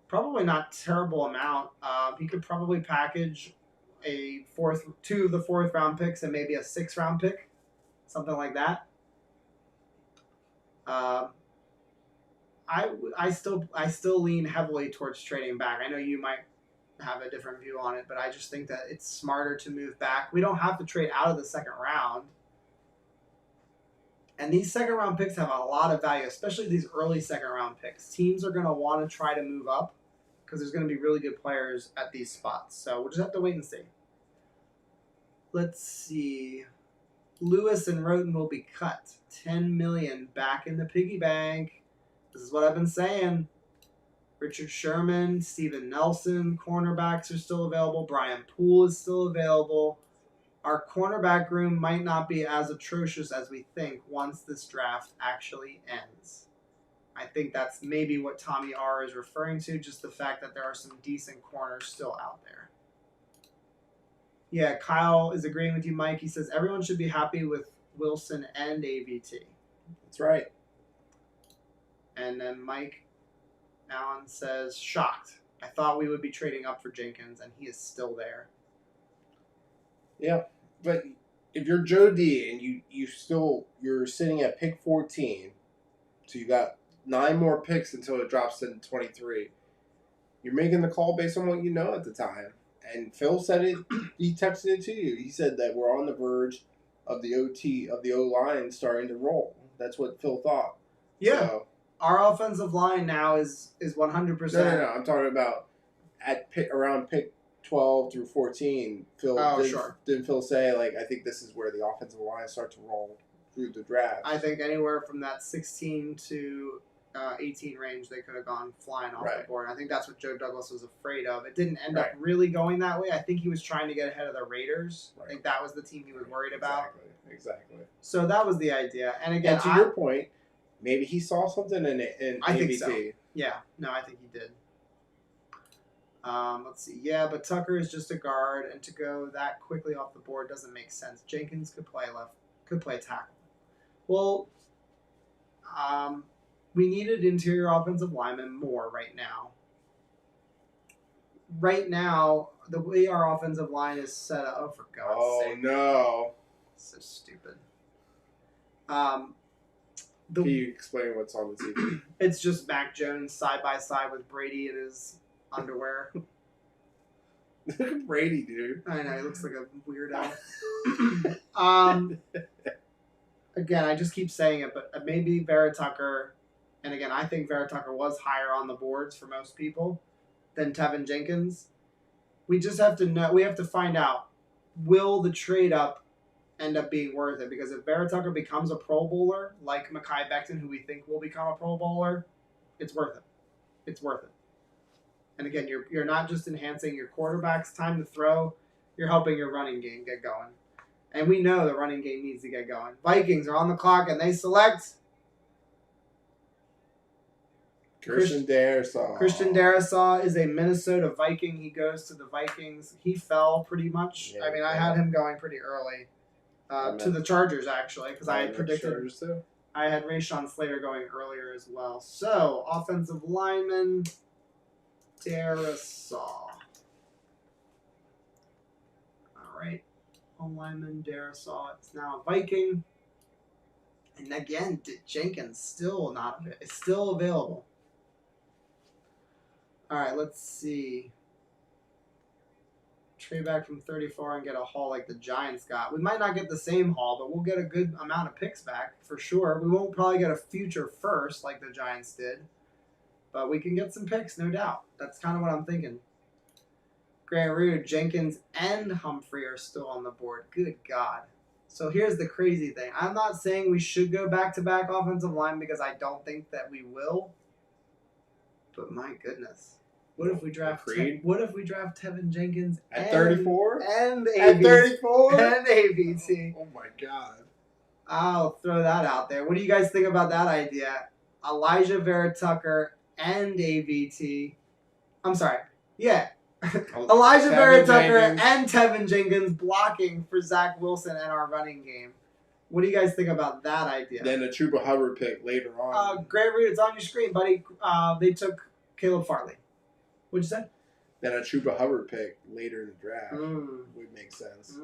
Probably not terrible amount. He could probably package two of the fourth round picks and maybe a 6th round pick, something like that. I still lean heavily towards trading back. I know you might have a different view on it, but I just think that it's smarter to move back. We don't have to trade out of the second round. And these second round picks have a lot of value, especially these early second round picks. Teams are going to want to try to move up because there's going to be really good players at these spots. So we'll just have to wait and see. Let's see. Lewis and Roten will be cut. $10 million back in the piggy bank. This is what I've been saying. Richard Sherman, Steven Nelson, cornerbacks are still available. Brian Poole is still available. Our cornerback room might not be as atrocious as we think once this draft actually ends. I think that's maybe what Tommy R. is referring to, just the fact that there are some decent corners still out there. Yeah, Kyle is agreeing with you, Mike. He says everyone should be happy with Wilson and AVT. That's right. And then Mike Allen says, shocked. I thought we would be trading up for Jenkins, and he is still there. Yeah, but if you're Joe D and you're sitting at pick 14, so you got 9 more picks until it drops to 23. You're making the call based on what you know at the time. And Phil said it. He texted it to you. He said that we're on the verge of the O line starting to roll. That's what Phil thought. Yeah. So, our offensive line now is 100%. No. I'm talking about around pick 12 through 14. Didn't Phil say, like, I think this is where the offensive line starts to roll through the draft? I think anywhere from that 16 to 18 range, they could have gone flying off the board. I think that's what Joe Douglas was afraid of. It didn't end up really going that way. I think he was trying to get ahead of the Raiders. Right. I think that was the team he was worried about. Exactly. So that was the idea. And again, and to your point, maybe he saw something in I AVT. think so. Yeah. No, I think he did. Let's see. Yeah, but Tucker is just a guard, and to go that quickly off the board doesn't make sense. Jenkins could play tackle. Well, we needed interior offensive linemen more right now. Right now, the way our offensive line is set up, oh, for God's sake. Oh, no. So stupid. Can you explain what's on the TV? It's just Mac Jones side by side with Brady in his underwear. Look at Brady, dude. I know, he looks like a weirdo. Again, I just keep saying it, but maybe Vera-Tucker, and again, I think Vera-Tucker was higher on the boards for most people than Tevin Jenkins. We just have to know, we have to find out, will the trade up end up being worth it? Because if Vera-Tucker becomes a Pro Bowler, like Mekhi Becton, who we think will become a Pro Bowler, it's worth it. It's worth it. And again, you're not just enhancing your quarterback's time to throw, you're helping your running game get going. And we know the running game needs to get going. Vikings are on the clock, and they select Christian Darrisaw. Christian Darrisaw is a Minnesota Viking. He goes to the Vikings. He fell pretty much. Yeah, I mean, I had him going pretty early to the Chargers, actually, because I had predicted. I had Rashawn Slater going earlier as well. So, offensive lineman, Darrisaw. All right. Lineman Darrisaw. It's now a Viking. And again, Jenkins still available. All right, let's see. Trade back from 34 and get a haul like the Giants got. We might not get the same haul, but we'll get a good amount of picks back for sure. We won't probably get a future first like the Giants did, but we can get some picks, no doubt. That's kind of what I'm thinking. Grant Rude, Jenkins, and Humphrey are still on the board. Good God. So here's the crazy thing. I'm not saying we should go back-to-back offensive line because I don't think that we will. But my goodness. What if we draft Creed? What if we draft Tevin Jenkins At 34? And At 34? And ABT. Oh my god. I'll throw that out there. What do you guys think about that idea? Alijah, Vera-Tucker, and ABT. I'm sorry. Yeah. Alijah, Vera-Tucker, and Tevin Jenkins blocking for Zach Wilson and our running game. What do you guys think about that idea? Then a Chuba Hubbard pick later on. Great read. It's on your screen, buddy. They took Caleb Farley. What'd you say? Then a Chuba Hubbard pick later in the draft would make sense.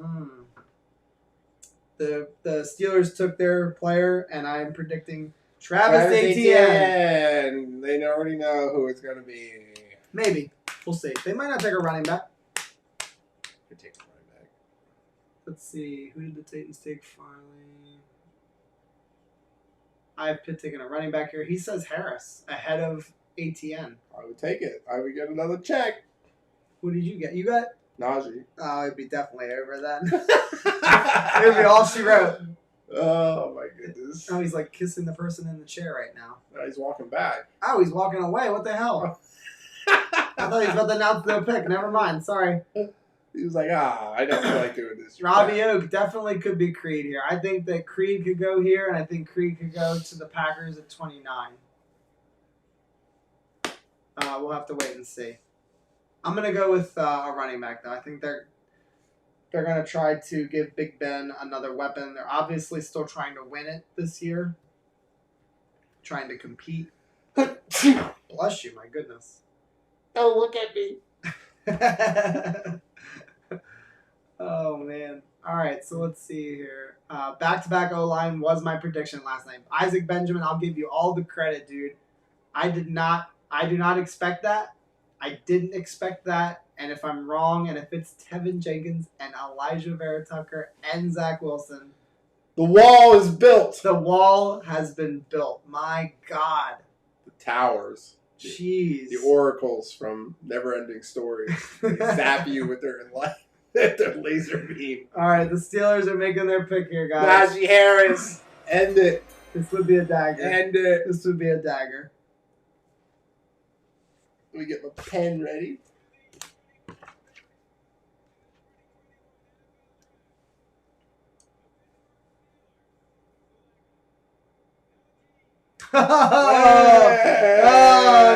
The Steelers took their player, and I'm predicting Travis Etienne. They already know who it's going to be. Maybe. We'll see. They might not take a running back. Could take a running back. Let's see. Who did the Titans take? Farley. I have Pitt taking a running back here. He says Harris ahead of ATN. I would take it. I would get another check. Who did you get? You got? Najee. Oh, it'd be definitely over then. It would be all she wrote. Oh, my goodness. Oh, he's like kissing the person in the chair right now. He's walking back. Oh, he's walking away. What the hell? I thought he was about to announce the pick. Never mind. Sorry. He was like, I don't feel like doing this. Robbie Oak definitely could be Creed here. I think that Creed could go here, and I think Creed could go to the Packers at 29. We'll have to wait and see. I'm going to go with a running back, though. I think they're going to try to give Big Ben another weapon. They're obviously still trying to win it this year. Trying to compete. Bless you, my goodness. Oh, look at me. Oh, man. All right, so let's see here. Back-to-back O-line was my prediction last night. Isaac Benjamin, I'll give you all the credit, dude. I do not expect that. I didn't expect that. And if I'm wrong, and if it's Tevin Jenkins and Alijah Vera-Tucker and Zach Wilson, the wall is built. The wall has been built. My God. The towers. Jeez. The oracles from Neverending Story. They zap you with their laser beam. All right, the Steelers are making their pick here, guys. Najee Harris. End it. This would be a dagger. End it. This would be a dagger. Let me get my pen ready.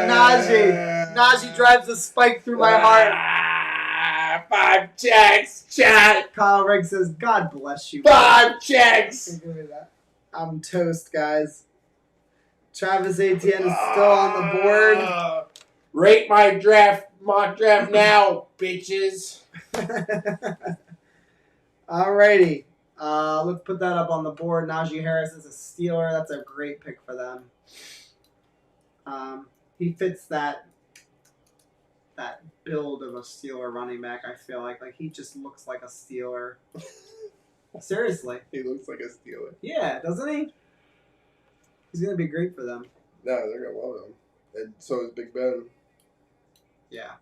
Najee. Najee drives a spike through my heart. 5 checks, chat. Kyle Riggs says, God bless you. 5 checks. Give me that. I'm toast, guys. Travis Etienne is still on the board. Rate my mock draft now, bitches. Alrighty. Let's put that up on the board. Najee Harris is a Steeler. That's a great pick for them. He fits that build of a Steeler running back, I feel like. Like, he just looks like a Steeler. Seriously. He looks like a Steeler. Yeah, doesn't he? He's going to be great for them. No, they're going to love him. And so is Big Ben. Yeah.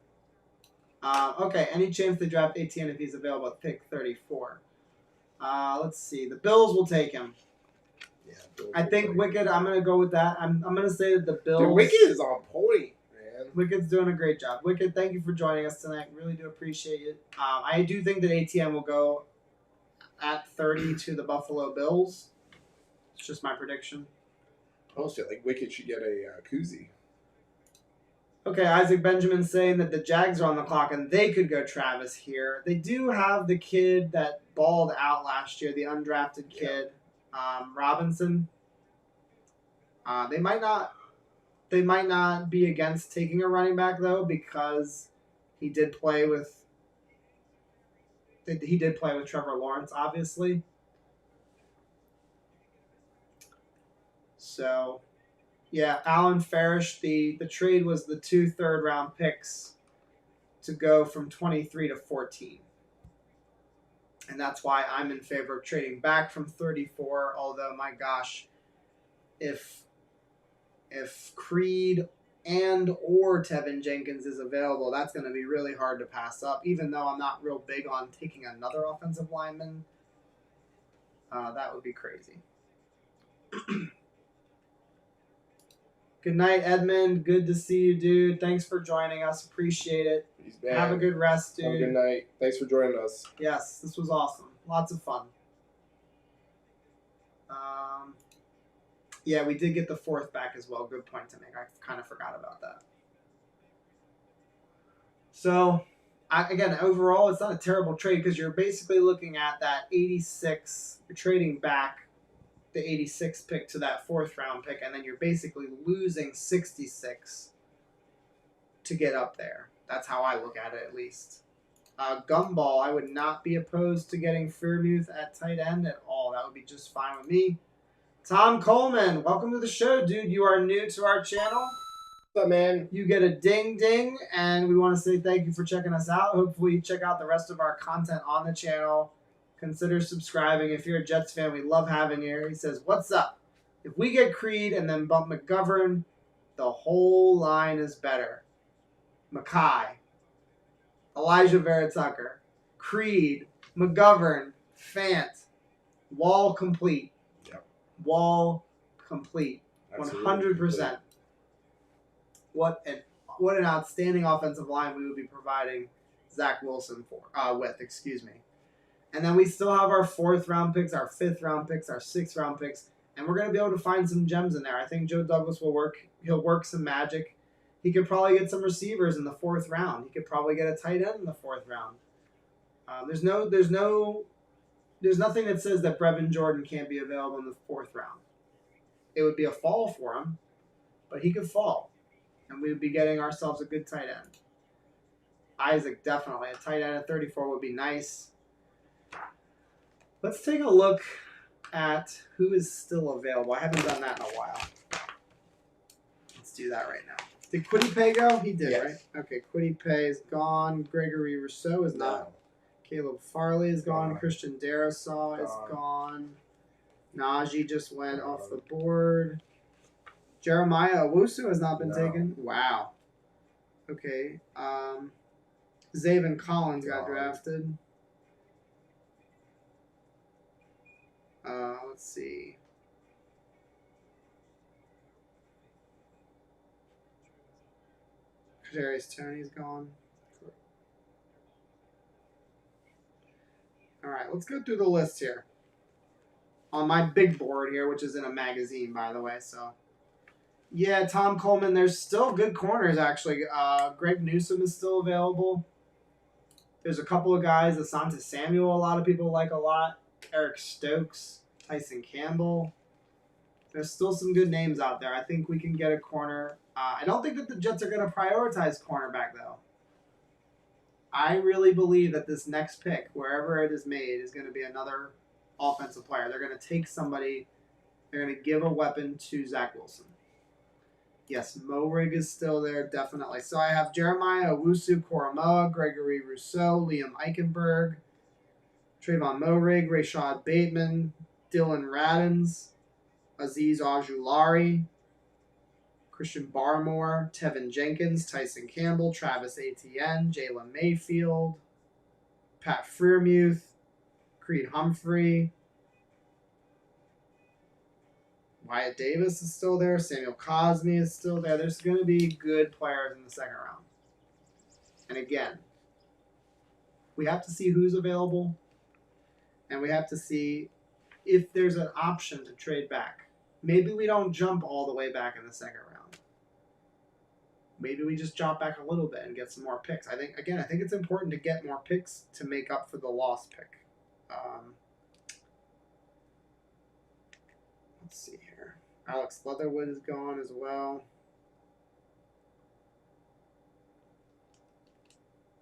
Okay, any chance they draft ATN if he's available at pick 34? Let's see. The Bills will take him. Yeah, Bills I think Wicked, I'm going to go with that. I'm going to say that the Bills... Dude, Wicked is on point, man. Wicked's doing a great job. Wicked, thank you for joining us tonight. Really do appreciate it. I do think that ATN will go at 30 to the Buffalo Bills. It's just my prediction. Oh, shit. Like, Wicked should get a koozie. Okay, Isaac Benjamin saying that the Jags are on the clock and they could go Travis here. They do have the kid that balled out last year, the undrafted kid, Robinson. They might not be against taking a running back though, because he did play with Trevor Lawrence, obviously. So, yeah, Alan Farish, the trade was the 2 third-round picks to go from 23 to 14. And that's why I'm in favor of trading back from 34, although, my gosh, if Creed and or Tevin Jenkins is available, that's going to be really hard to pass up, even though I'm not real big on taking another offensive lineman. That would be crazy. Good night, Edmund. Good to see you, dude. Thanks for joining us. Appreciate it. Have a good rest, dude. Have a good night. Thanks for joining us. Yes, this was awesome. Lots of fun. Yeah, we did get the 4th back as well. Good point to make. I kind of forgot about that. So, again, overall, it's not a terrible trade because you're basically looking at that 86. You're trading back the 86 pick to that 4th round pick, and then you're basically losing 66 to get up there. That's how I look at it, at least. Gumball, I would not be opposed to getting Freiermuth at tight end at all. That would be just fine with me. Tom Coleman, welcome to the show, dude. You are new to our channel. What's up, man? You get a ding ding, and we want to say thank you for checking us out. Hopefully you check out the rest of our content on the channel. Consider subscribing. If you're a Jets fan, we love having you here. He says, what's up? If we get Creed and then bump McGovern, the whole line is better. Mackay, Alijah Vera-Tucker, Creed, McGovern, Fant, wall complete. Yep. Wall complete. 100%. What an outstanding offensive line we would be providing Zach Wilson with. And then we still have our 4th round picks, our 5th round picks, our 6th round picks, and we're going to be able to find some gems in there. I think Joe Douglas will work. He'll work some magic. He could probably get some receivers in the 4th round. He could probably get a tight end in the 4th round. There's nothing that says that Brevin Jordan can't be available in the 4th round. It would be a fall for him, but he could fall, and we would be getting ourselves a good tight end. Isaac, definitely. A tight end at 34 would be nice. Let's take a look at who is still available. I haven't done that in a while. Let's do that right now. Did Kwity Paye go? He did, yes. Right? Okay, Kwity Paye is gone. Gregory Rousseau is not. No. Caleb Farley is gone. Christian Darrisaw is Gone. gone. Najee just went off the board. Jeremiah Owusu has not been No. taken. Wow. Okay. Zaven Collins got drafted. Let's see. Kadarius Toney's gone. All right, let's go through the list here. On my big board here, which is in a magazine, by the way. So, yeah, Tom Coleman. There's still good corners, actually. Greg Newsome is still available. There's a couple of guys. Asante Samuel, a lot of people like a lot. Eric Stokes, Tyson Campbell. There's still some good names out there. I think we can get a corner. I don't think that the Jets are going to prioritize cornerback, though. I really believe that this next pick, wherever it is made, is going to be another offensive player. They're going to take somebody. They're going to give a weapon to Zach Wilson. Yes, Morig is still there, definitely. So I have Jeremiah Owusu-Koramoah, Gregory Rousseau, Liam Eichenberg, Trayvon Morig, Rashad Bateman, Dylan Radins, Azeez Ojulari, Christian Barmore, Tevin Jenkins, Tyson Campbell, Travis Etienne, Jalen Mayfield, Pat Freiermuth, Creed Humphrey, Wyatt Davis is still there, Samuel Cosme is still there. There's going to be good players in the 2nd round. And again, we have to see who's available, and we have to see if there's an option to trade back. Maybe we don't jump all the way back in the 2nd round. Maybe we just drop back a little bit and get some more picks. I think it's important to get more picks to make up for the lost pick. Let's see here. Alex Leatherwood is gone as well.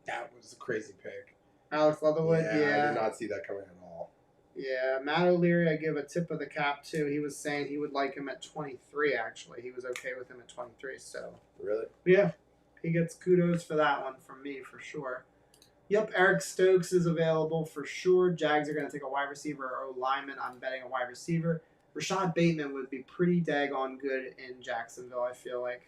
That was a crazy pick. Alex Leatherwood, yeah. I did not see that coming at all. Yeah, Matt O'Leary, I give a tip of the cap to. He was saying he would like him at 23, actually. He was okay with him at 23, so. Really? Yeah. He gets kudos for that one from me, for sure. Yep, Eric Stokes is available for sure. Jags are going to take a wide receiver or lineman. I'm betting a wide receiver. Rashad Bateman would be pretty daggone good in Jacksonville, I feel like.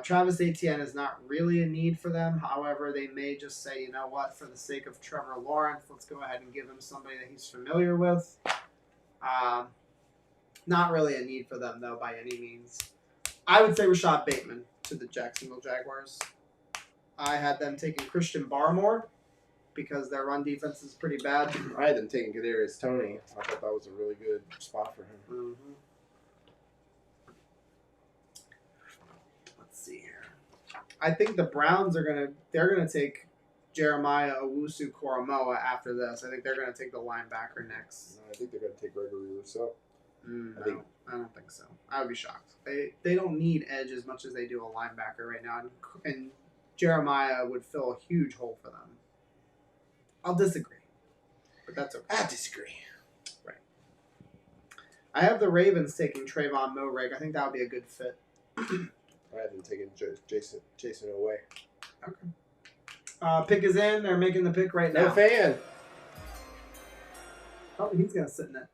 Travis Etienne is not really a need for them. However, they may just say, you know what, for the sake of Trevor Lawrence, let's go ahead and give him somebody that he's familiar with. Not really a need for them, though, by any means. I would say Rashad Bateman to the Jacksonville Jaguars. I had them taking Christian Barmore because their run defense is pretty bad. I had them taking Kadarius Toney. I thought that was a really good spot for him. Mm-hmm. Let's see here. I think the Browns they're gonna take Jeremiah Owusu-Koramoah after this. I think they're gonna take the linebacker next. No, I think they're going to take Gregory Rousseau. I don't think so. I would be shocked. They don't need edge as much as they do a linebacker right now, and Jeremiah would fill a huge hole for them. I'll disagree, but that's okay. I disagree. Right. I have the Ravens taking Trayvon Moehrig. I think that would be a good fit. I had them taking Jason away. Okay. Pick is in. They're making the pick right now. No fan. Oh, he's gonna sit in it.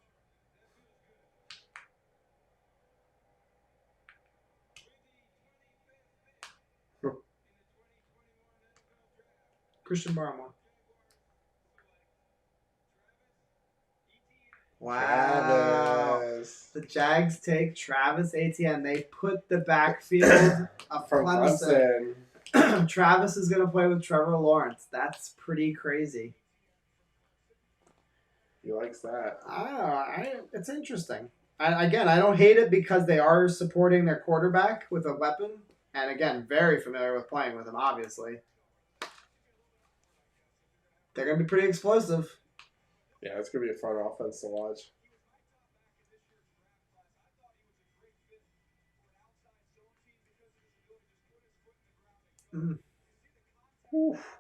Christian Barmore. Wow. Travis. The Jags take Travis Etienne. They put the backfield of From Clemson. Clemson. Travis is going to play with Trevor Lawrence. That's pretty crazy. He likes that. It's interesting. I don't hate it because they are supporting their quarterback with a weapon. And again, very familiar with playing with him, obviously. They're going to be pretty explosive. Yeah, it's going to be a fun offense to watch. Mm. Oof.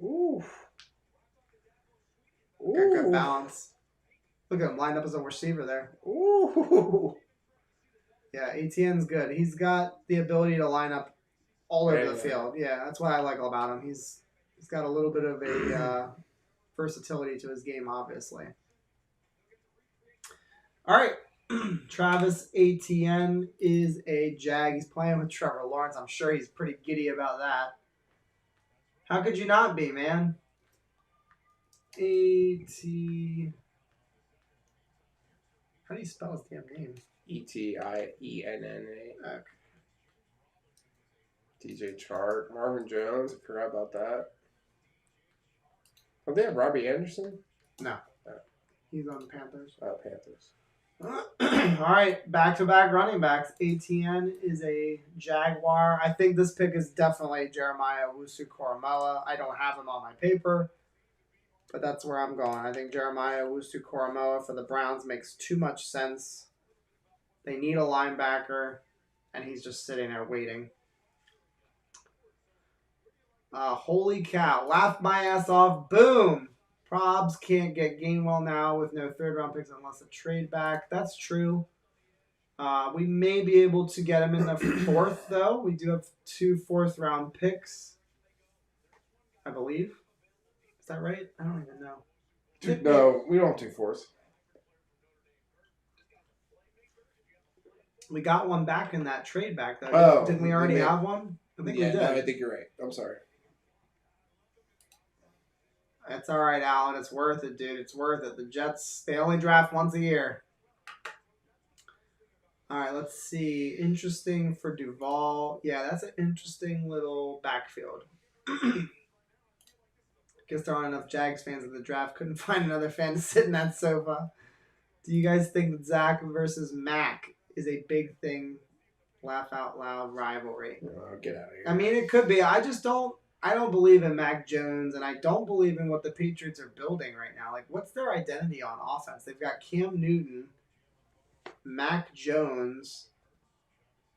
Oof. Got good balance. Look at him lined up as a receiver there. Ooh. Yeah, Etienne's good. He's got the ability to line up all over the Right. field. Yeah, that's what I like about him. He's got a little bit of a versatility to his game, obviously. All right. Travis Etienne is a Jag. He's playing with Trevor Lawrence. I'm sure he's pretty giddy about that. How could you not be, man? A-T... How do you spell his damn name? Etienna. Okay. DJ Chark. Marvin Jones. I forgot about that. Oh, they have Robbie Anderson? No. He's on the Panthers. Oh, Panthers. All right, back-to-back running backs. ATN is a Jaguar. I think this pick is definitely Jeremiah Owusu-Koramoah. I don't have him on my paper, but that's where I'm going. I think Jeremiah Owusu-Koramoah for the Browns makes too much sense. They need a linebacker, and he's just sitting there waiting. Holy cow. Laughed my ass off. Boom. Probs can't get Gainwell now with no third-round picks unless a trade back. That's true. We may be able to get him in the fourth, though. We do have 2 fourth-round picks, I believe. Is that right? I don't even know. No, we don't do fourths. We got one back in that trade back, though. Oh, Didn't we already we did. have one? I think we did. No, I think you're right. I'm sorry. It's all right, Alan. It's worth it, dude. It's worth it. The Jets, they only draft once a year. All right, let's see. Interesting for Duval. Yeah, that's an interesting little backfield. Guess there aren't enough Jags fans at the draft. Couldn't find another fan to sit in that sofa. Do you guys think that Zach versus Mac is a big thing? Laugh out loud rivalry. Oh, get out of here. I mean, it could be. I don't believe in Mac Jones, and I don't believe in what the Patriots are building right now. Like, what's their identity on offense? They've got Cam Newton, Mac Jones.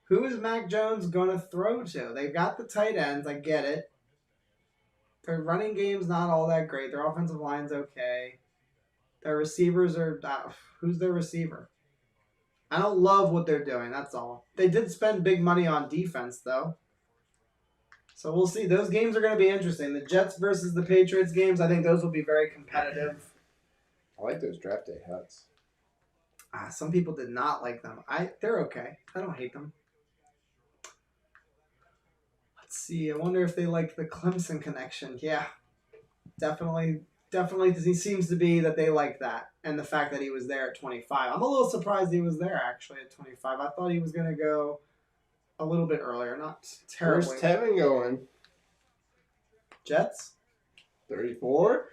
Who is Mac Jones going to throw to? They've got the tight ends. I get it. Their running game's not all that great. Their offensive line's okay. Their receivers are... who's their receiver? I don't love what they're doing, that's all. They did spend big money on defense, though. So we'll see. Those games are going to be interesting. The Jets versus the Patriots games, I think those will be very competitive. I like those draft day hats. Some people did not like them. They're okay. I don't hate them. Let's see. I wonder if they liked the Clemson connection. Yeah, definitely definitely, he seems to be that they like that. And the fact that he was there at 25. I'm a little surprised he was there, actually, at 25. I thought he was going to go a little bit earlier. Not terribly. Where's Tevin going? Jets? 34?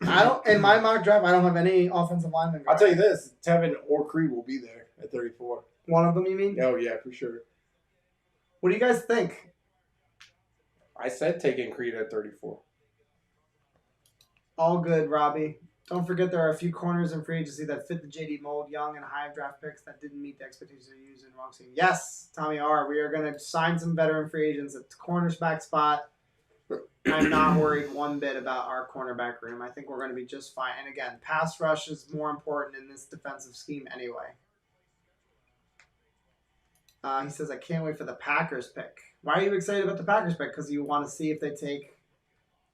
I don't. In my mock draft, I don't have any offensive linemen. I'll tell you this: Tevin or Creed will be there at 34. One of them, you mean? Oh yeah, for sure. What do you guys think? I said taking Creed at 34. All good, Robbie. Don't forget there are a few corners in free agency that fit the JD mold, young and high draft picks that didn't meet the expectations of used in wrong team. Yes, Tommy R. We are going to sign some veteran free agents at the cornerback spot. I'm not worried one bit about our cornerback room. I think we're going to be just fine. And again, pass rush is more important in this defensive scheme anyway. He says, I can't wait for the Packers pick. Why are you excited about the Packers pick? Because you want to see if they take...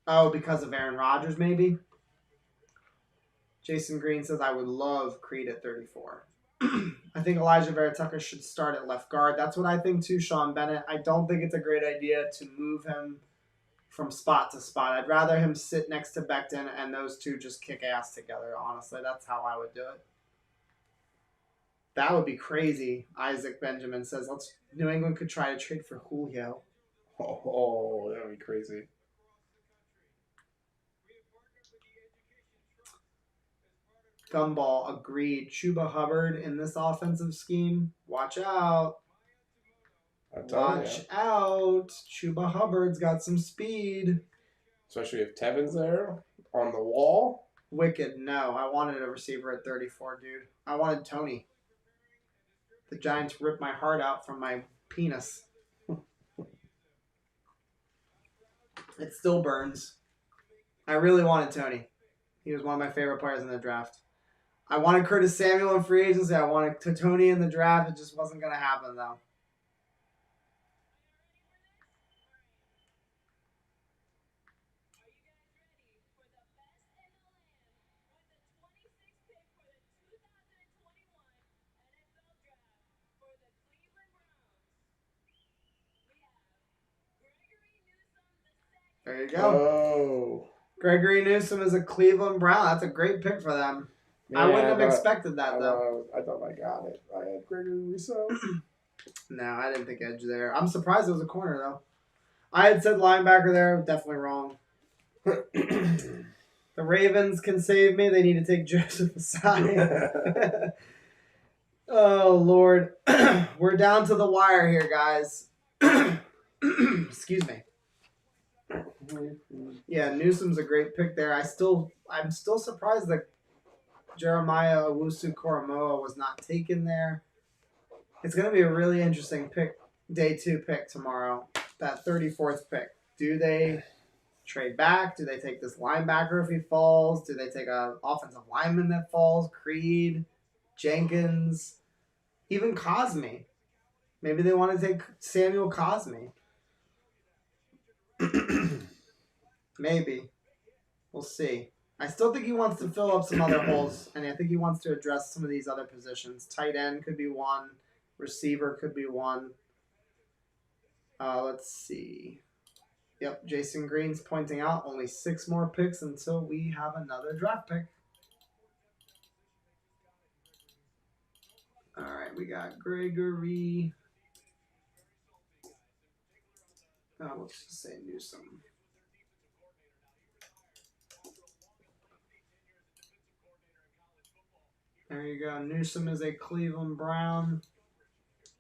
Oh, because of Aaron Rodgers, maybe? Jason Green says, I would love Creed at 34. I think Alijah Vera-Tucker should start at left guard. That's what I think too, Sean Bennett. I don't think it's a great idea to move him from spot to spot. I'd rather him sit next to Becton and those two just kick ass together, honestly. That's how I would do it. That would be crazy. Isaac Benjamin says, New England could try to trade for Julio. Oh, that would be crazy. Gumball agreed. Chuba Hubbard in this offensive scheme. Watch out. Watch out. Chuba Hubbard's got some speed. Especially if Tevin's there on the wall. Wicked. No, I wanted a receiver at 34, dude. I wanted Tony. The Giants ripped my heart out from my penis. It still burns. I really wanted Tony. He was one of my favorite players in the draft. I wanted Curtis Samuel in free agency. I wanted Tony in the draft. It just wasn't going to happen, though. There you go. Oh. Gregory Newsome is a Cleveland Brown. That's a great pick for them. Man, I wouldn't have expected that, though. I thought I got it. I had Gregory Rousseau. No, I didn't think edge there. I'm surprised it was a corner, though. I had said linebacker there. Definitely wrong. The Ravens can save me. They need to take Joseph aside. Oh, Lord. We're down to the wire here, guys. Excuse me. Yeah, Newsome's a great pick there. I'm still surprised that Jeremiah Owusu-Koramoah was not taken there. It's going to be a really interesting pick, day 2 pick tomorrow. That 34th pick. Do they trade back? Do they take this linebacker if he falls? Do they take an offensive lineman that falls? Creed, Jenkins, even Cosme. Maybe they want to take Samuel Cosme. Maybe. We'll see. I still think he wants to fill up some other holes, and I think he wants to address some of these other positions. Tight end could be one. Receiver could be one. Let's see. Yep, Jason Green's pointing out only 6 more picks until we have another draft pick. All right, we got Gregory. Let's just say Newsome. There you go. Newsome is a Cleveland Brown.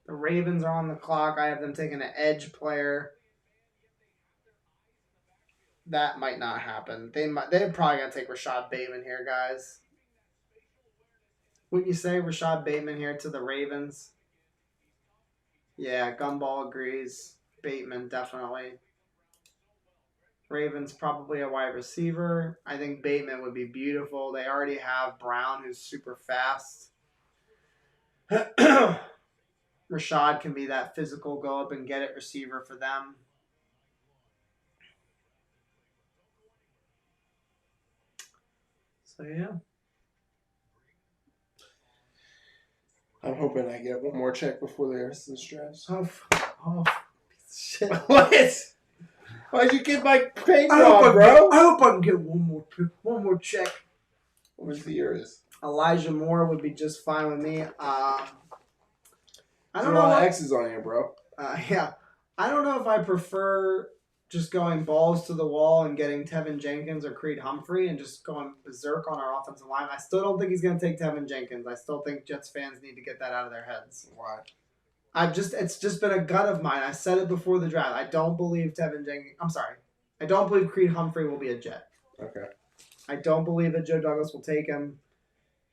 The Ravens are on the clock. I have them taking an edge player. That might not happen. They're probably going to take Rashad Bateman here, guys. Wouldn't you say Rashad Bateman here to the Ravens? Yeah, Gumball agrees. Bateman, definitely. Ravens probably a wide receiver. I think Bateman would be beautiful. They already have Brown, who's super fast. Rashad can be that physical, go up and get it receiver for them. So, yeah. I'm hoping I get one more check before the rest of the draft. Oh, piece of shit. What? Why'd you get my paint I hope job, bro? I hope I can get one more check. What was yours? Elijah Moore would be just fine with me. I There's don't a know. lot of X's on here, bro. Yeah, I don't know if I prefer just going balls to the wall and getting Tevin Jenkins or Creed Humphrey and just going berserk on our offensive line. I still don't think he's going to take Tevin Jenkins. I still think Jets fans need to get that out of their heads. Why? It's just been a gut of mine. I said it before the draft. I don't believe Tevin Jenkins. I'm sorry. I don't believe Creed Humphrey will be a Jet. Okay. I don't believe that Joe Douglas will take him.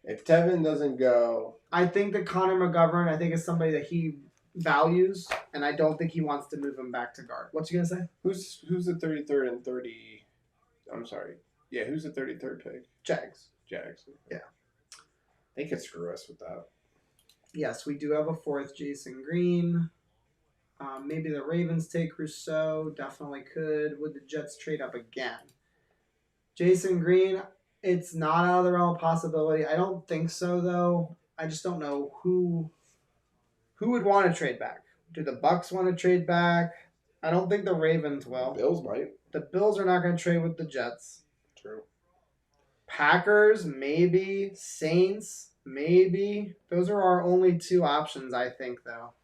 If Tevin doesn't go, I think that Connor McGovern, I think is somebody that he values, and I don't think he wants to move him back to guard. What you gonna say? who's the 33rd and 30? I'm sorry. Yeah, who's the 33rd pick? Jags. Jags. Yeah. They could screw us with that. Yes, we do have a fourth, Jason Green. Maybe the Ravens take Rousseau. Definitely could. Would the Jets trade up again? Jason Green, it's not out of the realm of possibility. I don't think so, though. I just don't know who would want to trade back. Do the Bucks want to trade back? I don't think the Ravens will. Bills might. The Bills are not going to trade with the Jets. True. Packers, maybe. Saints, maybe. Those are our only two options, I think, though.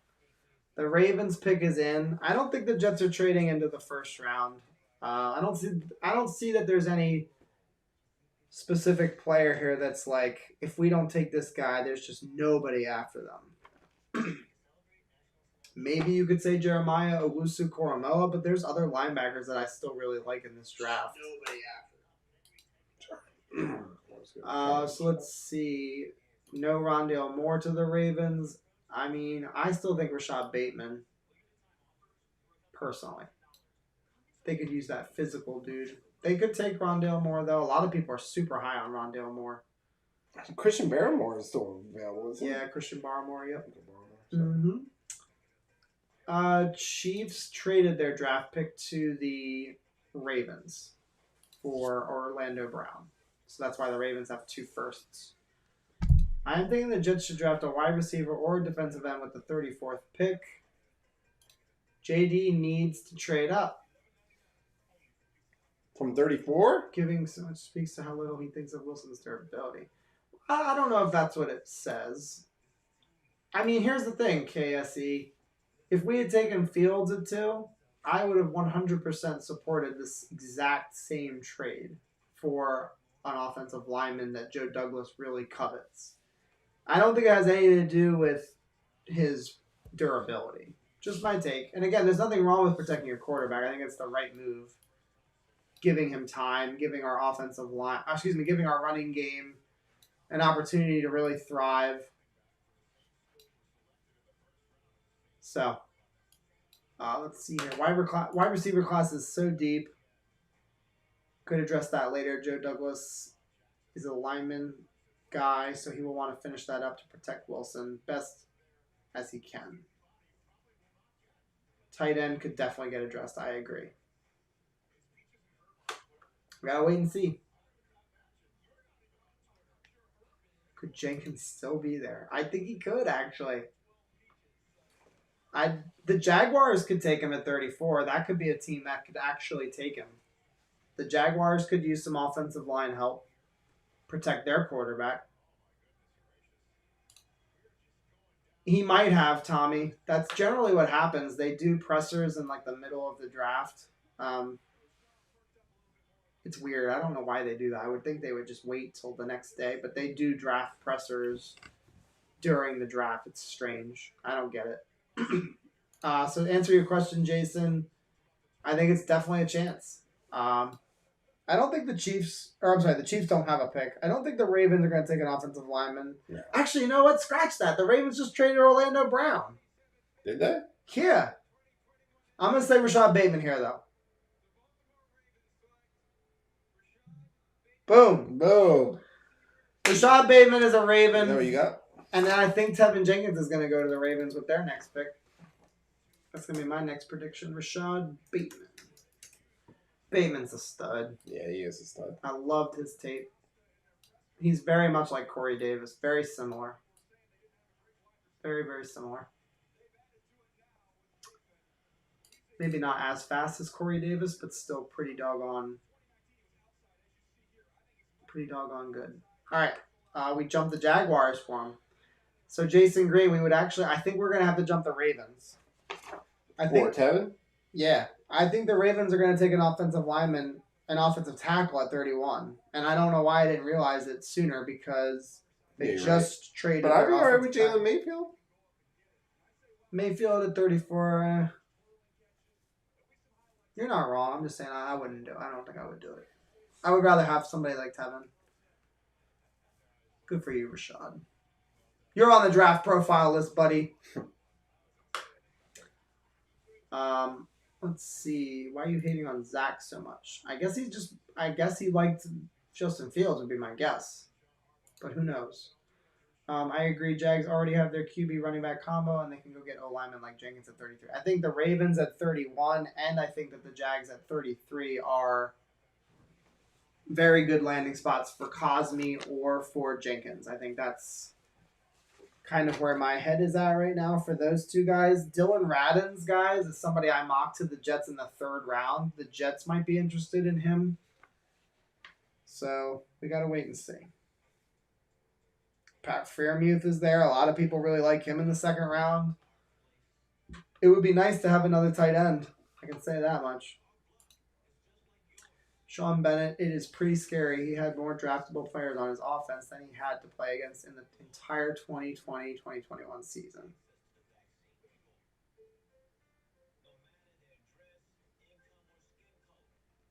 The Ravens pick is in. I don't think the Jets are trading into the first round. I don't see that there's any specific player here that's like, if we don't take this guy, there's just nobody after them. Maybe you could say Jeremiah Owusu-Koramoah, but there's other linebackers that I still really like in this draft. Nobody after. So let's see. No Rondale Moore to the Ravens. I mean, I still think Rashad Bateman, personally. They could use that physical dude. They could take Rondale Moore, though. A lot of people are super high on Rondale Moore. Christian Barrymore is still available, isn't he? Yeah, Christian Barmore, yep. Barrymore, Chiefs traded their draft pick to the Ravens for Orlando Brown. So that's why the Ravens have 2 firsts. I'm thinking the Jets should draft a wide receiver or a defensive end with the 34th pick. JD needs to trade up. From 34? Giving so much speaks to how little he thinks of Wilson's durability. I don't know if that's what it says. I mean, here's the thing, KSE. If we had taken Fields at 2, I would have 100% supported this exact same trade for an offensive lineman that Joe Douglas really covets. I don't think it has anything to do with his durability. Just my take. And again, there's nothing wrong with protecting your quarterback. I think it's the right move. Giving him time, giving our giving our running game an opportunity to really thrive. So, let's see here. Wide receiver class is so deep. Could address that later. Joe Douglas is a lineman guy, so he will want to finish that up to protect Wilson best as he can. Tight end could definitely get addressed. I agree. We gotta wait and see. Could Jenkins still be there? I think he could, actually. The Jaguars could take him at 34. That could be a team that could actually take him. The Jaguars could use some offensive line help, protect their quarterback. He might have, Tommy. That's generally what happens. They do pressers in like the middle of the draft. It's weird. I don't know why they do that. I would think they would just wait till the next day, but they do draft pressers during the draft. It's strange. I don't get it. So to answer your question, Jason, I think it's definitely a chance. I don't think the Chiefs don't have a pick. I don't think the Ravens are going to take an offensive lineman. Yeah. Actually, you know what? Scratch that. The Ravens just traded Orlando Brown. Did they? Yeah. I'm going to say Rashad Bateman here, though. Boom. Boom. Rashad Bateman is a Is Raven. that what you got? And then I think Tevin Jenkins is going to go to the Ravens with their next pick. That's going to be my next prediction. Rashad Bateman. Bateman's a stud. Yeah, he is a stud. I loved his tape. He's very much like Corey Davis. Very similar. Very, very similar. Maybe not as fast as Corey Davis, but still pretty doggone good. All right, we jumped the Jaguars for him. So Jason Green, I think we're gonna have to jump the Ravens. I think Tevin? Yeah, I think the Ravens are going to take an offensive tackle at 31, and I don't know why I didn't realize it sooner because they just traded. But I'd be their alright with offensive Jalen Mayfield. Mayfield at 34. You're not wrong. I'm just saying I wouldn't do it. I don't think I would do it. I would rather have somebody like Tevin. Good for you, Rashad. You're on the draft profile list, buddy. Let's see. Why are you hating on Zach so much? I guess he liked Justin Fields would be my guess. But who knows? I agree. Jags already have their QB running back combo, and they can go get O-lineman like Jenkins at 33. I think the Ravens at 31, and I think that the Jags at 33 are very good landing spots for Cosme or for Jenkins. I think that's kind of where my head is at right now for those two guys. Dylan Radins, guys, is somebody I mocked to the Jets in the 3rd round. The Jets might be interested in him. So we got to wait and see. Pat Freiermuth is there. A lot of people really like him in the 2nd round. It would be nice to have another tight end. I can say that much. Sean Bennett, it is pretty scary. He had more draftable players on his offense than he had to play against in the entire 2020-2021 season.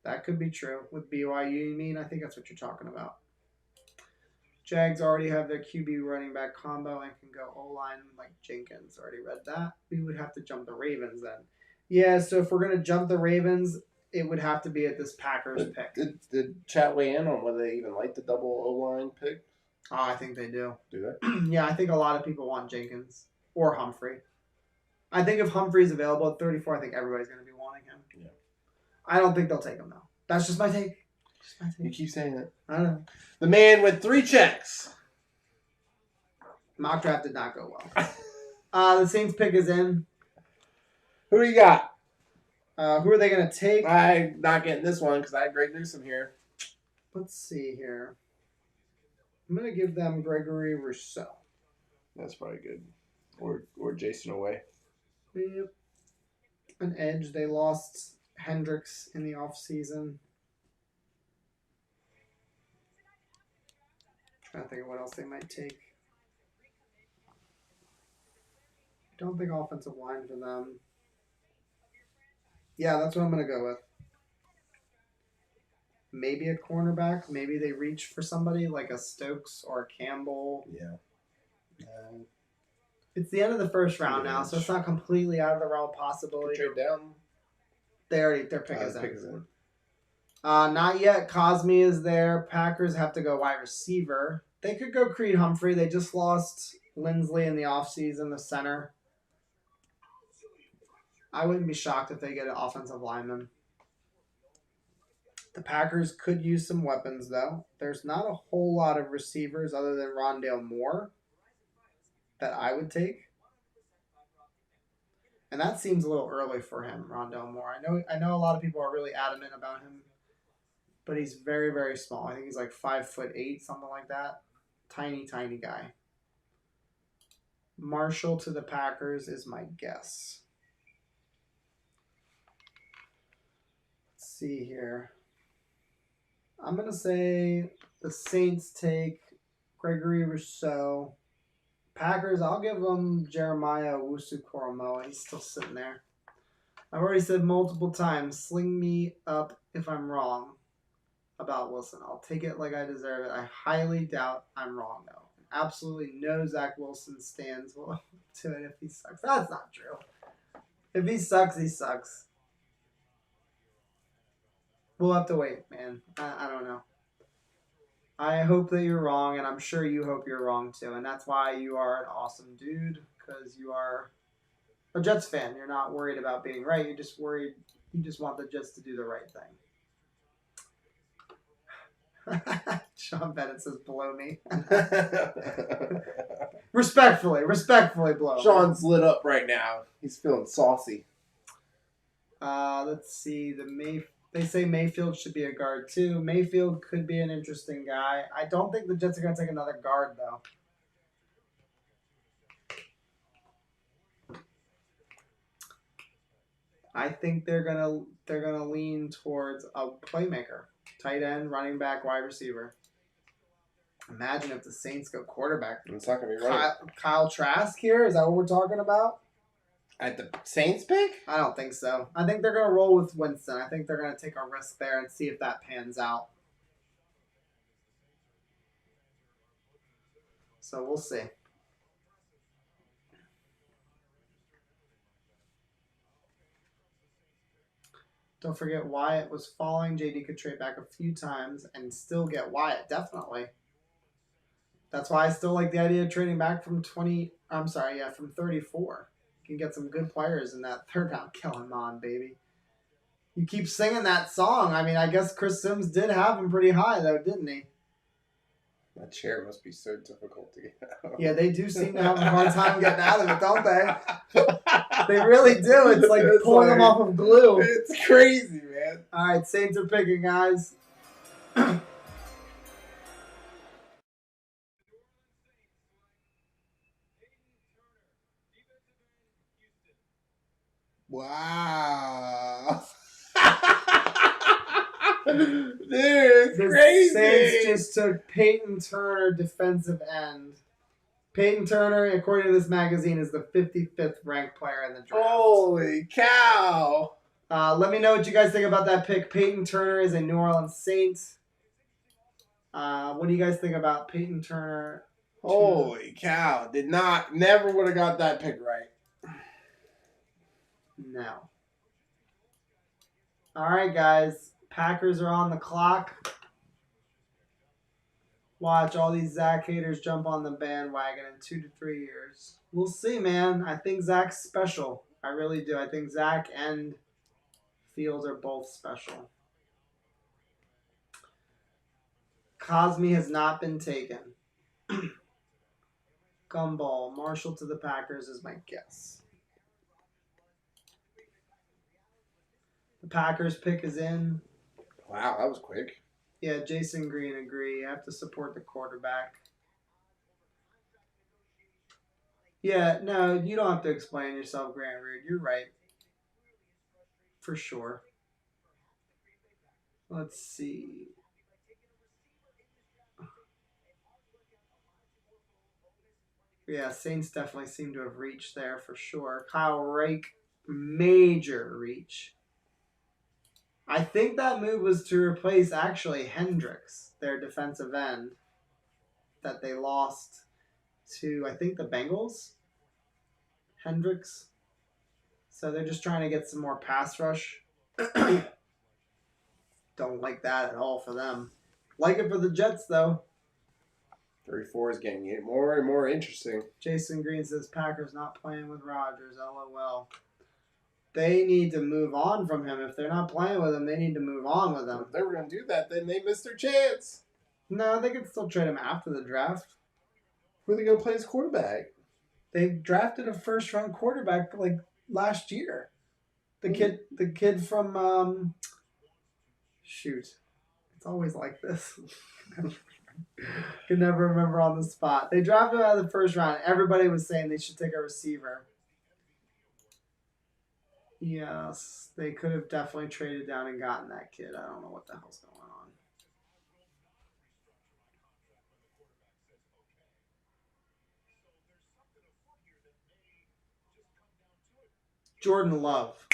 That could be true. With BYU, you mean? I think that's what you're talking about. Jags already have their QB running back combo and can go O-line like Jenkins. Already read that. We would have to jump the Ravens then. Yeah, so if we're going to jump the Ravens, it would have to be at this Packers pick. Did chat weigh in on whether they even like the double O-line pick? Oh, I think they do. Do they? Yeah, I think a lot of people want Jenkins or Humphrey. I think if Humphrey's available at 34, I think everybody's going to be wanting him. Yeah. I don't think they'll take him, though. That's just my take. You keep saying that. I don't know. The man with 3 checks. Mock draft did not go well. The Saints pick is in. Who do you got? Who are they going to take? I'm not getting this one because I had Greg Newsome here. Let's see here. I'm going to give them Gregory Rousseau. That's probably good. Or Jason Away. Yep. An edge. They lost Hendricks in the offseason. Trying to think of what else they might take. Don't think offensive line for them. Yeah, that's what I'm going to go with. Maybe a cornerback. Maybe they reach for somebody like a Stokes or a Campbell. Yeah. It's the end of the 1st round now, so it's not completely out of the realm of possibility. Trade down. Their pick is Pick is in. Not yet. Cosme is there. Packers have to go wide receiver. They could go Creed Humphrey. They just lost Lindsley in the offseason, the center. I wouldn't be shocked if they get an offensive lineman. The Packers could use some weapons, though. There's not a whole lot of receivers other than Rondale Moore that I would take. And that seems a little early for him, Rondale Moore. I know a lot of people are really adamant about him, but he's very, very small. I think he's like 5'8", something like that. Tiny, tiny guy. Marshall to the Packers is my guess. Let's see here. I'm going to say the Saints take Gregory Rousseau. Packers, I'll give them Jeremiah Owusu-Koramoah. He's still sitting there. I've already said multiple times, sling me up if I'm wrong about Wilson. I'll take it like I deserve it. I highly doubt I'm wrong, though. Absolutely no Zach Wilson stands will to it if he sucks. That's not true. If he sucks, he sucks. We'll have to wait, man. I don't know. I hope that you're wrong, and I'm sure you hope you're wrong, too. And that's why you are an awesome dude, because you are a Jets fan. You're not worried about being right. You're just worried. You just want the Jets to do the right thing. Sean Bennett says, blow me. Respectfully blow me. Sean's lit up right now. He's feeling saucy. Let's see. They say Mayfield should be a guard too. Mayfield could be an interesting guy. I don't think the Jets are going to take another guard though. I think they're gonna lean towards a playmaker, tight end, running back, wide receiver. Imagine if the Saints go quarterback. It's not gonna be right. Kyle Trask here. Is that what we're talking about? At the Saints pick? I don't think so. I think they're gonna roll with Winston. I think they're gonna take a risk there and see if that pans out. So we'll see. Don't forget Wyatt was falling. JD could trade back a few times and still get Wyatt, definitely. That's why I still like the idea of trading back from from 34. You can get some good players in that third round. Kill him on, baby. You keep singing that song. I mean, I guess Chris Sims did have him pretty high, though, didn't he? That chair must be so difficult to get out. Yeah, they do seem to have a hard time getting out of it, don't they? They really do. It's like pulling them off of glue. It's crazy, man. All right, Saints are picking, guys. Wow. Dude, it's crazy. Saints just took Peyton Turner, defensive end. Peyton Turner, according to this magazine, is the 55th ranked player in the draft. Holy cow. Let me know what you guys think about that pick. Peyton Turner is a New Orleans Saint. What do you guys think about Peyton Turner? Holy cow. Never would have got that pick right. No. All right, guys. Packers are on the clock. Watch all these Zach haters jump on the bandwagon in 2 to 3 years. We'll see, man. I think Zach's special. I really do. I think Zach and Fields are both special. Cosme has not been taken. Gumball. Marshall to the Packers is my guess. The Packers pick is in. Wow, that was quick. Yeah, Jason Green agree. You have to support the quarterback. Yeah, no, you don't have to explain yourself, Grant Reed. You're right. For sure. Let's see. Yeah, Saints definitely seem to have reached there for sure. Kyle Rake, major reach. I think that move was to replace actually Hendricks, their defensive end, that they lost to, I think, the Bengals. Hendricks. So they're just trying to get some more pass rush. Don't like that at all for them. Like it for the Jets, though. 34 is getting more and more interesting. Jason Green says Packers not playing with Rodgers. LOL. They need to move on from him. If they're not playing with him, they need to move on with him. If they were going to do that, then they missed their chance. No, they could still trade him after the draft. Who are they going to play as quarterback? They drafted a first-round quarterback like last year. The kid from shoot. It's always like this. Can never remember on the spot. They drafted him out of the first round. Everybody was saying they should take a receiver. Yes, they could have definitely traded down and gotten that kid. I don't know what the hell's going on. Jordan Love.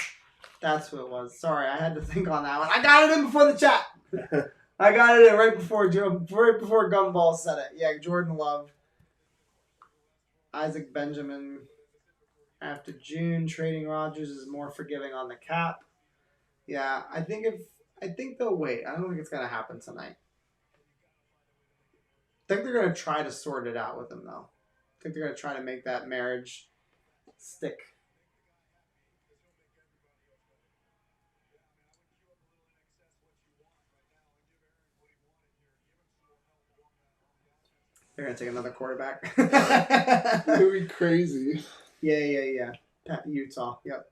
That's who it was. Sorry, I had to think on that one. I got it in before the chat. I got it in right before Gumball said it. Yeah, Jordan Love. Isaac Benjamin. After June, trading Rodgers is more forgiving on the cap. Yeah, I think they'll wait. I don't think it's gonna happen tonight. I think they're gonna try to sort it out with him though. I think they're gonna try to make that marriage stick. They're gonna take another quarterback. That would be crazy. Yeah. Utah. Yep.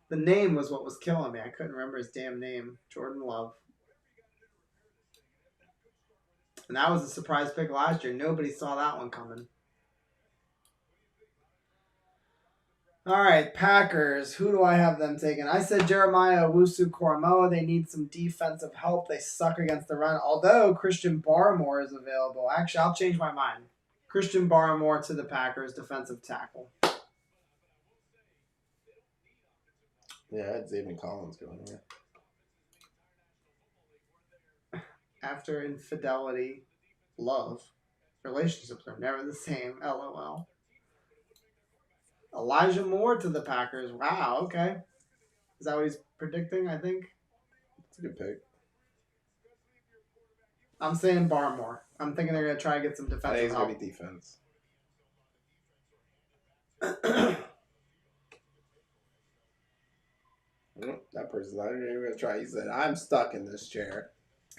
The name was what was killing me. I couldn't remember his damn name. Jordan Love. And that was a surprise pick last year. Nobody saw that one coming. All right, Packers. Who do I have them taking? I said Jeremiah Owusu-Koramoah. They need some defensive help. They suck against the run. Although Christian Barmore is available. Actually, I'll change my mind. Christian Barmore to the Packers, defensive tackle. Yeah, I had Zayvon Collins going here. After infidelity, love, relationships are never the same. LOL. Elijah Moore to the Packers. Wow, okay. Is that what he's predicting, I think? It's a good pick. I'm saying Barmore. I'm thinking they're going to try to get some I think defensive it's help. going to be defense. That person's not even going to try. He said, I'm stuck in this chair.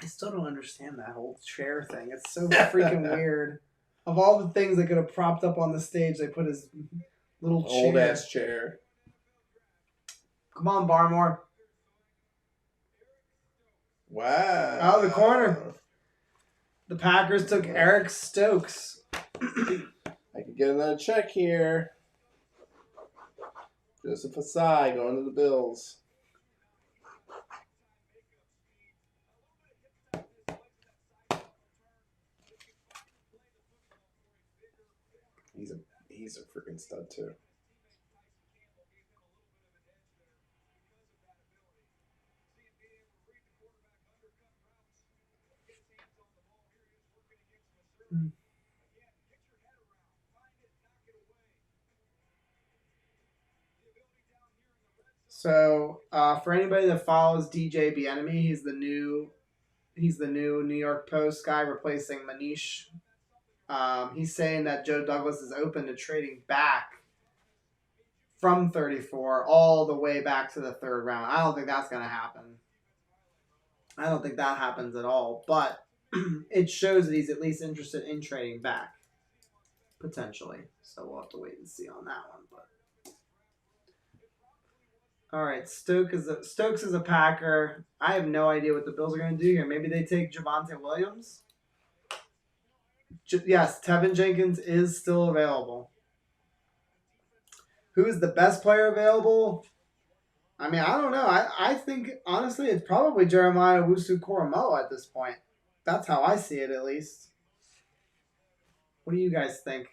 I still don't understand that whole chair thing. It's so freaking weird. Of all the things that could have propped up on the stage, they put his little chair. Old ass chair. Come on, Barmore. Wow. Out of the corner. The Packers took Eric Stokes. I could get another check here. Joseph Asai going to the Bills. He's a freaking stud too. So, for anybody that follows DJ Bieniemy, he's the new New York Post guy replacing Manish. He's saying that Joe Douglas is open to trading back from 34 all the way back to the third round. I don't think that's going to happen. I don't think that happens at all. But it shows that he's at least interested in trading back, potentially. So we'll have to wait and see on that one. But all right, Stokes is a Packer. I have no idea what the Bills are going to do here. Maybe they take Javonte Williams. Yes, Tevin Jenkins is still available. Who is the best player available? I mean, I don't know. I think, honestly, it's probably Jeremiah Owusu-Koramoah at this point. That's how I see it, at least. What do you guys think?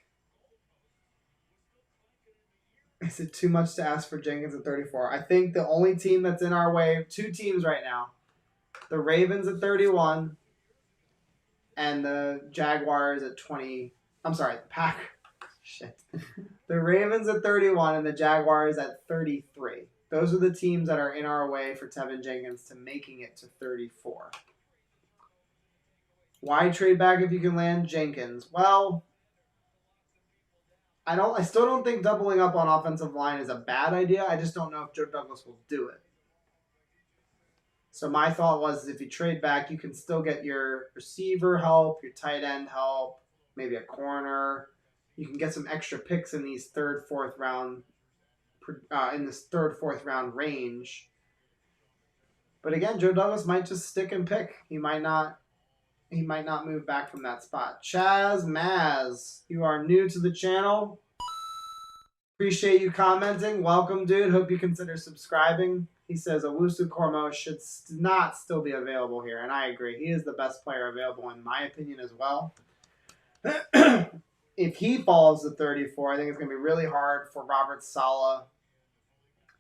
Is it too much to ask for Jenkins at 34? I think the only team that's in our way, two teams right now, the Ravens at 31 and the Jaguars at 20. I'm sorry, the Packers. Shit. The Ravens at 31 and the Jaguars at 33. Those are the teams that are in our way for Tevin Jenkins to making it to 34. Why trade back if you can land Jenkins? Well, I still don't think doubling up on offensive line is a bad idea. I just don't know if Joe Douglas will do it. So my thought was if you trade back, you can still get your receiver help, your tight end help, maybe a corner. You can get some extra picks in these third, fourth round range. But again, Joe Douglas might just stick and pick. He might not move back from that spot. Chaz Maz, you are new to the channel. Appreciate you commenting. Welcome, dude. Hope you consider subscribing. He says Owusu-Koramoah should not still be available here, and I agree. He is the best player available in my opinion as well. If he falls to 34, I think it's going to be really hard for Robert Saleh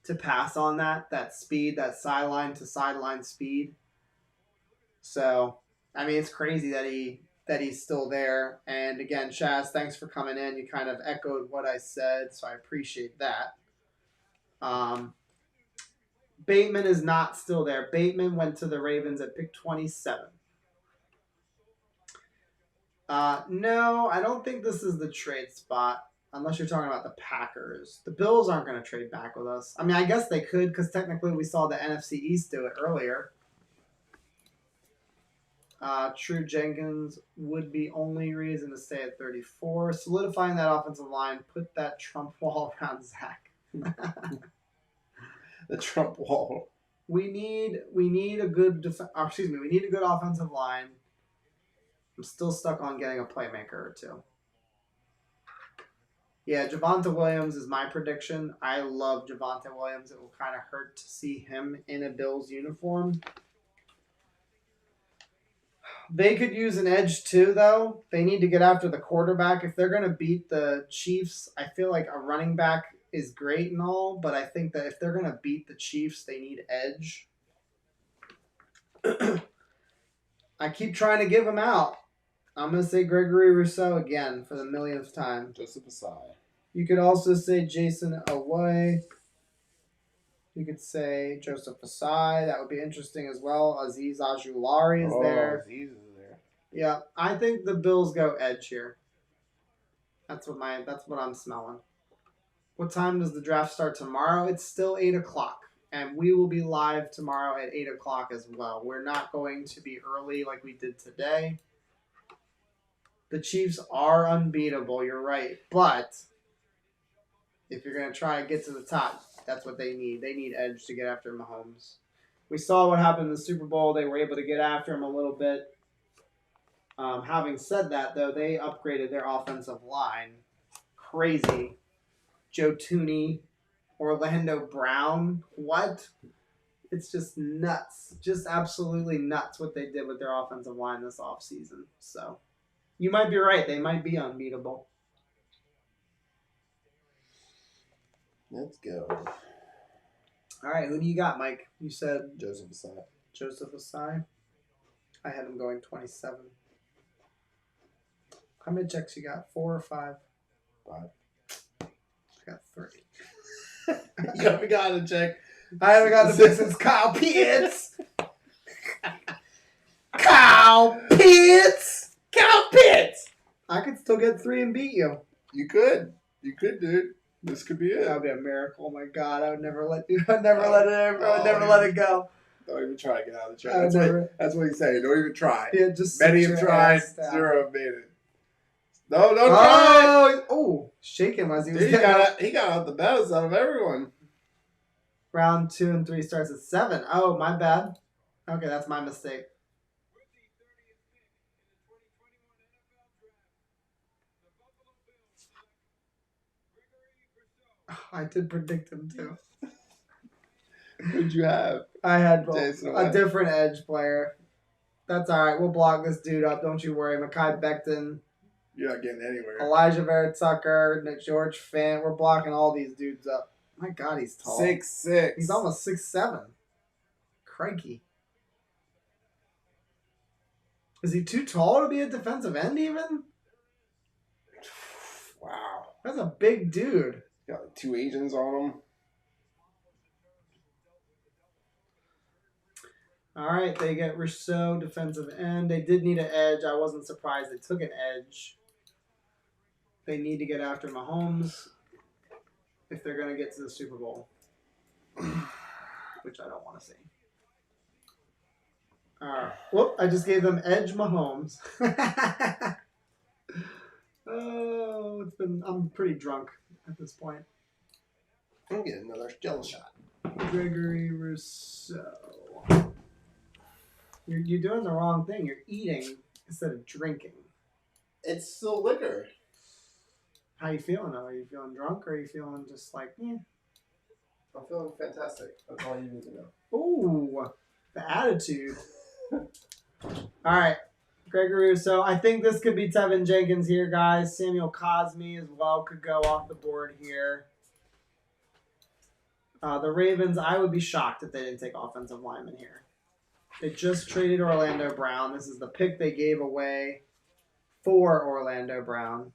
to pass on that speed, that sideline to sideline speed. So, I mean, it's crazy that he's still there. And again, Chaz, thanks for coming in. You kind of echoed what I said, so I appreciate that. Bateman is not still there. Bateman went to the Ravens at pick 27. No, I don't think this is the trade spot, unless you're talking about the Packers. The Bills aren't going to trade back with us. I mean, I guess they could, because technically we saw the NFC East do it earlier. True Jenkins would be only reason to stay at 34. Solidifying that offensive line, put that Trump wall around Zach. the Trump wall. We need a good we need a good offensive line. I'm still stuck on getting a playmaker or two. Yeah, Javonte Williams is my prediction. I love Javonte Williams. It will kind of hurt to see him in a Bills uniform. They could use an edge too, though. They need to get after the quarterback. If they're going to beat the Chiefs, I feel like a running back is great and all, but I think that if they're going to beat the Chiefs, they need edge. I keep trying to give him out. I'm going to say Gregory Rousseau again for the millionth time. Joseph Asai. You could also say Jason Away. You could say Joseph Asai. That would be interesting as well. Aziz Ajulari is there. Aziz is there. Yeah, I think the Bills go edge here. That's what I'm smelling. What time does the draft start tomorrow? It's still 8 o'clock. And we will be live tomorrow at 8 o'clock as well. We're not going to be early like we did today. The Chiefs are unbeatable, you're right. But if you're going to try to get to the top, that's what they need. They need edge to get after Mahomes. We saw what happened in the Super Bowl. They were able to get after him a little bit. Having said that, though, they upgraded their offensive line. Crazy. Joe Tooney, Orlando Brown. What? It's just nuts. Just absolutely nuts what they did with their offensive line this offseason. So, you might be right. They might be unbeatable. Let's go. All right, who do you got, Mike? You said Joseph Asai. Joseph Asai. I had him going 27. How many checks you got? 4 or 5? 5. I got 3. You haven't gotten a check. I haven't got the pick since Kyle Pitts. Kyle Pitts. Kyle Pitts! I could still get 3 and beat you. You could. You could, dude. This could be it. That would be a miracle. Oh my God, I would never let you. I'd never let it go. Don't even try to get out of the check. I would That's what he's saying. Don't even try. Yeah, just Many sit have your tried. ass down. 0 have made it. No, don't try. Oh, shaking as he was Dude, he got out the best out of everyone. Round 2 and 3 starts at 7. Oh, my bad. Okay, that's my mistake. I did predict him too. Who'd you have? I had Jason a different edge player. That's all right. We'll block this dude up. Don't you worry. Mekhi Becton, You're not getting anywhere. Elijah Vera-Tucker, George Fant. We're blocking all these dudes up. My God, he's tall. 6'6". He's almost 6'7". Crikey. Is he too tall to be a defensive end even? Wow. That's a big dude. Got like 2 Asians on him. All right, they get Rousseau, defensive end. They did need an edge. I wasn't surprised they took an edge. They need to get after Mahomes if they're going to get to the Super Bowl, which I don't want to see. All right. Whoop, I just gave them edge Mahomes. Oh, I'm pretty drunk at this point. I'm getting another jello shot. Gregory Rousseau. You're doing the wrong thing. You're eating instead of drinking. It's still liquor. How you feeling though? Are you feeling drunk or are you feeling just like, eh? I'm feeling fantastic. That's all you need to know. Ooh, the attitude. All right, Gregory Rousseau. I think this could be Tevin Jenkins here, guys. Samuel Cosme as well could go off the board here. The Ravens, I would be shocked if they didn't take offensive linemen here. They just traded Orlando Brown. This is the pick they gave away for Orlando Brown.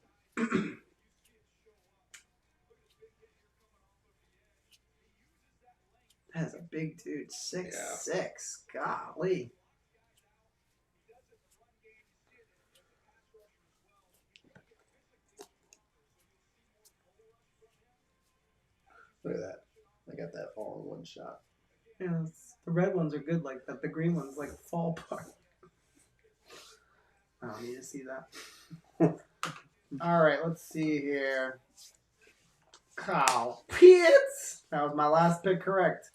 That is a big dude. 6'6". Golly. Look at that. I got that all in one shot. Yeah, the red ones are good like that. The green ones like fall apart. I don't need to see that. All right, let's see here. Kyle Pitts. That was my last pick correct.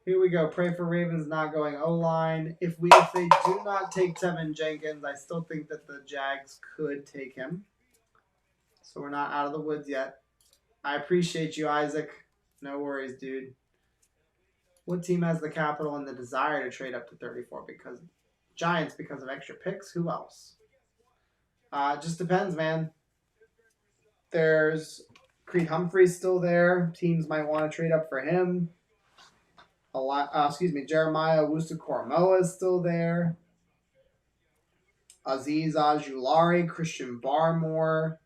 Here we go. Pray for Ravens not going O-line. If they do not take Tevin Jenkins, I still think that the Jags could take him. So we're not out of the woods yet. I appreciate you, Isaac. No worries, dude. What team has the capital and the desire to trade up to 34? Because Giants, because of extra picks. Who else? It just depends, man. There's Creed Humphrey's still there. Teams might want to trade up for him. Jeremiah Owusu-Koramoah is still there. Aziz Ojulari, Christian Barmore,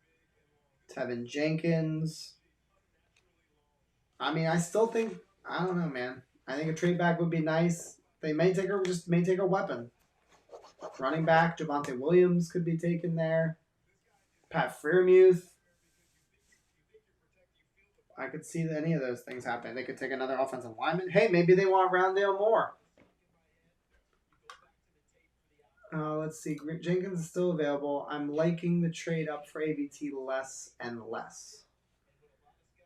Tevin Jenkins. I mean, I still think, I don't know, man. I think a trade back would be nice. They may take a weapon. Running back, Javonte Williams could be taken there. Pat Freiermuth. I could see any of those things happening. They could take another offensive lineman. Hey, maybe they want Roundale Moore. Let's see. Jenkins is still available. I'm liking the trade up for AVT less and less.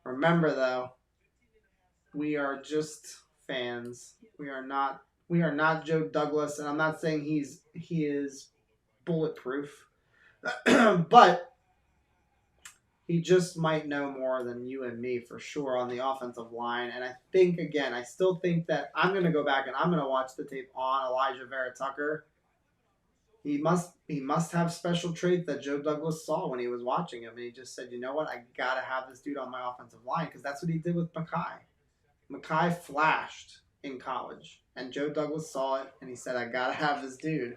Remember, though, we are just fans. We are not Joe Douglas, and I'm not saying he is bulletproof, but he just might know more than you and me for sure on the offensive line. And I still think that I'm going to go back and I'm going to watch the tape on Alijah Vera-Tucker. He must have special traits that Joe Douglas saw when he was watching him. And he just said, you know what, I got to have this dude on my offensive line because that's what he did with Mackay. Mackay flashed in college. And Joe Douglas saw it and he said, I got to have this dude.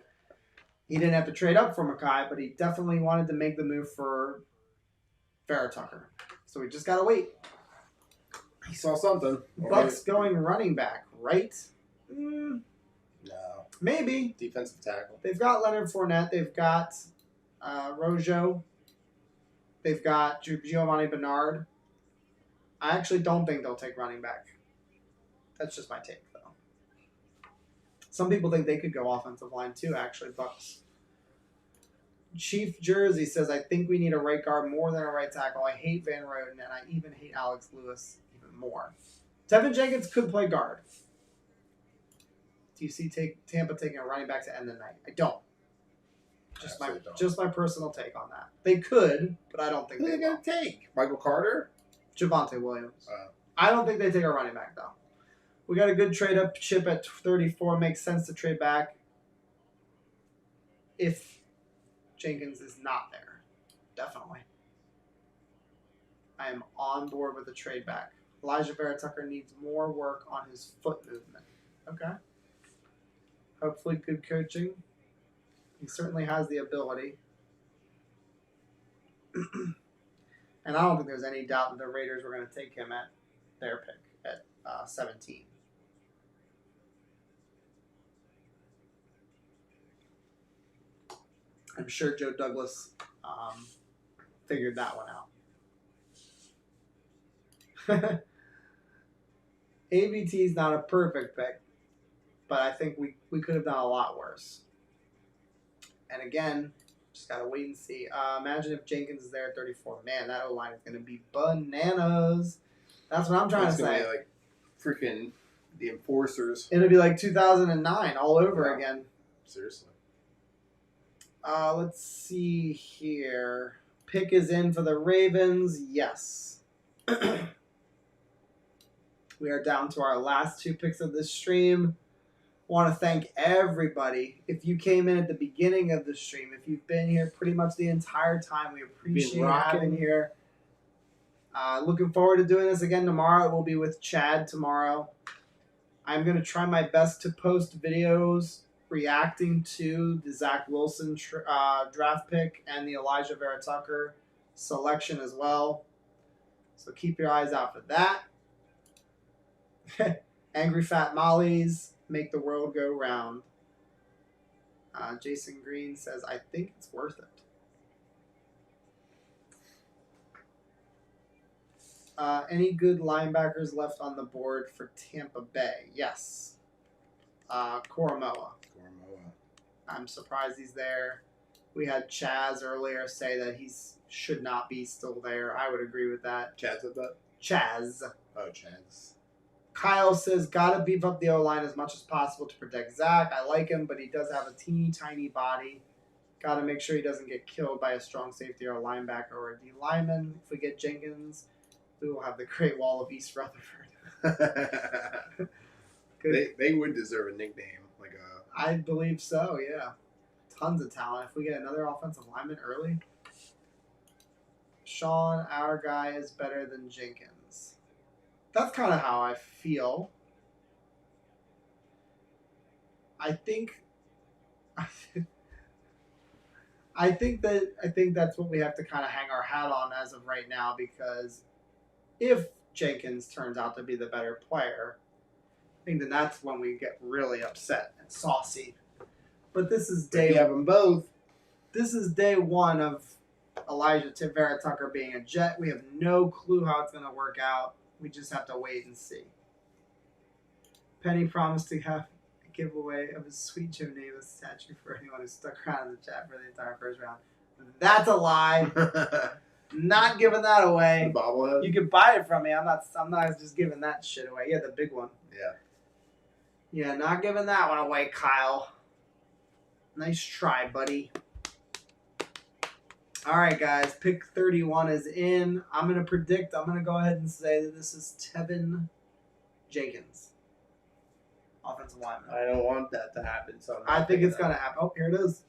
He didn't have to trade up for Mackay, but he definitely wanted to make the move for Vera-Tucker. So we just got to wait. He saw something. Bucks going running back, right? No. Maybe. Defensive tackle. They've got Leonard Fournette. They've got Rojo. They've got Giovanni Bernard. I actually don't think they'll take running back. That's just my take, though. Some people think they could go offensive line, too, actually, Bucks. Chief Jersey says, I think we need a right guard more than a right tackle. I hate Van Roten, and I even hate Alex Lewis even more. Tevin Jenkins could play guard. Do you see Tampa taking a running back to end the night? I don't. Just my personal take on that. They could, but I don't think Who are they they going will. to take? Michael Carter? Javonte Williams. I don't think they take a running back, though. We got a good trade-up chip at 34. Makes sense to trade back if Jenkins is not there. Definitely. I am on board with the trade back. Alijah Vera-Tucker needs more work on his foot movement. Okay. Hopefully good coaching. He certainly has the ability. And I don't think there's any doubt that the Raiders were going to take him at their pick at 17. I'm sure Joe Douglas figured that one out. AVT is not a perfect pick, but I think we could have done a lot worse. And again, just got to wait and see. Imagine if Jenkins is there at 34. Man, that O-line is going to be bananas. That's what I'm trying to say. It's going to be like freaking the Enforcers. It'll be like 2009 all over again. Seriously. Let's see here. Pick is in for the Ravens. Yes. We are down to our last two picks of this stream. Want to thank everybody. If you came in at the beginning of the stream, if you've been here pretty much the entire time, we appreciate you having here. Looking forward to doing this again tomorrow. It will be with Chad tomorrow. I'm going to try my best to post videos reacting to the Zach Wilson draft pick and the Alijah Vera-Tucker selection as well. So keep your eyes out for that. Angry Fat Mollies make the world go round. Jason Green says, I think it's worth it. Any good linebackers left on the board for Tampa Bay? Yes. Koramoah. I'm surprised he's there. We had Chaz earlier say that he should not be still there. I would agree with that. Chad said that? Chaz. Oh, chance. Kyle says, gotta beef up the O-line as much as possible to protect Zach. I like him, but he does have a teeny tiny body. Gotta make sure he doesn't get killed by a strong safety or a linebacker or a D lineman. If we get Jenkins, we will have the Great Wall of East Rutherford. they would deserve a nickname. Like a. I believe so, yeah. Tons of talent. If we get another offensive lineman early. Sean, our guy, is better than Jenkins. That's kind of how I feel. I think that's what we have to kind of hang our hat on as of right now, because if Jenkins turns out to be the better player, I think then that's when we get really upset and saucy. But this is You have them both. This is day one of Alijah to Vera-Tucker being a Jet. We have no clue how it's going to work out. We just have to wait and see. Penny promised to have a giveaway of his sweet Jim Davis statue for anyone who stuck around in the chat for the entire first round. That's a lie. Not giving that away. The bobblehead. You can buy it from me. I'm not just giving that shit away. Yeah, the big one. Yeah. Yeah, not giving that one away, Kyle. Nice try, buddy. All right, guys. Pick 31 is in. I'm going to go ahead and say that this is Tevin Jenkins. Offensive lineman. I don't want that to happen. So I think it's going to happen. Oh, here it is.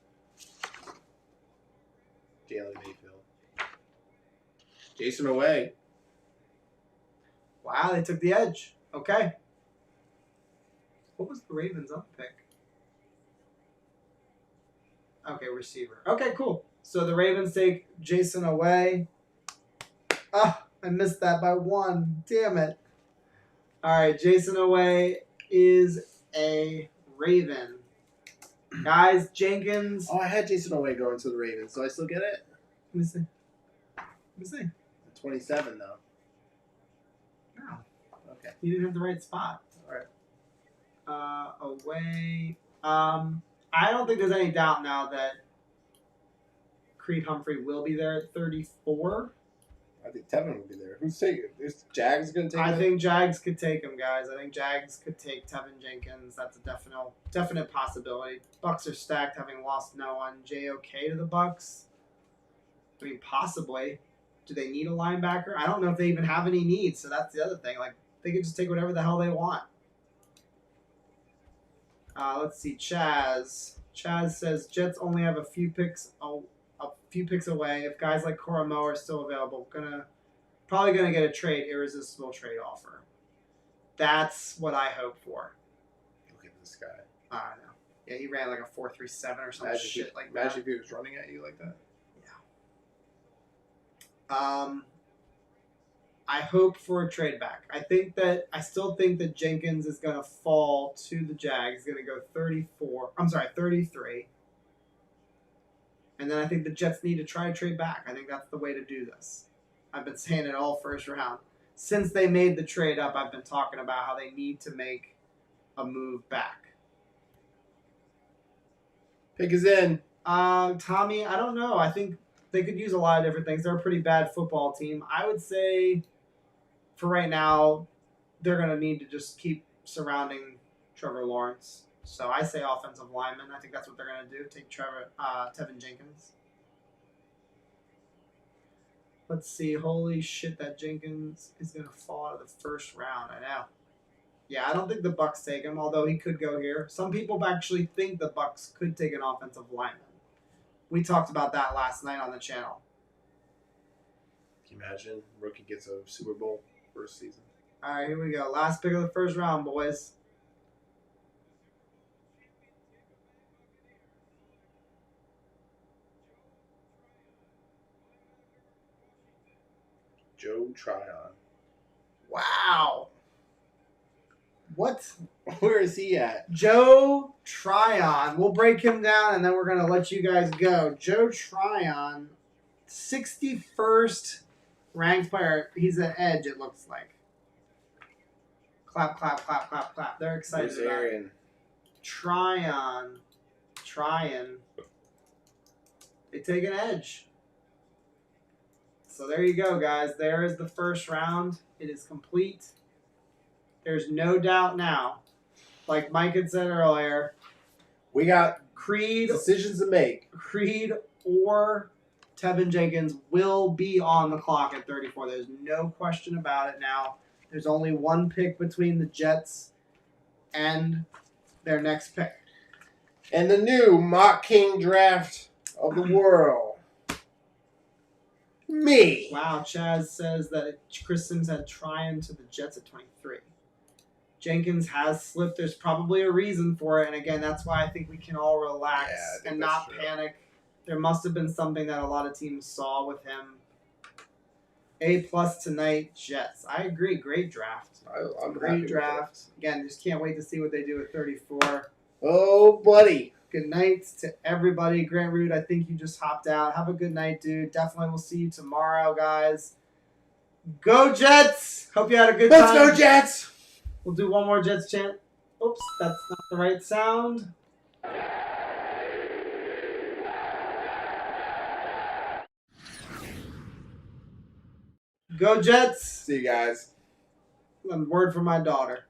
Jalen Mayfield. Jason away. Wow, they took the edge. Okay. What was the Ravens up pick? Okay, receiver. Okay, cool. So the Ravens take Jason away. Ah, I missed that by one. Damn it. All right, Jason away is a Raven. Guys, Jenkins. Oh, I had Jason away going to the Ravens. Do I still get it? Let me see. 27 though. No, Okay. you didn't have the right spot. All right. Away. I don't think there's any doubt now that Creed Humphrey will be there at 34. I think Tevin will be there. Who's taking it? Is Jags going to take I it? think Jags could take him, guys. I think Jags could take Tevin Jenkins. That's a definite possibility. Bucks are stacked, having lost no one. JOK to the Bucks. I mean, possibly. Do they need a linebacker? I don't know if they even have any needs, so that's the other thing. Like, they could just take whatever the hell they want. Let's see, Chaz. Chaz says Jets only have a few picks away. If guys like Coramo are still available, probably gonna get a irresistible trade offer. That's what I hope for. Look at this guy. I don't know. Yeah, he ran like a 4.37 or some shit like that. Imagine if he was running at you like that. Yeah. I hope for a trade back. I still think that Jenkins is going to fall to the Jags. He's going to go 33. And then I think the Jets need to try to trade back. I think that's the way to do this. I've been saying it all first round. Since they made the trade up, I've been talking about how they need to make a move back. Pick is in. Tommy, I don't know. I think they could use a lot of different things. They're a pretty bad football team. I would say for right now, they're going to need to just keep surrounding Trevor Lawrence. So I say offensive lineman. I think that's what they're going to do. Take Tevin Jenkins. Let's see. Holy shit, that Jenkins is going to fall out of the first round. I know. Yeah, I don't think the Bucks take him, although he could go here. Some people actually think the Bucks could take an offensive lineman. We talked about that last night on the channel. Can you imagine? Rookie gets a Super Bowl first season. All right, here we go. Last pick of the first round, boys. Joe Tryon. Wow. What? Where is he at? Joe Tryon. We'll break him down, and then we're going to let you guys go. Joe Tryon, 61st ranked player. He's an edge, it looks like. Clap, clap, clap, clap, clap. They're excited Where's about Arian? it. Tryon. They take an edge. So there you go, guys. There is the first round. It is complete. There's no doubt now. Like Mike had said earlier, We got Creed decisions to make. or Tevin Jenkins will be on the clock at 34. There's no question about it now. There's only one pick between the Jets and their next pick. And the new mock king draft of the world. Me. Wow, Chaz says that Chris Sims had trying to the Jets at 23. Jenkins has slipped. There's probably a reason for it. And again, that's why I think we can all relax and not panic. There must have been something that a lot of teams saw with him. A+ tonight, Jets. I agree. Great draft. I'm Great draft. Again, just can't wait to see what they do at 34. Oh, buddy. Good night to everybody. Grant Root, I think you just hopped out. Have a good night, dude. Definitely we'll see you tomorrow, guys. Go Jets! Hope you had a good time. Let's go, Jets! We'll do one more Jets chant. Oops, that's not the right sound. Go Jets! See you guys. And word from my daughter.